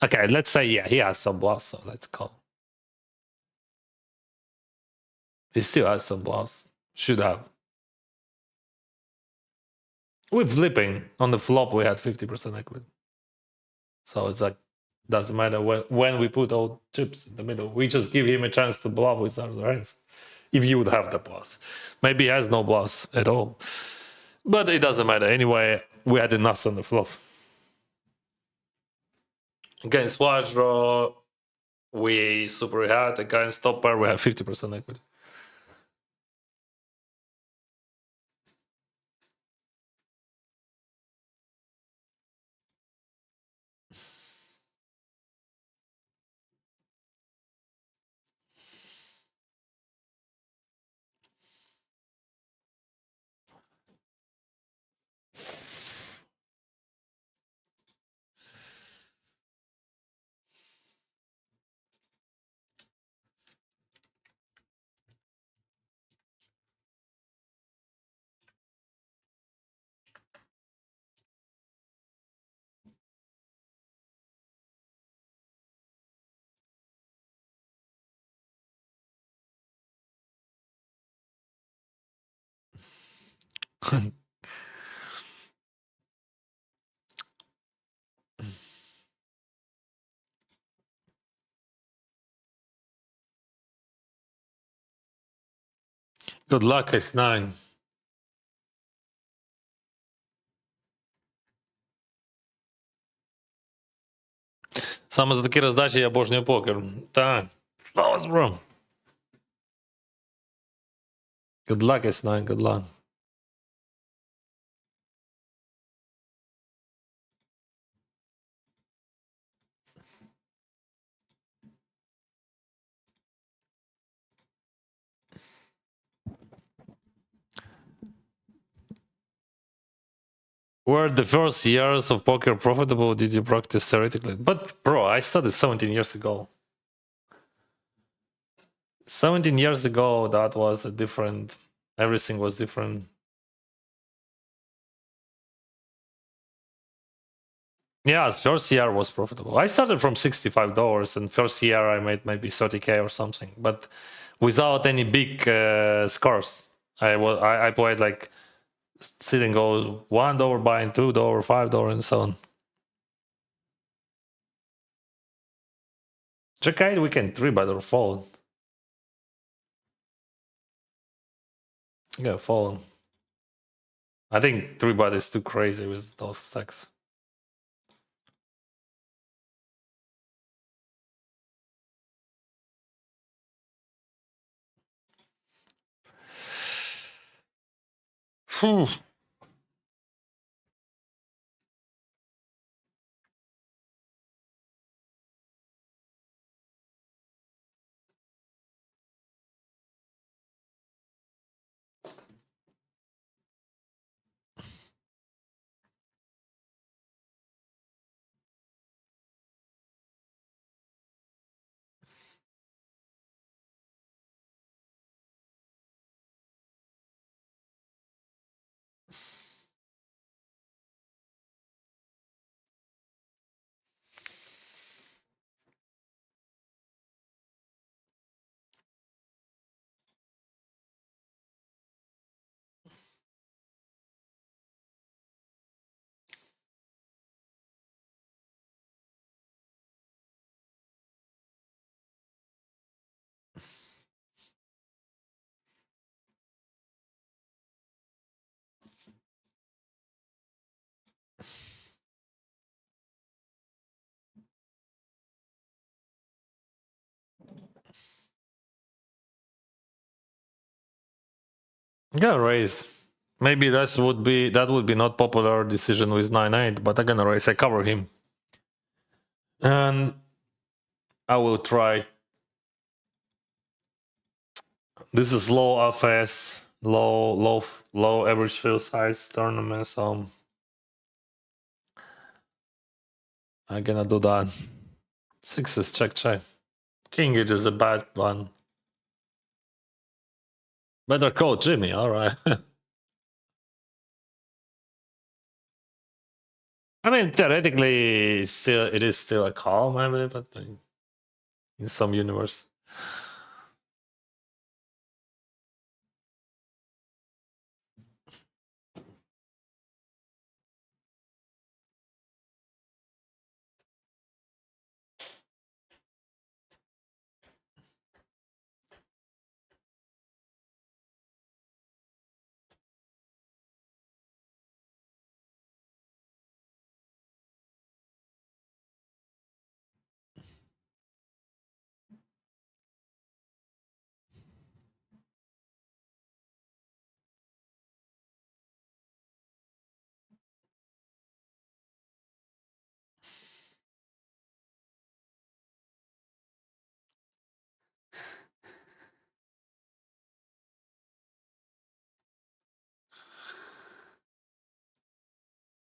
Okay, let's say, yeah, he has some bluffs, so let's call. He still has some bluffs. Should have. With flipping, on the flop, we had 50% equity. So it's like, doesn't matter when we put all chips in the middle. We just give him a chance to bluff with other hands. If you would have the bluffs. Maybe he has no bluffs at all. But it doesn't matter. Anyway, we had the nuts on the flop. Against flush draw, we super had. Against top pair, we have 50% equity. Good luck, S9. Саме за такі роздачі я обожнюю покер. Так. Фалс, bro. Good luck, S9. Good luck. Were the first years of poker profitable? Did you practice theoretically? But bro, I started 17 years ago. 17 years ago, that was a different. Everything was different. Yeah, first year was profitable. I started from $65, and first year I made maybe 30K or something, but without any big scores. I played like sitting goes $1 buying, $2, $5, and so on. Jack 8 we can 3-bet or fold. Yeah, fold. I think 3-bet is too crazy with those stacks. Phew. Yeah, raise. Maybe that would be not popular decision with 9-8, but I'm gonna raise. I cover him, and I will try. This is low FS, low average field size tournament, so I'm gonna do that. Sixes, check. King is a bad one. Better call Jimmy, alright. I mean, theoretically, it is still a call, maybe, but in some universe.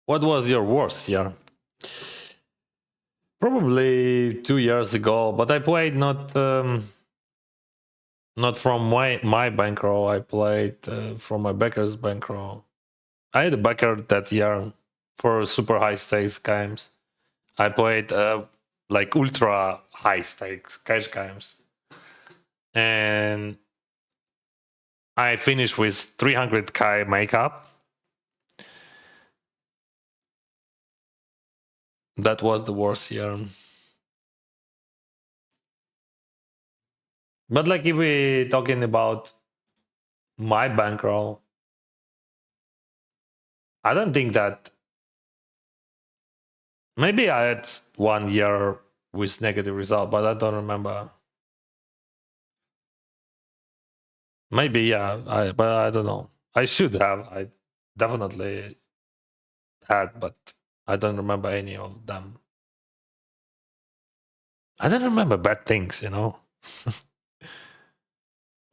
What was your worst year? Probably 2 years ago, but I played not from my bankroll. I played from my backer's bankroll. I had a backer that year for super high stakes games. I played like ultra high stakes cash games, and I finished with 300k makeup. That was the worst year. But like if we're talking about my bankroll, I don't think that. Maybe I had 1 year with negative result, but I don't remember. Maybe yeah, but I don't know. I should have. I definitely had, but I don't remember any of them. I don't remember bad things, you know.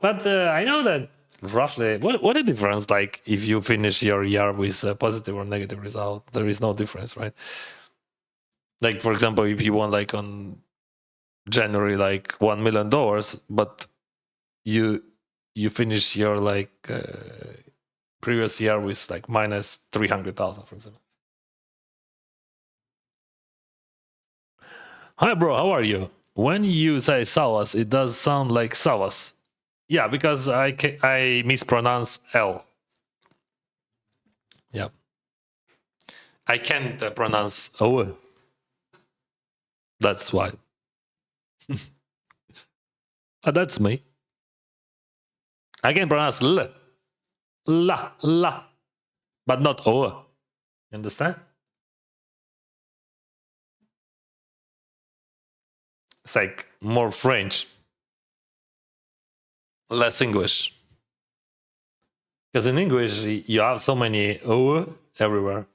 But I know that roughly. What the difference? Like if you finish your year with a positive or negative result, there is no difference, right? Like for example, if you won like on January like $1 million, but you finish your like previous year with like minus 300,000, for example. Hi, bro. How are you? When you say Savas, it does sound like Savas. Yeah, because I mispronounce L. Yeah, I can't pronounce O. That's why. That's me. I can pronounce L, la, but not O. You understand? It's like more French, less English. Because in English, you have so many O everywhere.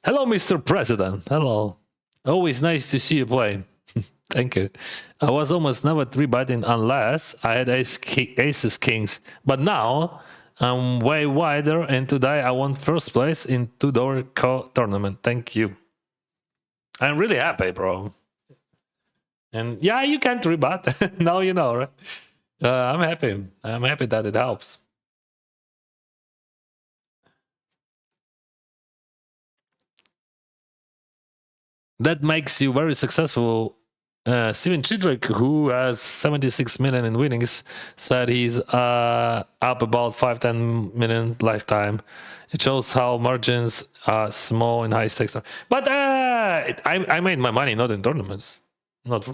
Hello, Mr. President. Hello. Always nice to see you play. Thank you. I was almost never 3-betting unless I had aces, kings. But now I'm way wider, and today I won first place in $2 tournament. Thank you. I'm really happy, bro. And yeah, you can't rebut. Now you know, right? I'm happy. I'm happy that it helps. That makes you very successful. Steven Chidwick, who has 76 million in winnings, said he's up about 5-10 million lifetime. It shows how margins are small in high stakes. But I made my money not in tournaments, not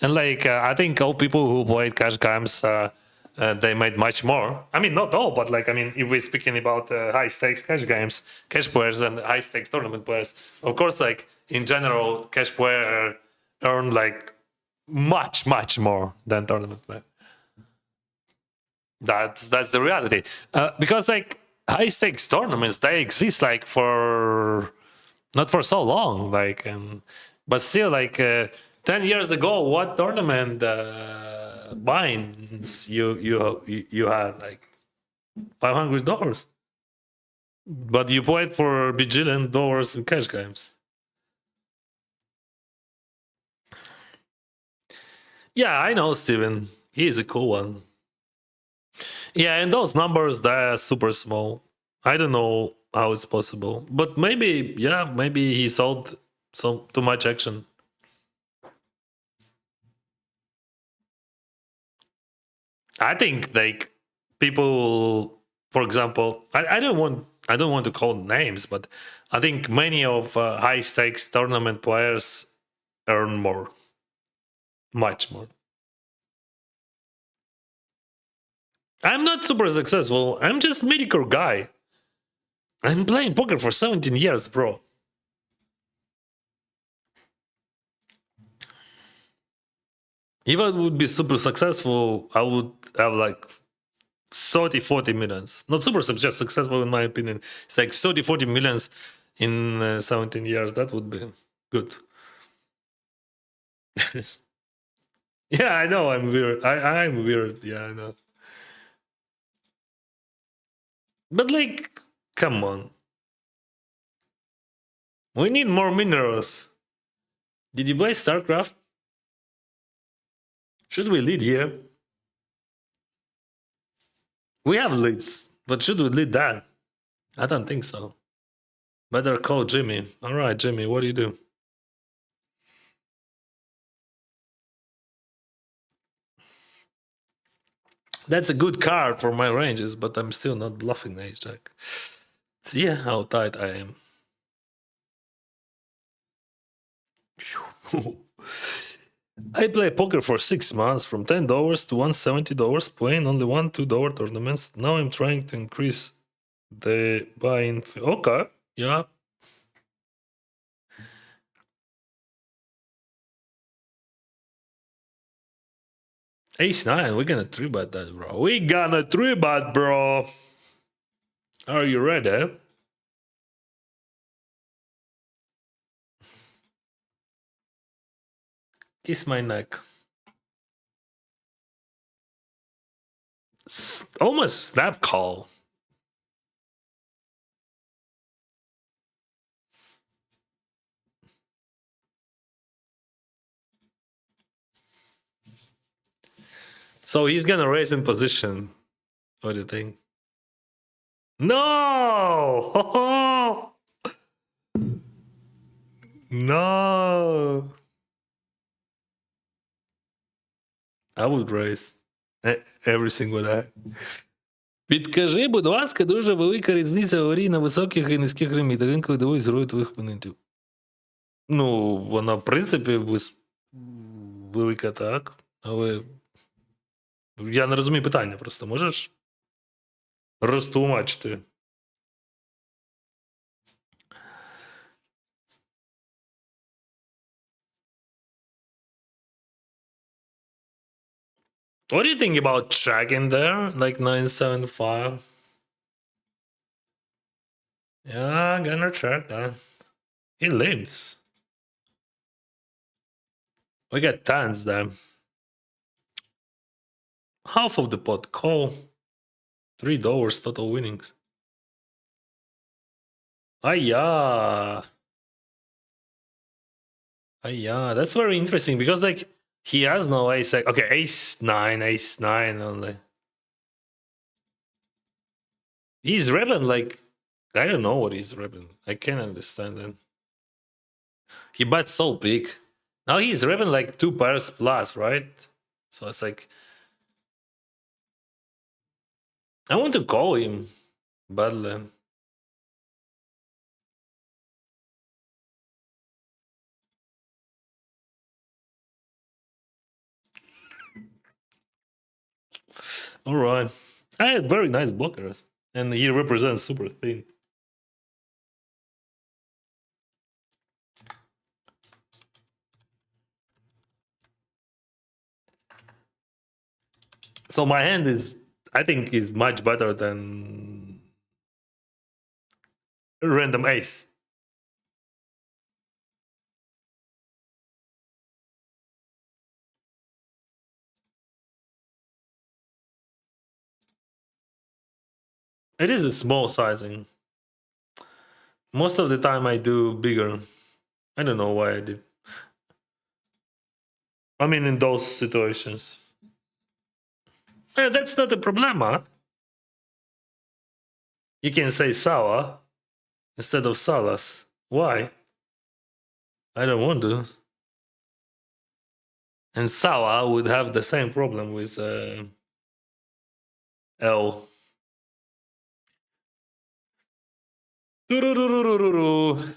and like I think all people who played cash games. They made much more. I mean, not all, but like I mean, if we're speaking about high stakes cash games, cash players and high stakes tournament players, of course, like in general, cash player earn like much more than tournament player. That's the reality. Because like high stakes tournaments, they exist like for not for so long, like, but still, like 10 years ago, what tournament binds you had like $500, but you played for bajillion dollars in cash games. Yeah, I know Steven. He's a cool one. Yeah, and those numbers, they're super small. I don't know how it's possible, but maybe, yeah, maybe he sold some too much action. I think like people, for example, I don't want to call names, but I think many of high stakes tournament players earn more, much more. I'm not super successful. I'm just mediocre guy. I'm playing poker for 17 years, bro. If I would be super successful, I would have like 30, 40 millions. Not super, just successful in my opinion. It's like 30, 40 millions in 17 years. That would be good. Yeah, I know I'm weird. I'm weird. Yeah, I know. But like, come on. We need more minerals. Did you buy StarCraft? Should we lead here? We have leads, but should we lead that? I don't think so. Better call Jimmy. All right, Jimmy, what do you do? That's a good card for my ranges, but I'm still not bluffing Ace Jack. See how tight I am. I play poker for 6 months, from $10 to $170, playing only $1-2 tournaments. Now I'm trying to increase the buy-in. Okay, yeah. Ace-9, we're gonna 3-bet that, bro. We gonna 3-bet, bro. Are you ready? Kiss my neck. Almost snap call. So he's gonna raise in position. What do you think? No! No! I would raise every single day. Підкажи, будь ласка, дуже велика різниця аварій на високих і низьких лімітах. Ринкових дивує зрою твоїх опонентів. Ну, вона, в принципі, велика, так. Але я не розумію питання просто. Можеш розтлумачити? What do you think about checking there? Like 975? Yeah, I'm gonna check that. He lives. We got tens there. Half of the pot call. $3 total winnings. Yeah. Yeah, that's very interesting because like he has no ace. Okay, ace-9 only. He's ribbon like I don't know what he's ribbon. I can't understand it. He bets so big. Now he's ribbon like 2 pairs plus, right? So it's like I want to call him badly. All right. I had very nice blockers, and he represents super thin. So my hand is I think it's much better than random ace. It is a small sizing. Most of the time I do bigger. I don't know why I did. I mean, in those situations. That's not a problema. You can say sour instead of salas. Why? I don't want to. And sour would have the same problem with L. Turururururu.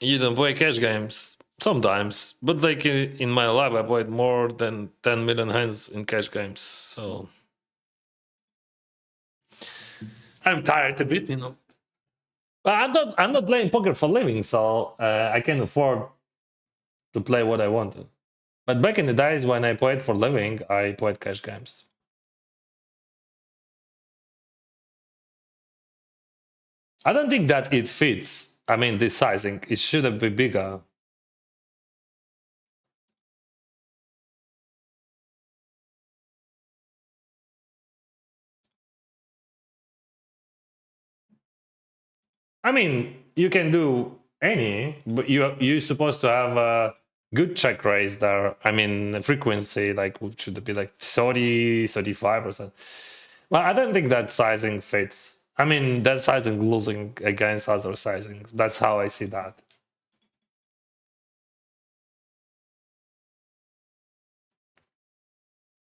You don't play cash games sometimes, but like in my life, I played more than 10 million hands in cash games. So I'm tired a bit, you know. But I'm not playing poker for living, so I can afford to play what I want to. But back in the days when I played for living, I played cash games. I don't think that it fits. I mean, this sizing, it should have been bigger. I mean, you can do any, but you're supposed to have a good check raise there. I mean, frequency, like, should it be like 30, 35%? Well, I don't think that sizing fits. I mean, that sizing losing against other sizings. That's how I see that.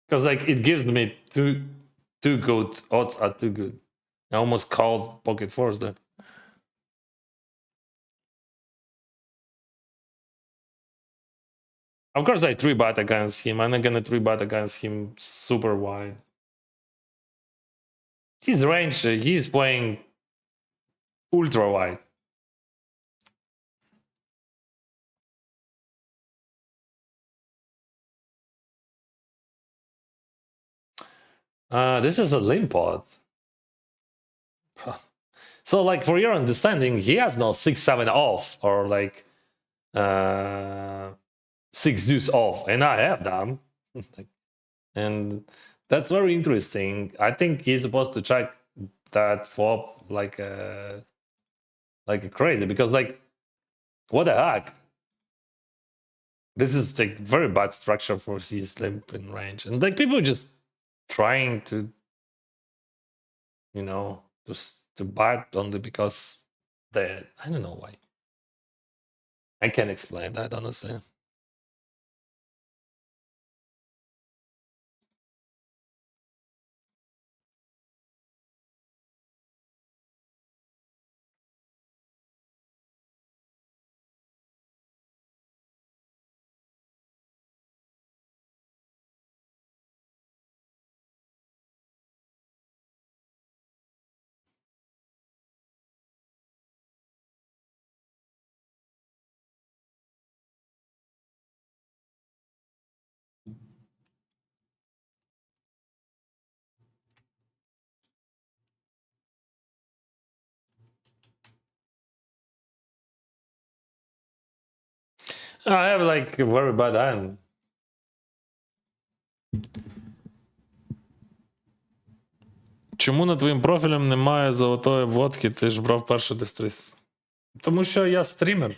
Because like it gives me too good odds are too good. I almost called pocket fours there. Of course, I 3-bet against him. I'm not gonna 3-bet against him super wide. His range, he's playing ultra wide. This is a limp pot. So, like, for your understanding, he has no 6-7 off or like 6 deuce off, and I have them. And that's very interesting. I think he's supposed to check that flop like a crazy, because like, what the heck? This is like very bad structure for his limp in range, and like people just trying to, you know, just to bite only because they, I don't know why. I can't explain that honestly. I have like a very bad hand. Чому над твоїм профілем немає золотої водки? Ти ж брав перший дистрис. Тому що я стрімер.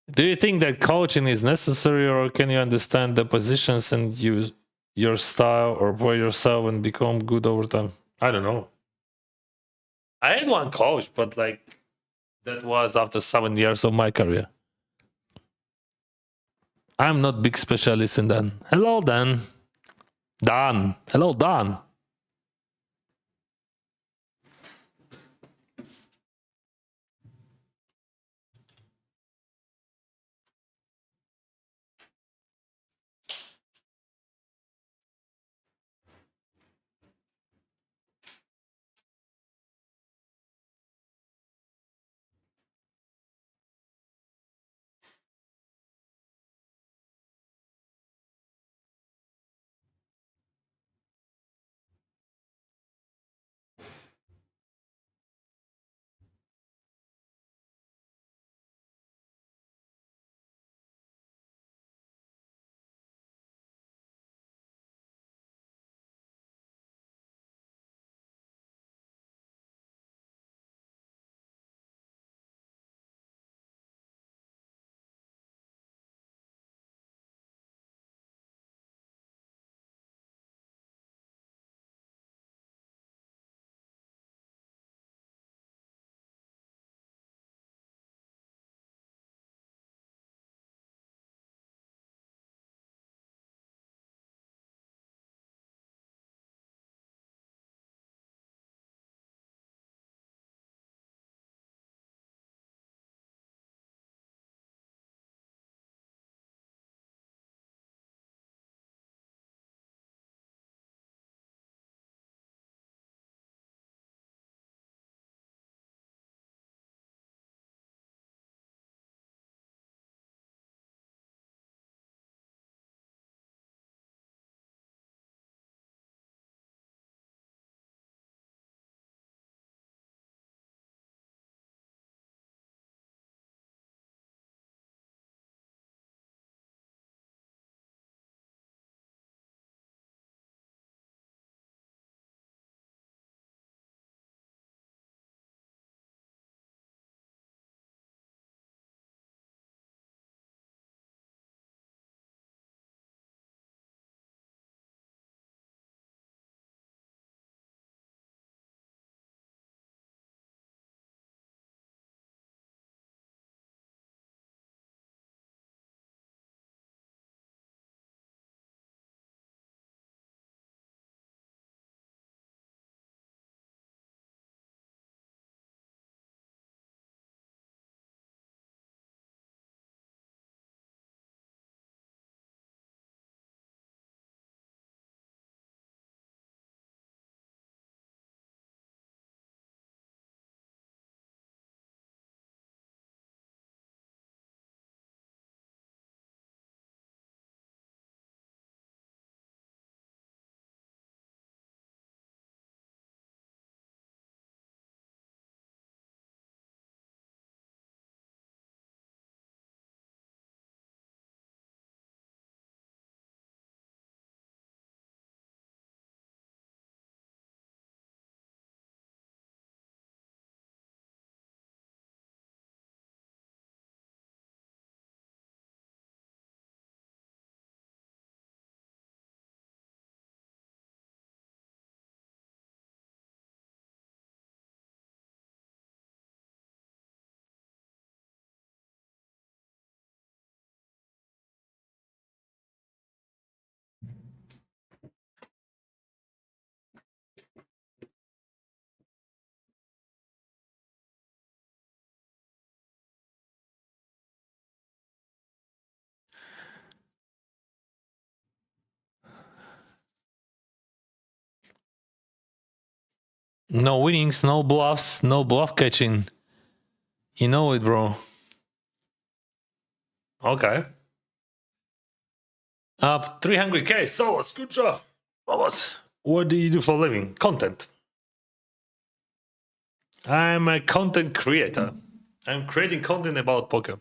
Do you think that coaching is necessary, or can you understand the positions and use your style or play yourself and become good over time? I don't know. I had one coach, but like that was after 7 years of my career. I'm not big specialist in that. Hello, Dan. Dan. Hello, Dan. No winnings, no bluffs, no bluff catching. You know it, bro. Okay. Up 300k. So, good job. What do you do for a living? Content. I'm a content creator. I'm creating content about poker.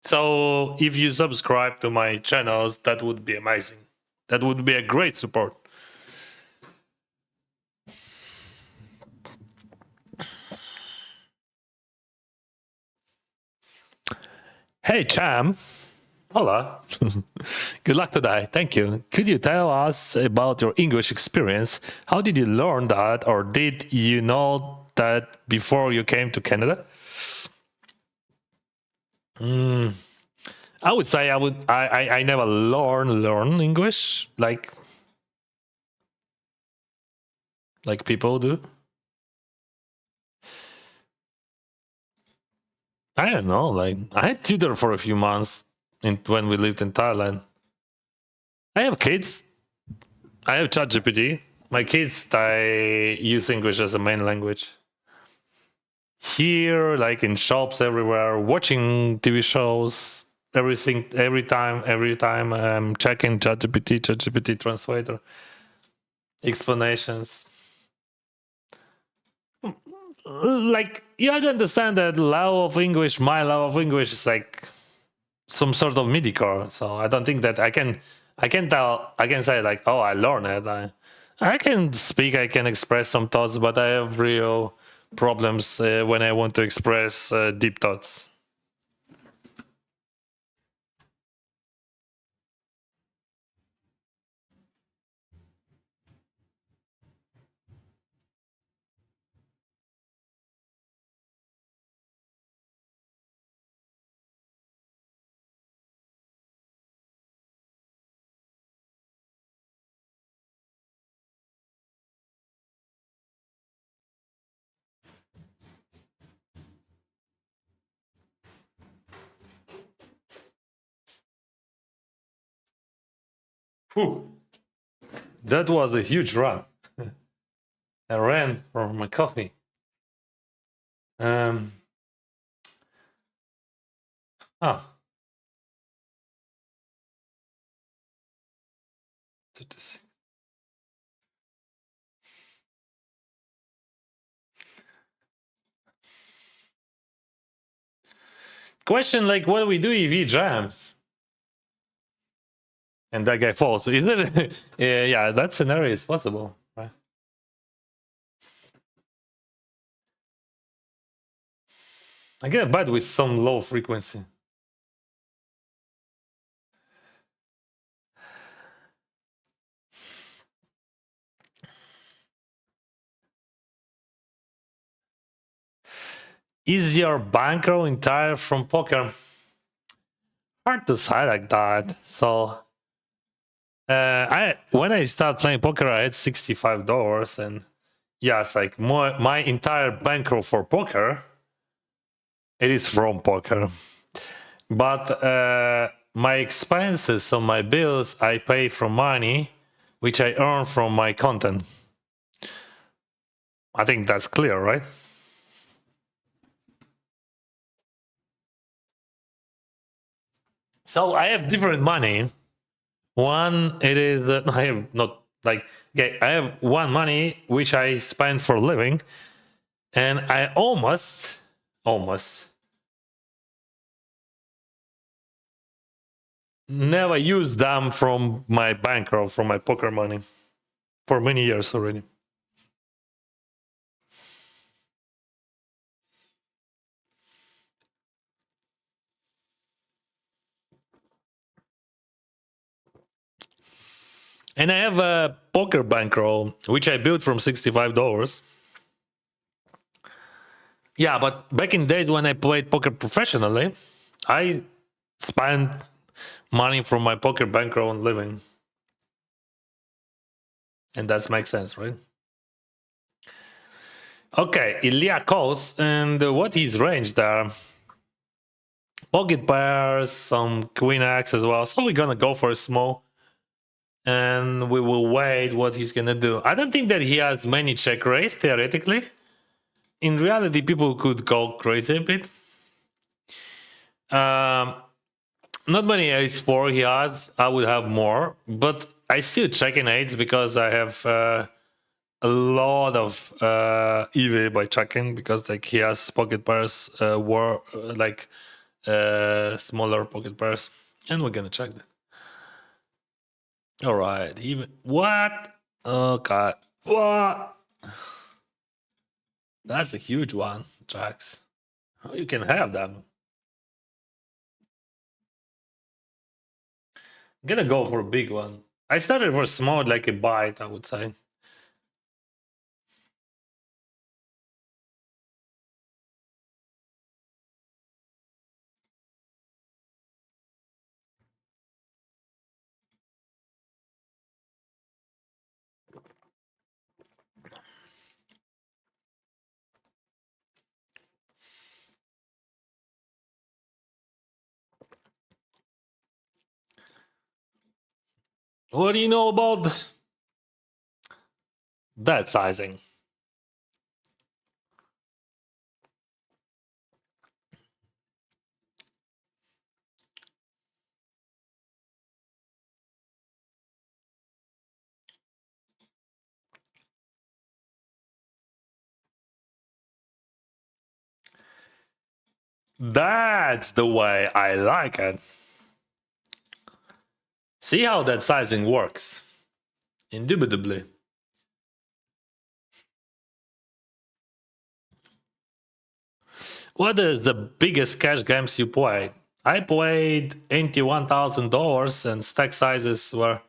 So if you subscribe to my channels, that would be amazing. That would be a great support. Hey, Cham. Hola. Good luck today. Thank you. Could you tell us about your English experience? How did you learn that, or did you know that before you came to Canada? I would say I never learn English like people do. I don't know. Like I had tutor for a few months when we lived in Thailand. I have kids. I have ChatGPT. My kids, they use English as a main language. Here, like in shops everywhere, watching TV shows, everything, every time I'm checking ChatGPT translator, explanations. Like you have to understand that love of English, my love of English is like some sort of MIDI core. So I don't think that I can say like, oh, I learned it. I can speak, I can express some thoughts, but I have real problems when I want to express deep thoughts. Whew. That was a huge run. I ran for my coffee. Oh. Question like, what do we do if he jams? And that guy falls. Is it? Yeah, that scenario is possible, right? I get bad with some low frequency. Is your bankroll entire from poker? Hard to say like that. So, when I started playing poker, I had $65, and yes, like my entire bankroll for poker, it is from poker. But my expenses, so my bills, I pay from money which I earn from my content. I think that's clear, right? So I have different money. One, it is I have not like okay, I have one money which I spend for living, and I almost never use them from my bankroll, from my poker money, for many years already. And I have a poker bankroll which I built from $65. Yeah, but back in days when I played poker professionally, I spent money from my poker bankroll on living. And that makes sense, right? Okay, Ilya calls, and what is range there? Pocket pairs, some queen X as well. So we're gonna go for a small. and we will wait what he's gonna do. I don't think that he has many check raise theoretically. In reality, people could go crazy a bit. Not many ace-4 he has. I would have more, but I still check in eights because I have a lot of EV by checking, because like he has pocket pairs, smaller pocket pairs, and we're gonna check that. All right, even what? Oh god, what? That's a huge one, Jax. How you can have them? I'm gonna go for a big one. I started for small, like a bite, I would say. What do you know about that sizing? That's the way I like it. See how that sizing works? Indubitably. What is the biggest cash games you played? I played $81,000 and stack sizes were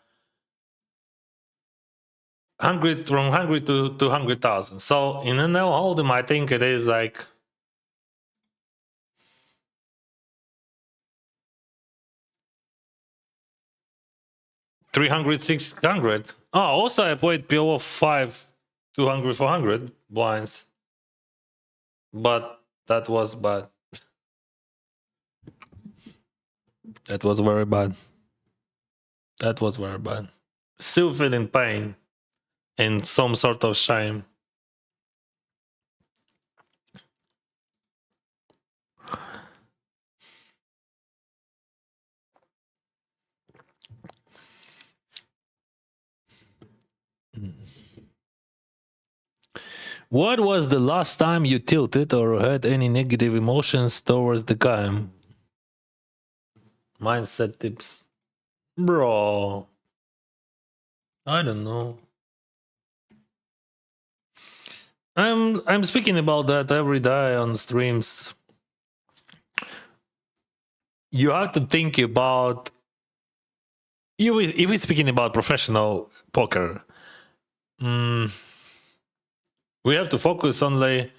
100 from 100 to 200,000. So in a no hold'em, I think it is like $300, $600. Oh, also I played PO 5, 200, 400 blinds, but that was bad. That was very bad. That was very bad. Still feeling pain and some sort of shame. What was the last time you tilted or had any negative emotions towards the game? Mindset tips. Bro. I don't know. I'm speaking about that every day on streams. You have to think about, if we're speaking about professional poker, we have to focus only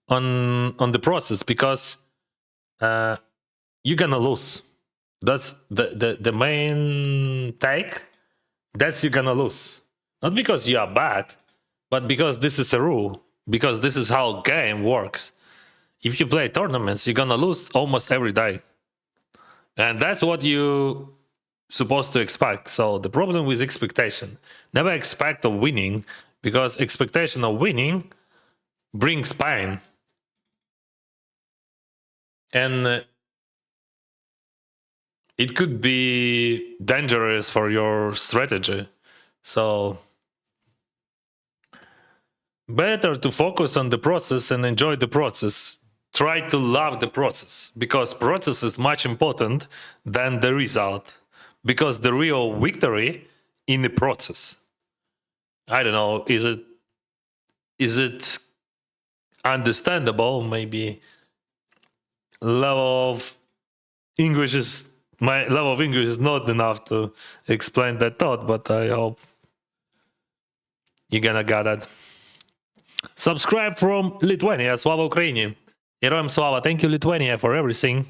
on the process, because you're gonna lose. That's the main take. That's you're gonna lose. Not because you are bad, but because this is a rule. Because this is how game works. If you play tournaments, you're gonna lose almost every day. And that's what you supposed to expect. So the problem with expectation, never expect of winning, because expectation of winning brings pain. And it could be dangerous for your strategy. So better to focus on the process and enjoy the process. Try to love the process, because process is much important than the result, because the real victory in the process. I don't know, is it understandable? Maybe level of English is my level of English is not enough to explain that thought, but I hope you're gonna get it. Subscribe from Lithuania. Slava Ukraini. Heroям Slava. Thank you, Lithuania, for everything.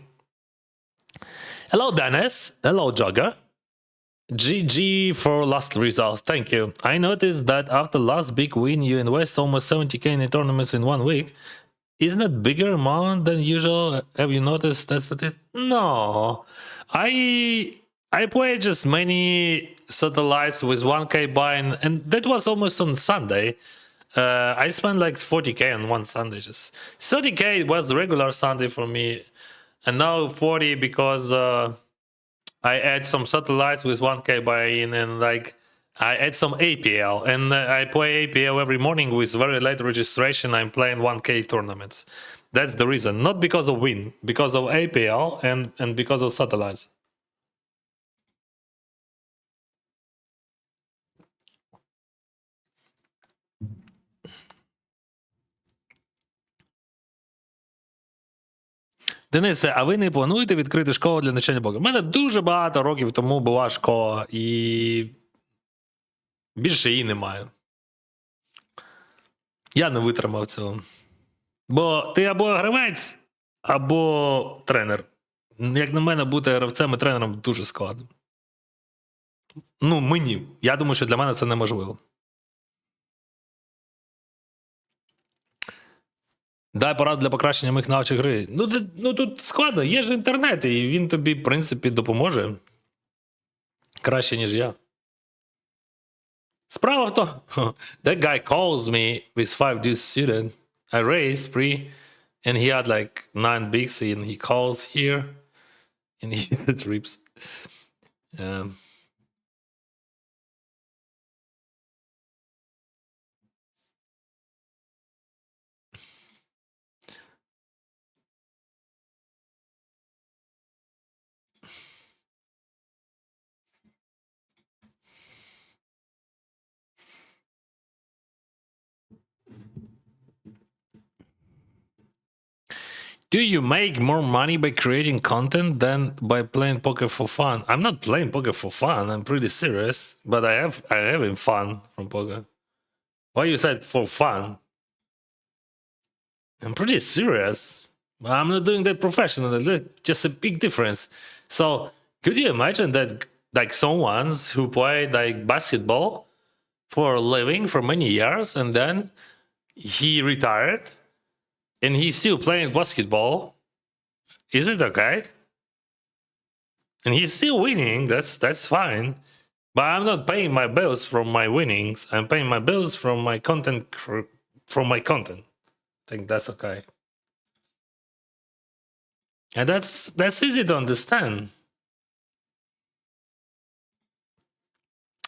Hello, Dennis. Hello, Jogger. GG for last result. Thank you. I noticed that after last big win, you invest almost 70k in the tournaments in 1 week. Isn't it bigger amount than usual? Have you noticed that's it? No. I play just many satellites with 1k buy-in, and that was almost on Sunday. I spent like 40k on one Sunday. Just 30k was regular Sunday for me, and now 40 because I add some satellites with 1k buy-in, and like I add some APL, and I play APL every morning with very late registration. I'm playing 1k tournaments. That's the reason, not because of win, because of APL and because of satellites. Денисе, а ви не плануєте відкрити школу для навчання покеру? У мене дуже багато років тому була школа, і більше її немає. Я не витримав цього. Бо ти або гравець, або тренер. Як на мене, бути гравцем і тренером дуже складно. Ну, мені. Я думаю, що для мене це неможливо. Дай пораду для покращення моїх навичок гри. Ну тут складно, є ж інтернет, і він тобі, в принципі, допоможе. Краще, ніж я. Справа в тому, that guy calls me with 5 deuce suited. I raised pre, and he had like 9 bigs, and he calls here, and he trips. Do you make more money by creating content than by playing poker for fun? I'm not playing poker for fun. I'm pretty serious, but I have having fun from poker. Why you said for fun? I'm pretty serious. I'm not doing that professionally. That's just a big difference. So could you imagine that like someone who played like basketball for a living for many years and then he retired and he's still playing basketball? Is it okay? And he's still winning. That's fine. But I'm not paying my bills from my winnings. I'm paying my bills from my content. I think that's okay. And that's easy to understand.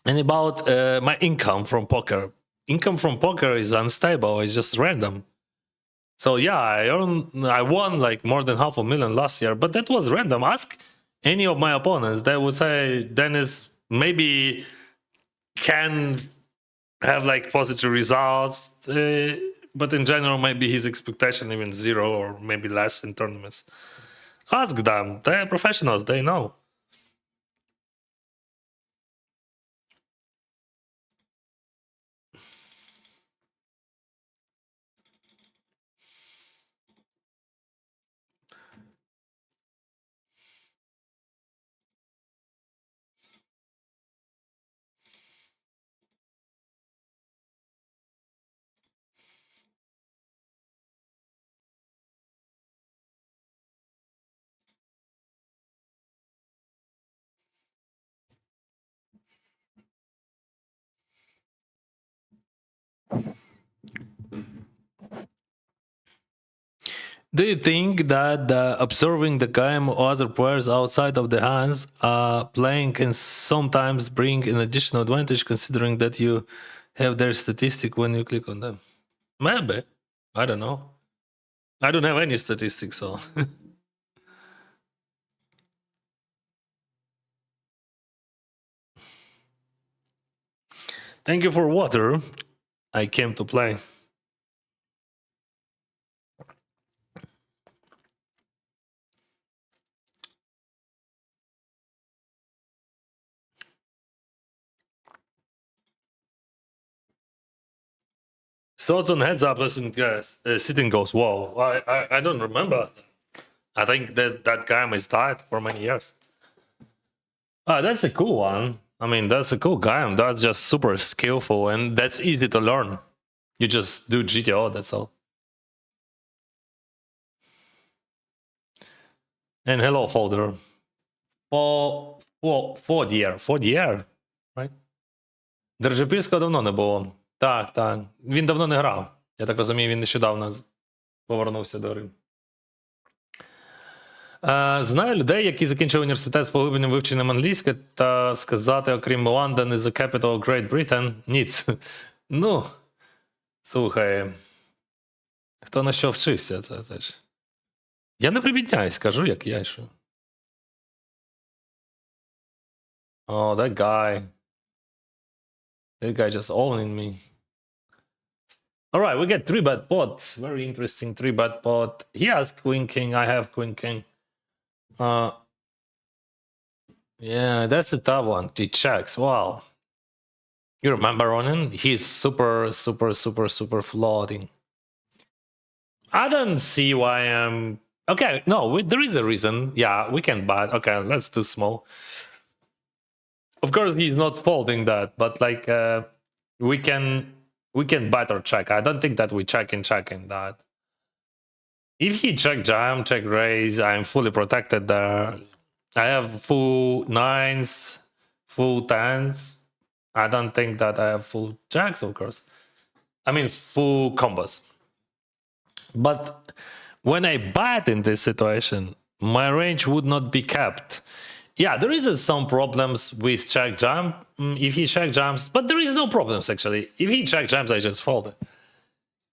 And about my income from poker. Income from poker is unstable. It's just random. So yeah, I won like more than $500,000 last year, but that was random. Ask any of my opponents. They would say Dennis maybe can have like positive results, but in general, maybe his expectation even 0 or maybe less in tournaments. Ask them. They're professionals. They know. Do you think that observing the game of other players outside of the hands playing can sometimes bring an additional advantage, considering that you have their statistic when you click on them? Maybe. I don't know. I don't have any statistics, so. Thank you for water. I came to play. Thoughts on heads up listening sitting goes. Whoa, I don't remember. I think that game is died for many years. That's a cool one. I mean, that's a cool game. That's just super skillful and that's easy to learn. You just do GTO, that's all. And hello, folder. For year. Right? Держипільського давно не було. Так, так. Він давно не грав. Я так розумію, він нещодавно повернувся до гри. Знаю людей, які закінчили університет з поглибленням вивченням англійської, та сказати, окрім London is the capital of Great Britain, ніц. Ну, слухай, хто на що вчився, це теж. Я не прибідняюсь, кажу, як я йшов. Oh, that guy. That guy just owning me. Alright, we get 3-bet pot. Very interesting 3-bet pot. He has Queen King, I have Queen King. Yeah, that's a tough one. He checks. Wow. You remember Ronin? He's super floating. I don't see why I'm... Okay, no, there is a reason. Yeah, we can bet. Okay, let's do small. Of course, he's not folding that, but like we can bet or check. I don't think that we checking that. If he check jam, check raise, I'm fully protected there. I have full nines, full tens. I don't think that I have full jacks, of course. I mean, full combos. But when I bet in this situation, my range would not be kept. Yeah, there is some problems with check jam. If he check jams, but there is no problems actually. If he check jams, I just fold it.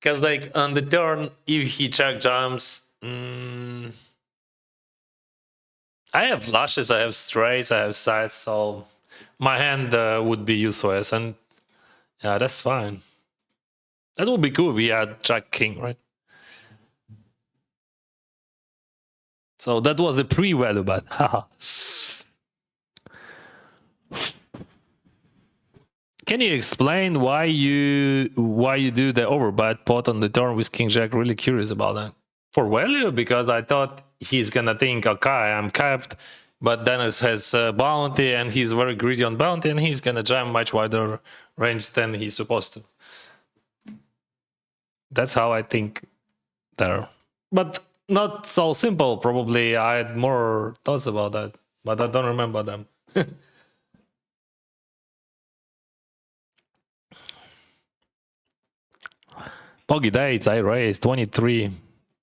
Because like on the turn, if he check jams, I have flushes, I have straights, I have sides, so my hand would be useless, and yeah, that's fine. That would be cool if he had Jack King, right? So that was a pre-value bet. Can you explain why you do the overbet pot on the turn with King Jack? Really curious about that. For value, because I thought he's gonna think, okay, I'm capped, but Dennis has bounty and he's very greedy on bounty and he's gonna jam much wider range than he's supposed to. That's how I think there. But not so simple, probably. I had more thoughts about that, but I don't remember them. Bogey dates, I raised 23.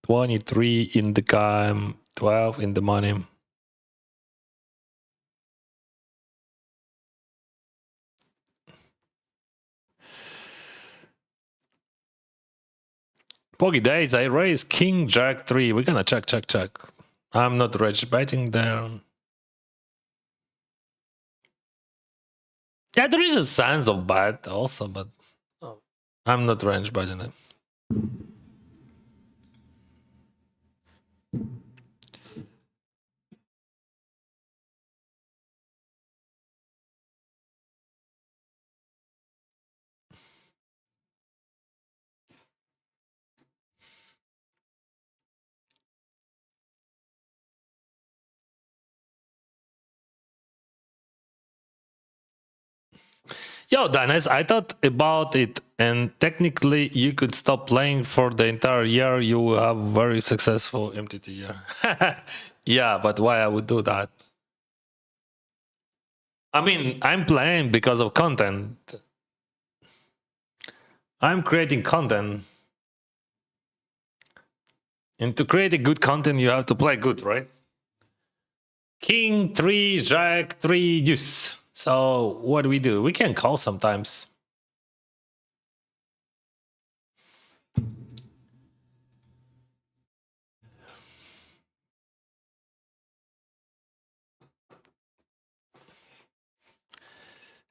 23 in the game, 12 in the money. Bogey days, I raise King, Jack 3. We're gonna check. I'm not rage betting there. Yeah, there is a sense of bet also, but I'm not range betting it. Yo, Dennis, I thought about it, and technically you could stop playing for the entire year. You will have very successful MTT year. Yeah, but why I would do that? I mean, I'm playing because of content. I'm creating content. And to create a good content, you have to play good, right? King 3, Jack 3, deuce. So what do? We can call sometimes.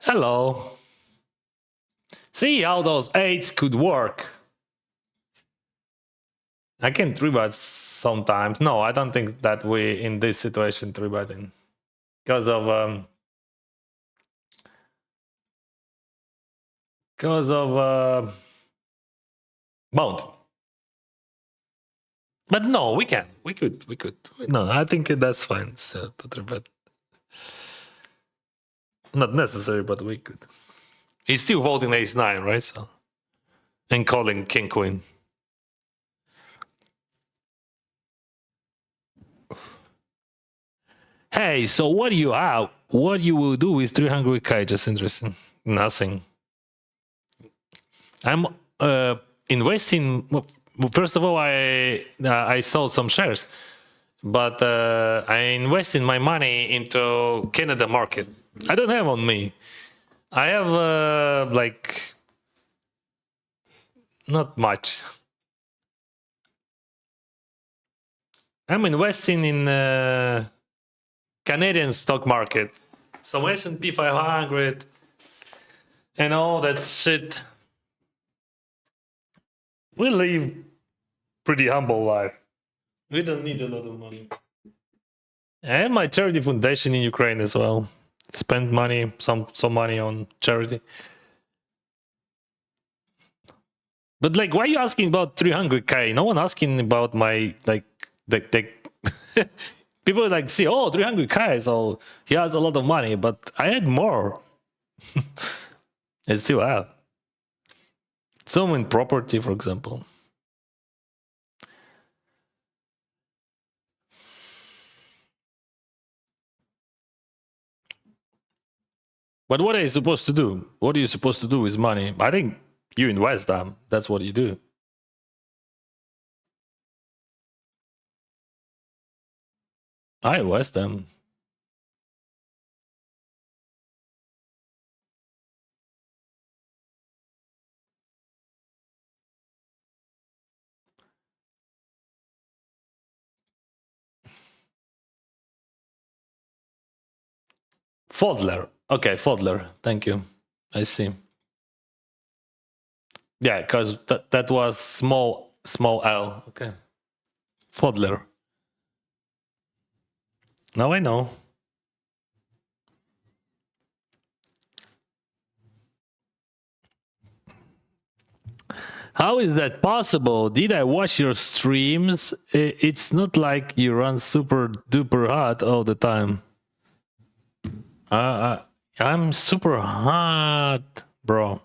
Hello. See how those 8s could work. I can 3-bet sometimes. No, I don't think that we, in this situation, 3-betting. Because of bounty. But no, we can. We could. No, I think that's fine. So to 3-bet. Not necessary, but we could. He's still holding ace-9, right? So, and calling king-queen. Hey, so what do you have? what you will do with 300k? Just interesting. Nothing. I'm investing. Well, first of all, I sold some shares, but I invested my money into Canada market. I don't have on me. I have like not much. I'm investing in Canadian stock market, so S&P 500 and all that shit. We live pretty humble life. We don't need a lot of money. I have my charity foundation in Ukraine as well. Spend money, some money on charity. But like, why are you asking about 300k? No one asking about my like the people like see, oh, 300k, so he has a lot of money, but I had more. I still have some in property, for example. But what are you supposed to do? What are you supposed to do with money? I think you invest them. That's what you do. I invest them. Fodler. Okay, Fodler. Thank you. I see. Yeah, because that was small L. Okay. Fodler. Now I know. How is that possible? Did I watch your streams? It's not like you run super duper hot all the time. I'm super hot, bro.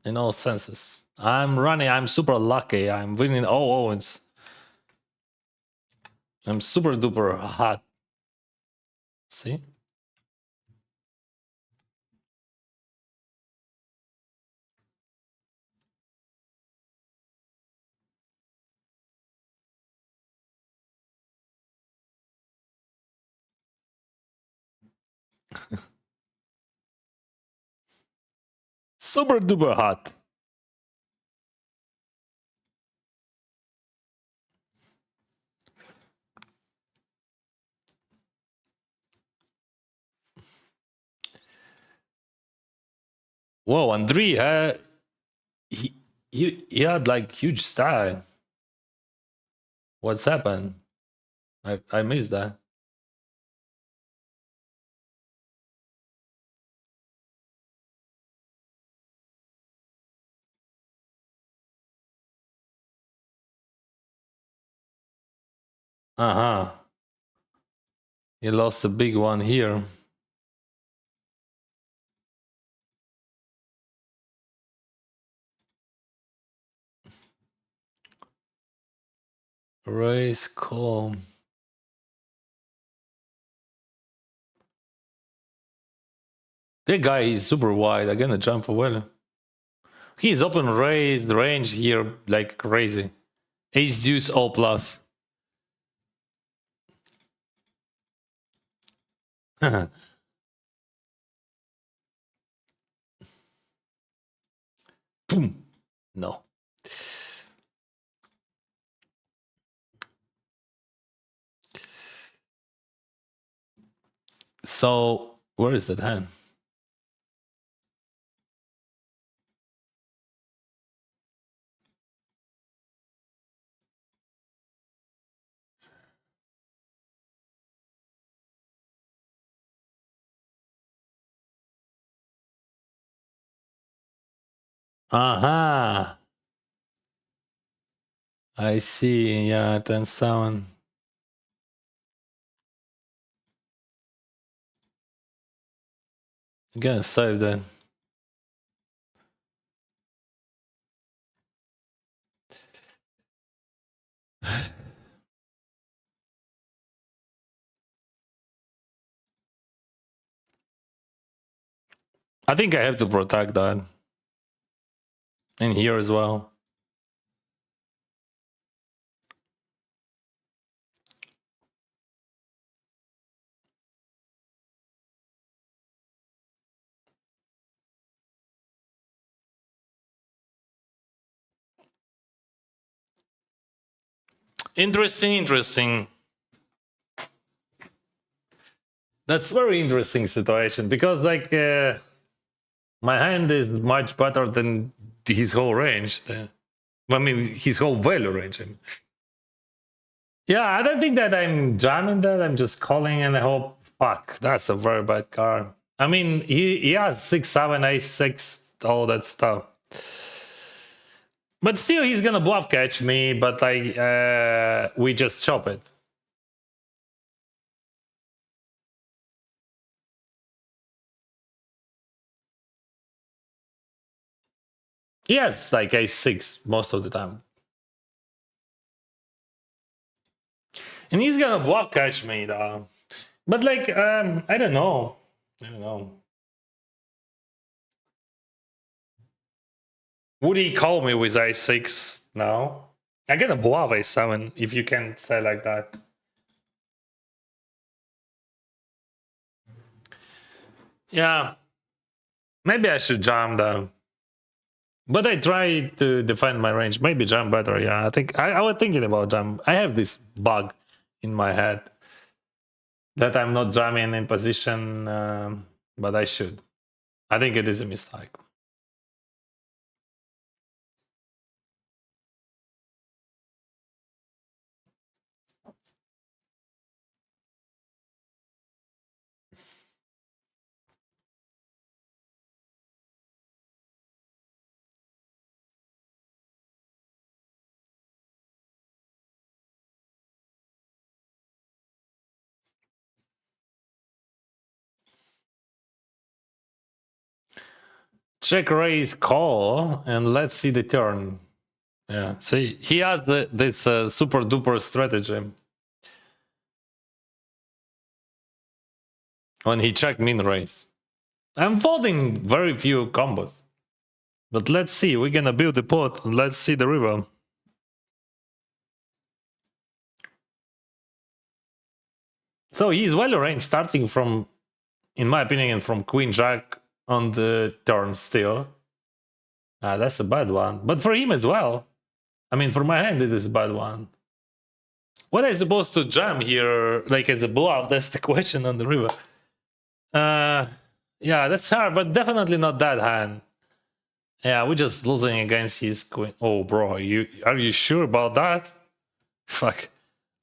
In all senses. I'm super lucky. I'm winning all Owens. I'm super duper hot. See? Super duper hot. Whoa, Andrei, he had like huge style. What's happened? I missed that. Uh-huh. He lost a big one here. Race calm. That guy is super wide. I'm gonna jump for well. He's open raised range here like crazy. Ace deuce all plus. Boom. No. So where is that hand? Uh-huh. I see. Yeah, 10-7. I'm gonna save that. I think I have to protect that. And here as well. Interesting. That's very interesting situation because like my hand is much better than his whole range. I mean, his whole value range. I mean. Yeah, I don't think that I'm jamming that. I'm just calling and I hope. Fuck, that's a very bad card. I mean, he has 6-7, ace-6, all that stuff. But still, he's gonna bluff catch me. But like, we just chop it. Yes, like ace-6 most of the time. And he's gonna bluff catch me though. But like, I don't know. Would he call me with ace-6 now? I'm gonna bluff ace-7 if you can say like that. Yeah. Maybe I should jam though. But I try to defend my range. Maybe jam better. Yeah, I think I was thinking about jam. I have this bug in my head that I'm not jamming in position, but I should. I think it is a mistake. Check raise call and let's see the turn. Yeah, see, he has this super duper strategy. When he check min raise. I'm folding very few combos. But let's see, we're gonna build the pot and let's see the river. So he's well arranged starting from, in my opinion, from Queen Jack on the turn still. That's a bad one. But for him as well. I mean, for my hand, it is a bad one. What am I supposed to jam here, like as a bluff? That's the question on the river. Yeah, that's hard, but definitely not that hand. Yeah, we're just losing against his queen. Oh, bro, are you sure about that? Fuck.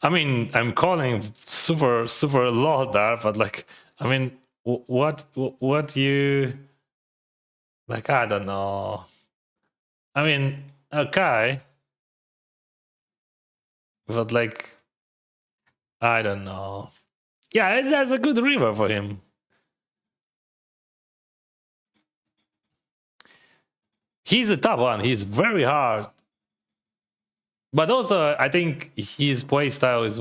I mean, I'm calling super low there, but like, I mean, what you like? I don't know. I mean, okay, but like, I don't know. Yeah, that's a good river for him. He's a tough one. He's very hard. But also, I think his playstyle is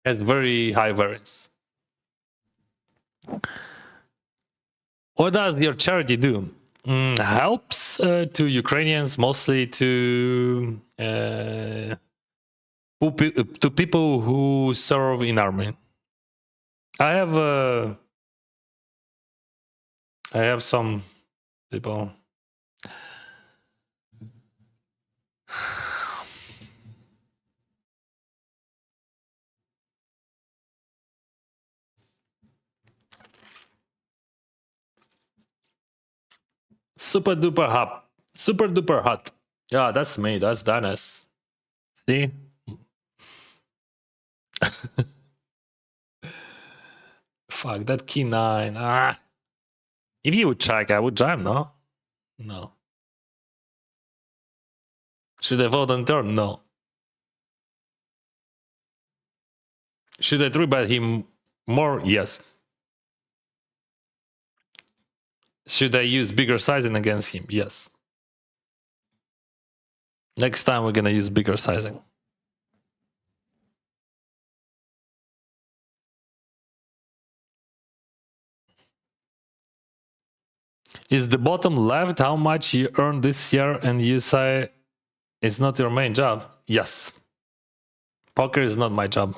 has very high variance. What does your charity do? Helps to Ukrainians, mostly to people who serve in army. I have some people. Super duper hot. Super duper hot. Yeah, that's me. That's Dennis. See? Fuck, that key 9. If you would check, I would jam, no? No. Should I vote on turn? No. Should I 3-bet him more? Yes. Should I use bigger sizing against him? Yes. Next time we're gonna use bigger sizing. Is the bottom left how much you earned this year and you say it's not your main job? Yes. Poker is not my job.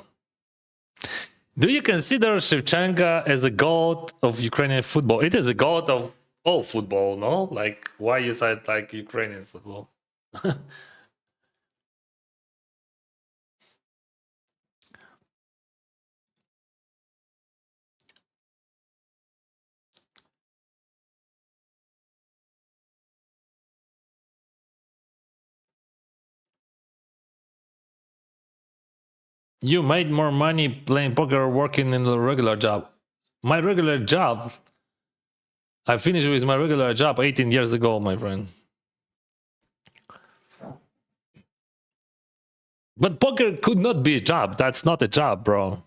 Do you consider Shevchenko as a god of Ukrainian football? It is a god of all football, no? Like, why you said like Ukrainian football? You made more money playing poker or working in a regular job. My regular job, I finished with my regular job 18 years ago, my friend. But poker could not be a job. That's not a job, bro.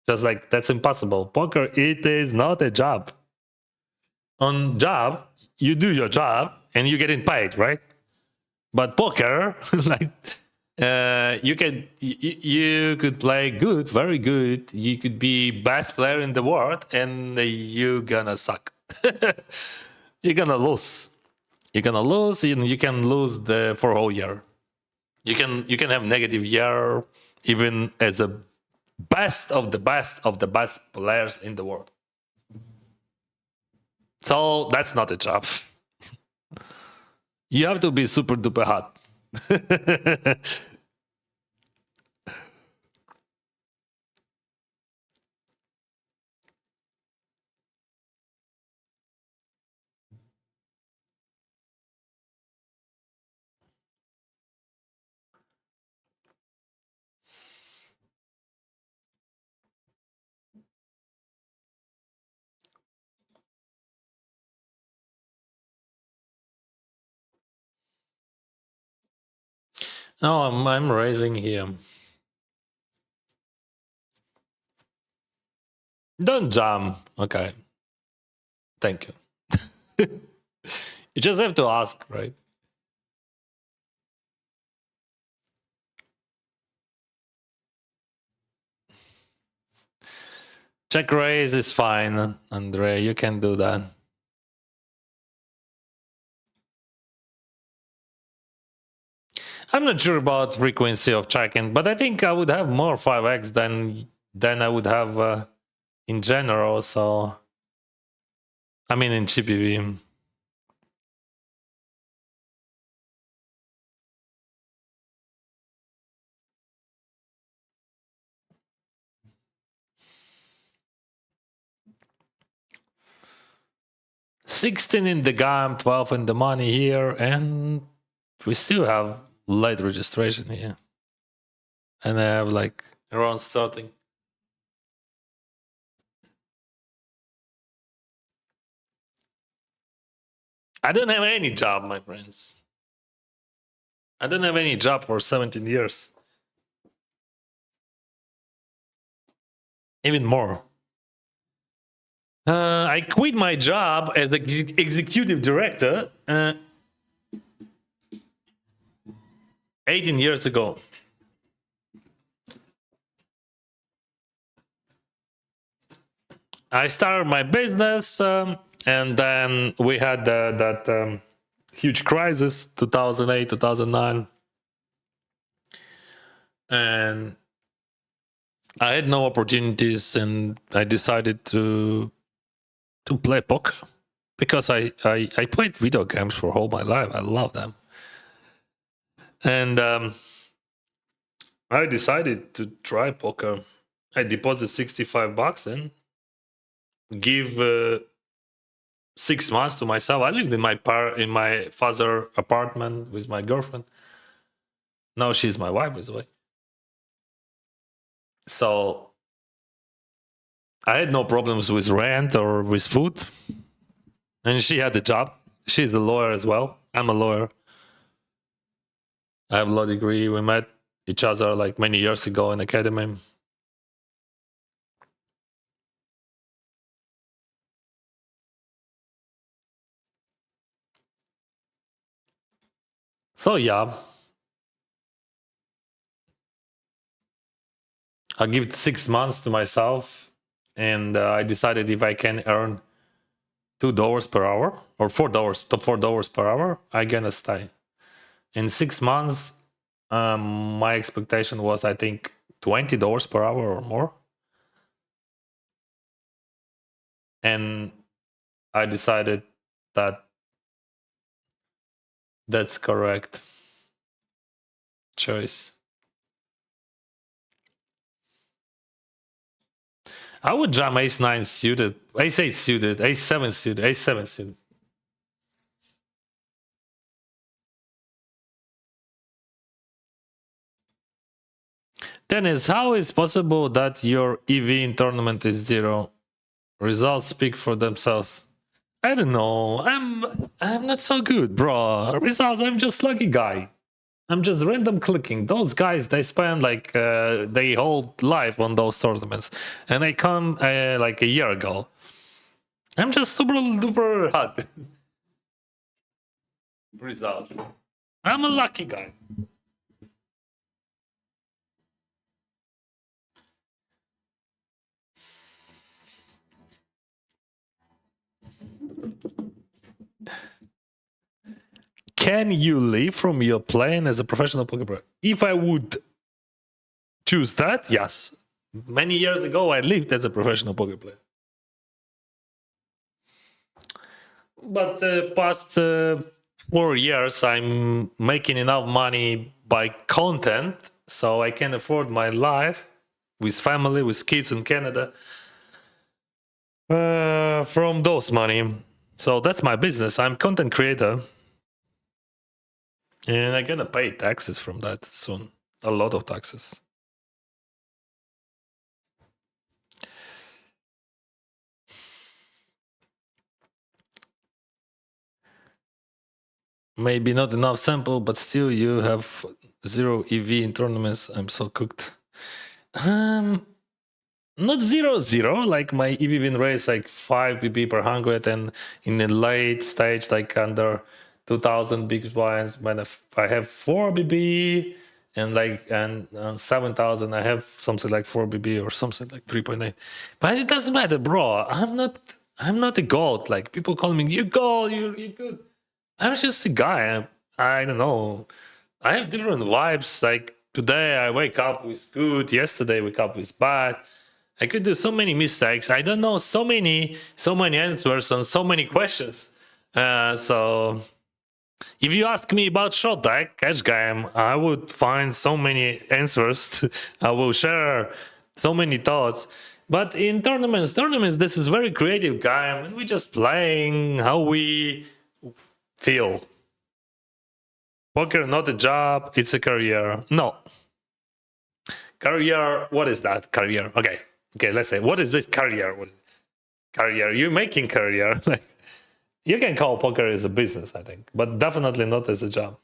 Just like, that's impossible. Poker, it is not a job. On job, you do your job and you getting paid, right? But poker, like, you could play good, very good. You could be best player in the world, and you gonna suck. You're gonna lose. You're gonna lose, and you can lose for a whole year. You can have negative year even as a best of the best players in the world. So that's not a job. You have to be super duper hot. No, I'm raising him. Don't jump. Okay. Thank you. You just have to ask, right? Check raise is fine, Andre. You can do that. I'm not sure about frequency of checking, but I think I would have more 5x than I would have in general. So, I mean, in GPV. $16 in the game, 12 in the money here, and we still have late registration here. And I have like around starting. I don't have any job, my friends. I don't have any job for 17 years. Even more. I quit my job as executive director 18 years ago. I started my business, and then we had that huge crisis, 2008, 2009. And I had no opportunities, and I decided to play poker because I played video games for all my life. I love them. And I decided to try poker. I deposited $65 and give 6 months to myself. I lived in my father's apartment with my girlfriend. Now she's my wife, by the way. So I had no problems with rent or with food. And she had a job. She's a lawyer as well. I'm a lawyer. I have a law degree. We met each other like many years ago in academy. So yeah, I give 6 months to myself, and I decided if I can earn $2 per hour or $4 to $4 per hour, I'm gonna stay. In 6 months, my expectation was, I think, $20 per hour or more. And I decided that that's correct choice. I would jam ace-9 suited, ace-8 suited, ace-7 suited, ace-7 suited. Dennis, how is possible that your EV in tournament is 0? Results speak for themselves. I don't know. I'm not so good, bro. Results, I'm just lucky guy. I'm just random clicking. Those guys, they spend like they hold life on those tournaments, and I come like a year ago. I'm just super duper hot. Result. I'm a lucky guy. Can you live from your playing as a professional poker player? If I would choose that, yes. Many years ago, I lived as a professional poker player. But the past 4 years, I'm making enough money by content, so I can afford my life with family, with kids in Canada, from those money. So that's my business. I'm content creator. And I'm gonna pay taxes from that soon. A lot of taxes. Maybe not enough sample, but still you have 0 EV in tournaments. I'm so cooked. Not 0-0, like my EV win rate is like 5 BB per 100, and in the late stage, like under 2000 big blinds, when I have 4 BB and like 7,000, I have something like 4 BB or something like 3.8. But it doesn't matter, bro. I'm not a god. Like people call me, you god, you're good. I'm just a guy. I don't know. I have different vibes. Like today, I wake up with good. Yesterday, I wake up with bad. I could do so many mistakes. I don't know so many answers on so many questions. So if you ask me about short deck, catch game, I would find so many answers. I will share so many thoughts. But in tournaments, this is very creative game, and we're just playing how we feel. Poker, not a job, it's a career. No. Career, what is that? Career. Okay, let's say, what is this career? What is career? You're making career. You can call poker as a business, I think, but definitely not as a job.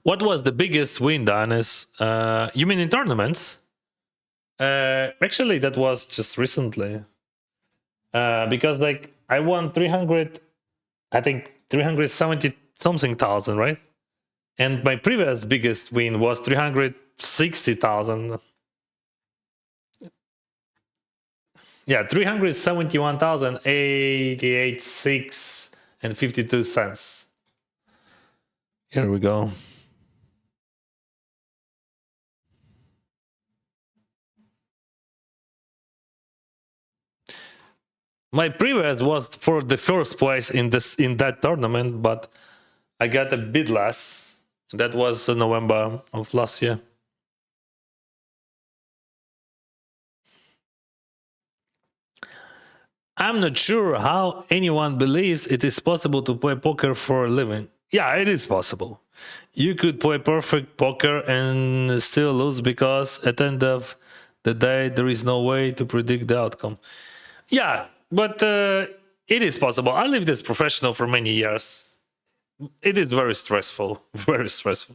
What was the biggest win, Dennis? You mean in tournaments? Actually, that was just recently. Because like I won 300, I think 370 something thousand, right? And my previous biggest win was 360,000. Yeah, 371,088.6 and 52 cents. Here we go. My previous was for the first place in that tournament, but I got a bit less. That was November of last year. I'm not sure how anyone believes it is possible to play poker for a living. Yeah, it is possible. You could play perfect poker and still lose because at the end of the day, there is no way to predict the outcome. Yeah, but it is possible. I lived as professional for many years. It is very stressful, very stressful.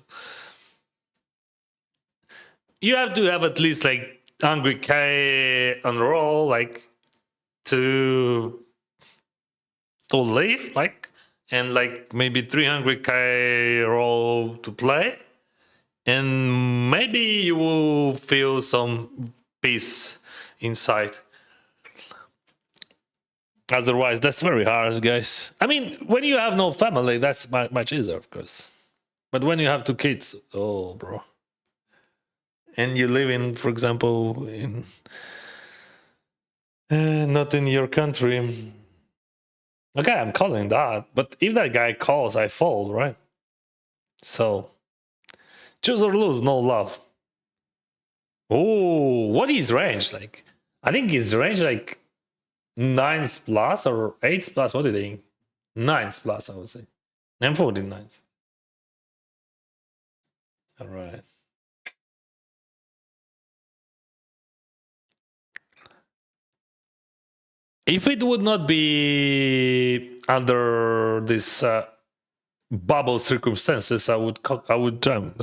You have to have at least like 100K on roll, like to live, like, and like maybe 300K roll to play, and maybe you will feel some peace inside. Otherwise, that's very hard, guys. I mean, when you have no family, that's much easier, of course. But when you have 2 kids, oh, bro. And you live in, for example, in not in your country. Okay, I'm calling that. But if that guy calls, I fold, right? So, choose or lose, no love. Oh, what is range like? I think his range like 9s plus or 8s plus. What do you think? 9s plus, I would say. I'm folding 9s. All right. If it would not be under this bubble circumstances, I would jump.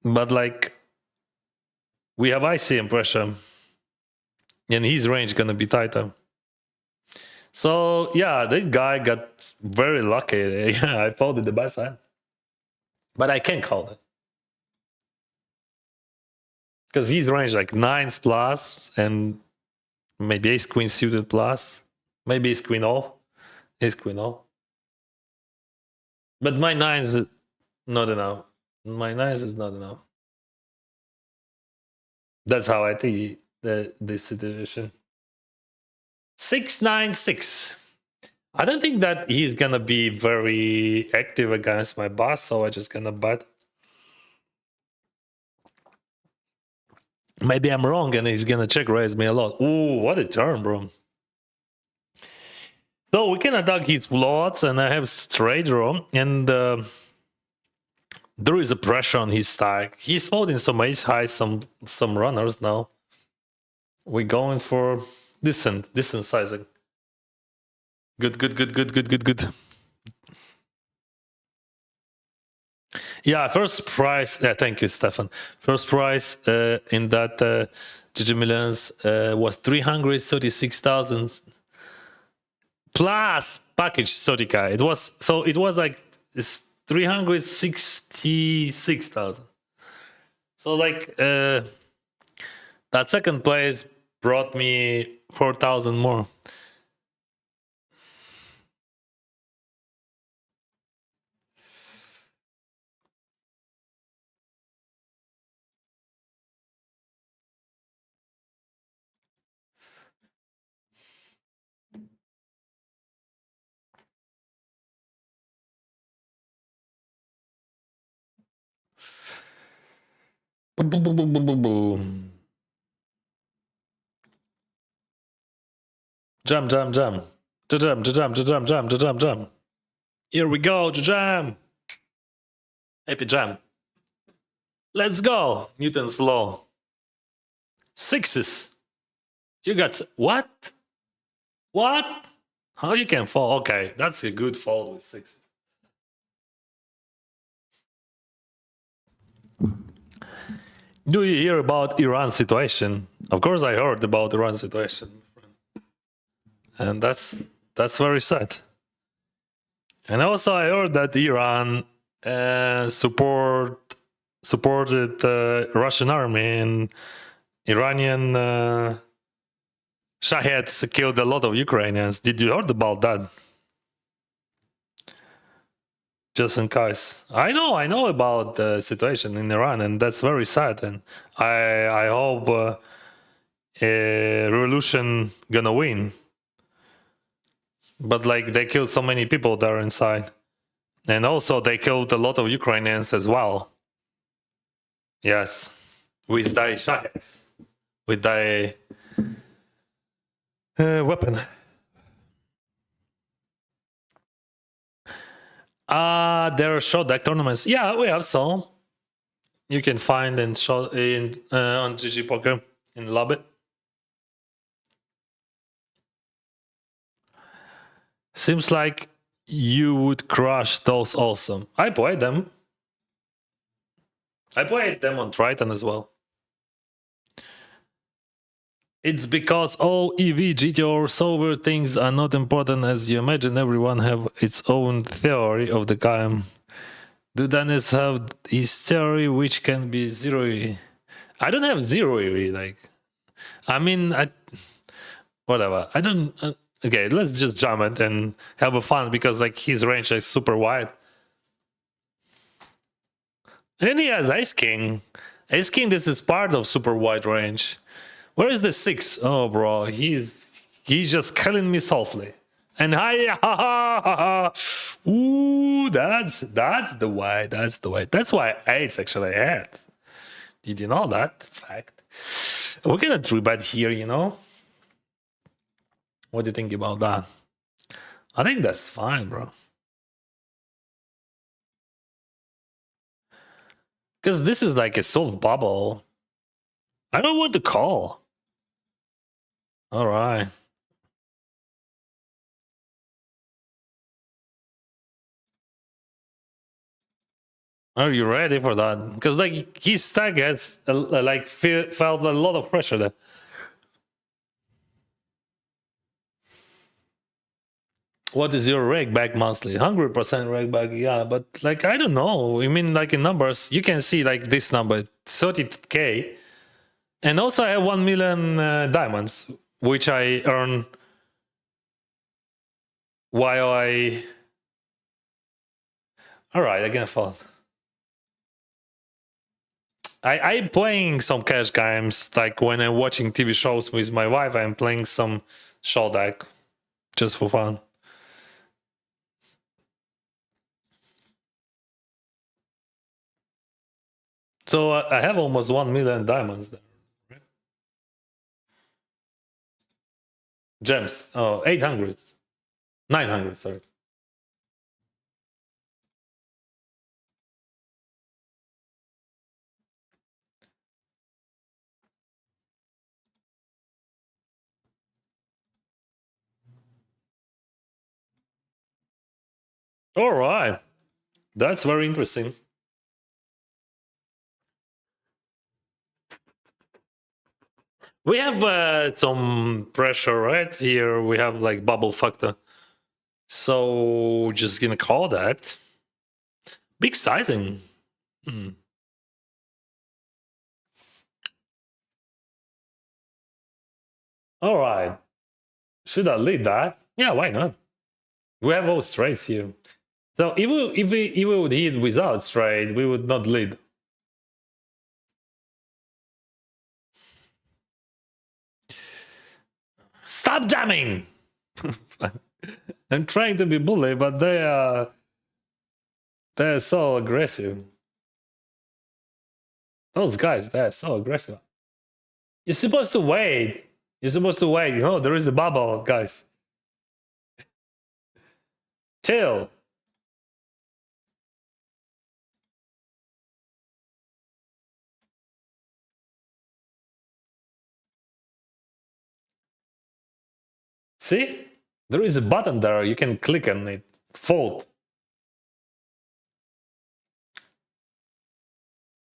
But like, we have ICM pressure, and his range gonna be tighter. So yeah, this guy got very lucky. Yeah, I folded the best side, but I can't call it because his range like 9s plus and maybe ace queen suited plus, maybe ace queen off, ace queen off. But my 9s is not enough. My 9s is not enough. That's how I think this situation. 696. I don't think that he's gonna be very active against my boss, so I'm just gonna bet. Maybe I'm wrong and he's gonna check raise me a lot. Ooh, what a turn, bro. So we can attack his plots, and I have straight draw, and there is a pressure on his stack. He's folding some ace high, some runners now. We're going for decent sizing. Good. Yeah, first prize. Thank you, Stefan. First prize in that GG Millions was 336,000 plus package Sotica. It was like 366,000. So like that second place brought me 4,000 more. Boom. Jam. Here we go, jam. Happy jam. Let's go. Newton's law. 6s. You got what? What? How you can fall? Okay, that's a good fall with 6s. Do you hear about Iran situation? Of course, I heard about Iran situation, and that's very sad. And also, I heard that Iran supported the Russian army, and Iranian Shaheds killed a lot of Ukrainians. Did you heard about that? Just in case. I know about the situation in Iran, and that's very sad. And I hope revolution gonna win. But like they killed so many people there inside, and also they killed a lot of Ukrainians as well. Yes, with their Shaheds, with their weapon. There are short deck tournaments. Yeah, we have some. You can find on GG Poker in lobby. Seems like you would crush those also. I played them. I played them on Triton as well. It's because all EV, GTO, or solver things are not important as you imagine. Everyone have its own theory of the game. Do Dennis have his theory which can be zero EV? I don't have zero EV, like I mean, whatever. I don't. Okay, let's just jump it and have a fun because like his range is super wide. And he has Ace King. Ace King, this is part of super wide range. Where is the 6? Oh, bro, he's just killing me softly. And hi, ha ha ha ha. Ooh, that's the way. That's the way. That's why 8's actually ahead. Did you know that fact? We're gonna 3-bet here, you know. What do you think about that? I think that's fine, bro. Because this is like a soft bubble. I don't want to call. All right. Are you ready for that? Because like his stack has like felt a lot of pressure there. What is your rake back monthly? 100% rake back, yeah. But like I don't know. I mean, like in numbers, you can see like this number, 30k, and also I have 1 million diamonds, which I earn while I. All right, I can fall. I'm playing some cash games, like when I'm watching TV shows with my wife, I'm playing some show deck just for fun. So I have almost 1 million diamonds there. Gems, oh, 800. 900, sorry. All right. That's very interesting. We have some pressure right here. We have like bubble factor. So just gonna call that. Be exciting. All right. Should I lead that? Yeah, why not? We have all straights here. So if we would hit without straight, we would not lead. Stop jamming! I'm trying to be bully, but they're so aggressive. Those guys, they're so aggressive. You're supposed to wait. You're supposed to wait. You know, there is a bubble, guys. Chill. See? There is a button there. You can click on it. Fold.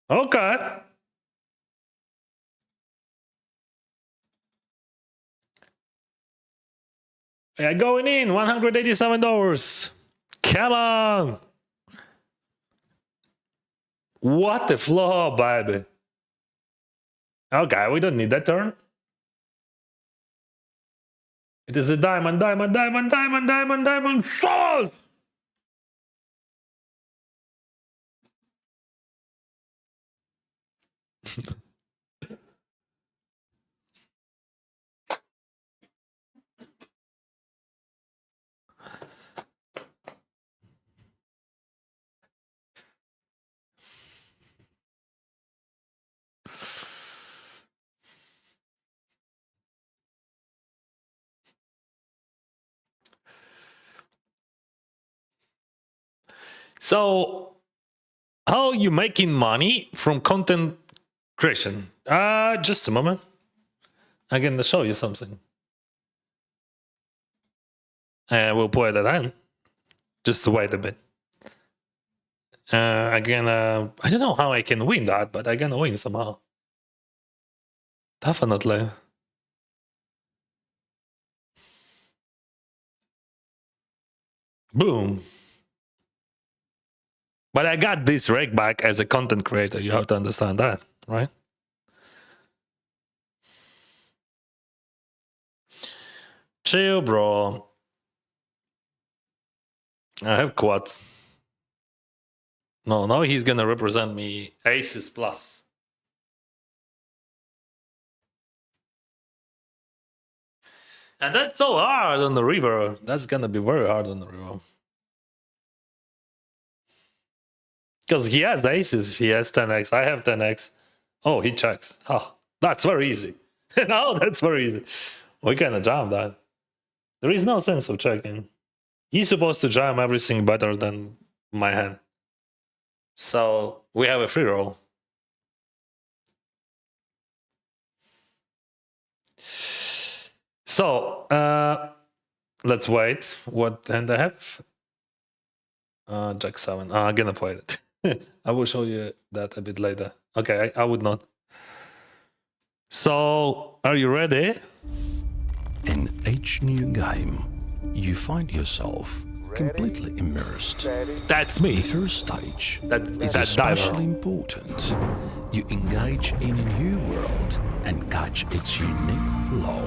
Okay. Yeah, going in. $187. Come on. What the flop, baby. Okay, we don't need that turn. It is a diamond, diamond, diamond, diamond, diamond, diamond, fall! So, how you making money from content creation? Just a moment. I'm gonna show you something. And we'll put it in. Just wait a bit. Again, I don't know how I can win that, but I'm gonna win somehow. Definitely. Boom. But I got this rake back as a content creator. You have to understand that, right? Chill, bro. I have quads. No, now he's gonna represent me aces plus. And that's so hard on the river. That's gonna be very hard on the river. Because he has aces, he has 10x, I have 10x. Oh, he checks. Oh, that's very easy. No, that's very easy. We can jam that. There is no sense of checking. He's supposed to jam everything better than my hand. So we have a free roll. So let's wait. What hand I have? Jack 7. I'm gonna play it. I will show you that a bit later. Okay, I would not. So, are you ready? In each new game, you find yourself completely immersed. That's The me. first stage That is is that especially diver. important. You engage in a new world and catch its unique flow.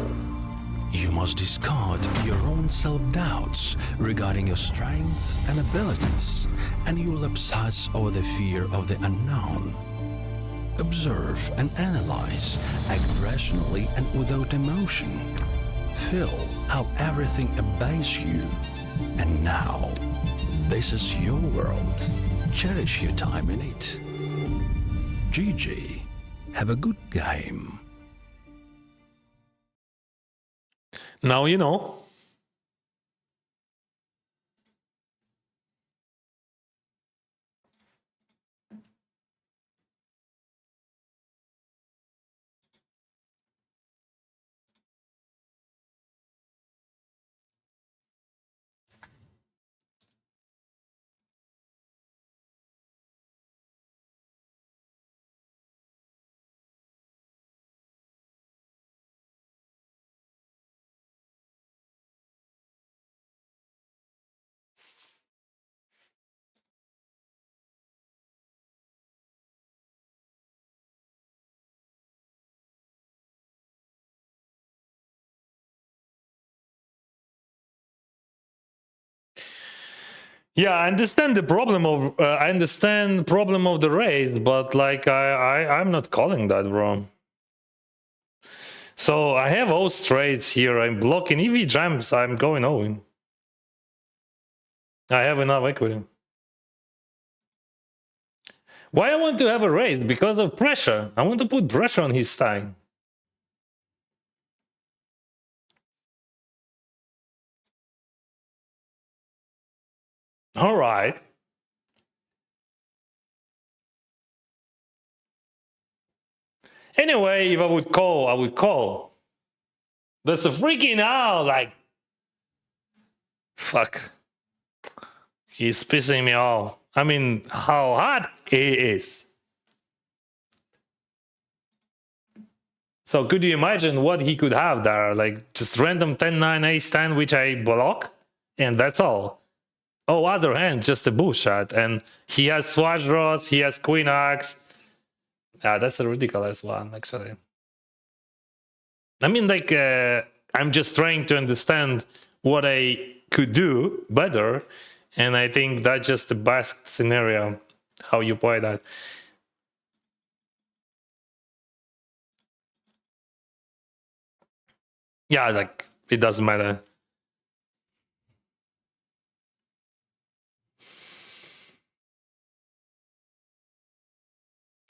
You must discard your own self-doubts regarding your strength and abilities, and you will obsess over the fear of the unknown. Observe and analyze, act rationally and without emotion. Feel how everything obeys you. And now, this is your world. Cherish your time in it. GG. Have a good game. Now you know. Yeah, I understand the problem of the raise, but like I'm not calling that, bro. So I have all straights here. I'm blocking. If he jumps, I'm going all. I have enough equity. Why I want to have a raise? Because of pressure. I want to put pressure on his stack. All right. Anyway, if I would call, I would call. That's a freaking out. Like, fuck. He's pissing me off. I mean, how hot he is. So could you imagine what he could have there? Like just random 10-9 ace 10, which I block, and that's all. Oh, other hand, just a bullshit. And he has flush draws, he has queen axe. Yeah, that's a ridiculous one, actually. I mean, like, I'm just trying to understand what I could do better. And I think that's just the best scenario, how you play that. Yeah, like, it doesn't matter.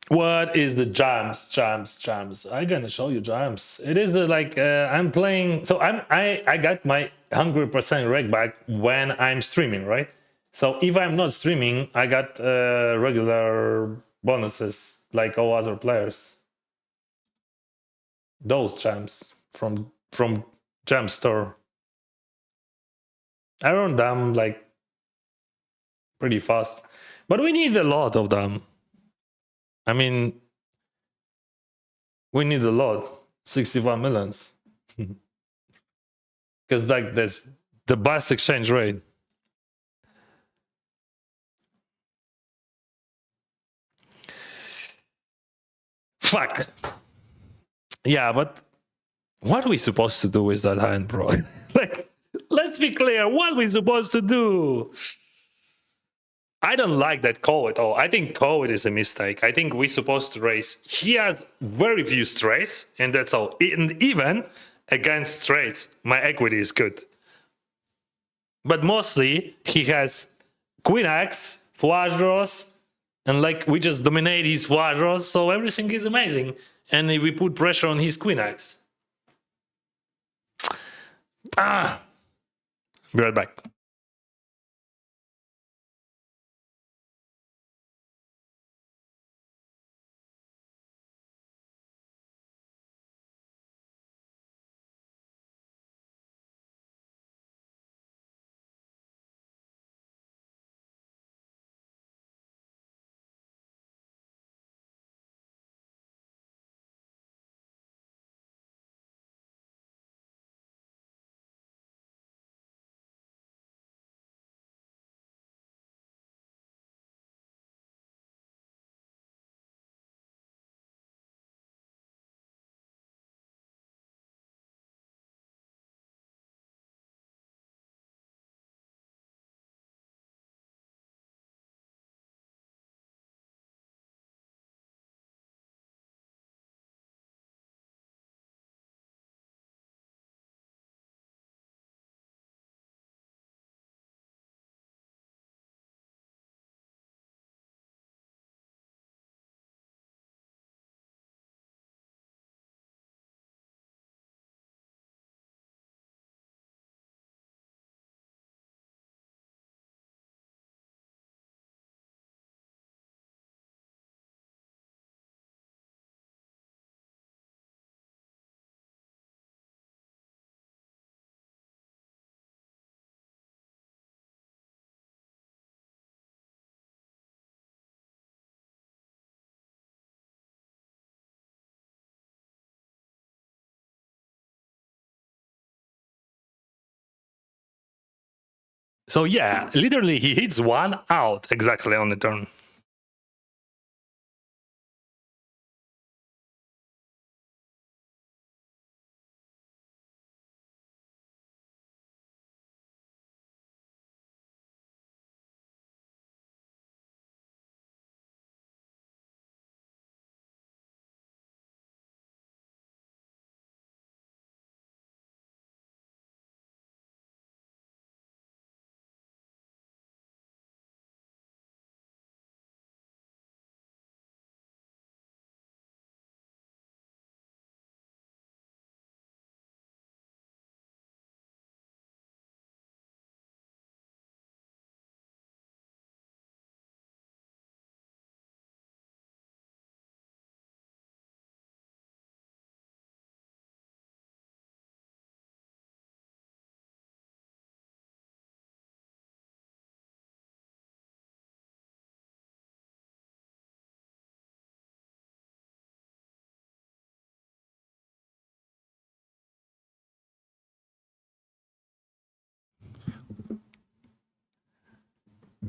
What is the jams? I'm gonna show you jams. It is like I'm playing. So I got my 100% reg back when I'm streaming, right? So if I'm not streaming, I got regular bonuses like all other players. Those jams from Jam Store. I run them like pretty fast, but we need a lot of them. I mean, we need a lot, 65 millions. Because like that's the best exchange rate. Fuck. Yeah, but What are we supposed to do with that hand, bro? Like, let's be clear. What are we supposed to do? I don't like that call at all. I think call it is a mistake. I think we're supposed to raise. He has very few straights, and that's all. And even against straights, my equity is good. But mostly he has queen x, flush draws, and like we just dominate his flush draws, so everything is amazing. And we put pressure on his queen x. Be right back. So yeah, literally he hits one out exactly on the turn.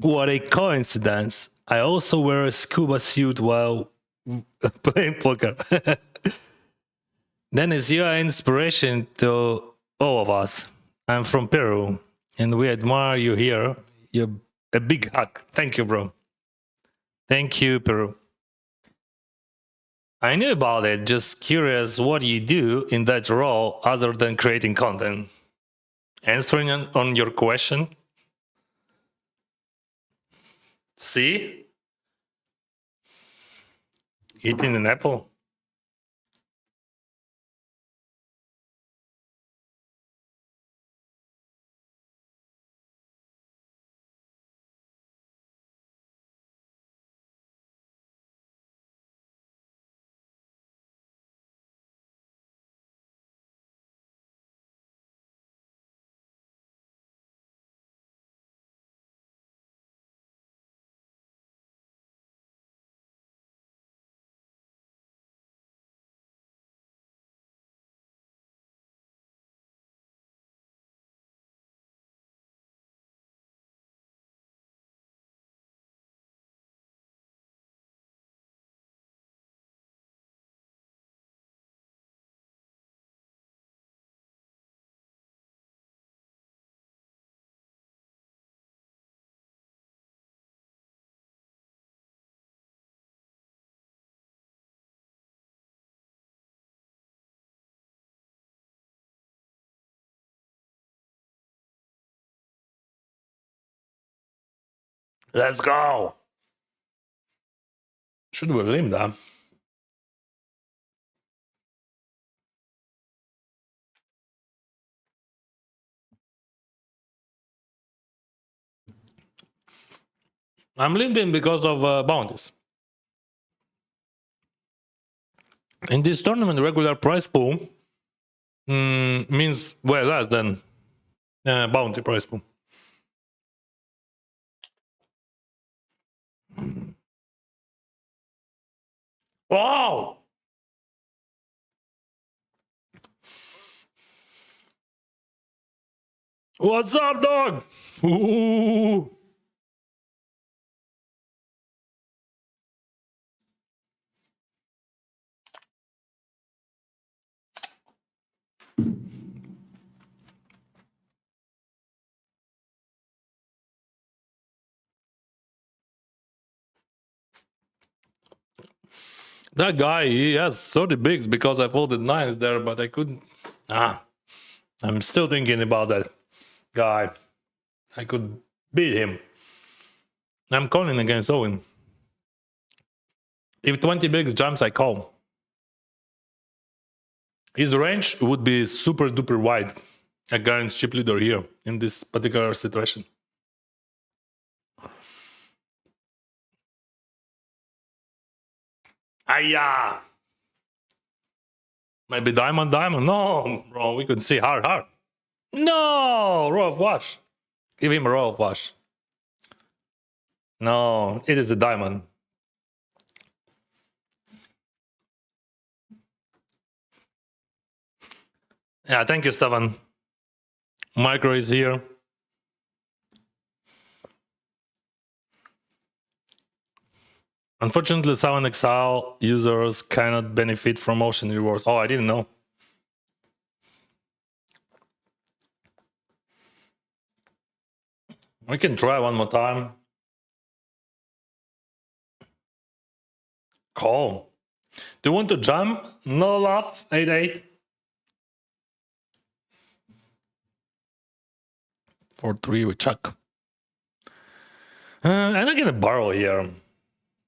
What a coincidence. I also wear a scuba suit while playing poker. Dennis, you are inspiration to all of us. I'm from Peru, and we admire you here. You're a big hug. Thank you, bro. Thank you, Peru. I knew about it, just curious what you do in that role other than creating content. Answering on your question? See? Eating an apple? Let's go. Should we limp that? I'm limping because of bounties. In this tournament, regular prize pool means way less than bounty prize pool. Wow! What's up, dog? Ooh. That guy, he has 30 bigs because I folded nines there, but I couldn't. I'm still thinking about that guy. I could beat him. I'm calling against Owen. If 20 bigs jumps, I call. His range would be super duper wide against chip leader here in this particular situation. Aya! Maybe diamond. No, bro, we could see hard. No, row of wash. Give him a row of wash. No, it is a diamond. Yeah, thank you, Stefan. Micro is here. Unfortunately, 7XL users cannot benefit from motion rewards. Oh, I didn't know. We can try one more time. Call. Do you want to jump? No love, 8-8. 4-3 with Chuck. And I'm gonna borrow here.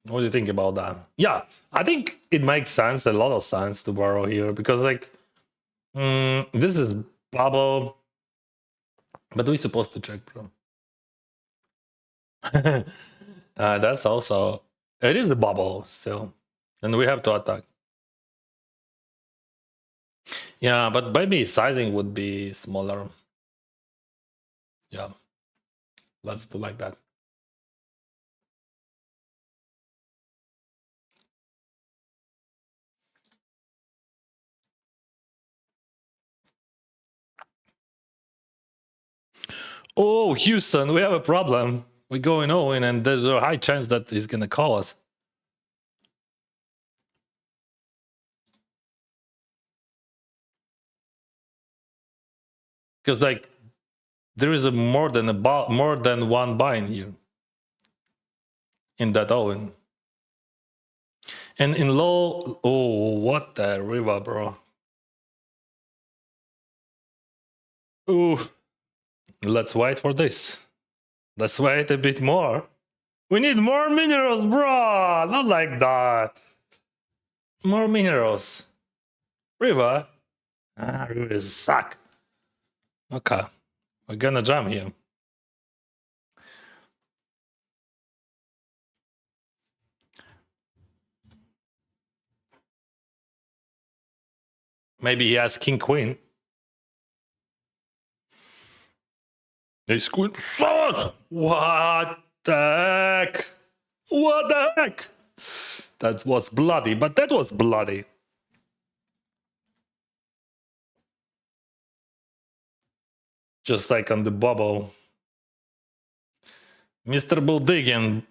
What do you think about that? Yeah, I think it makes sense, a lot of sense to borrow here because, like, this is bubble, but we're supposed to check, bro. That's also, it is the bubble still, and we have to attack. Yeah, but maybe sizing would be smaller. Yeah, let's do like that. Oh, Houston, we have a problem. We're going Owen, and there's a high chance that he's gonna call us. Because, like, there is a more than one buy in here in that Owen. And in low, oh, what the river, bro. Ooh, let's wait for this. Let's wait a bit more. We need more minerals, bro. Not like that. More minerals. River. Rivers suck. Okay, we're gonna jump here. Maybe he has king queen. Ace queen. Fuck! What the heck? What the heck? That was bloody, but that was bloody. Just like on the bubble. Mr. Bulldiggin.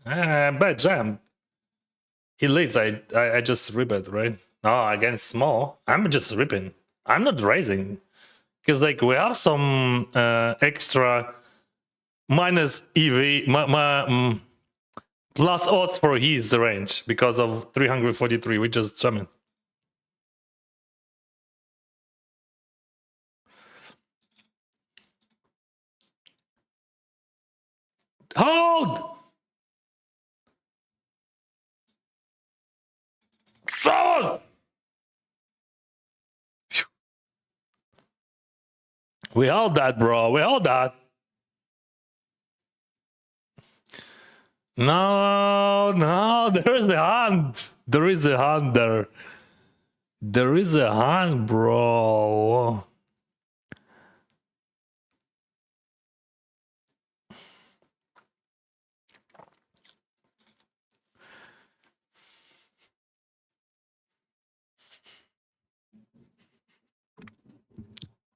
Bad jam. He leads. I just rip it, right? No, against small. I'm just ripping. I'm not raising. Because, like, we have some extra minus EV, plus odds for his range because of 343. We just jamming. Hold! Show! We hold that, bro. We hold that. No, no, there is a hand. There is a hand there. There is a hand, bro.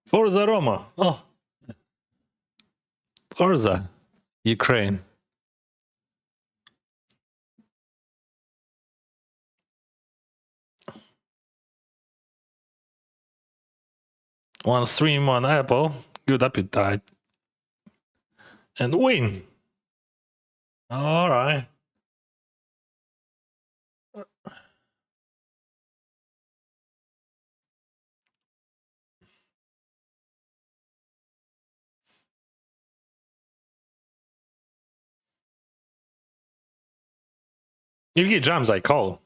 Forza Roma. Oh. Forza. Ukraine. One stream on Apple. Good appetite. And win. All right. You get jams, I call.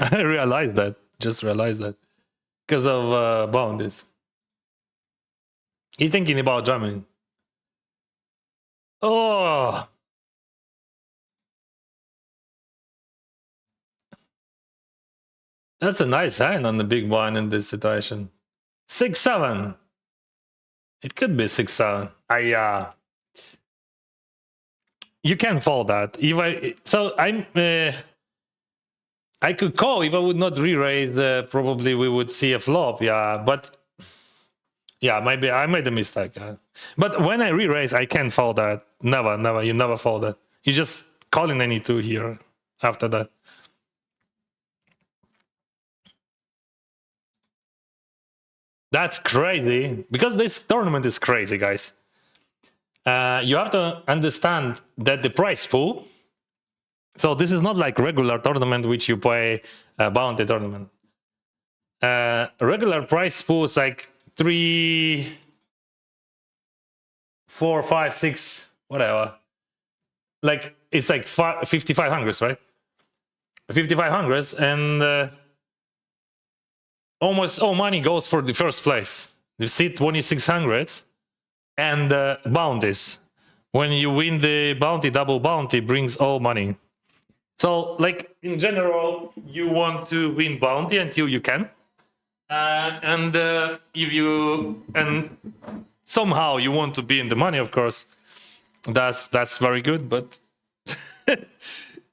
I realized that. Just realized that. Because of bounties. He's thinking about jamming. Oh. That's a nice hand on the big one in this situation. 6-7. It could be 6-7. You can fold that. I could call if I would not re-raise. Probably we would see a flop. Yeah, but yeah, maybe I made a mistake. But when I re-raise, I can't fold that. Never, never. You never fold that. You just call in any two here after that. That's crazy because this tournament is crazy, guys. You have to understand that the prize pool. So this is not like regular tournament which you play a bounty tournament. Regular prize pool is like 3, 4, 5, 6, whatever. Like it's like 5,500, right? 5,500, and almost all money goes for the first place. You see 2,600 and bounties. When you win the bounty, double bounty brings all money. So, like in general, you want to win bounty until you can, and if you somehow you want to be in the money, of course, that's very good. But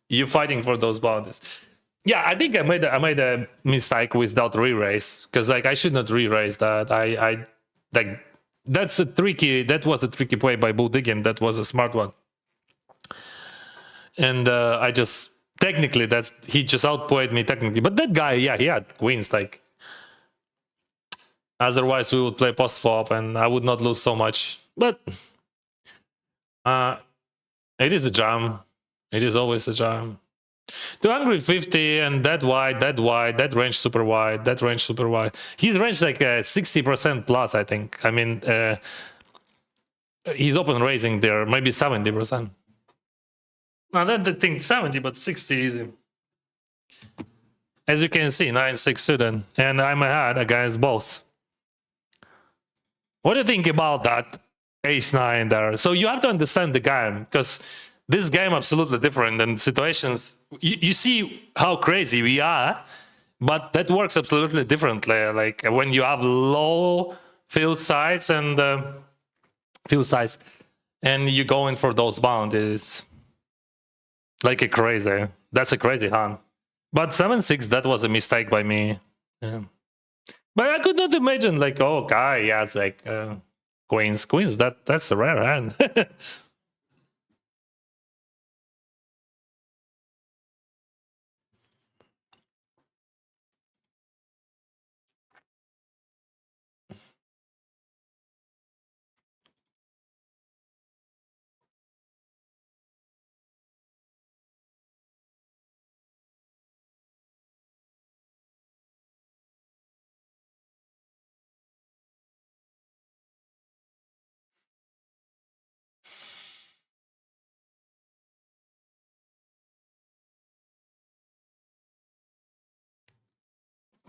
you're fighting for those bounties. Yeah, I think I made a mistake without re-raise because like I should not re-raise that. I like that was a tricky play by Bulldiggin. That was a smart one, and I just. Technically, he just outplayed me technically. But that guy, yeah, he had queens. Like, otherwise we would play post flop, and I would not lose so much. But it is a jam. It is always a jam. 250 and that wide, that range super wide, that range super wide. His range like 60% plus, I think. I mean, he's open raising there, maybe 70%. I don't think 70, but 60 easy. As you can see, 9-6 suited, and I'm ahead against both. What do you think about that ace-9 there? So you have to understand the game, because this game absolutely different than situations. You see how crazy we are, but that works absolutely differently. Like when you have low field size and you go in for those bounties. Like a crazy. That's a crazy hand. But 7-6, that was a mistake by me. Yeah. But I could not imagine like, oh, guy, he has like queens. Queens, that's a rare hand.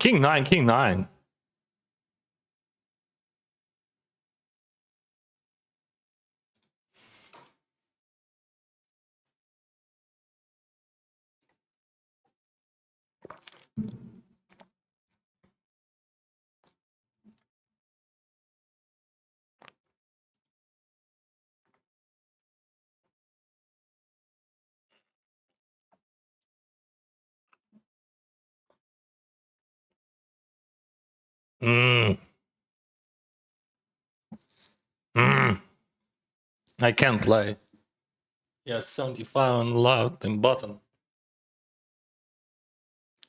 King 9, King 9. I can't play. Yeah, 75 on loud and button.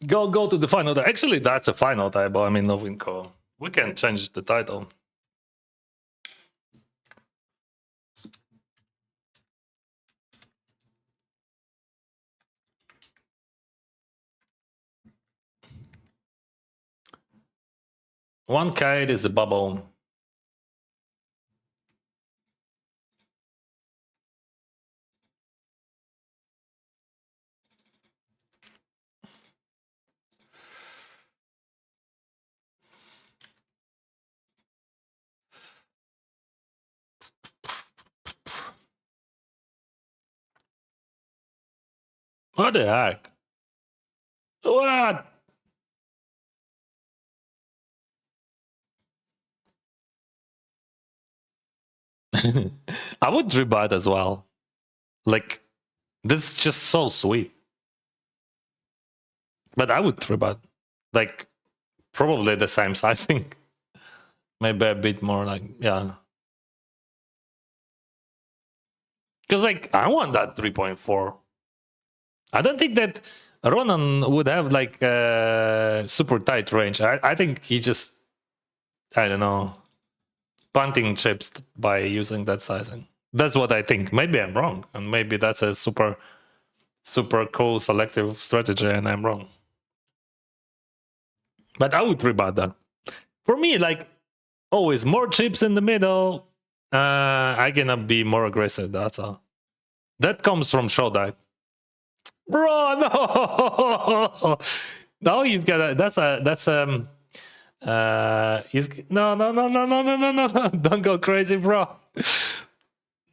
Go to the final. Actually, that's a final table. I mean, no win call. We can change the title. One kite is a bubble. What the heck? What? I would rebut as well. Like, this is just so sweet. But I would rebut. Like, probably the same sizing. Maybe a bit more like, yeah. Because, like, I want that 3.4. I don't think that Ronan would have, like, super tight range. I think he just, I don't know, punting chips by using that sizing. That's what I think. Maybe I'm wrong. And maybe that's a super cool selective strategy and I'm wrong. But I would rebut that. For me, like, always more chips in the middle. I cannot be more aggressive, that's all. That comes from Shodai. Bro, no! No, he's got he's no, don't go crazy, bro.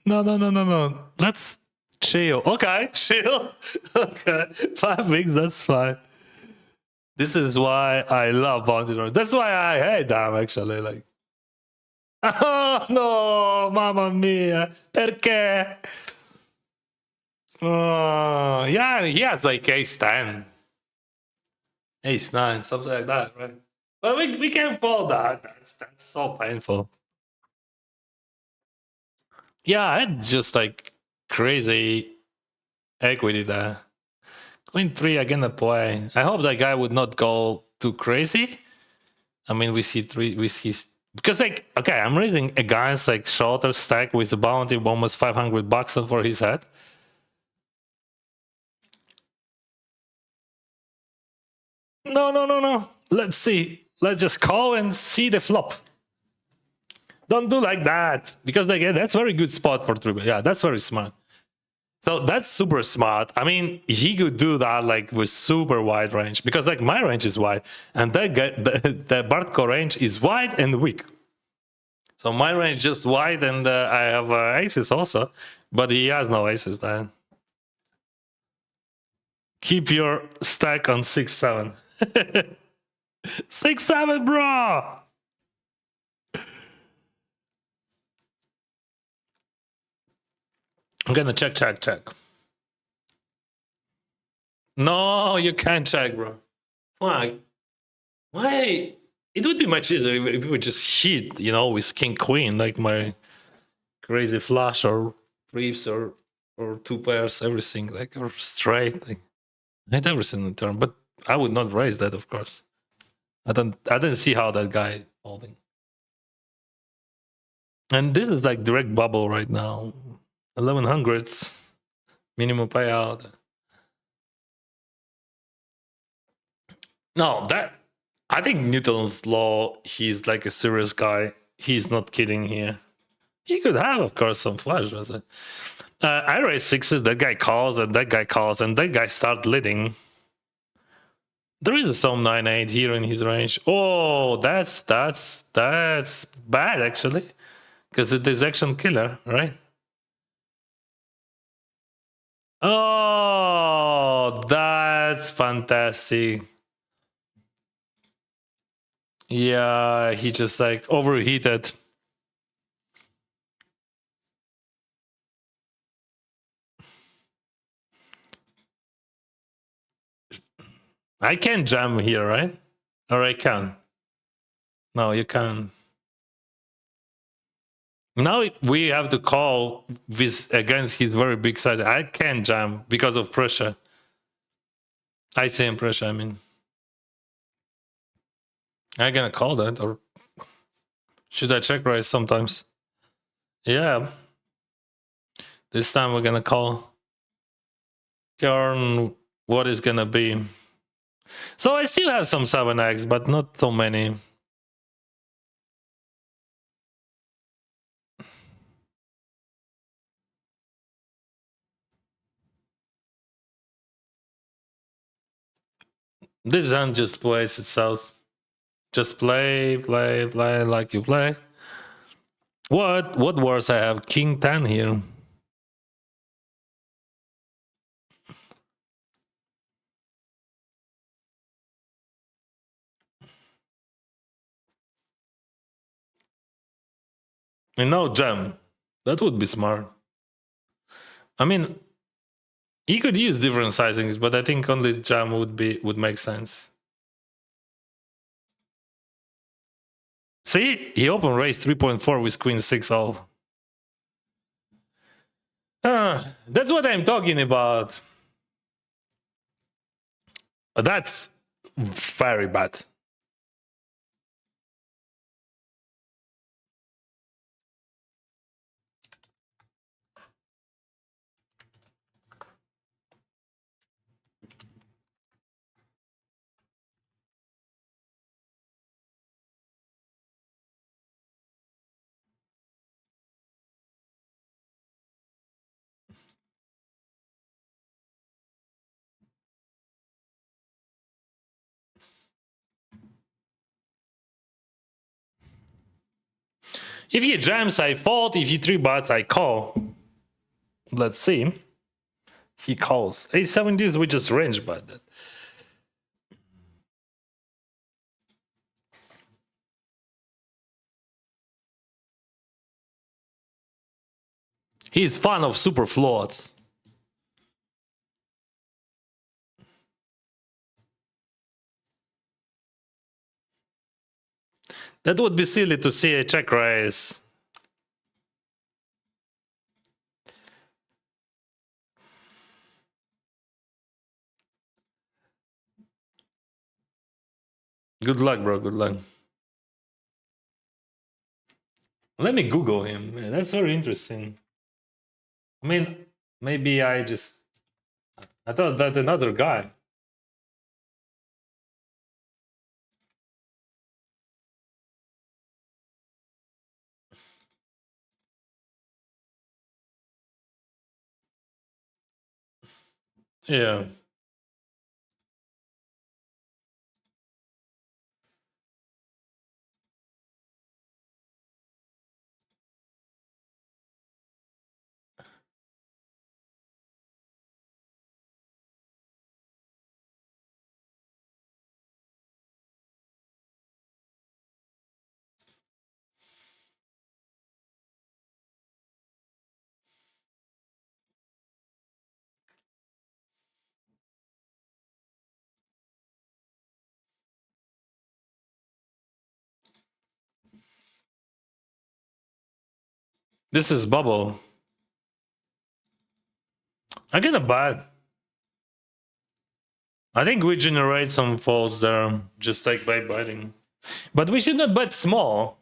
No. Let's chill. Okay, chill. Okay, 5 weeks, that's fine. This is why I love Bounty Road. That's why I hate them, actually. Like, oh no, mamma mia, perché? Oh, yeah, he has like ace 10, ace 9, something like that, right? But we can't fold that. That's so painful. Yeah, I had just like crazy equity there. Queen 3 again a play. I hope that guy would not go too crazy. I mean, we see because like, okay, I'm raising a guy's like shorter stack with a bounty of almost $500 for his head. No. Let's see. Let's just call and see the flop. Don't do like that. Because like, yeah, that's very good spot for 3. Yeah, that's very smart. So that's super smart. I mean, he could do that like with super wide range. Because like my range is wide. And that guy, the Bartko range is wide and weak. So my range just wide and I have aces also. But he has no aces then. Keep your stack on 6-7. 6-7, bro. I'm gonna check. No, you can't check, bro. Why? It would be much easier if we would just hit, you know, with king queen, like my crazy flush or briefs or 2 pairs, everything, like, or straight. Like, I had everything in turn, but I would not raise that, of course. I didn't see how that guy folding. And this is like direct bubble right now. 1100s minimum payout. No, that I think Newton's law, he's like a serious guy. He's not kidding here. He could have, of course, some flush. I raise 6s, that guy calls, and that guy calls, and that guy start leading. There is some 9-8 here in his range. Oh, that's bad actually, because it is action killer, right? Oh, that's fantastic. Yeah, he just like overheated. I can jam here, right? Or I can. No, you can't. Now we have to call this against his very big side. I can't jam because of pressure. I say in pressure, I mean. I'm gonna call that, or should I check raise sometimes? Yeah. This time we're gonna call. Turn, what is gonna be? So I still have some 7x, but not so many. This hand just plays itself. Just play like you play. What worse? I have King 10 here. And no jam. That would be smart. I mean, he could use different sizings, but I think only jam would make sense. See, he open raised 3.4 with queen 6 all. That's what I'm talking about. That's very bad. If he jams, I fold. If he 3-bets, I call. Let's see. He calls. A7 we just range by that. He's fan of super floats. That would be silly to see a check raise. Good luck, bro. Good luck. Let me Google him. Man, that's very interesting. I mean, maybe I thought that another guy. Yeah. This is bubble. I get a bad. I think we generate some falls there, just like by biting. But we should not bet small.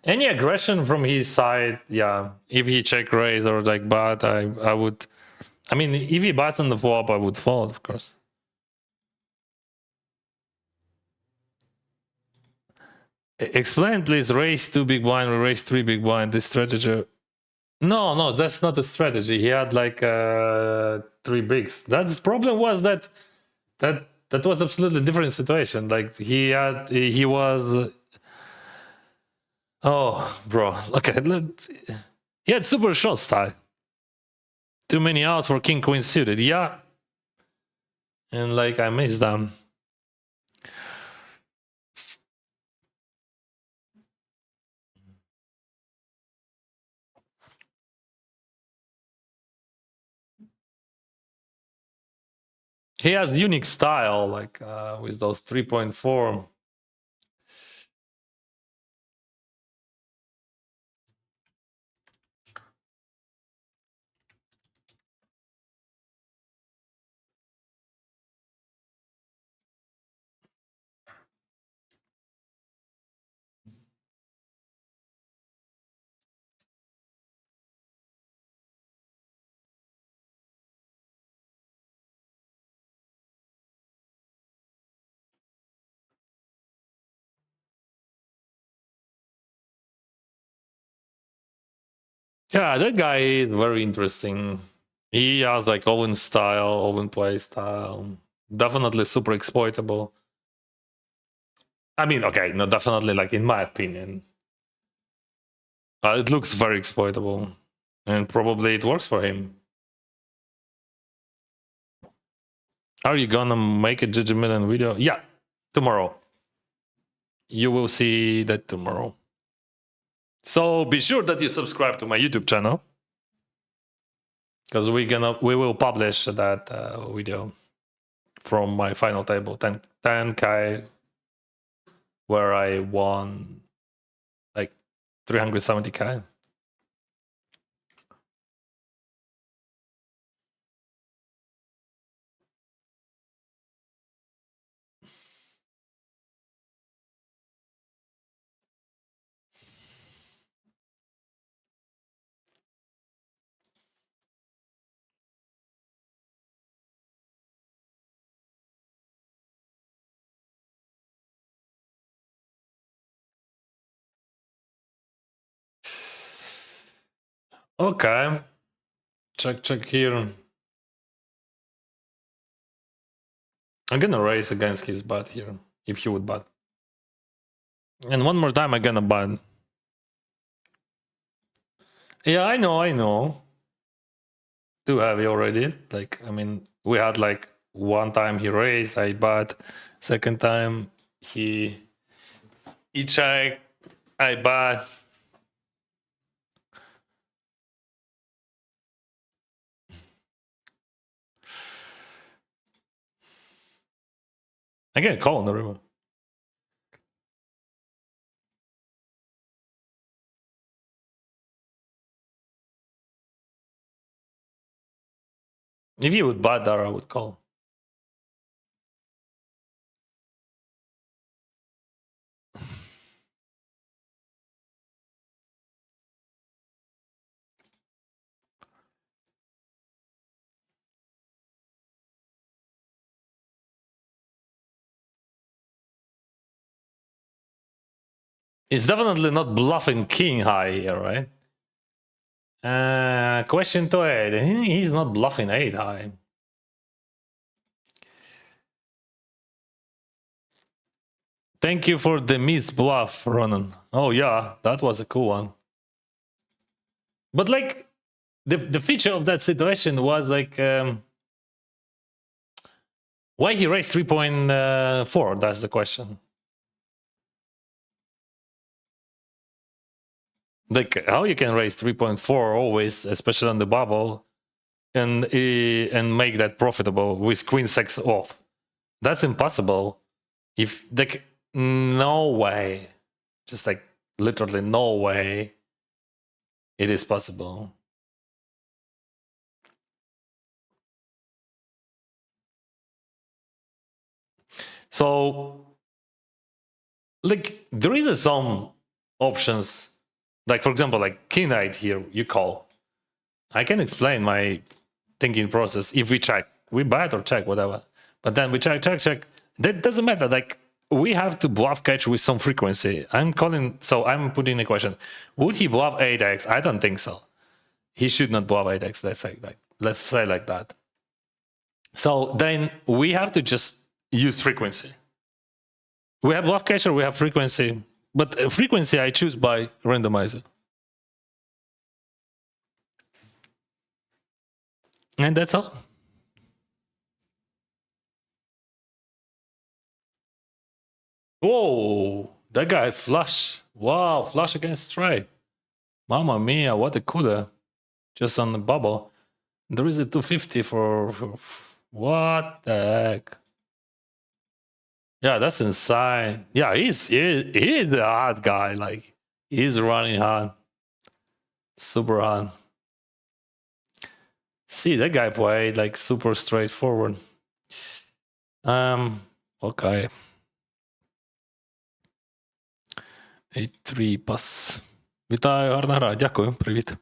Any aggression from his side, yeah. If he check raise or like bet, I would. I mean, if he bets on the flop, I would fold, of course. Explain, please. Raise 2 big blind or raise 3 big blind. This strategy. No, that's not a strategy. He had like three bigs. That's problem was that was absolutely different situation. Like he was. Oh, bro. Okay, he had super short style. Too many outs for king queen suited. Yeah, and like I missed them. He has unique style, like with those 3.4. Yeah, that guy is very interesting. He has like Owen style, Owen play style. Definitely super exploitable. I mean, okay, no, definitely like in my opinion. It looks very exploitable. And probably it works for him. Are you gonna make a GG Million video? Yeah, tomorrow. You will see that tomorrow. So be sure that you subscribe to my YouTube channel, because we will publish that video from my final table 10K, where I won like 370K. Okay, check here. I'm gonna raise against his bet here, if he would bet. And one more time I'm gonna bet. Yeah, I know. Too heavy already. Like, I mean, we had like one time he raised, I bet. Second time he checked, I bet. I get a call on the river. If you would bet there, I would call. He's definitely not bluffing king high here, right? Question to 8. He's not bluffing 8 high. Thank you for the miss bluff, Ronan. Oh yeah, that was a cool one. But like, the feature of that situation was like, why he raised 3.4? That's the question. Like, how you can raise 3.4 always, especially on the bubble, and make that profitable with queen 6 off? That's impossible. If like, no way, just like literally no way it is possible. So like, there is some options, like for example, like king 8 here, you call. I can explain my thinking process. If we check, we bet or check, whatever, but then we check, that doesn't matter. Like, we have to bluff catch with some frequency. I'm calling, so I'm putting a question: would he bluff 8x? I don't think so. He should not bluff 8x. Let's say like that. So then we have to just use frequency. We have bluff catcher, we have frequency, but frequency I choose by randomizer. And that's all. Whoa, that guy is flush. Wow, flush against straight. Mamma mia, what a cooler. Just on the bubble. There is a 250 for what the heck? Yeah, that's insane. Yeah, he is a hard guy. Like, he's running hard. Super hard. See, that guy played like super straightforward. Okay. 8-3 пас. Вітаю, гарна гра. Дякую, привіт.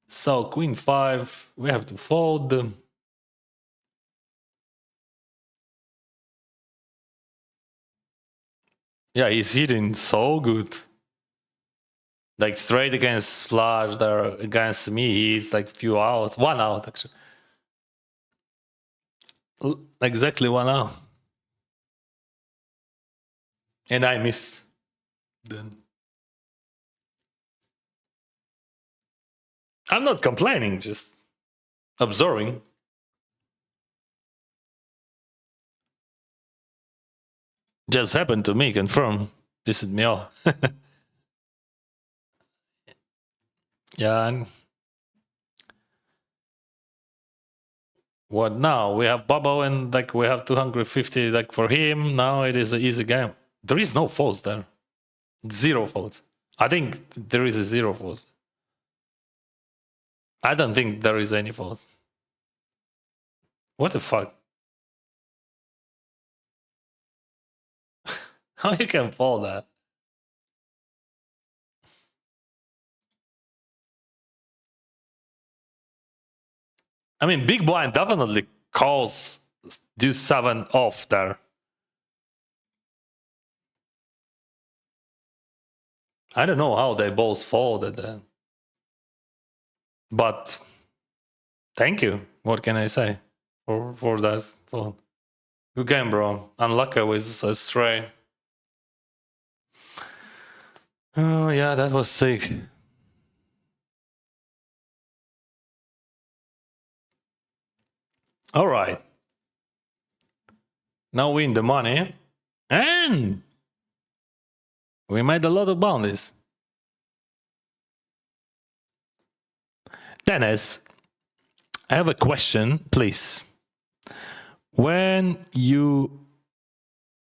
So, queen 5, we have to fold. Yeah, he's hitting so good. Like straight against flush, there against me, he's like few outs. 1 out, actually. Exactly 1 out. And I missed. Then I'm not complaining, just observing. Just happened to me, confirm. Pissed me off. Yeah. And what now? We have bubble and like we have 250 like for him. Now it is an easy game. There is no faults there. 0 faults. I think there is a 0 faults. I don't think there is any fault. What the fuck? How you can fold that? I mean, big blind definitely calls deuce 7 off there. I don't know how they both folded then. But thank you. What can I say for that fold? Good game, bro. Unlucky with a stray. Oh, yeah, that was sick. All right. Now we in the money. And we made a lot of bounties. Dennis, I have a question, please. When you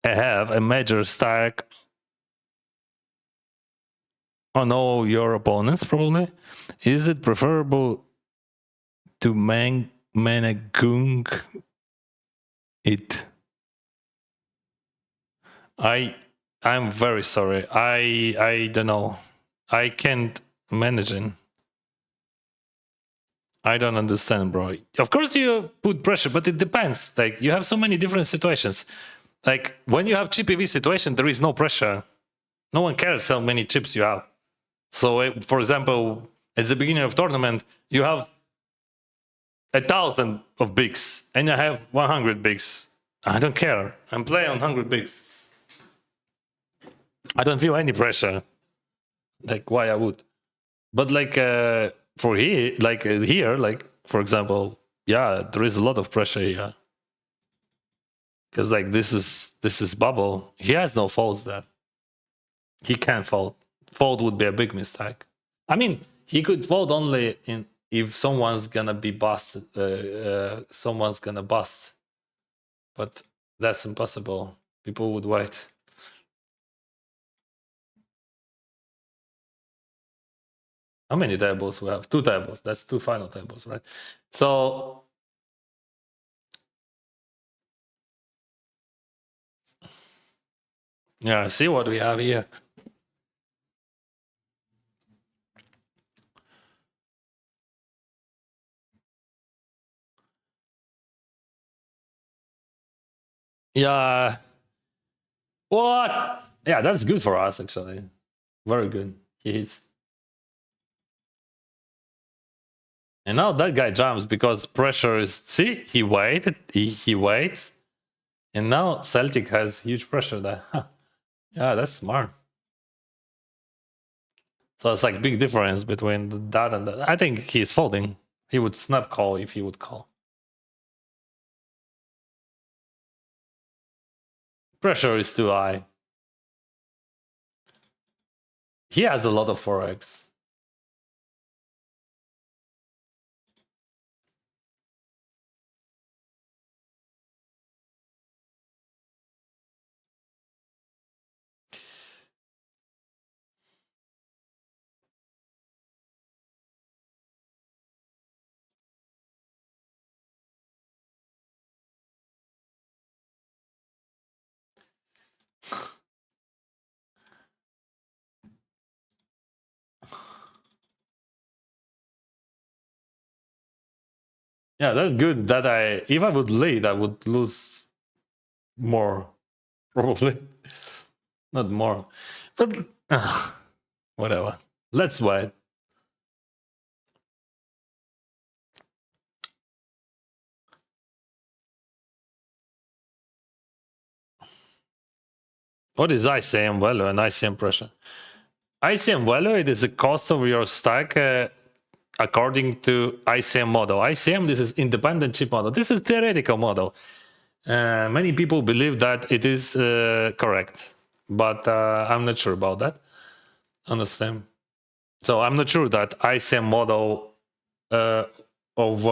have a major stack on all your opponents, probably, is it preferable to Managung it? I'm very sorry. I don't know. I can't manage it. I don't understand, bro. Of course you put pressure, but it depends. Like, you have so many different situations. Like, when you have chip EV situation, there is no pressure. No one cares how many chips you have. So, for example, at the beginning of tournament, you have 1,000 of bigs, and I have 100 bigs. I don't care. I'm playing on 100 bigs. I don't feel any pressure. Like, why I would? But like for here, like for example, yeah, there is a lot of pressure here. Because like this is bubble. He has no faults there. He can't fold. Fold would be a big mistake. I mean, he could fold only if someone's gonna be busted. Someone's gonna bust. But that's impossible. People would wait. How many tables we have? 2 tables. That's 2 final tables, right? So yeah, see what we have here. Yeah. What? Yeah, that's good for us, actually. Very good. He hits. And now that guy jumps because pressure is. See, he waited. He waits, and now Celtic has huge pressure there. Yeah, that's smart. So it's like big difference between that and that. I think he's folding. He would snap call if he would call. Pressure is too high. He has a lot of 4x. Yeah, that's good. That if I would lead, I would lose more, probably. Not more, but whatever. Let's wait. What is ICM value and ICM pressure? ICM value, it is the cost of your stack according to ICM model. ICM, this is independent chip model. This is theoretical model. Many people believe that it is correct, but I'm not sure about that. Understand? So I'm not sure that ICM model of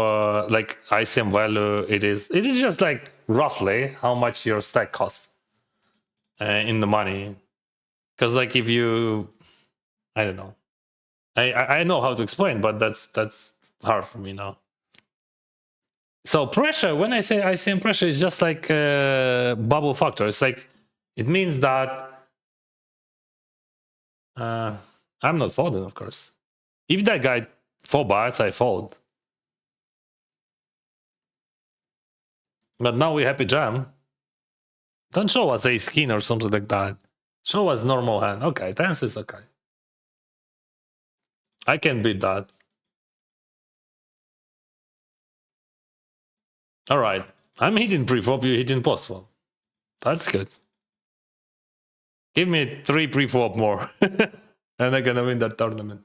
like ICM value, it is just like roughly how much your stack costs in the money. Because like if you, I don't know, I know how to explain, but that's hard for me now. So pressure, when I say ICM pressure, is just like bubble factor. It's like it means that I'm not folding, of course. If that guy 4 bars, I fold. But now we happy jam. Don't show us ace king or something like that. Show us normal hand. Okay, tens is okay. I can beat that. All right. I'm hitting pre-flop, you hitting post-flop. That's good. Give me 3 pre-flop more. And I'm gonna win that tournament.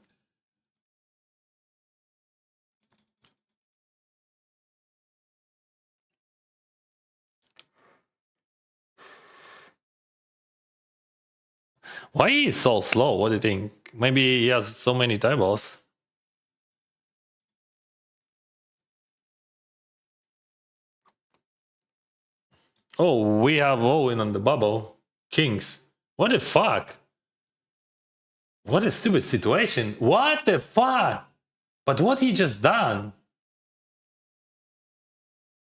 Why is he so slow? What do you think? Maybe he has so many tables. Oh, we have Owen on the bubble. Kings. What the fuck? What a stupid situation. What the fuck? But what he just done?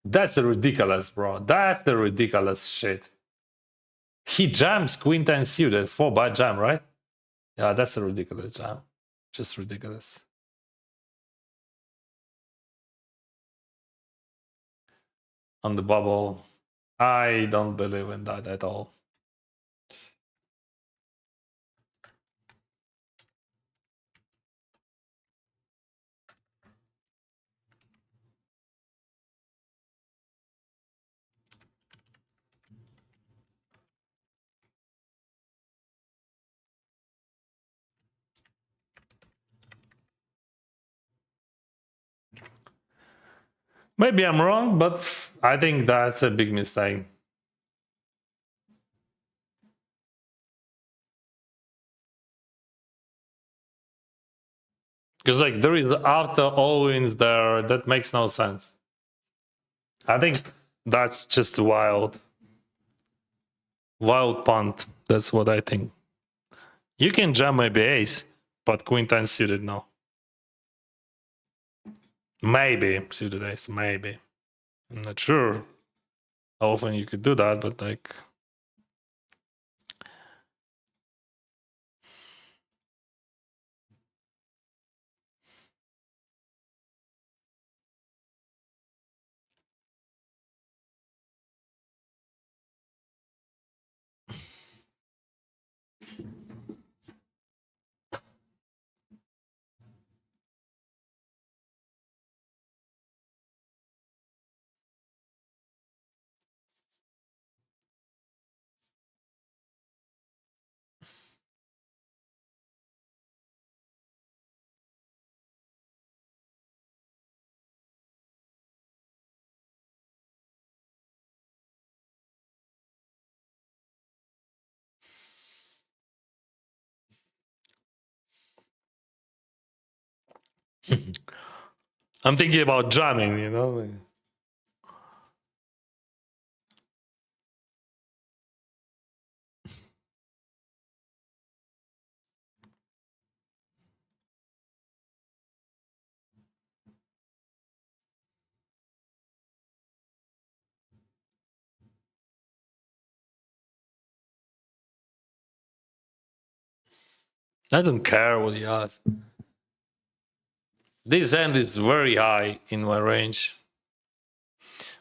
That's ridiculous, bro. That's the ridiculous shit. He jams queen 10 suited 4 by jam, right? Yeah, that's a ridiculous jam. Just ridiculous. On the bubble. I don't believe in that at all. Maybe I'm wrong, but I think that's a big mistake. Because like there is after all-ins there, that makes no sense. I think that's just wild. Wild punt. That's what I think. You can jam maybe ace, but queen 10 suited, no. Maybe suited ace, maybe. I'm not sure how often you could do that, but like I'm thinking about jamming, you know. I don't care what he has. This hand is very high in my range.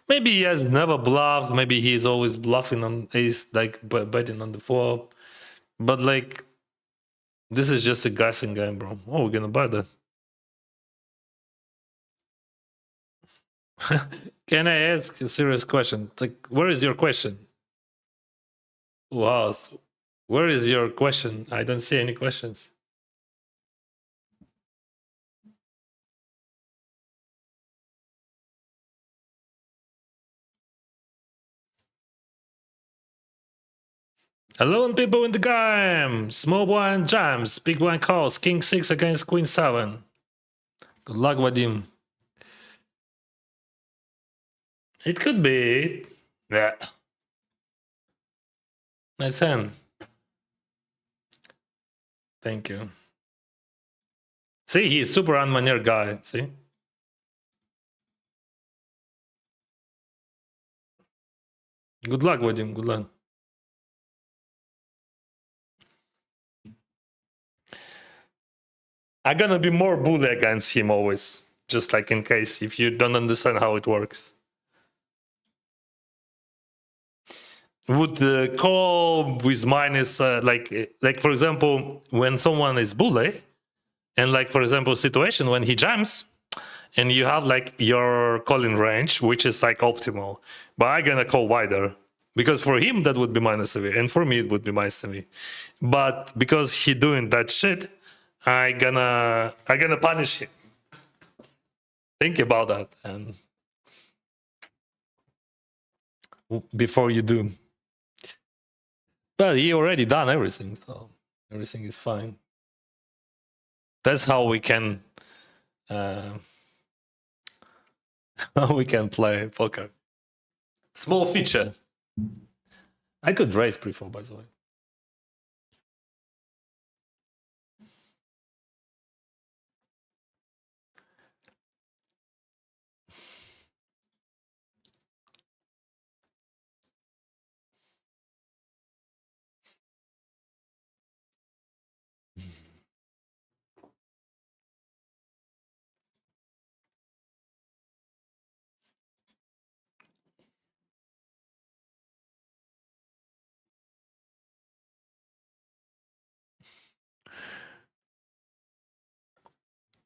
Maybe he has never bluffed. Maybe he is always bluffing on ace, like betting on the flop. But like, this is just a guessing game, bro. Oh, we're gonna buy that. Can I ask a serious question? Like, where is your question? Wow, where is your question? I don't see any questions. Hello, people in the game. Small blind jams, big blind calls. King 6 against Queen 7. Good luck, Vadim. It could be. Yeah. Nice hand. Thank you. See, he's super unmanner guy. See? Good luck, Vadim. Good luck. I'm gonna be more bully against him always. Just like in case if you don't understand how it works. Would call with minus like for example when someone is bully and like for example situation when he jams and you have like your calling range which is like optimal, but I'm gonna call wider because for him that would be minus of it and for me it would be minus of it, but because he doing that shit I gonna punish him. Think about that and before you do. But he already done everything, so everything is fine. That's how we can we can play poker. Small feature. I could raise pre-flop, by the way.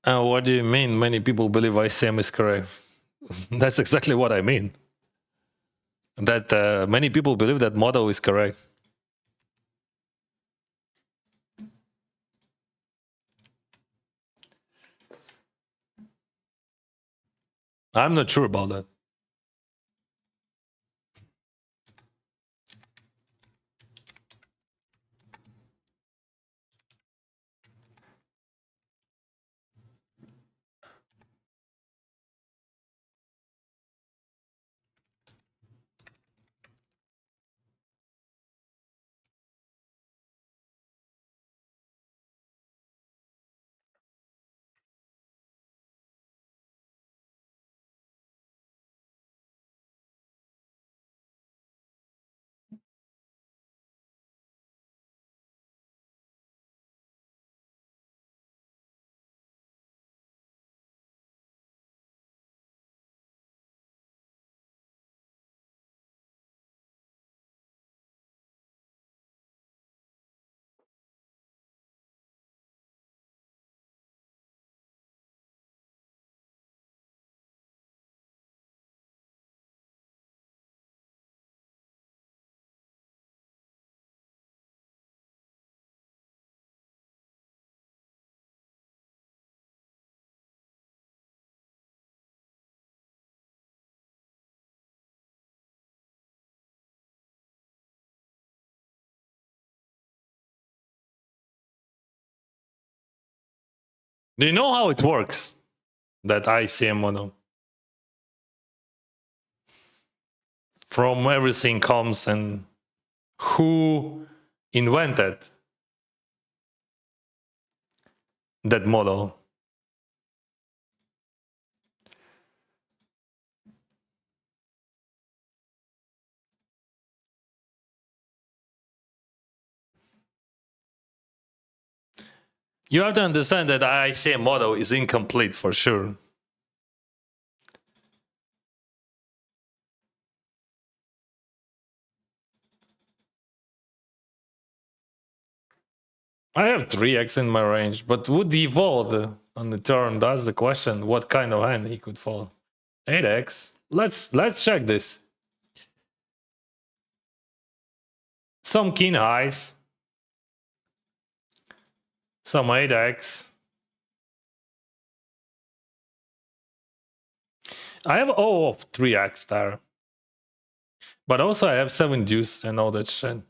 What do you mean? Many people believe ICM is correct. That's exactly what I mean. That many people believe that model is correct. I'm not sure about that. Do you know how it works? that ICM model. From everything comes, and who invented that model? You have to understand that the ICM model is incomplete for sure. I have 3x in my range, but would he fold on the turn? That's the question. What kind of hand he could fold? 8x. Let's check this. Some king highs. Some 8x. I have O of 3x there. But also I have 7 deuce and all that shit.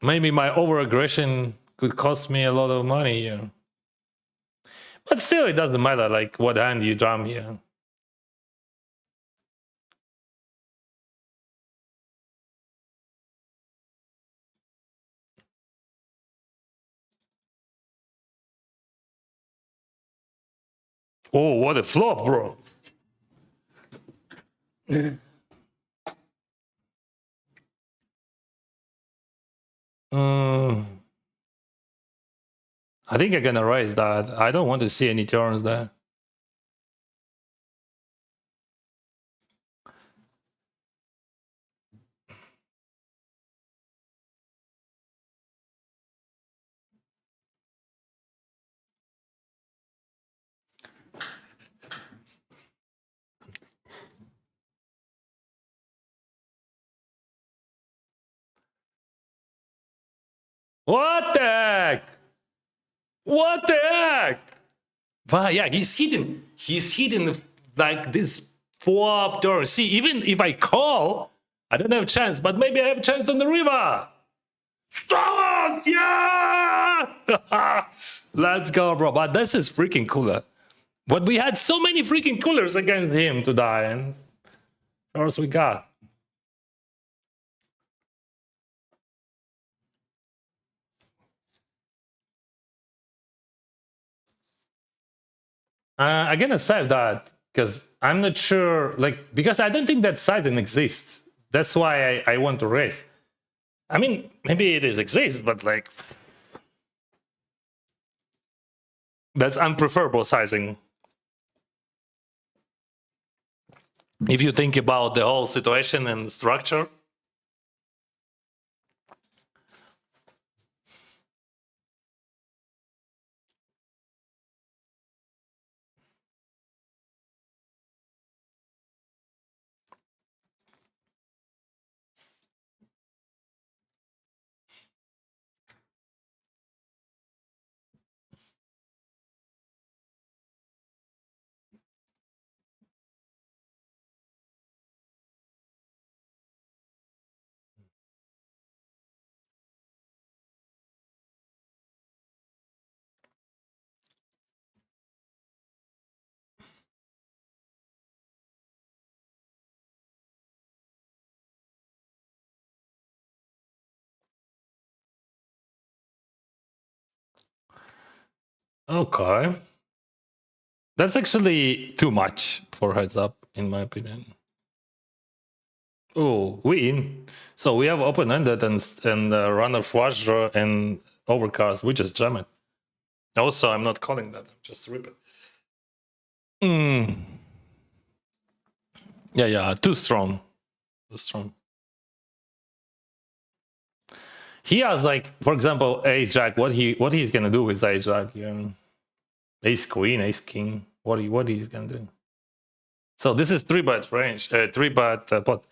Maybe my over-aggression could cost me a lot of money here. But still, it doesn't matter, like, what hand you jam here. Oh, what a flop, bro. I think I'm gonna raise that. I don't want to see any turns there. What the heck? What the heck? Wow, yeah, he's hidden. He's hidden like this flop turn. See, even if I call, I don't have a chance, but maybe I have a chance on the river. Solid! Yeah! Let's go, bro. But this is freaking cooler. But we had so many freaking coolers against him to die, and of course we got. I'm gonna save that because I'm not sure, like, because I don't think that sizing exists. That's why I want to raise. I mean, maybe it is exists, but like, that's unpreferable sizing. If you think about the whole situation and structure. Okay. That's actually too much for heads up, in my opinion. Oh, we in. So we have open-ended and runner flush draw and overcast. We just jam it. Also, I'm not calling that. I'm just rip it. Yeah. Too strong. Too strong. He has, like, for example, ace jack. What he's gonna do with ace jack? Ace queen, ace king. What he's gonna do? So this is 3-bet range. 3-bet pot.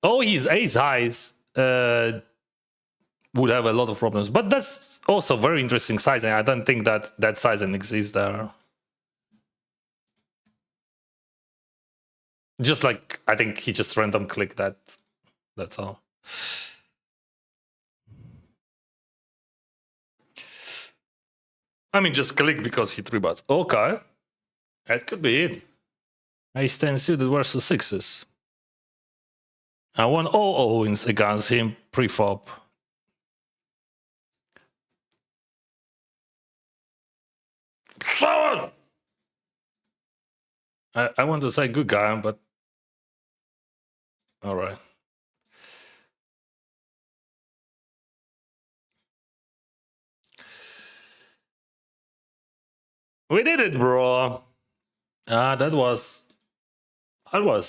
Oh, his ace highs would have a lot of problems, but that's also very interesting sizing. I don't think that sizing exists there. Just like, I think he just random clicked that. That's all. I mean, just click because he 3-bets. Okay. That could be it. Ace 10 suited versus sixes. I won all wins against him pre-flop. So I want to say good guy, but all right. We did it, bro. That was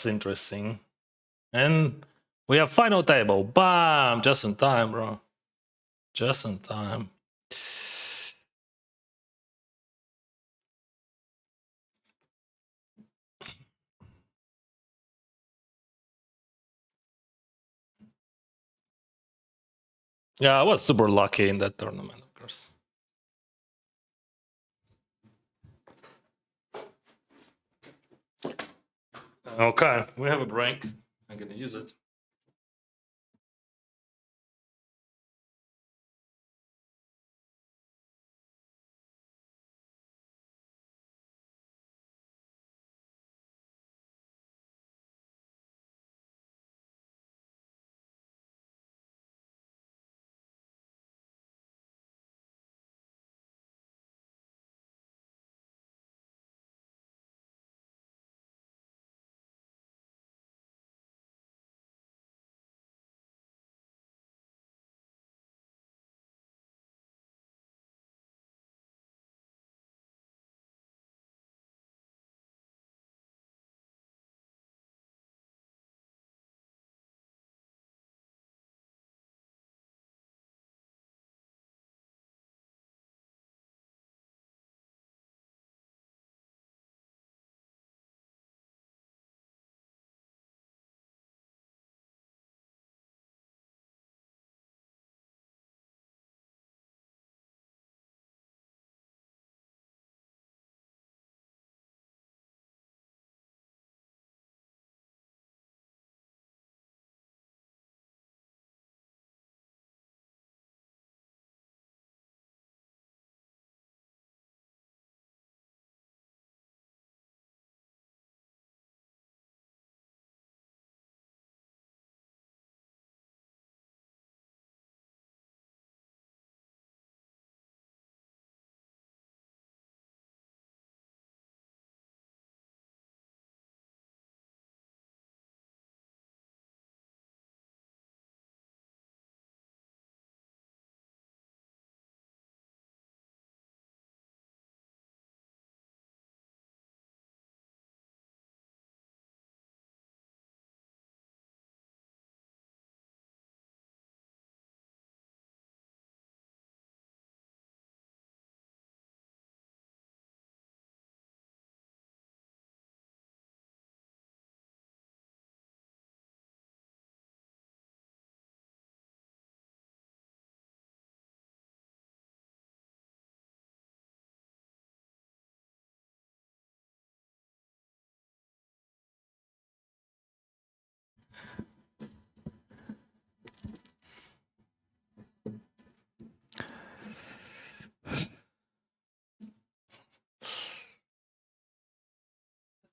interesting. And we have final table. Bam! Just in time, bro. Just in time. Yeah, I was super lucky in that tournament, of course. Okay, we have a break. I'm gonna use it.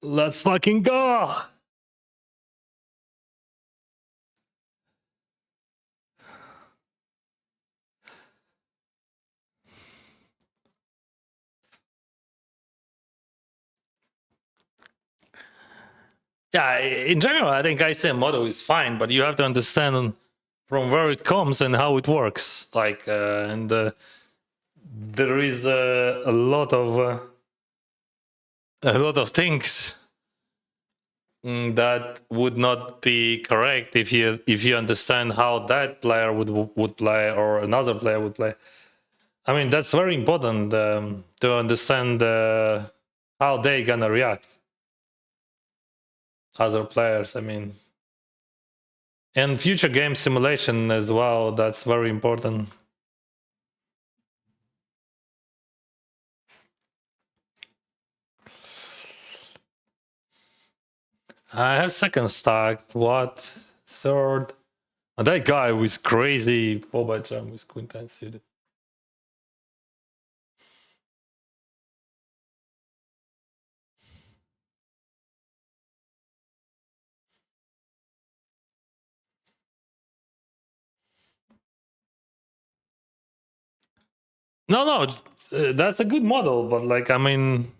Let's fucking go! Yeah, in general, I think ICM model is fine, but you have to understand from where it comes and how it works. Like, there is a lot of things that would not be correct if you understand how that player would play or another player would play. I mean, that's very important to understand how they gonna react. Other players, I mean, and future game simulation as well. That's very important. I have second stack. What? Third? And that guy was crazy 4x jump with queen 10 suited. No, that's a good model, but like, I mean,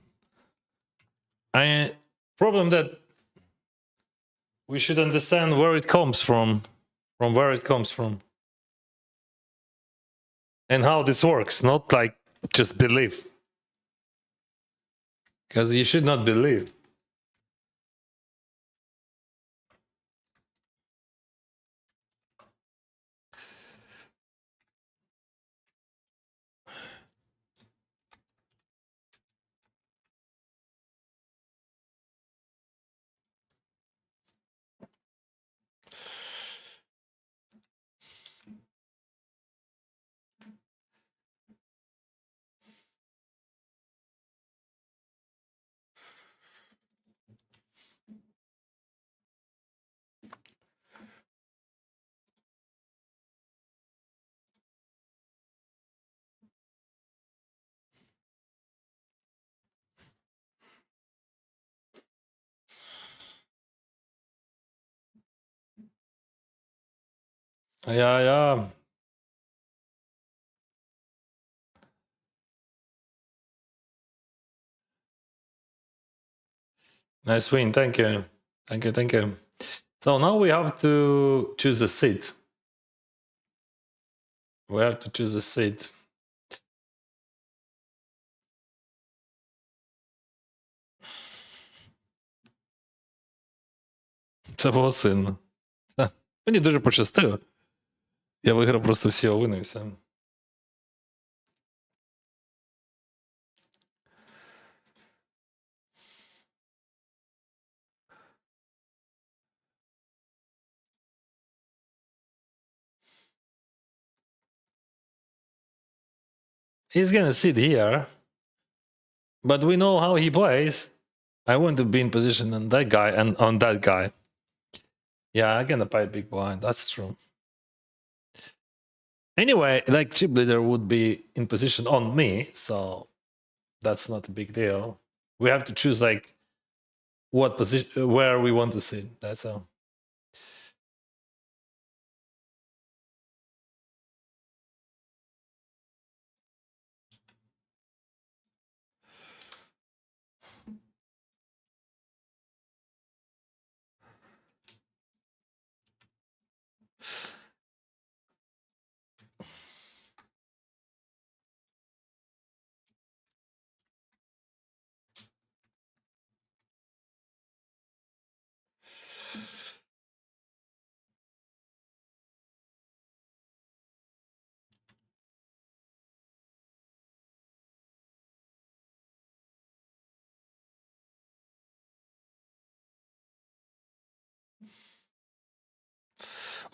problem that we should understand where it comes from where it comes from, and how this works. Not like just believe, because you should not believe. Yeah. Nice win. Thank you. Thank you. So now we have to choose a seat. We have to choose a seat. Це було сильно. Мені дуже пощастило. Я виграв просто всі овини і все. He's gonna sit here, but we know how he plays. I want to be in position on that guy and on that guy. Yeah, I'm gonna buy big blind. That's true. Anyway, like chip leader would be in position on me, so that's not a big deal. We have to choose like what position, where we want to sit. That's all.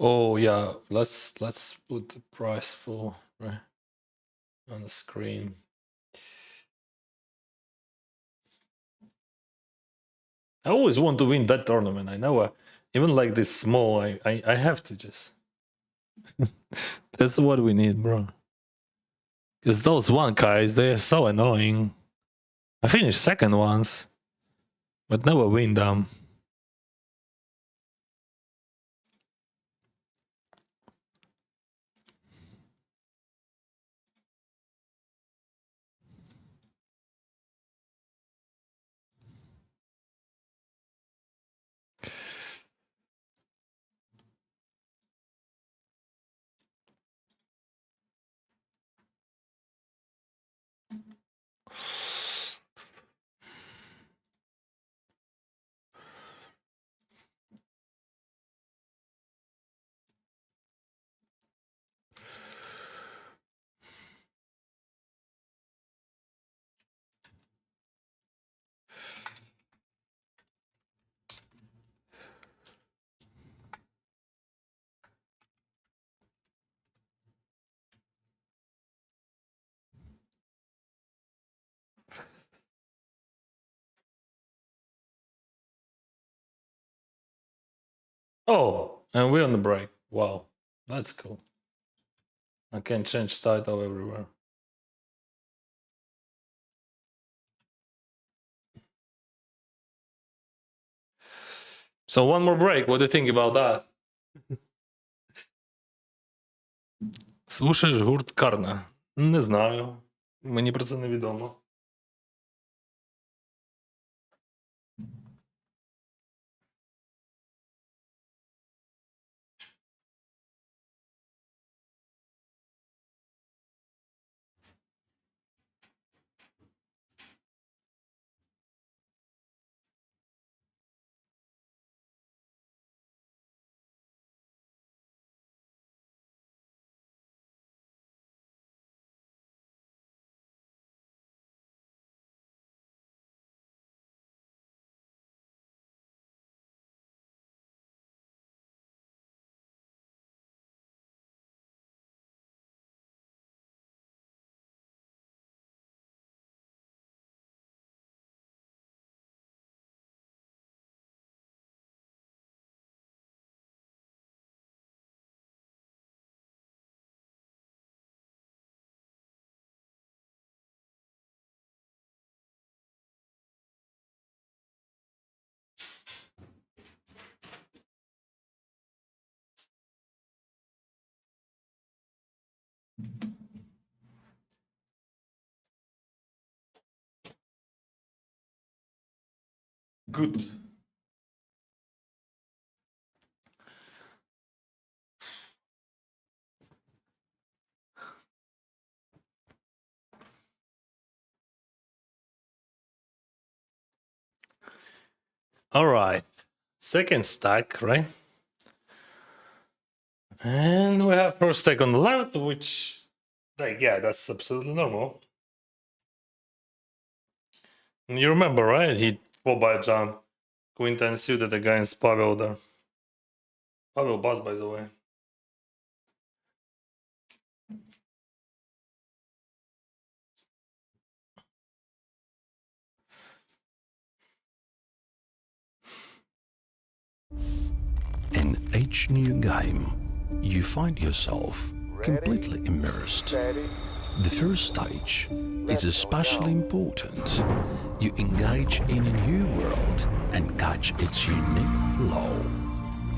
Oh yeah, let's put the price full right on the screen. I always want to win that tournament. I know, even like this small, I have to just. That's what we need, bro. Because those one guys, they're so annoying. I finished second once, but never win them. Oh, and we're on the break. Wow, that's cool. I can change title everywhere. So one more break. What do you think about that? Слушаешь гурт Карна? Не знаю. Мені про це не відомо. Good. All right. Second stack, right? And we have first stack on the left, which, like, yeah, that's absolutely normal. And you remember, right? He 4-by jump, Quinten suited against Pavel there. Pavel boss, by the way. In each new game, you find yourself completely immersed. The first stage is especially important. You engage in a new world and catch its unique flow.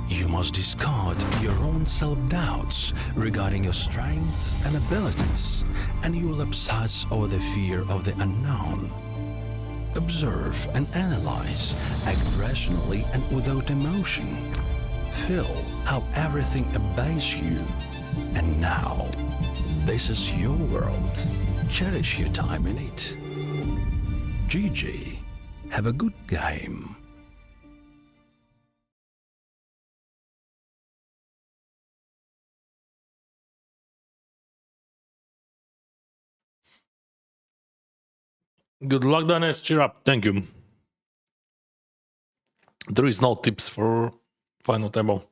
You must discard your own self-doubts regarding your strength and abilities, and you will obsess over the fear of the unknown. Observe and analyze, act rationally and without emotion. Feel how everything obeys you. And now, this is your world. Cherish your time in it. GG. Have a good game. Good luck, Dennis. Cheer up. Thank you. There is no tips for final table.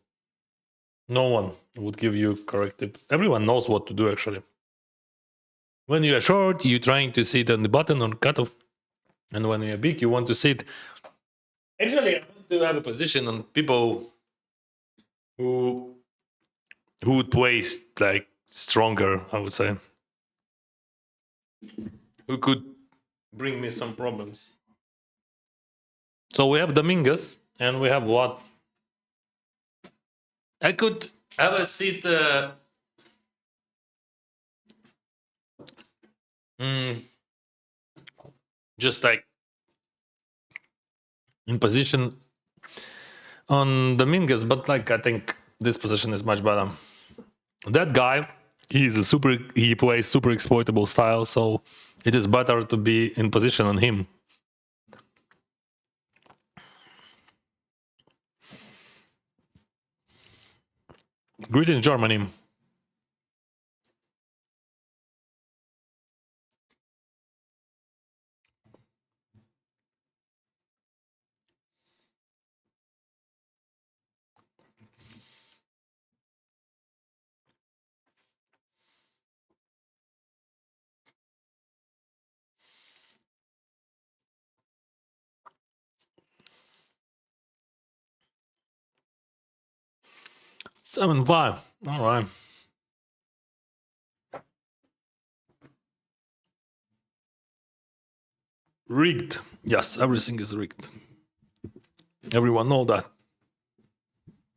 No one would give you correct tip. Everyone knows what to do, actually. When you are short, you're trying to sit on the button on cutoff. And when you're big, you want to sit. Actually, I want to have a position on people who would play like stronger, I would say. Who could bring me some problems. So we have Dominguez, and we have what? I could have a seat. Just like in position on Dominguez, but like I think this position is much better. That guy, he plays super exploitable style, so it is better to be in position on him. Greetings, Germany. Seven 5. All right. Rigged. Yes, everything is rigged. Everyone know that.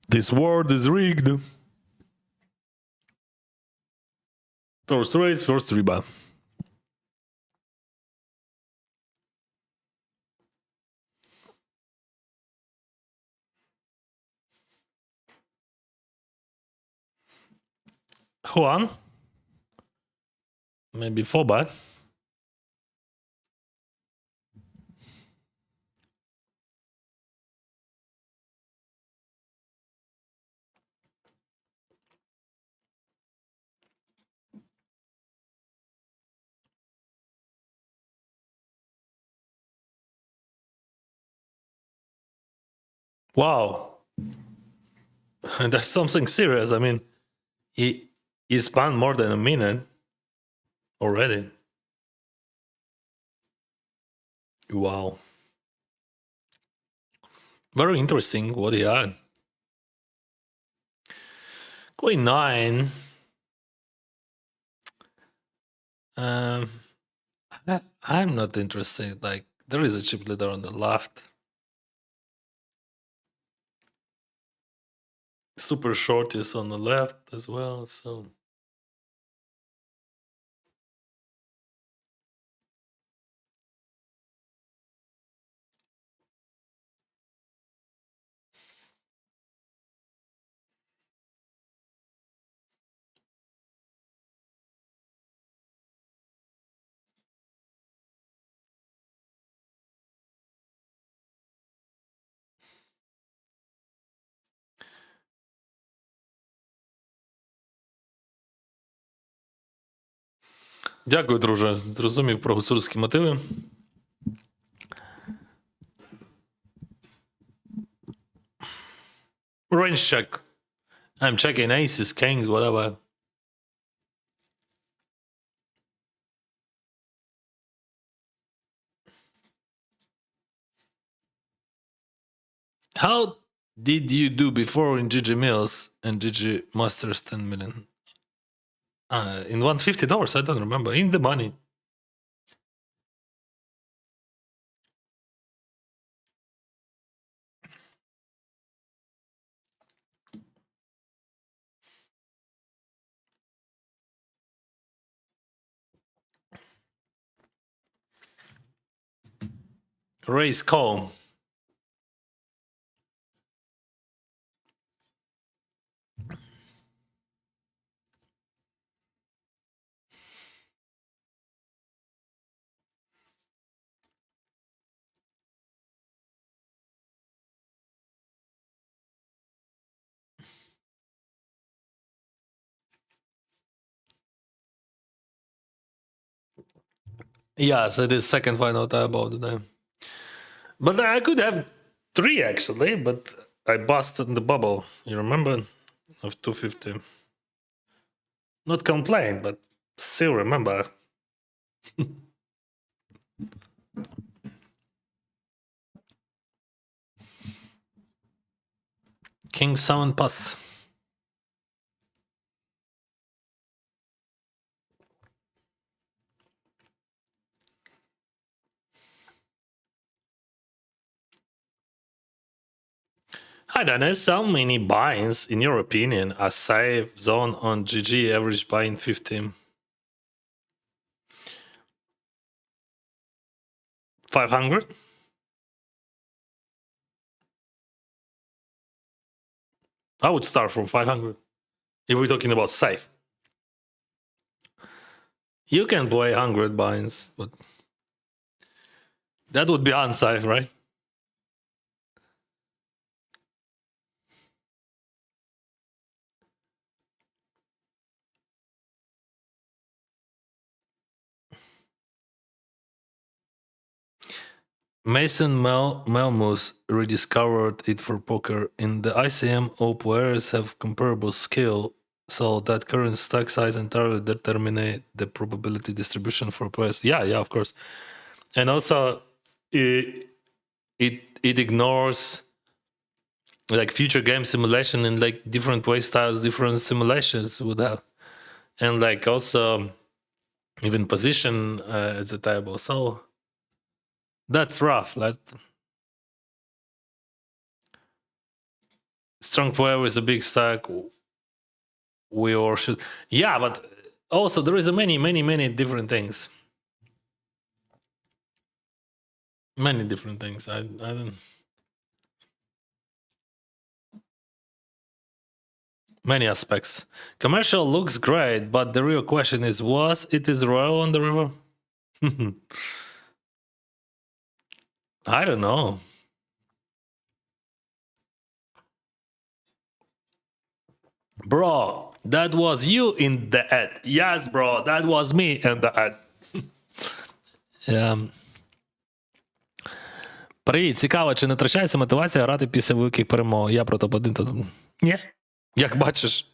This world is rigged. First raise, first rebound. Juan. Maybe 4 buy. Wow. That's something serious. I mean, he spent more than a minute already. Wow. Very interesting what he had. Queen 9. I'm not interested. Like, there is a chip leader on the left. Super short is on the left as well, so. Дякую, друже. Зрозумів про гуцульські мотиви. Range check. I'm checking aces, kings, whatever. How did you do before in GG Mills and GG Masters 10 million? In $150, I don't remember. In the money. Raise call. Yes, it is second final time of the day. But I could have 3 actually, but I busted the bubble. You remember? Of 250. Not complain, but still remember. King 7 pass. Hi Dennis, how many buy-ins, in your opinion, are safe zone on GG average buy-in 15? 500? I would start from 500 if we're talking about safe. You can play 100 buy-ins, but that would be unsafe, right? Mason Melmus rediscovered it for poker. In the ICM, all players have comparable skill, so that current stack size entirely determine the probability distribution for players. Yeah, of course. And also, it ignores like future game simulation and like different play styles, different simulations would have, and like also even position at the table. So that's rough. Like strong player with a big stack, we all should. Yeah, but Also, there is a many different things. Many different things. I don't. Many aspects. Commercial looks great, but the real question is: was it is royal on the river? I don't know. Bro, that was you in the ad. Yes, bro, that was me in the ad. Привіт, цікаво, чи не втрачається мотивація грати після великих перемог? Я про топ-1 та ні. Як бачиш.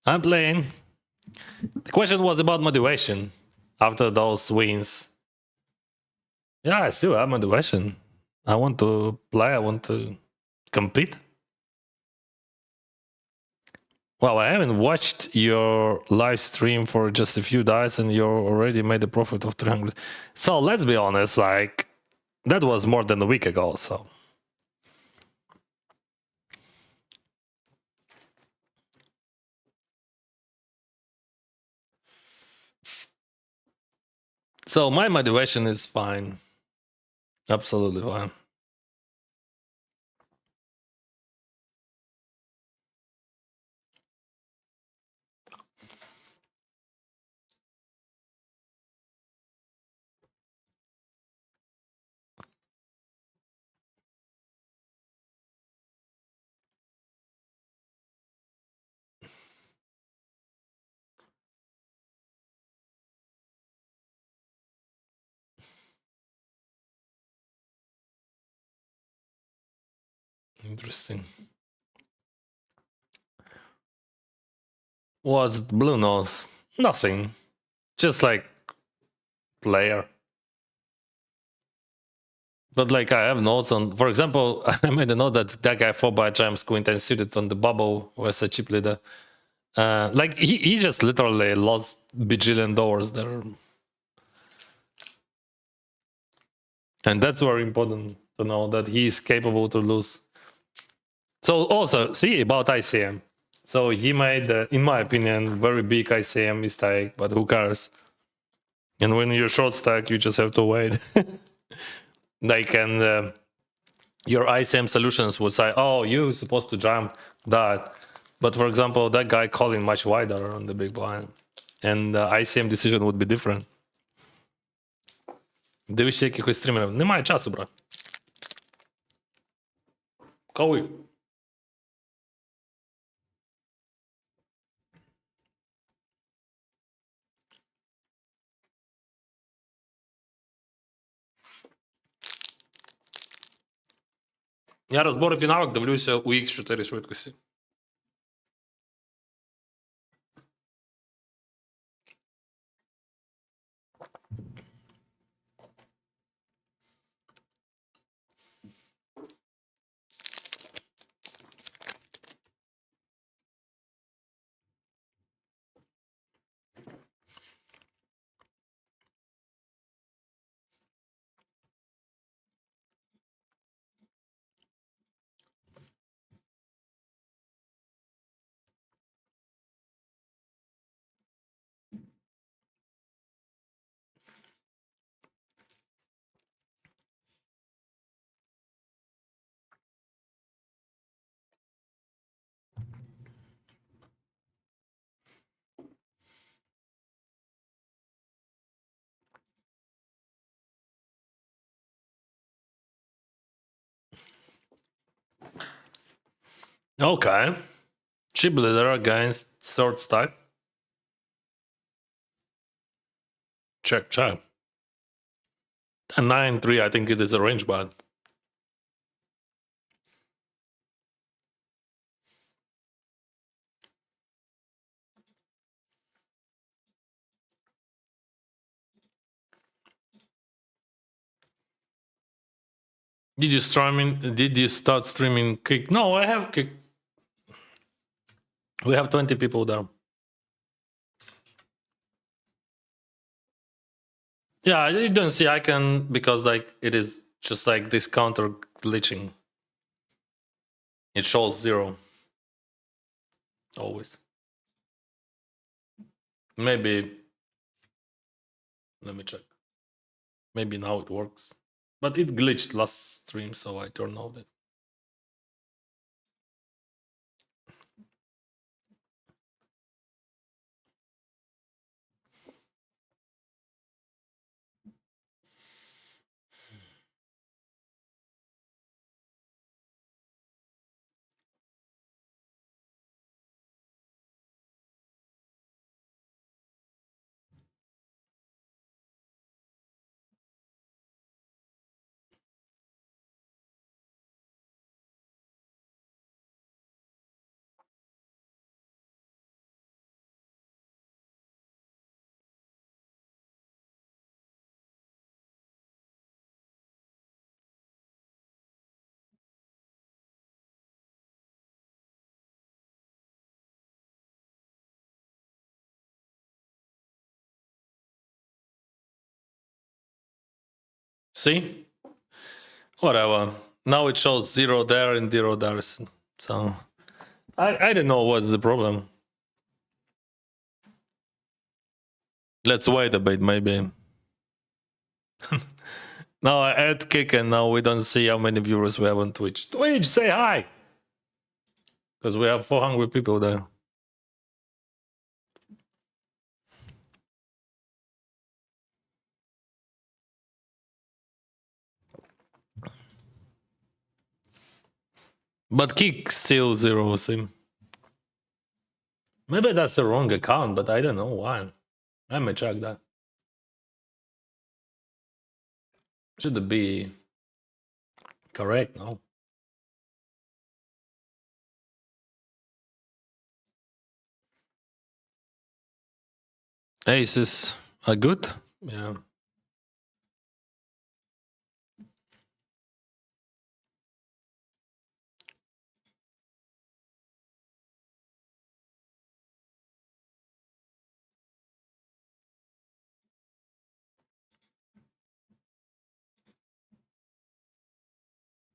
I'm playing. The question was about motivation after those wins. Yeah, I still have motivation. I want to play, I want to compete. Well, I haven't watched your live stream for just a few days and you already made a profit of 300. So let's be honest, like, that was more than a week ago, so. So my motivation is fine. Absolutely fine. Interesting. What's blue nose? Nothing. Just like player. But like I have notes on, for example, I made a note that guy 4x Quinten suited on the bubble was a chip leader. Like he just literally lost bajillion dollars there. And that's very important to know that he is capable to lose. So also, see about ICM. So he made, in my opinion, very big ICM mistake, but who cares? And when you're short stack, you just have to wait. Like, and your ICM solutions would say, oh, you're supposed to jump that. But for example, that guy calling much wider on the big blind. And the ICM decision would be different. Дивишся якихось стрімерів. Немає часу, брат. Коли? Я розбори фіналок дивлюся у X4 швидкості. Okay. Chip leader against third stack. Check, check. A 9-3, I think it is a range bad. Did you start streaming Kick? No, I have Kick. We have 20 people there. Yeah, you don't see icon because like it is just like this counter glitching. It shows 0. Always. Maybe. Let me check. Maybe now it works. But it glitched last stream, so I turned off it. See? Whatever. Now it shows 0 there and 0 there. So I don't know what's the problem. Let's wait a bit, maybe. Now I add kick and now we don't see how many viewers we have on Twitch. Twitch, say hi! Because we have 400 people there. But kick still 0, see? Maybe that's the wrong account, but I don't know why. Let me check that. Should it be correct? No. Aces are good. Yeah.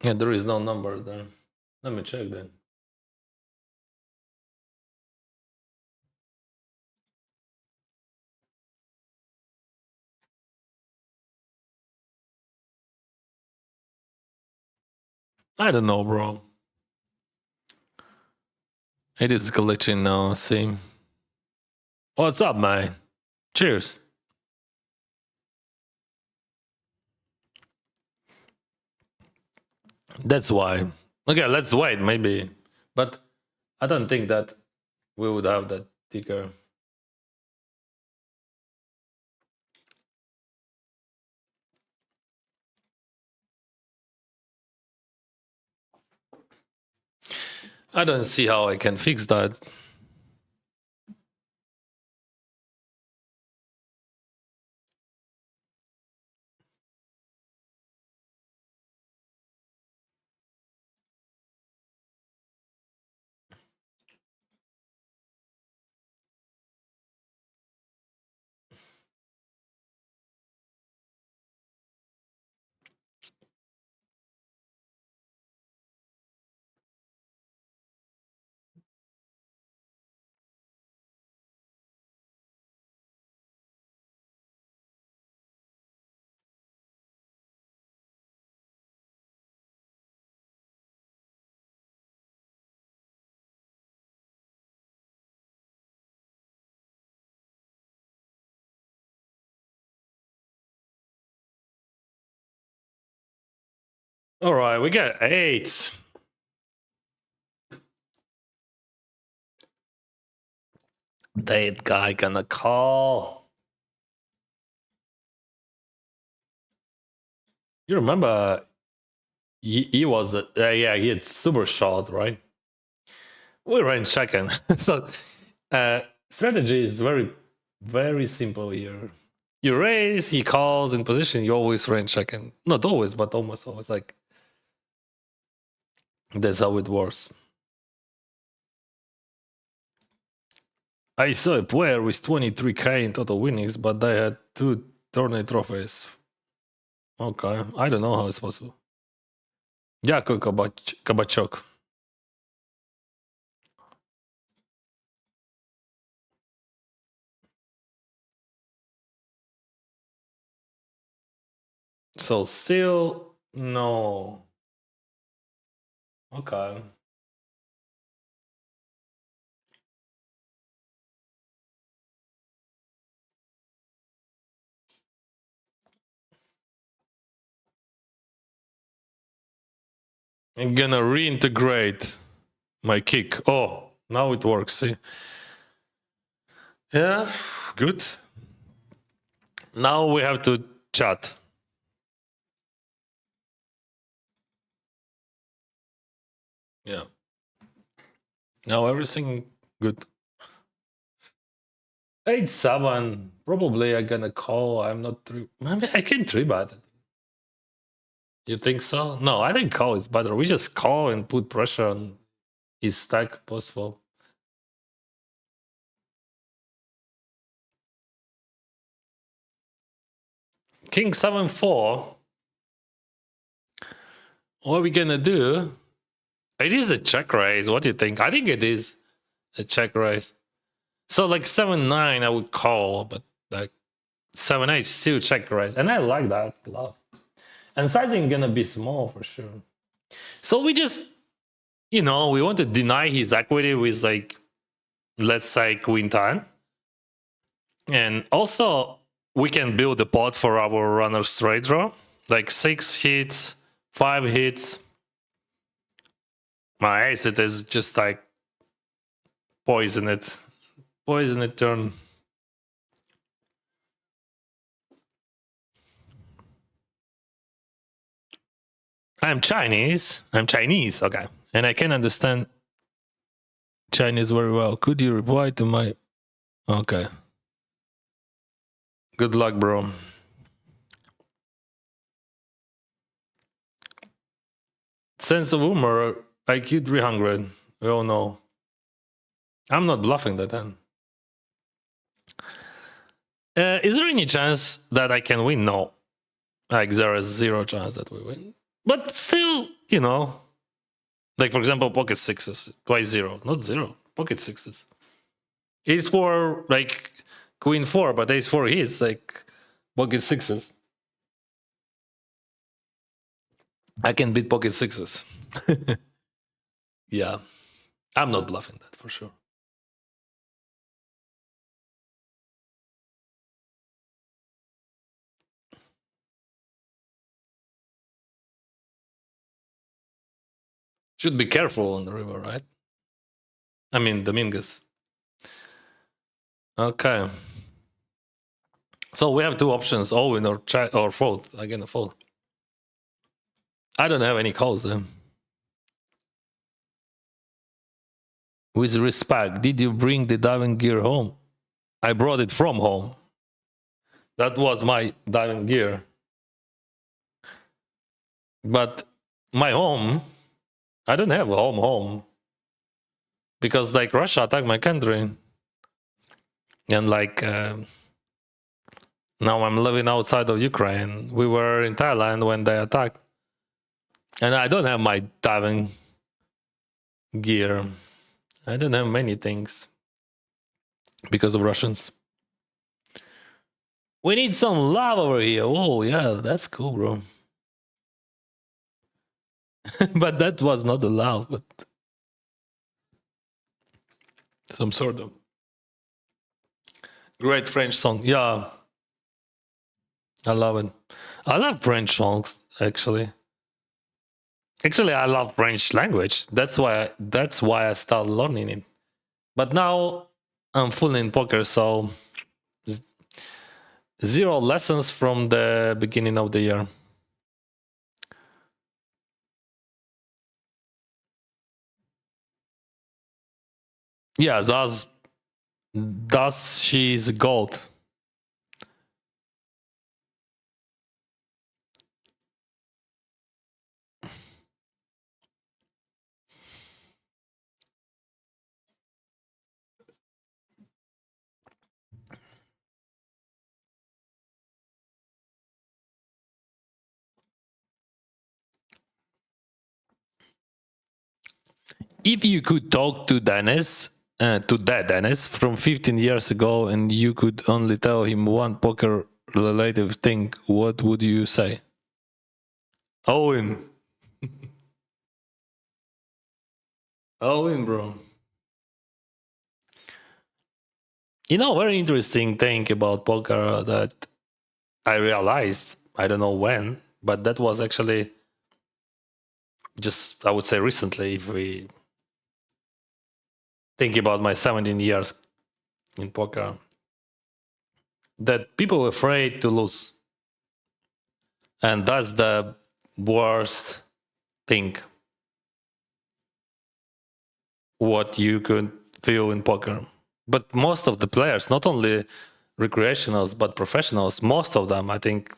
Yeah, there is no number there. Let me check then. I don't know, bro. It is glitching now, see? What's up, man? Cheers. That's why. Okay, let's wait, maybe. But I don't think that we would have that ticker. I don't see how I can fix that. All right, we got 8. That guy gonna call. You remember he was yeah, he had super shot, right? We ran second. So strategy is very simple here. You raise, he calls in position, you always range second. Not always, but almost always. Like that's how it works. I saw a player with 23k in total winnings, but they had 2 tourney trophies. Okay, I don't know how it's possible. Дякую, кабачок. So still no. Okay. I'm gonna reintegrate my kick. Oh, now it works. See? Yeah, good. Now we have to chat. Yeah. Now everything good. 8-7. Probably I'm gonna call. I'm not three. Maybe I can 3-bet. You think so? No, I think call is better. We just call and put pressure on his stack possible. King 7-4. What are we gonna do? It is a check raise. What do you think? I think it is a check raise. So like 7-9, I would call, but like 7-8 still check raise, and I like that a lot. And sizing gonna be small for sure. So we just, we want to deny his equity with like, let's say queen 10, and also we can build a pot for our runner straight draw, like 6 hits, 5 hits. My ace it is just like poison it turn. I'm Chinese, okay, and I can understand Chinese very well. Could you reply to my... Okay. Good luck, bro. Sense of humor, IQ 300. We all know. I'm not bluffing that then. Is there any chance that I can win? No. Like, there is 0 chance that we win. But still, like, for example, pocket sixes. Twice 0. Not 0. Pocket sixes. Ace 4, like, queen 4, but ace 4 hits, like, pocket sixes. I can beat pocket sixes. Yeah. I'm not bluffing that for sure. Should be careful on the river, right? I mean, Dominguez. Okay. So we have 2 options, all win or fold. Again, a fold. I don't have any calls then. With respect, did you bring the diving gear home? I brought it from home. That was my diving gear. But my home, I don't have a home. Because like Russia attacked my country. And like now I'm living outside of Ukraine. We were in Thailand when they attacked. And I don't have my diving gear. I don't have many things because of Russians. We need some love over here. Oh, yeah, that's cool, bro. But that was not the love, but some sort of great French song. Yeah, I love it. I love French songs, actually. Actually, I love French language. That's why I started learning it. But now I'm full in poker, so 0 lessons from the beginning of the year. Yeah, thus she's gold. If you could talk to Dennis, Dennis from 15 years ago, and you could only tell him one poker related thing, what would you say? Owen. Owen, bro. You know, very interesting thing about poker that I realized, I don't know when, but that was actually just, I would say recently, if we think about my 17 years in poker, that people are afraid to lose. And that's the worst thing what you could feel in poker. But most of the players, not only recreationals, but professionals, most of them, I think,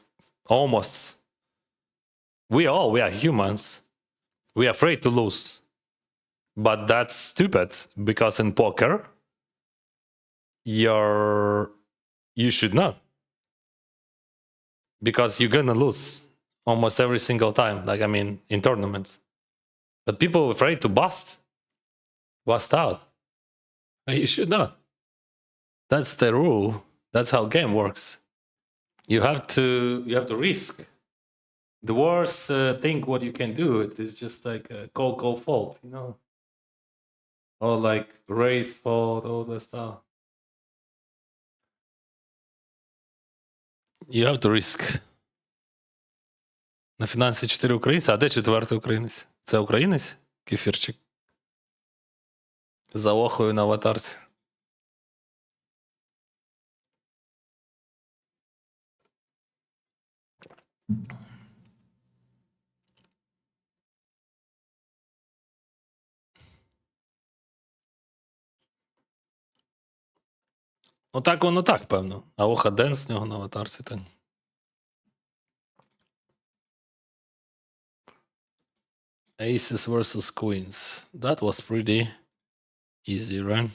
almost, we are humans. We are afraid to lose. But that's stupid, because in poker, you should not. Because you're gonna lose almost every single time, like, I mean, in tournaments. But people are afraid to bust out. You should not. That's the rule. That's how game works. You have to risk. The worst thing what you can do, it is just like a call fault, you know, or like raise fault, all that stuff. You have to risk. На фінансі 4 українці. А де четвертий українець? Це українець? Кефірчик. За охою на аватарці. Отак воно так, певно. А оха Ден з нього на аватарці. Так. Aces versus Queens. That was pretty easy, right?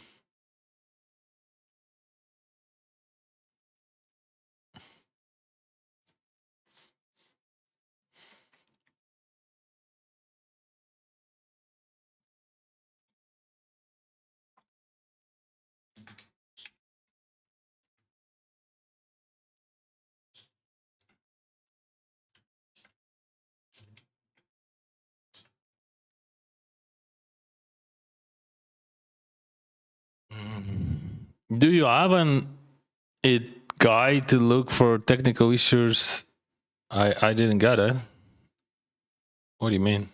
Do you have a guide to look for technical issues? I didn't get it. What do you mean?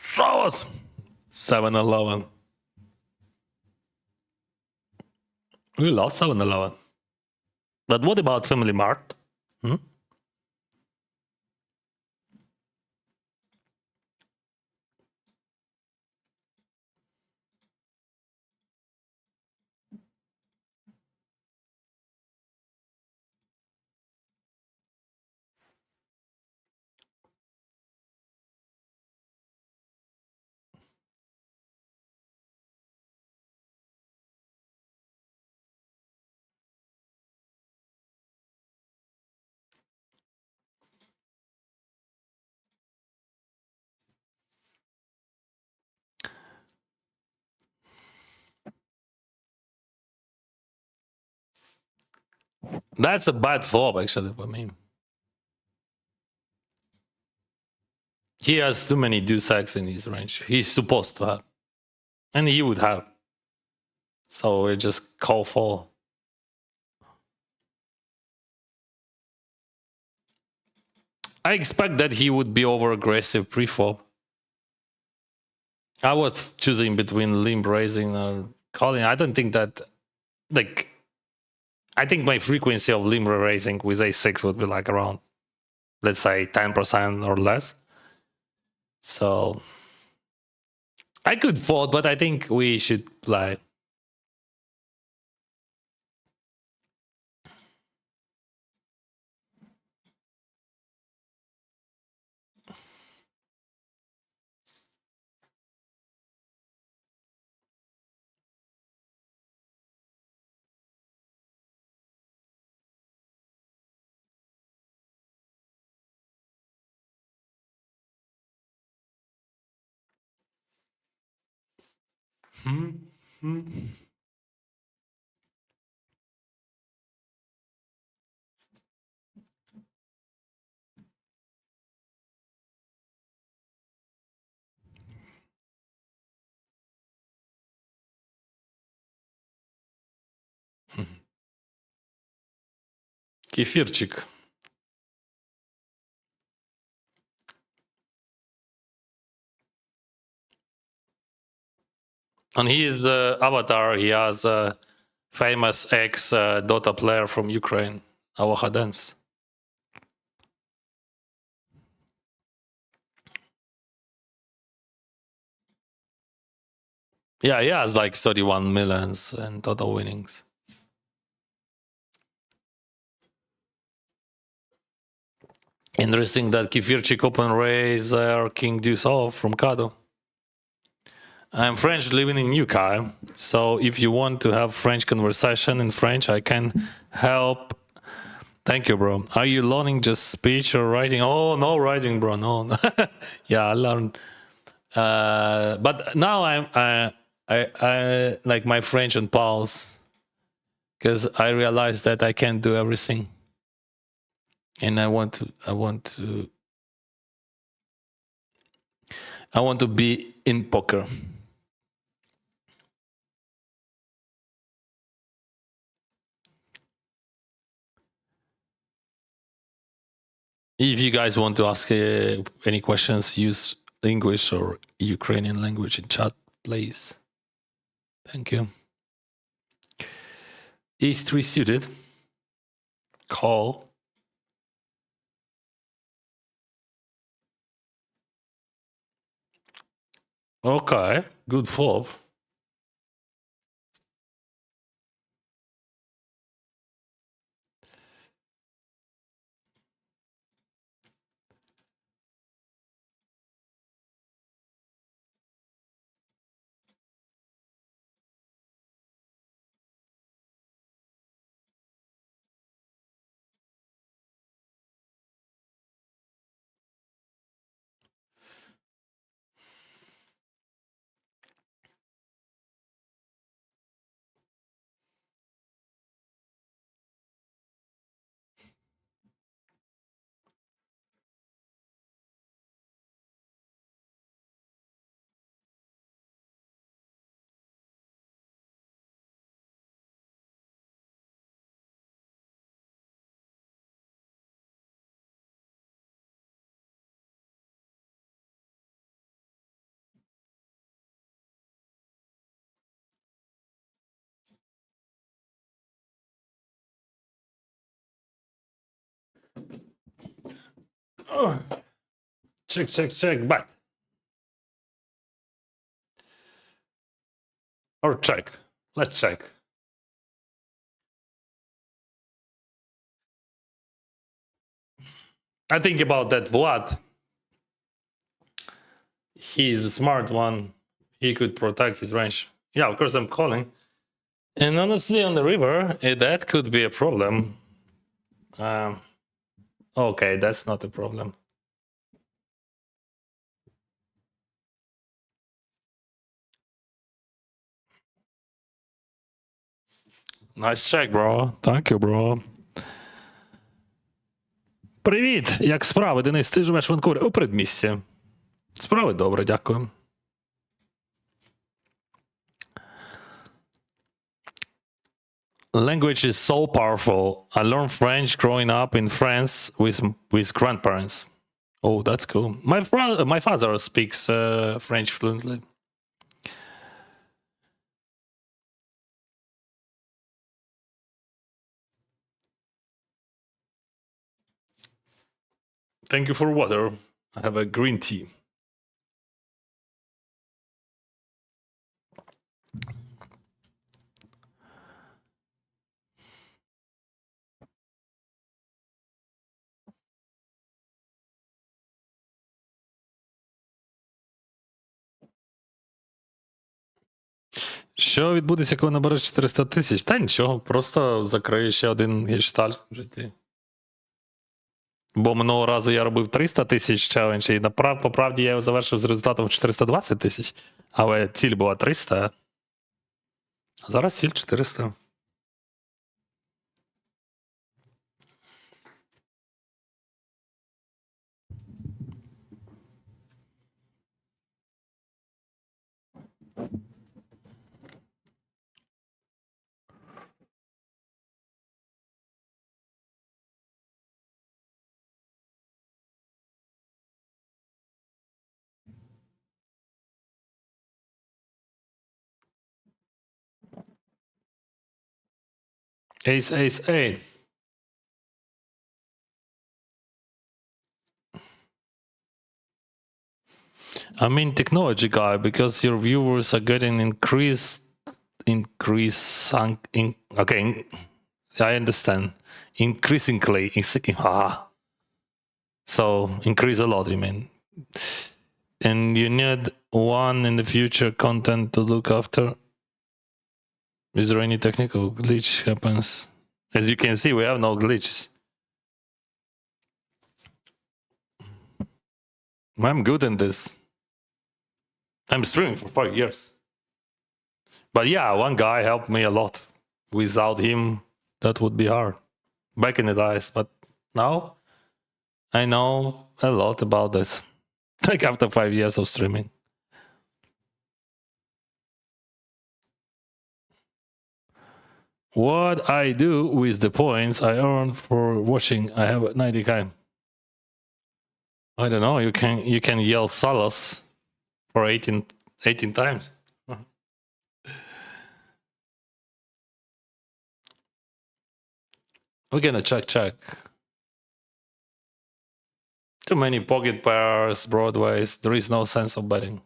Sauce! 7-Eleven. We love 7-Eleven. But what about Family Mart? Hmm? That's a bad flop, actually, for me. He has too many deuce X in his range. He's supposed to have. And he would have. So we just call fall. I expect that he would be over aggressive pre-flop. I was choosing between limp raising or calling. I don't think that, like, I think my frequency of limp raising with a6 would be like around, let's say, 10% or less. So I could fold, but I think we should play. Кефирчик. On his avatar, he has a famous ex Dota player from Ukraine, Awahadens. Yeah, he has like 31 millions in total winnings. Interesting that Kefirchik open raise King Deuce off from Kado. I'm French living in UK, so if you want to have French conversation in French, I can help. Thank you, bro. Are you learning just speech or writing? Oh, no writing, bro. No. Yeah, I learned. But now I like my French on pause because I realized that I can't do everything, and I want to be in poker. If you guys want to ask any questions, use English or Ukrainian language in chat, please. Thank you. Ace 3 suited. Call. Okay, good flop. Check, but. Or check. Let's check. I think about that Vlad. He's a smart one. He could protect his range. Yeah, of course I'm calling. And honestly, on the river, that could be a problem. Okay, that's not a problem. Nice check, bro. Thank you, bro. Привіт! Як справи, Денис? Ти живеш в Ванкувері? У передмісті. Справи добре, дякую. Language is so powerful. I learned French growing up in France with grandparents. Oh, that's cool. My father speaks French fluently. Thank you for water. I have a green tea. Що відбудеться, коли набереш 400 тисяч? Та нічого, просто закрию ще один гештальт в житті. Бо минулого разу я робив 300 тисяч челендж, і по правді я його завершив з результатом 420 тисяч. Але ціль була 300. Зараз сіль 400. Ace, ace, A. I mean technology guy, because your viewers are getting okay, I understand. Increasingly, so increase a lot, you mean. And you need one in the future content to look after. Is there any technical glitch happens? As you can see, we have no glitches. I'm good in this. I'm streaming for 5 years. But yeah, one guy helped me a lot. Without him, that would be hard. Back in the days, but now I know a lot about this. Like after 5 years of streaming. What I do with the points I earn for watching, I have 90k. I don't know, you can yell Salas for 18 times. We're gonna check. Too many pocket pairs, broadways, there is no sense of betting.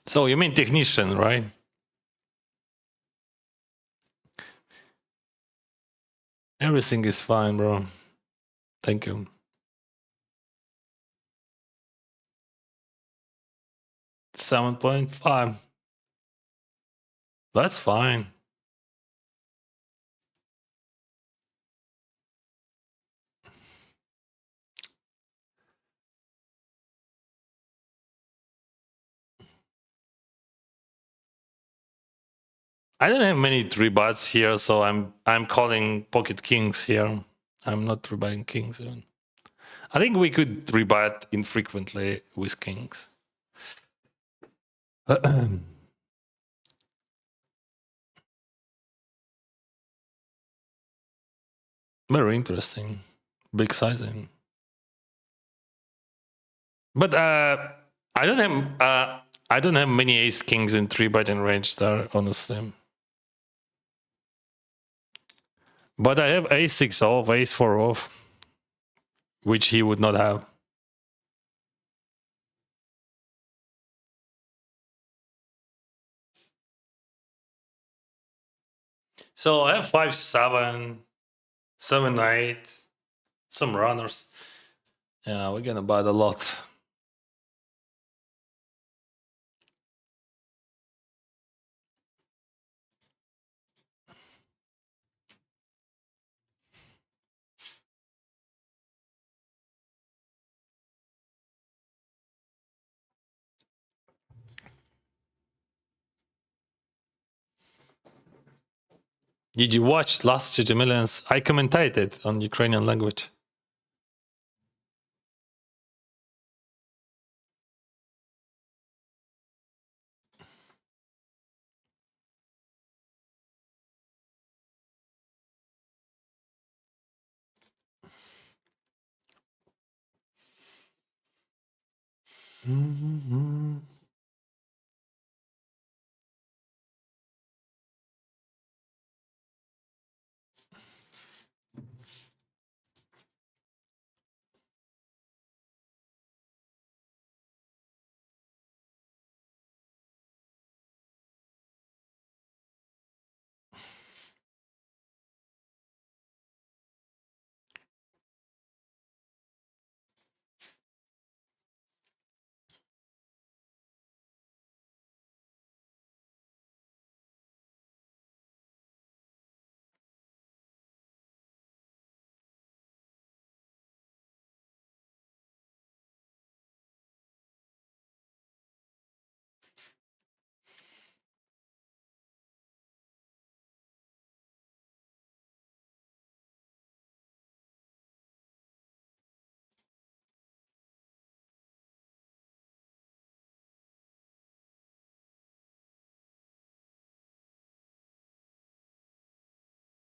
So you mean technician, right? Everything is fine, bro. Thank you. 7.5. That's fine. I don't have many 3-bets here, so I'm calling pocket kings here. I'm not 3-betting kings even. I think we could 3-bet infrequently with kings. Very interesting. Big sizing. But I don't have many ace kings in 3-betting range there, honestly. But I have ace 6 off, ace 4 off, which he would not have. So I have 5-7, 7-8, some runners. Yeah, we're gonna bet a lot. Did you watch Last GG Millions? I commentated on Ukrainian language.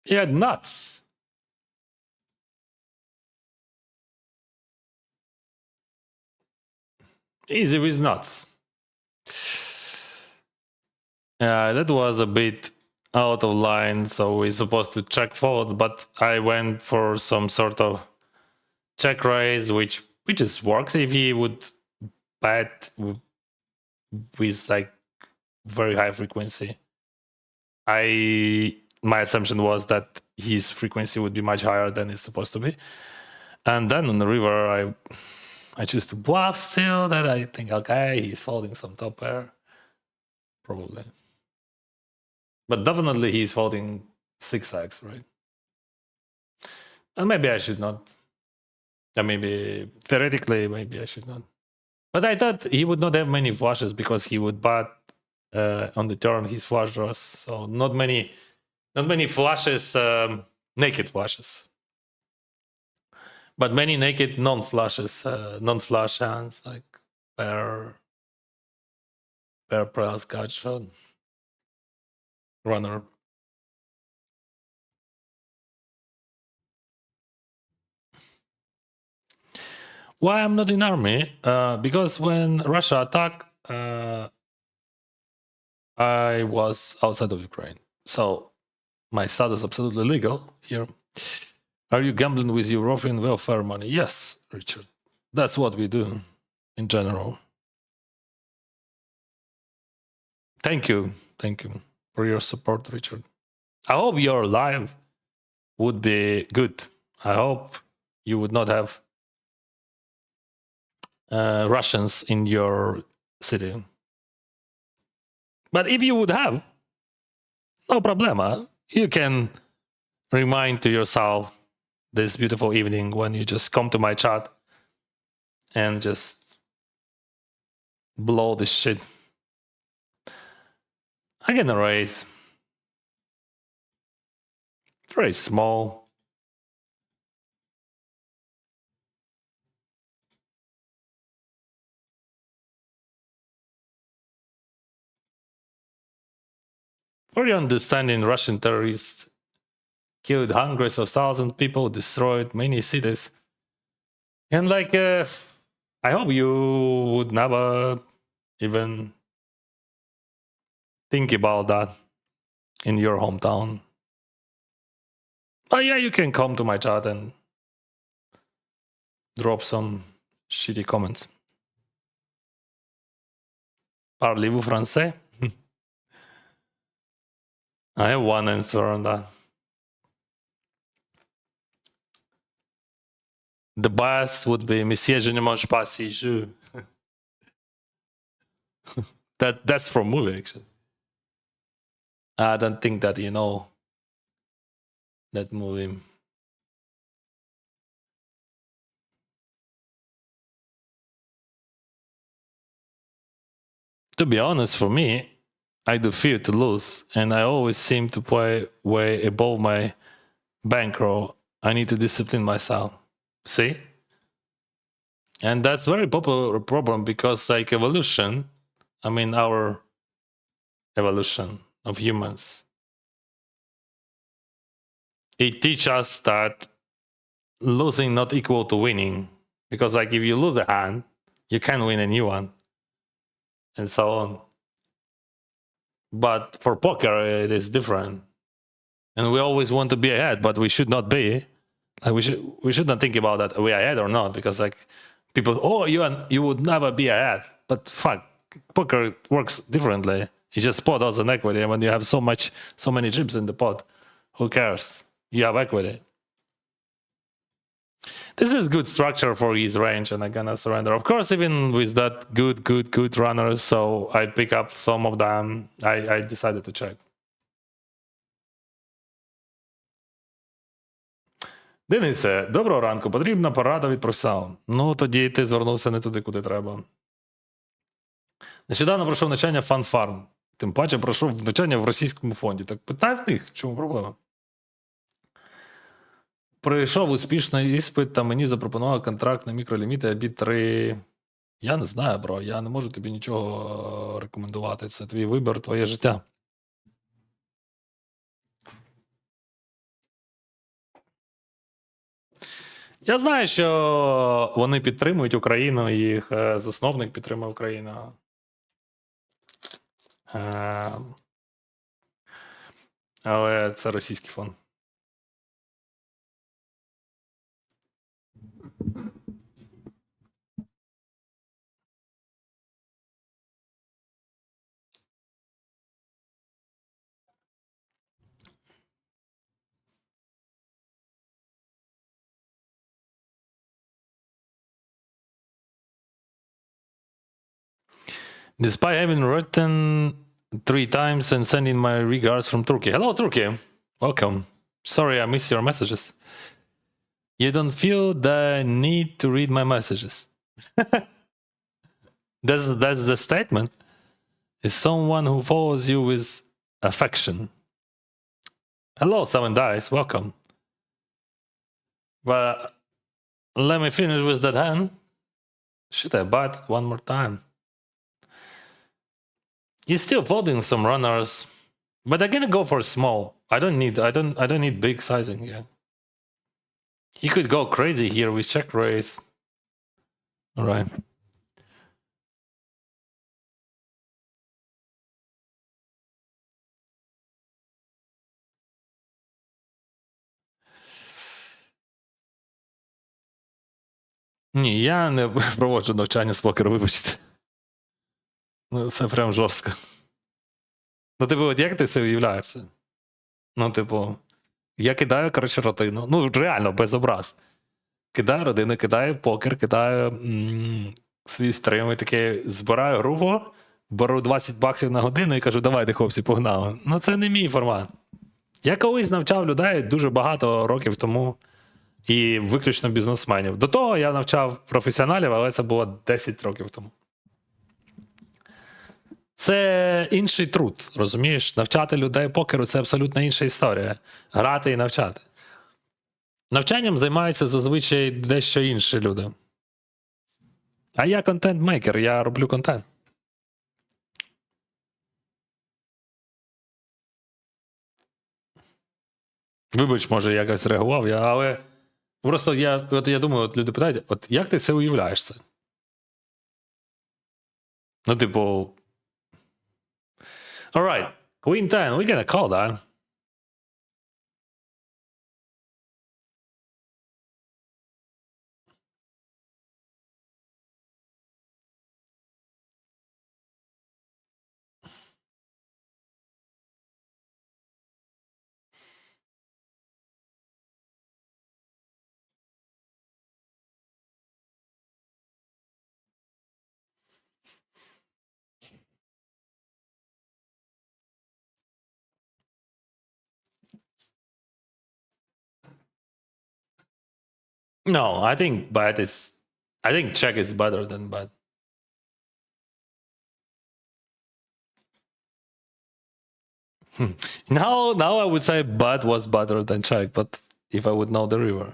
He had nuts. Easy with nuts. Yeah, that was a bit out of line, so we're supposed to check forward, but I went for some sort of check raise, which just works if he would bet with like very high frequency. My assumption was that his frequency would be much higher than it's supposed to be. And then on the river, I choose to bluff still, that I think, okay, he's folding some top pair. Probably. But definitely he's folding 6x, right? And maybe I should not. Or maybe, theoretically, maybe I should not. But I thought he would not have many flushes because he would bet on the turn his flush draws. So not many flushes, naked flushes. But many naked non-flushes, non-flush hands, like pair plus gut shot, runner. Why I'm not in army? Because when Russia attacked, I was outside of Ukraine. So my status is absolutely legal here. Are you gambling with European welfare money? Yes, Richard. That's what we do in general. Thank you. Thank you for your support, Richard. I hope your life would be good. I hope you would not have Russians in your city. But if you would have, no problema. You can remind to yourself this beautiful evening when you just come to my chat and just blow this shit. I can erase. Very small. For your understanding, Russian terrorists killed hundreds of thousands of people, destroyed many cities. And like, I hope you would never even think about that in your hometown. But yeah, you can come to my chat and drop some shitty comments. Parlez-vous français? I have one answer on that. The bias would be Monsieur, je ne mange pas si je. That's from movie, actually. I don't think that you know that movie. To be honest, for me, I do fear to lose, and I always seem to play way above my bankroll. I need to discipline myself. See? And that's very popular problem because like evolution, I mean our evolution of humans, it teaches us that losing not equal to winning. Because like if you lose a hand, you can win a new one. And so on. But for poker, it is different. And we always want to be ahead, but we should not be. Like we should not think about that, are we ahead or not? Because like people, oh, you would never be ahead. But fuck, poker works differently. You just pot as an equity, and when you have so many chips in the pot, who cares? You have equity. This is good structure for his range, and I'm gonna surrender. Of course, even with that good runners, so I pick up some of them. I decided to check. Денисе, доброго ранку. Потрібна порада від професіоналу. Ну, тоді ти звернувся не туди, куди треба. Нещодавно пройшов навчання FunFarm. Тим паче пройшов навчання в російському фонді. Так питай в них, в чому проблема? Пройшов успішний іспит, та мені запропонував контракт на мікроліміти абі 3. Я не знаю, бро, я не можу тобі нічого рекомендувати. Це твій вибір, твоє життя. Я знаю, що вони підтримують Україну, і їх засновник підтримує Україну. Але це російський фон. Despite having written 3 times and sending my regards from Turkey. Hello, Turkey. Welcome. Sorry, I missed your messages. You don't feel the need to read my messages. That's the statement. Is someone who follows you with affection. Hello, Seven Dice. Welcome. But let me finish with that hand. Should I bite one more time? He's still folding some runners, but I'm gonna go for small. I don't need big sizing here. He could go crazy here with check raise. All right. Ні, я не проводжу навчання з покеру, вибачте. Ну, це прям жорстко. Ну, типу, от як ти це уявляєшся? Ну, типу, я кидаю, коротше, рутину. Ну, реально, без образ. Кидаю родину, кидаю покер, кидаю свій стрім і таке, збираю групу, беру 20 баксів на годину і кажу, давайте, хлопці, погнали. Ну, це не мій формат. Я колись навчав людей дуже багато років тому, і виключно бізнесменів. До того я навчав професіоналів, але це було 10 років тому. Це інший труд, розумієш? Навчати людей покеру – це абсолютно інша історія. Грати і навчати. Навчанням займаються зазвичай дещо інші люди. А я контент-мейкер, я роблю контент. Вибач, може, я якось реагував, але просто я думаю, от люди питають, от як ти це уявляєш це? Ну, типу. Alright, Queen 10, we're gonna call that. No, I think check is better than bad. Now I would say bad was better than check, but if I would know the river.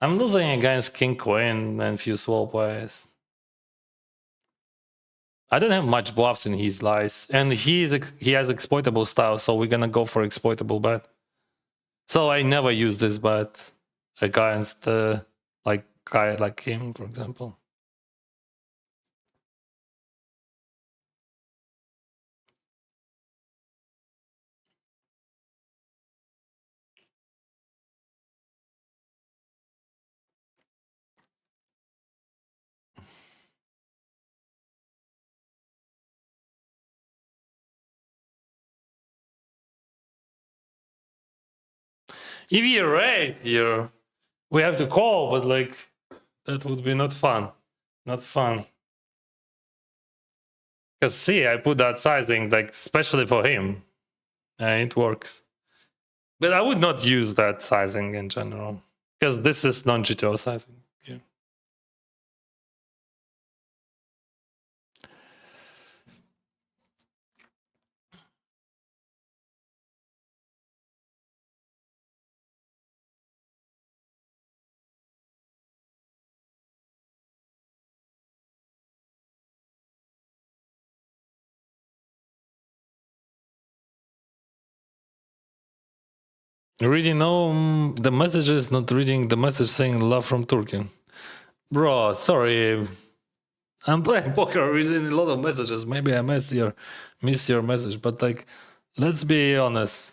I'm losing against King Queen and few swap plays. I don't have much bluffs in his lies, and he has exploitable style, so we're gonna go for exploitable bet. So I never use this bet against like guy like him, for example. If you raise here, we have to call, but like that would be not fun. Not fun. Because see, I put that sizing like especially for him. And it works. But I would not use that sizing in general. Because this is non-GTO sizing. Yeah. Reading the message is not reading the message saying love from Turkey. Bro, sorry. I'm playing poker, reading a lot of messages. Maybe I miss your message, but like, let's be honest.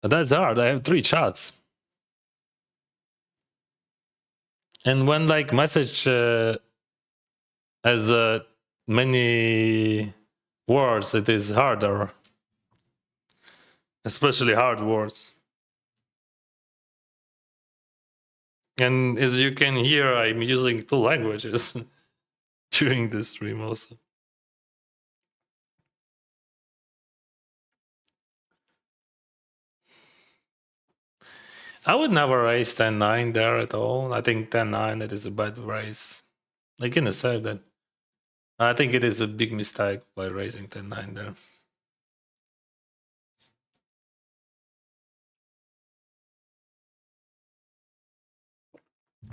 That's hard. I have 3 chats. And when like message has many words, it is harder. Especially hard words. And as you can hear, I'm using 2 languages during this stream also. I would never raise 10-9 there at all. I think 10-9, it is a bad raise. I can accept that. I think it is a big mistake by raising 10-9 there.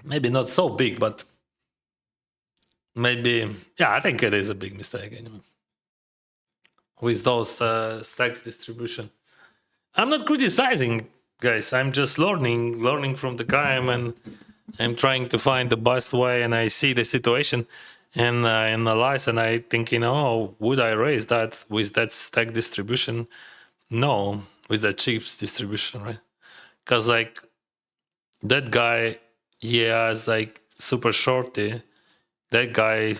Maybe not so big, but maybe, yeah, I think it is a big mistake anyway. With those stacks distribution. I'm not criticizing, guys. I'm just learning from the game, and I'm trying to find the best way, and I see the situation and analyze, and I think, would I raise that with that stack distribution? No, with that chips distribution, right? Because like that guy, he has like super shorty. That guy,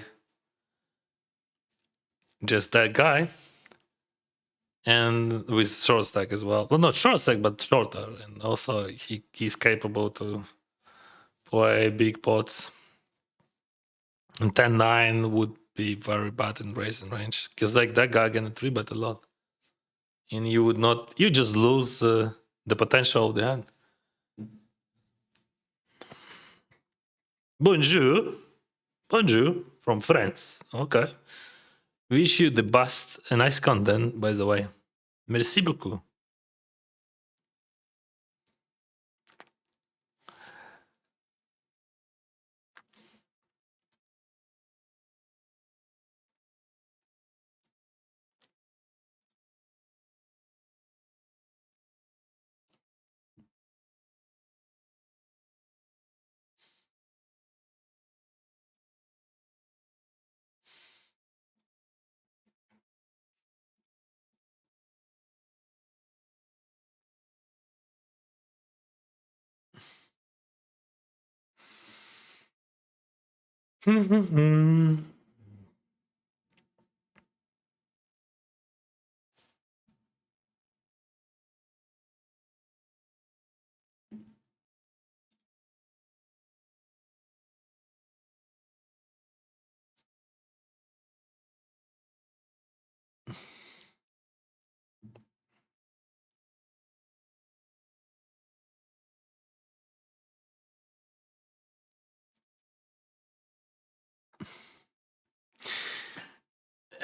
just that guy, and with short stack as well. Well, not short stack, but shorter, and also he's capable to play big pots. And 10-9 would be very bad in raising range, because like that guy gonna 3-bet a lot, and you would not. You just lose the potential of the hand. Bonjour, bonjour from France. Okay. Wish you the best and nice content, by the way. Merci beaucoup.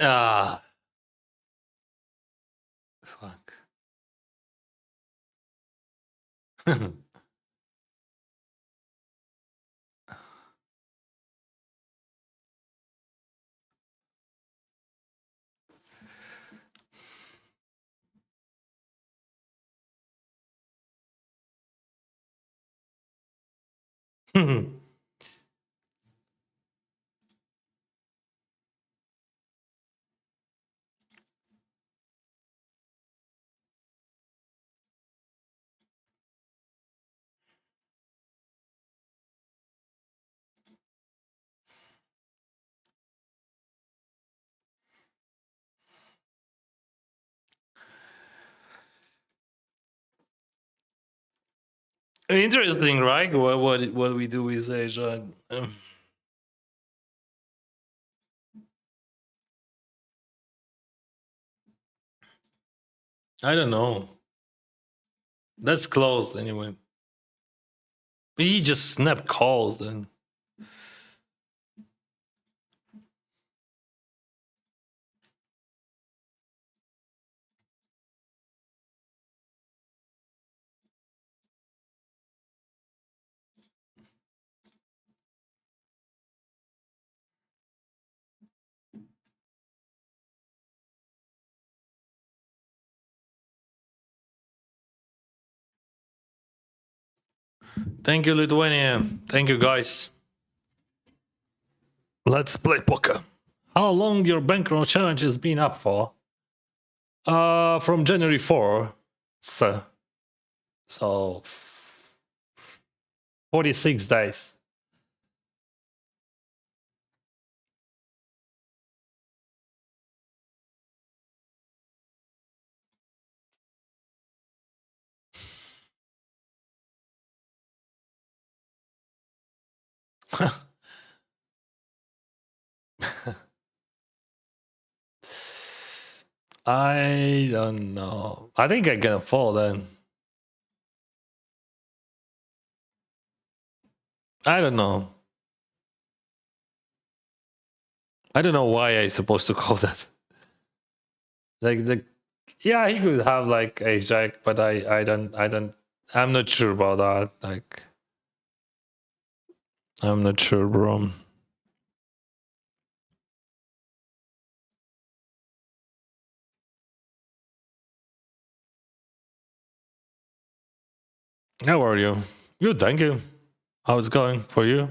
Ah, fuck. Interesting, right? What we do with Asia. I don't know. That's close anyway. He just snap calls then. Thank you, Lithuania. Thank you, guys. Let's play poker. How long your bankroll challenge has been up for? From January 4, sir. So 46 days. I don't know. I think I'm gonna fall then. I don't know. I don't know why I supposed to call that. Like yeah, he could have like a jack, but I'm not sure about that. Like I'm not sure, bro. How are you? Good, thank you. How's it going for you?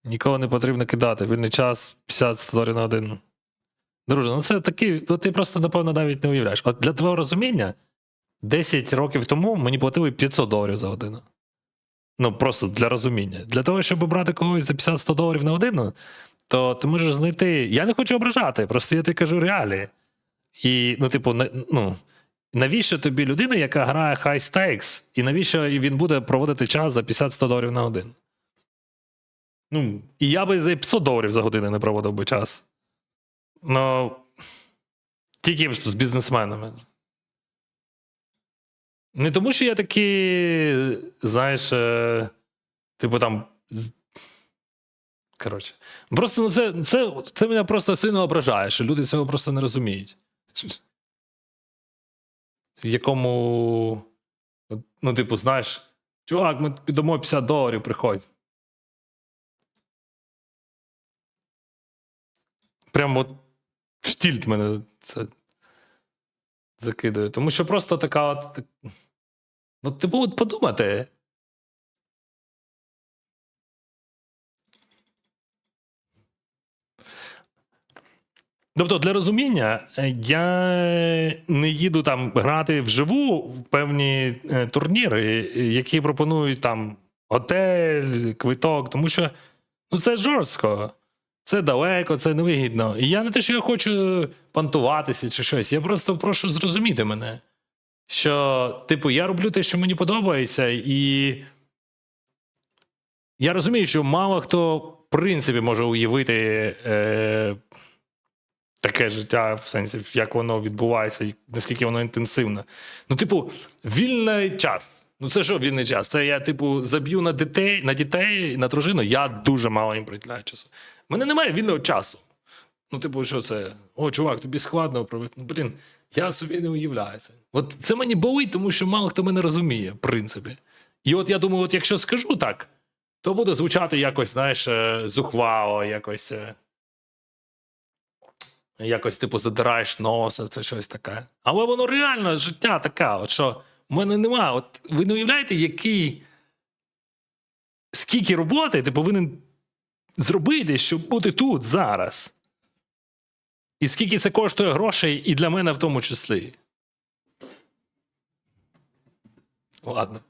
Нікого не потрібно кидати. Вільний час 50 $1 на один. Друже, ну це такий, ну ти просто, напевно, навіть не уявляєш. От для твого розуміння, 10 років тому мені платили $500 за годину. Ну, просто для розуміння. Для того, щоб брати когось за 50-100 доларів на годину, то ти можеш знайти. Я не хочу ображати, просто я тобі кажу реалії. І, ну, типу, ну, навіщо тобі людина, яка грає high stakes, і навіщо він буде проводити час за 50-100 доларів на годину? Ну, і я би за 500 доларів за годину не проводив би час. Ну, тільки з бізнесменами. Не тому, що я такий, знаєш, типу там. Коротше. Просто ну, це мене просто сильно ображає, що люди цього просто не розуміють. В якому. Ну, типу, знаєш, чувак, ми піддамо 50 доларів, приходь. Прямо от в штільт мене це закидує. Тому що просто така от. Ну, типу, от подумати. Тобто, для розуміння, я не їду там грати вживу в певні турніри, які пропонують там готель, квиток, тому що ну, це жорстко, це далеко, це невигідно. І я не те, що я хочу пантуватися чи щось, я просто прошу зрозуміти мене. Що, типу, я роблю те, що мені подобається, і я розумію, що мало хто, в принципі, може уявити. Таке життя, в сенсі, як воно відбувається, і наскільки воно інтенсивне. Ну, типу, вільний час. Ну, це що вільний час? Це я, типу, заб'ю на дітей, на дружину, я дуже мало їм приділяю часу. У мене немає вільного часу. Ну, типу, що це? О, чувак, тобі складно провести. Ну, блін, я собі не уявляю це. От це мені болить, тому що мало хто мене розуміє, в принципі. І от я думаю, от якщо скажу так, то буде звучати якось, знаєш, зухвало, якось, типу, задираєш носа, це щось таке. Але воно реально життя таке, от що в мене немає. От ви не уявляєте, скільки роботи ти повинен зробити, щоб бути тут зараз. І скільки це коштує грошей, і для мене в тому числі. Ладно.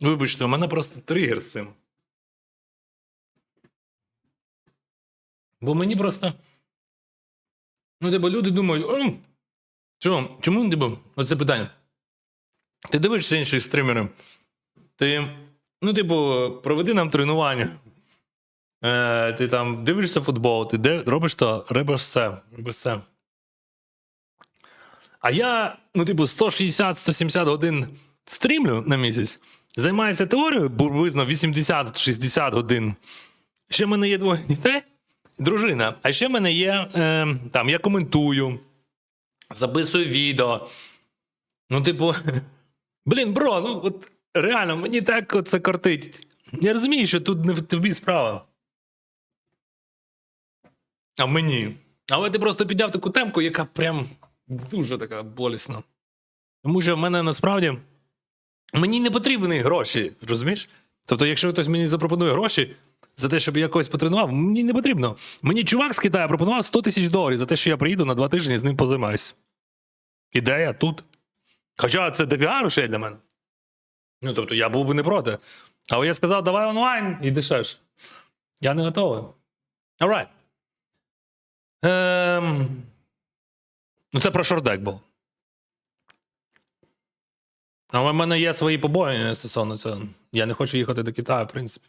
Вибачте, у мене просто тригер з цим. Бо мені просто. Ну, типу, люди думають, чому, типу, оце питання. Ти дивишся інших стрімерів, ти, ну, типу, проведи нам тренування. Ти там дивишся футбол, ти робиш то, робиш все. А я, ну, типу, 160-170 годин стрімлю на місяць, займаюся теорією, приблизно 80-60 годин. Ще в мене є двоє дітей, дружина. А ще в мене є, там, я коментую, записую відео. Ну, типу, блін, бро, ну, от реально, мені так це кортить. Я розумію, що тут не в тобі справа. А мені. Але ти просто підняв таку темку, яка прям дуже така болісна. Тому що в мене насправді мені не потрібні гроші, розумієш? Тобто, якщо хтось мені запропонує гроші за те, щоб я когось потренував, мені не потрібно. Мені чувак з Китаю пропонував $100 000 за те, що я приїду на 2 тижні з ним позаймаюся. Ідея тут. Хоча це дофіга грошей для мене. Ну, тобто, я був би не проти. Але я сказав, давай онлайн і дешевше. Я не готовий. Alright. Ну, це про шордек був. Але в мене є свої побоювання стосовно цього. Я не хочу їхати до Китаю, в принципі.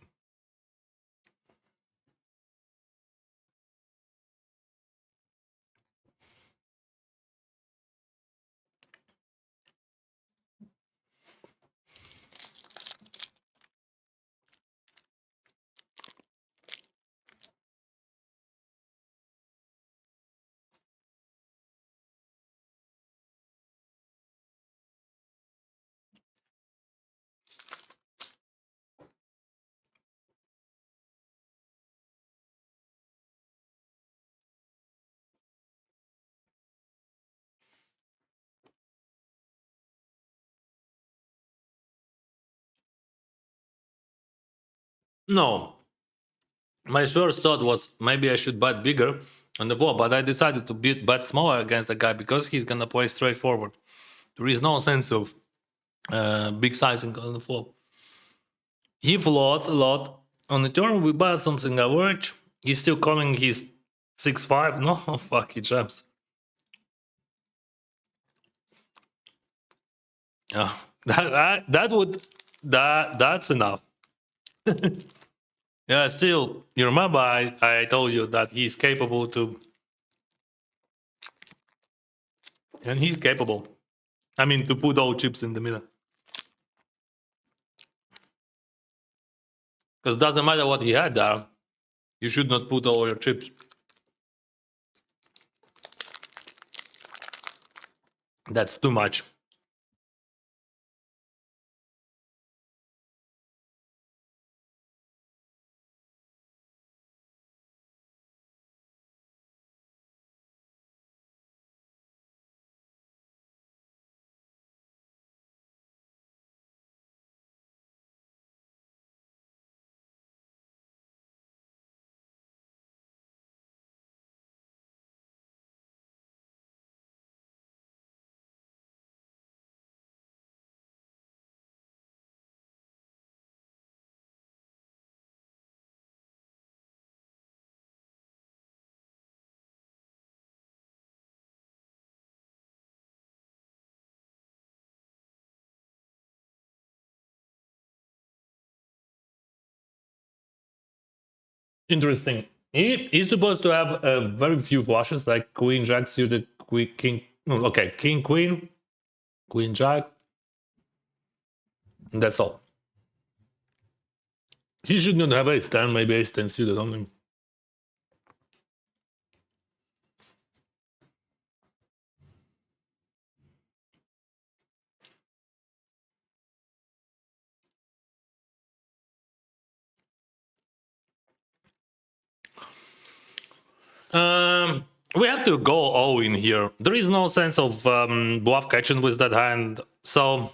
No. My first thought was maybe I should bet bigger on the floor, but I decided to bet smaller against the guy because he's gonna play straightforward. There is no sense of big sizing on the floor. He floats a lot. On the turn, we bet something average. He's still calling his 6-5. No, fuck, he jumps. That's enough. Yeah, still, you remember I told you that he's capable to. And he's capable. I mean, to put all chips in the middle. Because it doesn't matter what he had there. You should not put all your chips. That's too much. Interesting. He's supposed to have very few flushes, like Queen Jack suited, King. No, okay, King Queen, Queen Jack. And that's all. He should not have Ace 10, maybe Ace 10 suited only. We have to go all in here. There is no sense of bluff catching with that hand. So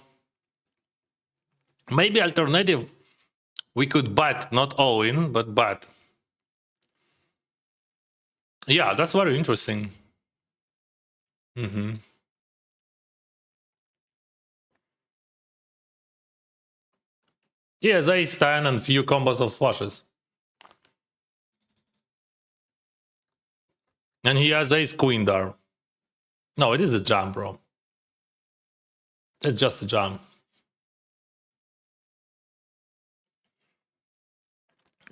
maybe alternative, we could bet, not all in, but bet. Yeah, that's very interesting. He has ace 10 and few combos of flushes. And he has ace queen there. No, it is a jam, bro. It's just a jam.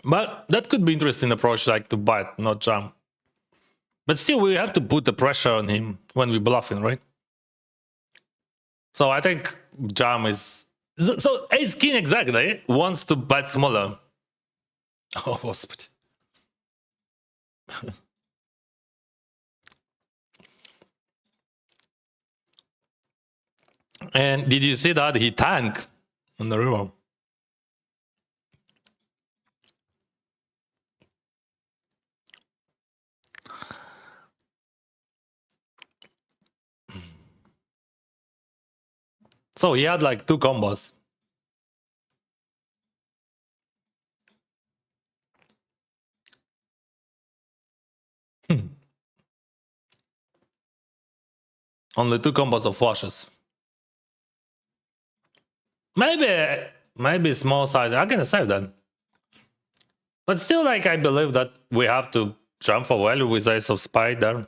But that could be interesting approach, like to bite, not jam. But still, we have to put the pressure on him when we bluffing, right? So I think jam is... So ace king exactly wants to bet smaller. Oh, господи. And did you see that he tanked on the river? So he had like 2 combos. Only 2 combos of flushes. Maybe small size. I'm gonna save that. But still, like, I believe that we have to jump for value with ace of spade there.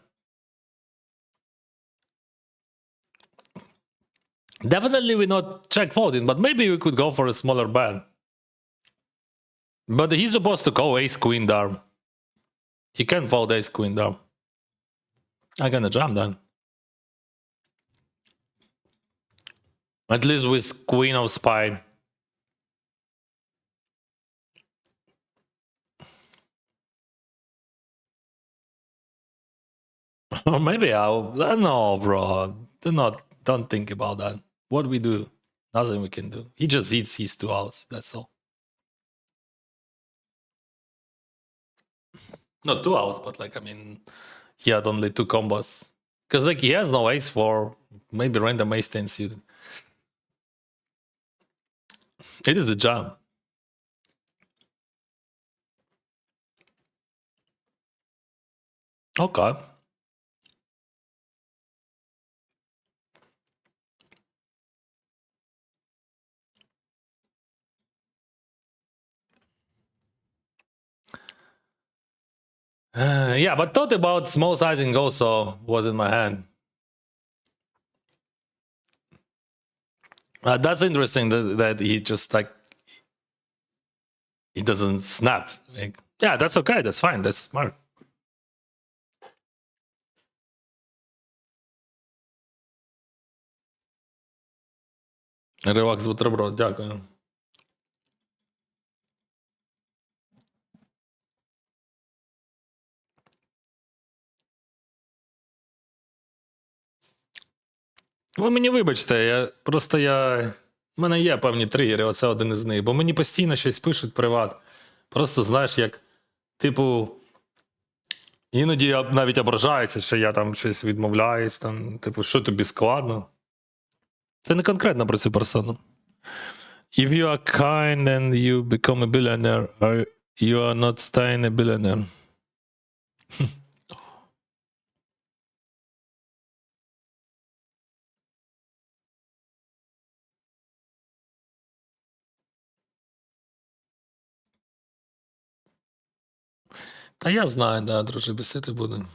Definitely we're not check folding, but maybe we could go for a smaller bet. But he's supposed to call ace queen there. He can't fold ace queen there. I'm gonna jam then. At least with queen of spade. Or maybe I'll... No, bro. Don't think about that. What we do? Nothing we can do. He just eats his 2 outs. That's all. Not 2 outs, but like, I mean, he had only 2 combos. Because like he has no ace for maybe random ace 10 suited. It is a jam. Okay. Yeah, but thought about small sizing also was in my hand. That's interesting that he just like he doesn't snap. Like, yeah, that's okay. That's fine. That's smart. Релакс бутерброд, дякую. Ви мені вибачте, в мене є певні тригери, оце один із них. Бо мені постійно щось пишуть приват. Просто знаєш, як, типу, іноді навіть ображаються, що я там щось відмовляюсь, там, типу, що тобі складно. Це не конкретно про цю персону. If you are kind and you become a billionaire, you are not staying a billionaire. Та я знаю, да, друже, бісити буде.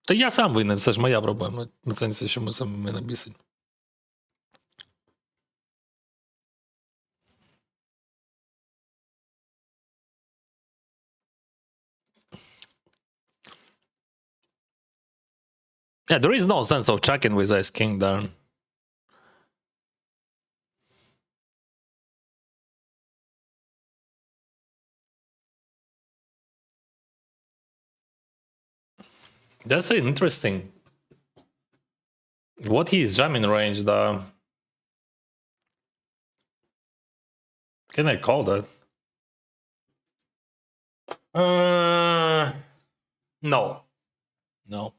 Та я сам винен, це ж моя проблема. На сенсі, що мене бісить. Yeah, there is no sense of checking with Ice King there. That's interesting. What he is jamming range, though? Can I call that? No. No.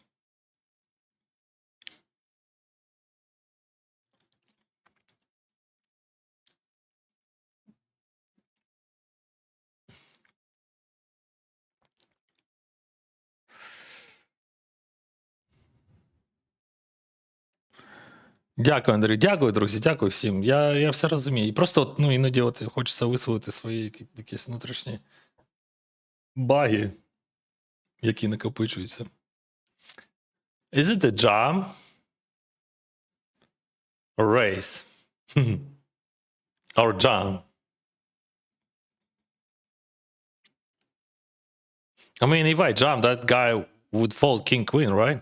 Дякую, Андрій. Дякую, друзі. Дякую всім. Я все розумію. І просто от, ну, іноді от хочеться висловити свої якісь внутрішні баги, які накопичуються. Is it a jam or race? Or jam? I mean, if I jump, that guy would fold king queen, right?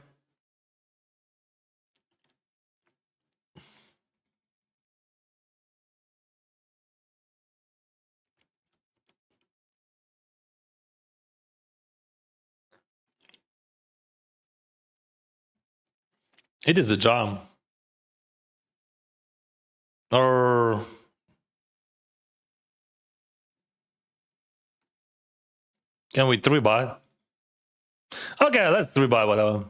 It is a jam. Or can we 3-buy? Okay, let's 3-buy whatever.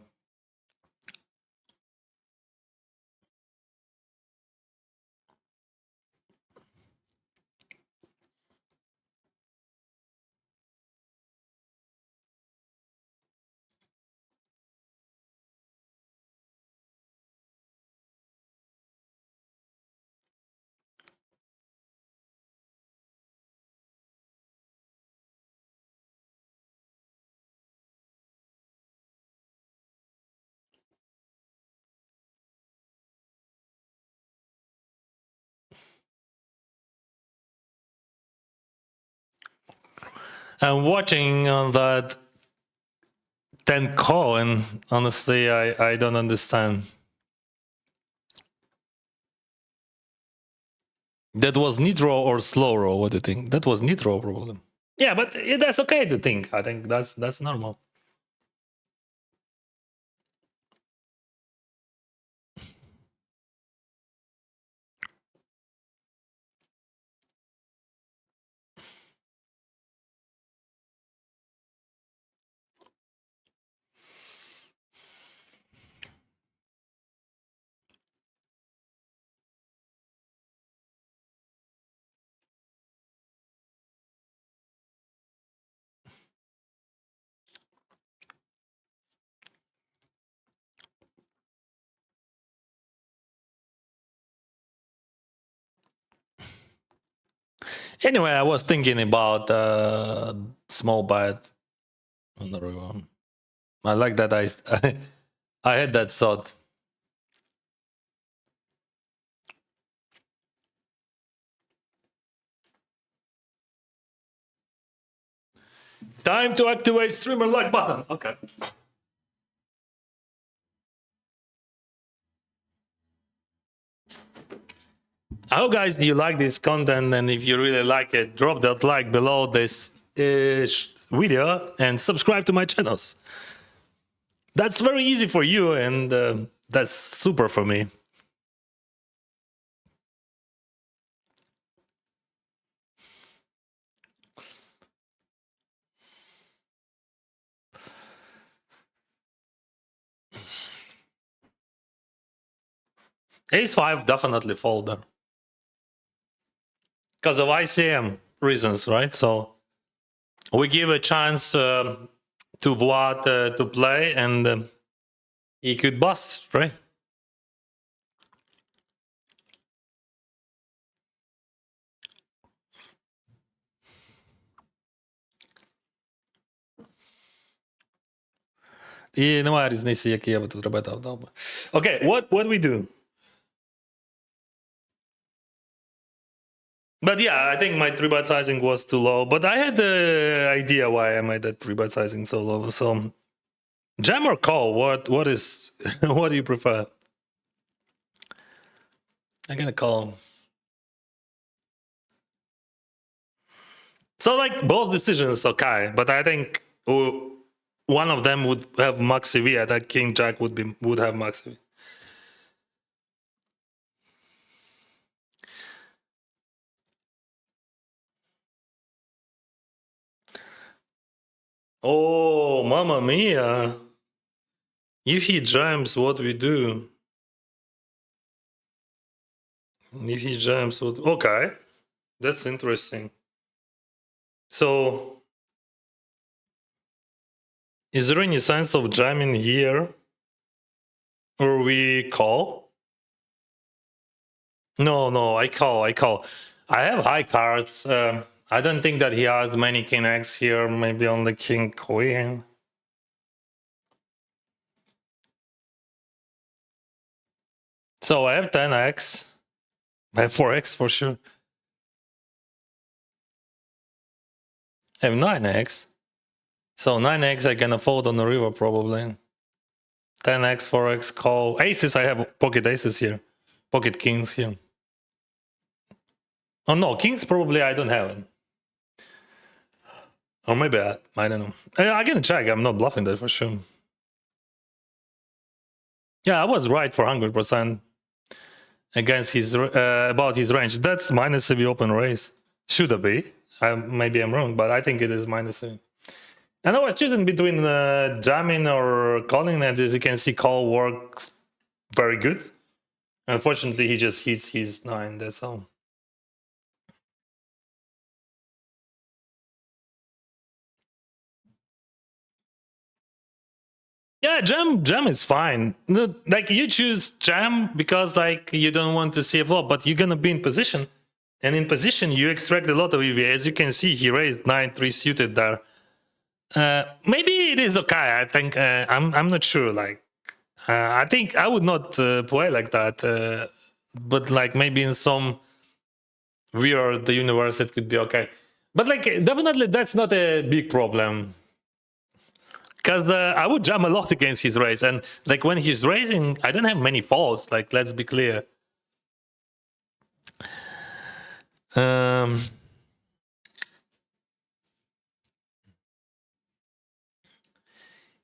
I'm watching on that 10 call, and honestly, I don't understand. That was nitro or slow roll? What do you think? That was nitro probably. Yeah, but that's okay to think. I think that's normal. Anyway, I was thinking about small bet on the river. I like that. I had that thought. Time to activate streamer like button. Okay. I hope, guys, you like this content, and if you really like it, drop that like below this video and subscribe to my channels. That's very easy for you, and that's super for me. Ace-5 definitely folder. Because of ICM reasons, right? So we give a chance to Vlad to play, and he could bust, right? І немає різниці, які я би тут робити вдав би. Okay, what we do? But yeah, I think my 3-bet sizing was too low. But I had the idea why I made that 3-bet sizing so low. So jam or call? What is what do you prefer? I'm gonna call. So like both decisions okay, but I think one of them would have max CV. I think King Jack would have max CV. Oh, mamma mia. If he jams, what we do? If he jams, what... Okay. That's interesting. So, is there any signs of jamming here? Or we call? No, I call. I have high cards. I don't think that he has many king X here. Maybe only king queen. So I have 10x. I have 4x for sure. I have 9x. So 9x I can afford on the river probably. 10x, 4x, call. Aces, I have pocket aces here. Pocket kings here. Oh no, kings probably I don't have it. Or maybe I don't know. I can check. I'm not bluffing that for sure. Yeah, I was right for 100% against his about his range. That's minus if you open raise. Should it be? Maybe I'm wrong, but I think it is minus 7. And I was choosing between jamming or calling, and as you can see, call works very good. Unfortunately, he just hits his 9, that's all. Yeah, jam is fine. No, like you choose jam because like you don't want to see a flop, but you're gonna be in position. And in position, you extract a lot of EV. As you can see, he raised 9-3 suited there. Maybe it is okay. I think I'm not sure. Like I think I would not play like that. But like maybe in some weird universe, it could be okay. But like definitely, that's not a big problem. Because I would jam a lot against his raise, and like when he's raising, I don't have many falls. Like let's be clear.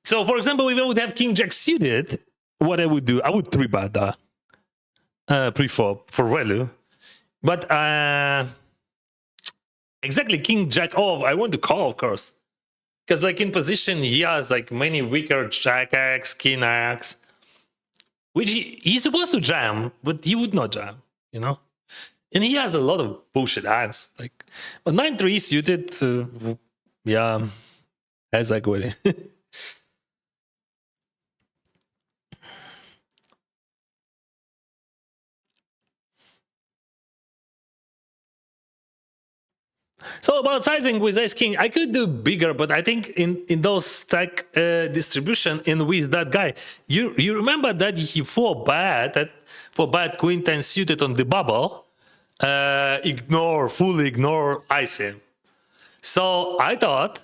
So, for example, if I would have King Jack suited, what I would do, I would 3-bet that pre-flop for value. But exactly, King Jack off, I want to call, of course. Because like in position, he has like many weaker Jack X, King X, which he's supposed to jam, but he would not jam, you know? And he has a lot of bullshit hands. Like, but 9-3 suited, yeah, has equity. So about sizing with Ace King, I could do bigger, but I think in those stack distribution and with that guy, you remember that he for bad Queen 10 suited on the bubble, fully ignore icing. So I thought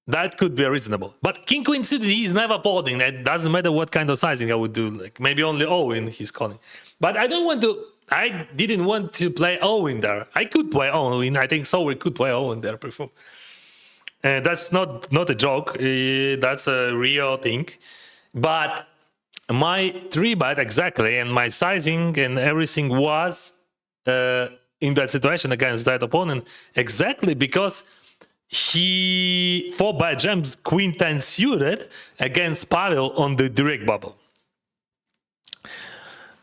that could be reasonable. But King Queen suited, he's never folding. It doesn't matter what kind of sizing I would do. Like maybe only O in he's calling. But I don't want to. I didn't want to play O in there. I could play O in. I think so. We could play O in there before. That's not a joke. That's a real thing. But my 3-bet exactly and my sizing and everything was in that situation against that opponent exactly because he 4-bet jams Queen 10 suited against Pavel on the direct bubble.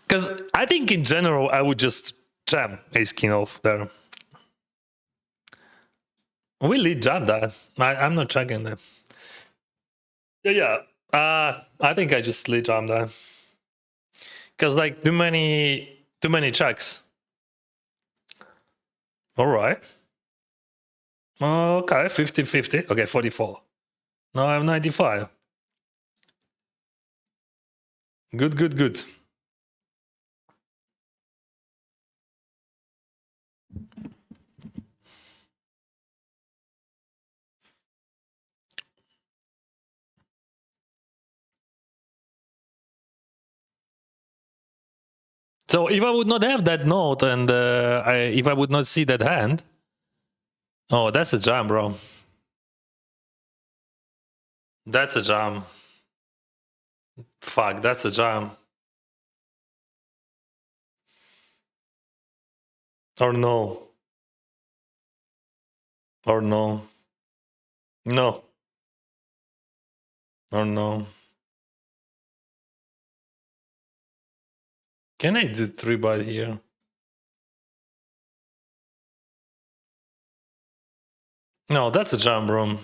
Because I think in general, I would just jam Ace King off there. We lead jam that. I'm not checking that. Yeah. I think I just lead jam that. Because like too many checks. All right. Okay, 50-50. Okay, 44. Now I have 95. Good. So if I would not have that note and if I would not see that hand, oh, that's a jam, bro. That's a jam. Fuck, that's a jam. Or no. Or no. No. Or no. Can I do 3-bet here? No, that's a jam, bro.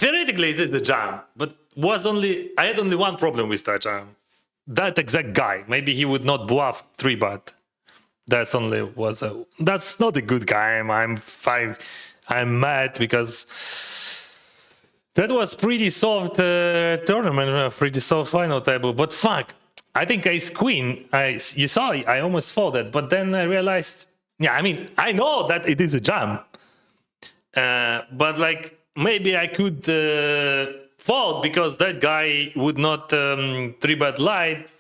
theoretically it is the jam, but I had only one problem with that jam. That exact guy. Maybe he would not bluff 3-bet. That's not a good game. I'm fine. I'm mad because that was pretty soft tournament, pretty soft final table. But fuck, I think ace queen. You saw I almost folded, but then I realized. Yeah, I mean I know that it is a jam, but like maybe I could fold because that guy would not 3-bet light.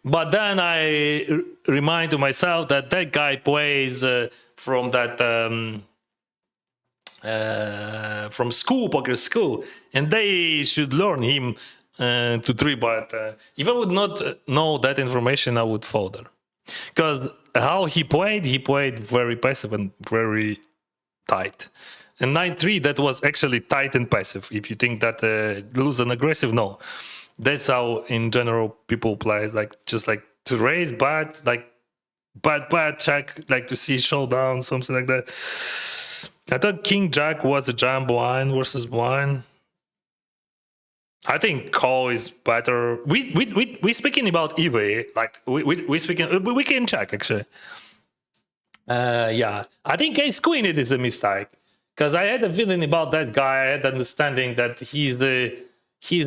But then I remind to myself that guy plays from that from school, poker school, and they should learn him to 3-bet. If I would not know that information, I would fold her. Because how he played very passive and very tight. And 9-3, that was actually tight and passive. If you think that loose and aggressive, no. That's how in general people play, like just like to raise bad, like bad check, like to see showdown, something like that. I thought King Jack was a jam blind versus blind. I think call is better. We speaking about EV, like we speaking, we can check actually. Yeah, I think ace queen it is a mistake because I had a feeling about that guy. I had understanding that he's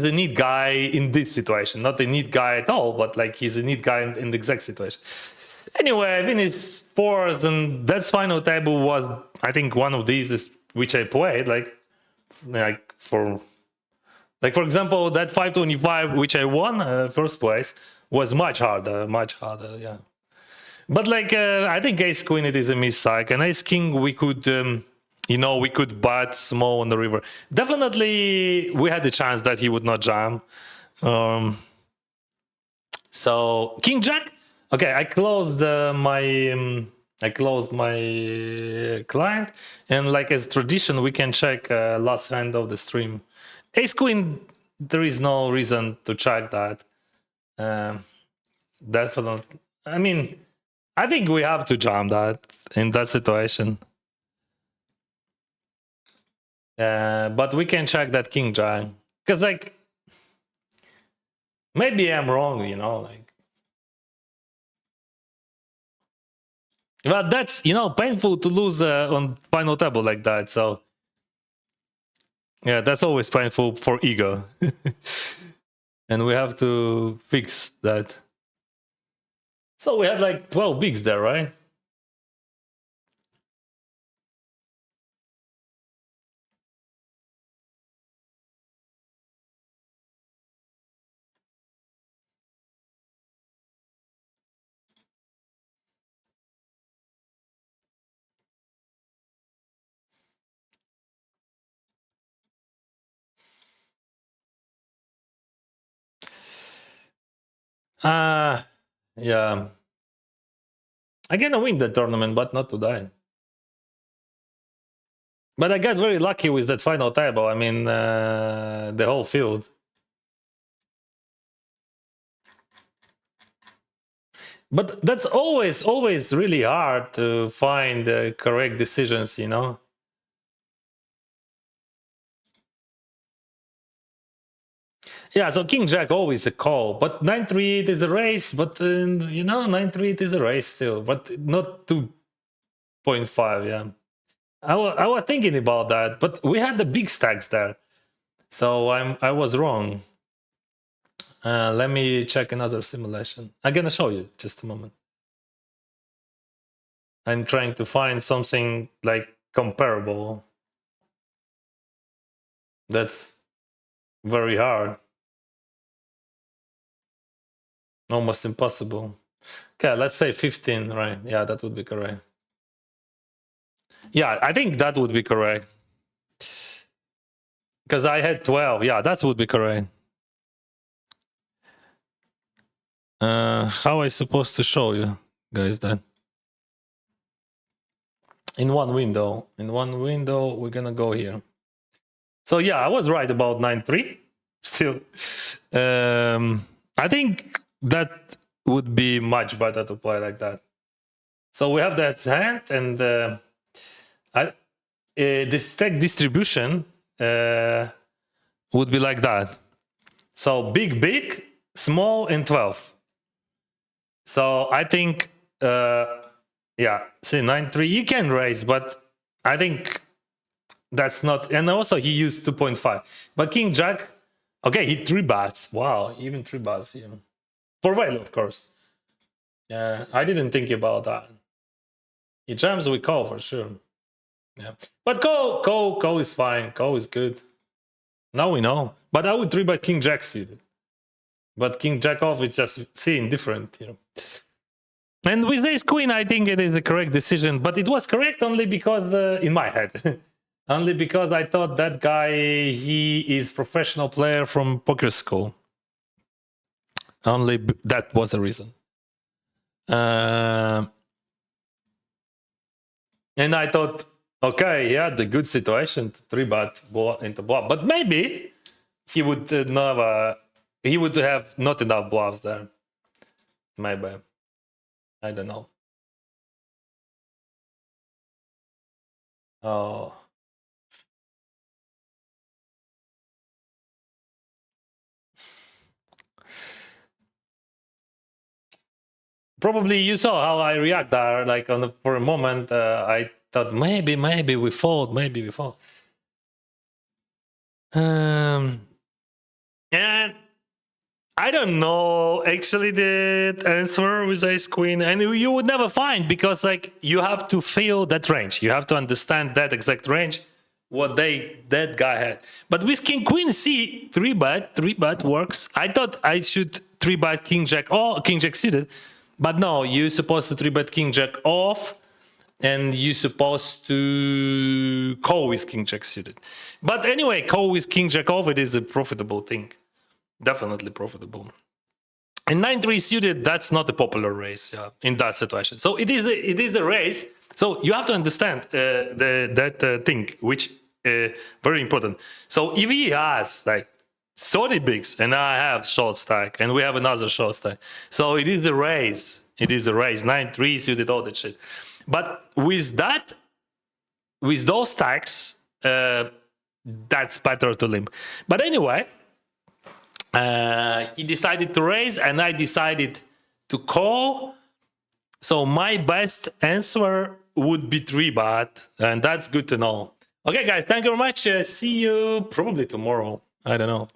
the neat guy in this situation, not the neat guy at all, but like he's a neat guy in the exact situation. Anyway, I finished fourth, and that final table was, I think, one of these which I played, for example, that 525 which I won first place was much harder, yeah. But like I think ace queen it is a mistake, and ace king we could. We could bet small on the river. Definitely, we had the chance that he would not jam. So King Jack. Okay, I closed my client, and like as tradition, we can check last hand of the stream. Ace Queen, there is no reason to check that. Definitely, I mean, I think we have to jam that in that situation. But we can check that King Jack because, like, maybe I'm wrong, like. But that's painful to lose on final table like that. So yeah, that's always painful for ego, and we have to fix that. So we had like 12 bigs there, right? Yeah. I'm gonna win the tournament, but not today. But I got very lucky with that final table. I mean, the whole field. But that's always really hard to find the correct decisions, Yeah, so King Jack always a call, but 9-3 it is a race, but 9-3 it is a race still, but not 2.5, yeah. I was thinking about that, but we had the big stacks there, so I was wrong. Let me check another simulation. I'm gonna show you just a moment. I'm trying to find something like comparable. That's very hard. Almost impossible. Okay, let's say 15, right? Yeah, that would be correct. Yeah, I think that would be correct. Because I had 12. Yeah, that would be correct. How I supposed to show you guys that? In one window. In one window, we're gonna go here. So yeah, I was right about 9-3. Still. I think that would be much better to play like that. So we have that hand, and the stack distribution would be like that. So big, small, and 12. So I think, yeah, see 9-3, you can raise, but I think that's not. And also he used 2.5. But King Jack, okay, he 3 bats. Wow, even 3 bats, you know. For value, of course. Yeah, I didn't think about that. He jams with call for sure. Yeah, but call is fine. Call is good. Now we know. But I would 3-bet King Jack suited. But King Jack off is just seeing different, you know. And with Ace Queen, I think it is a correct decision. But it was correct only because, in my head, only because I thought that guy, he is professional player from poker school. Only that was the reason. And I thought, okay, yeah, the good situation to 3-bet into bluff, but maybe he would never. He would have not enough bluffs there. Maybe. I don't know. Oh. Probably you saw how I react there. Like for a moment, I thought maybe we fold, maybe we fold. And I don't know actually the answer with Ace Queen, and you would never find, because like you have to feel that range. You have to understand that exact range, what that guy had. But with King Queen, see, 3-bet works. I thought I should 3-bet King Jack or King Jack suited, but no, you're supposed to 3-bet King Jack off, and you're supposed to call with King Jack suited. But anyway, call with King Jack off, it is a profitable thing. Definitely profitable. And 9-3 suited, that's not a popular race, yeah, in that situation. So it is a race. So you have to understand that thing, which very important. So if he has like 30 bigs, and I have short stack, and we have another short stack, so it is a race. It is a race. 9-3 suited, all that shit. But with that, with those stacks, that's better to limp. But anyway. He decided to raise, and I decided to call. So my best answer would be 3-bet, and that's good to know. Okay, guys, thank you very much. See you probably tomorrow. I don't know.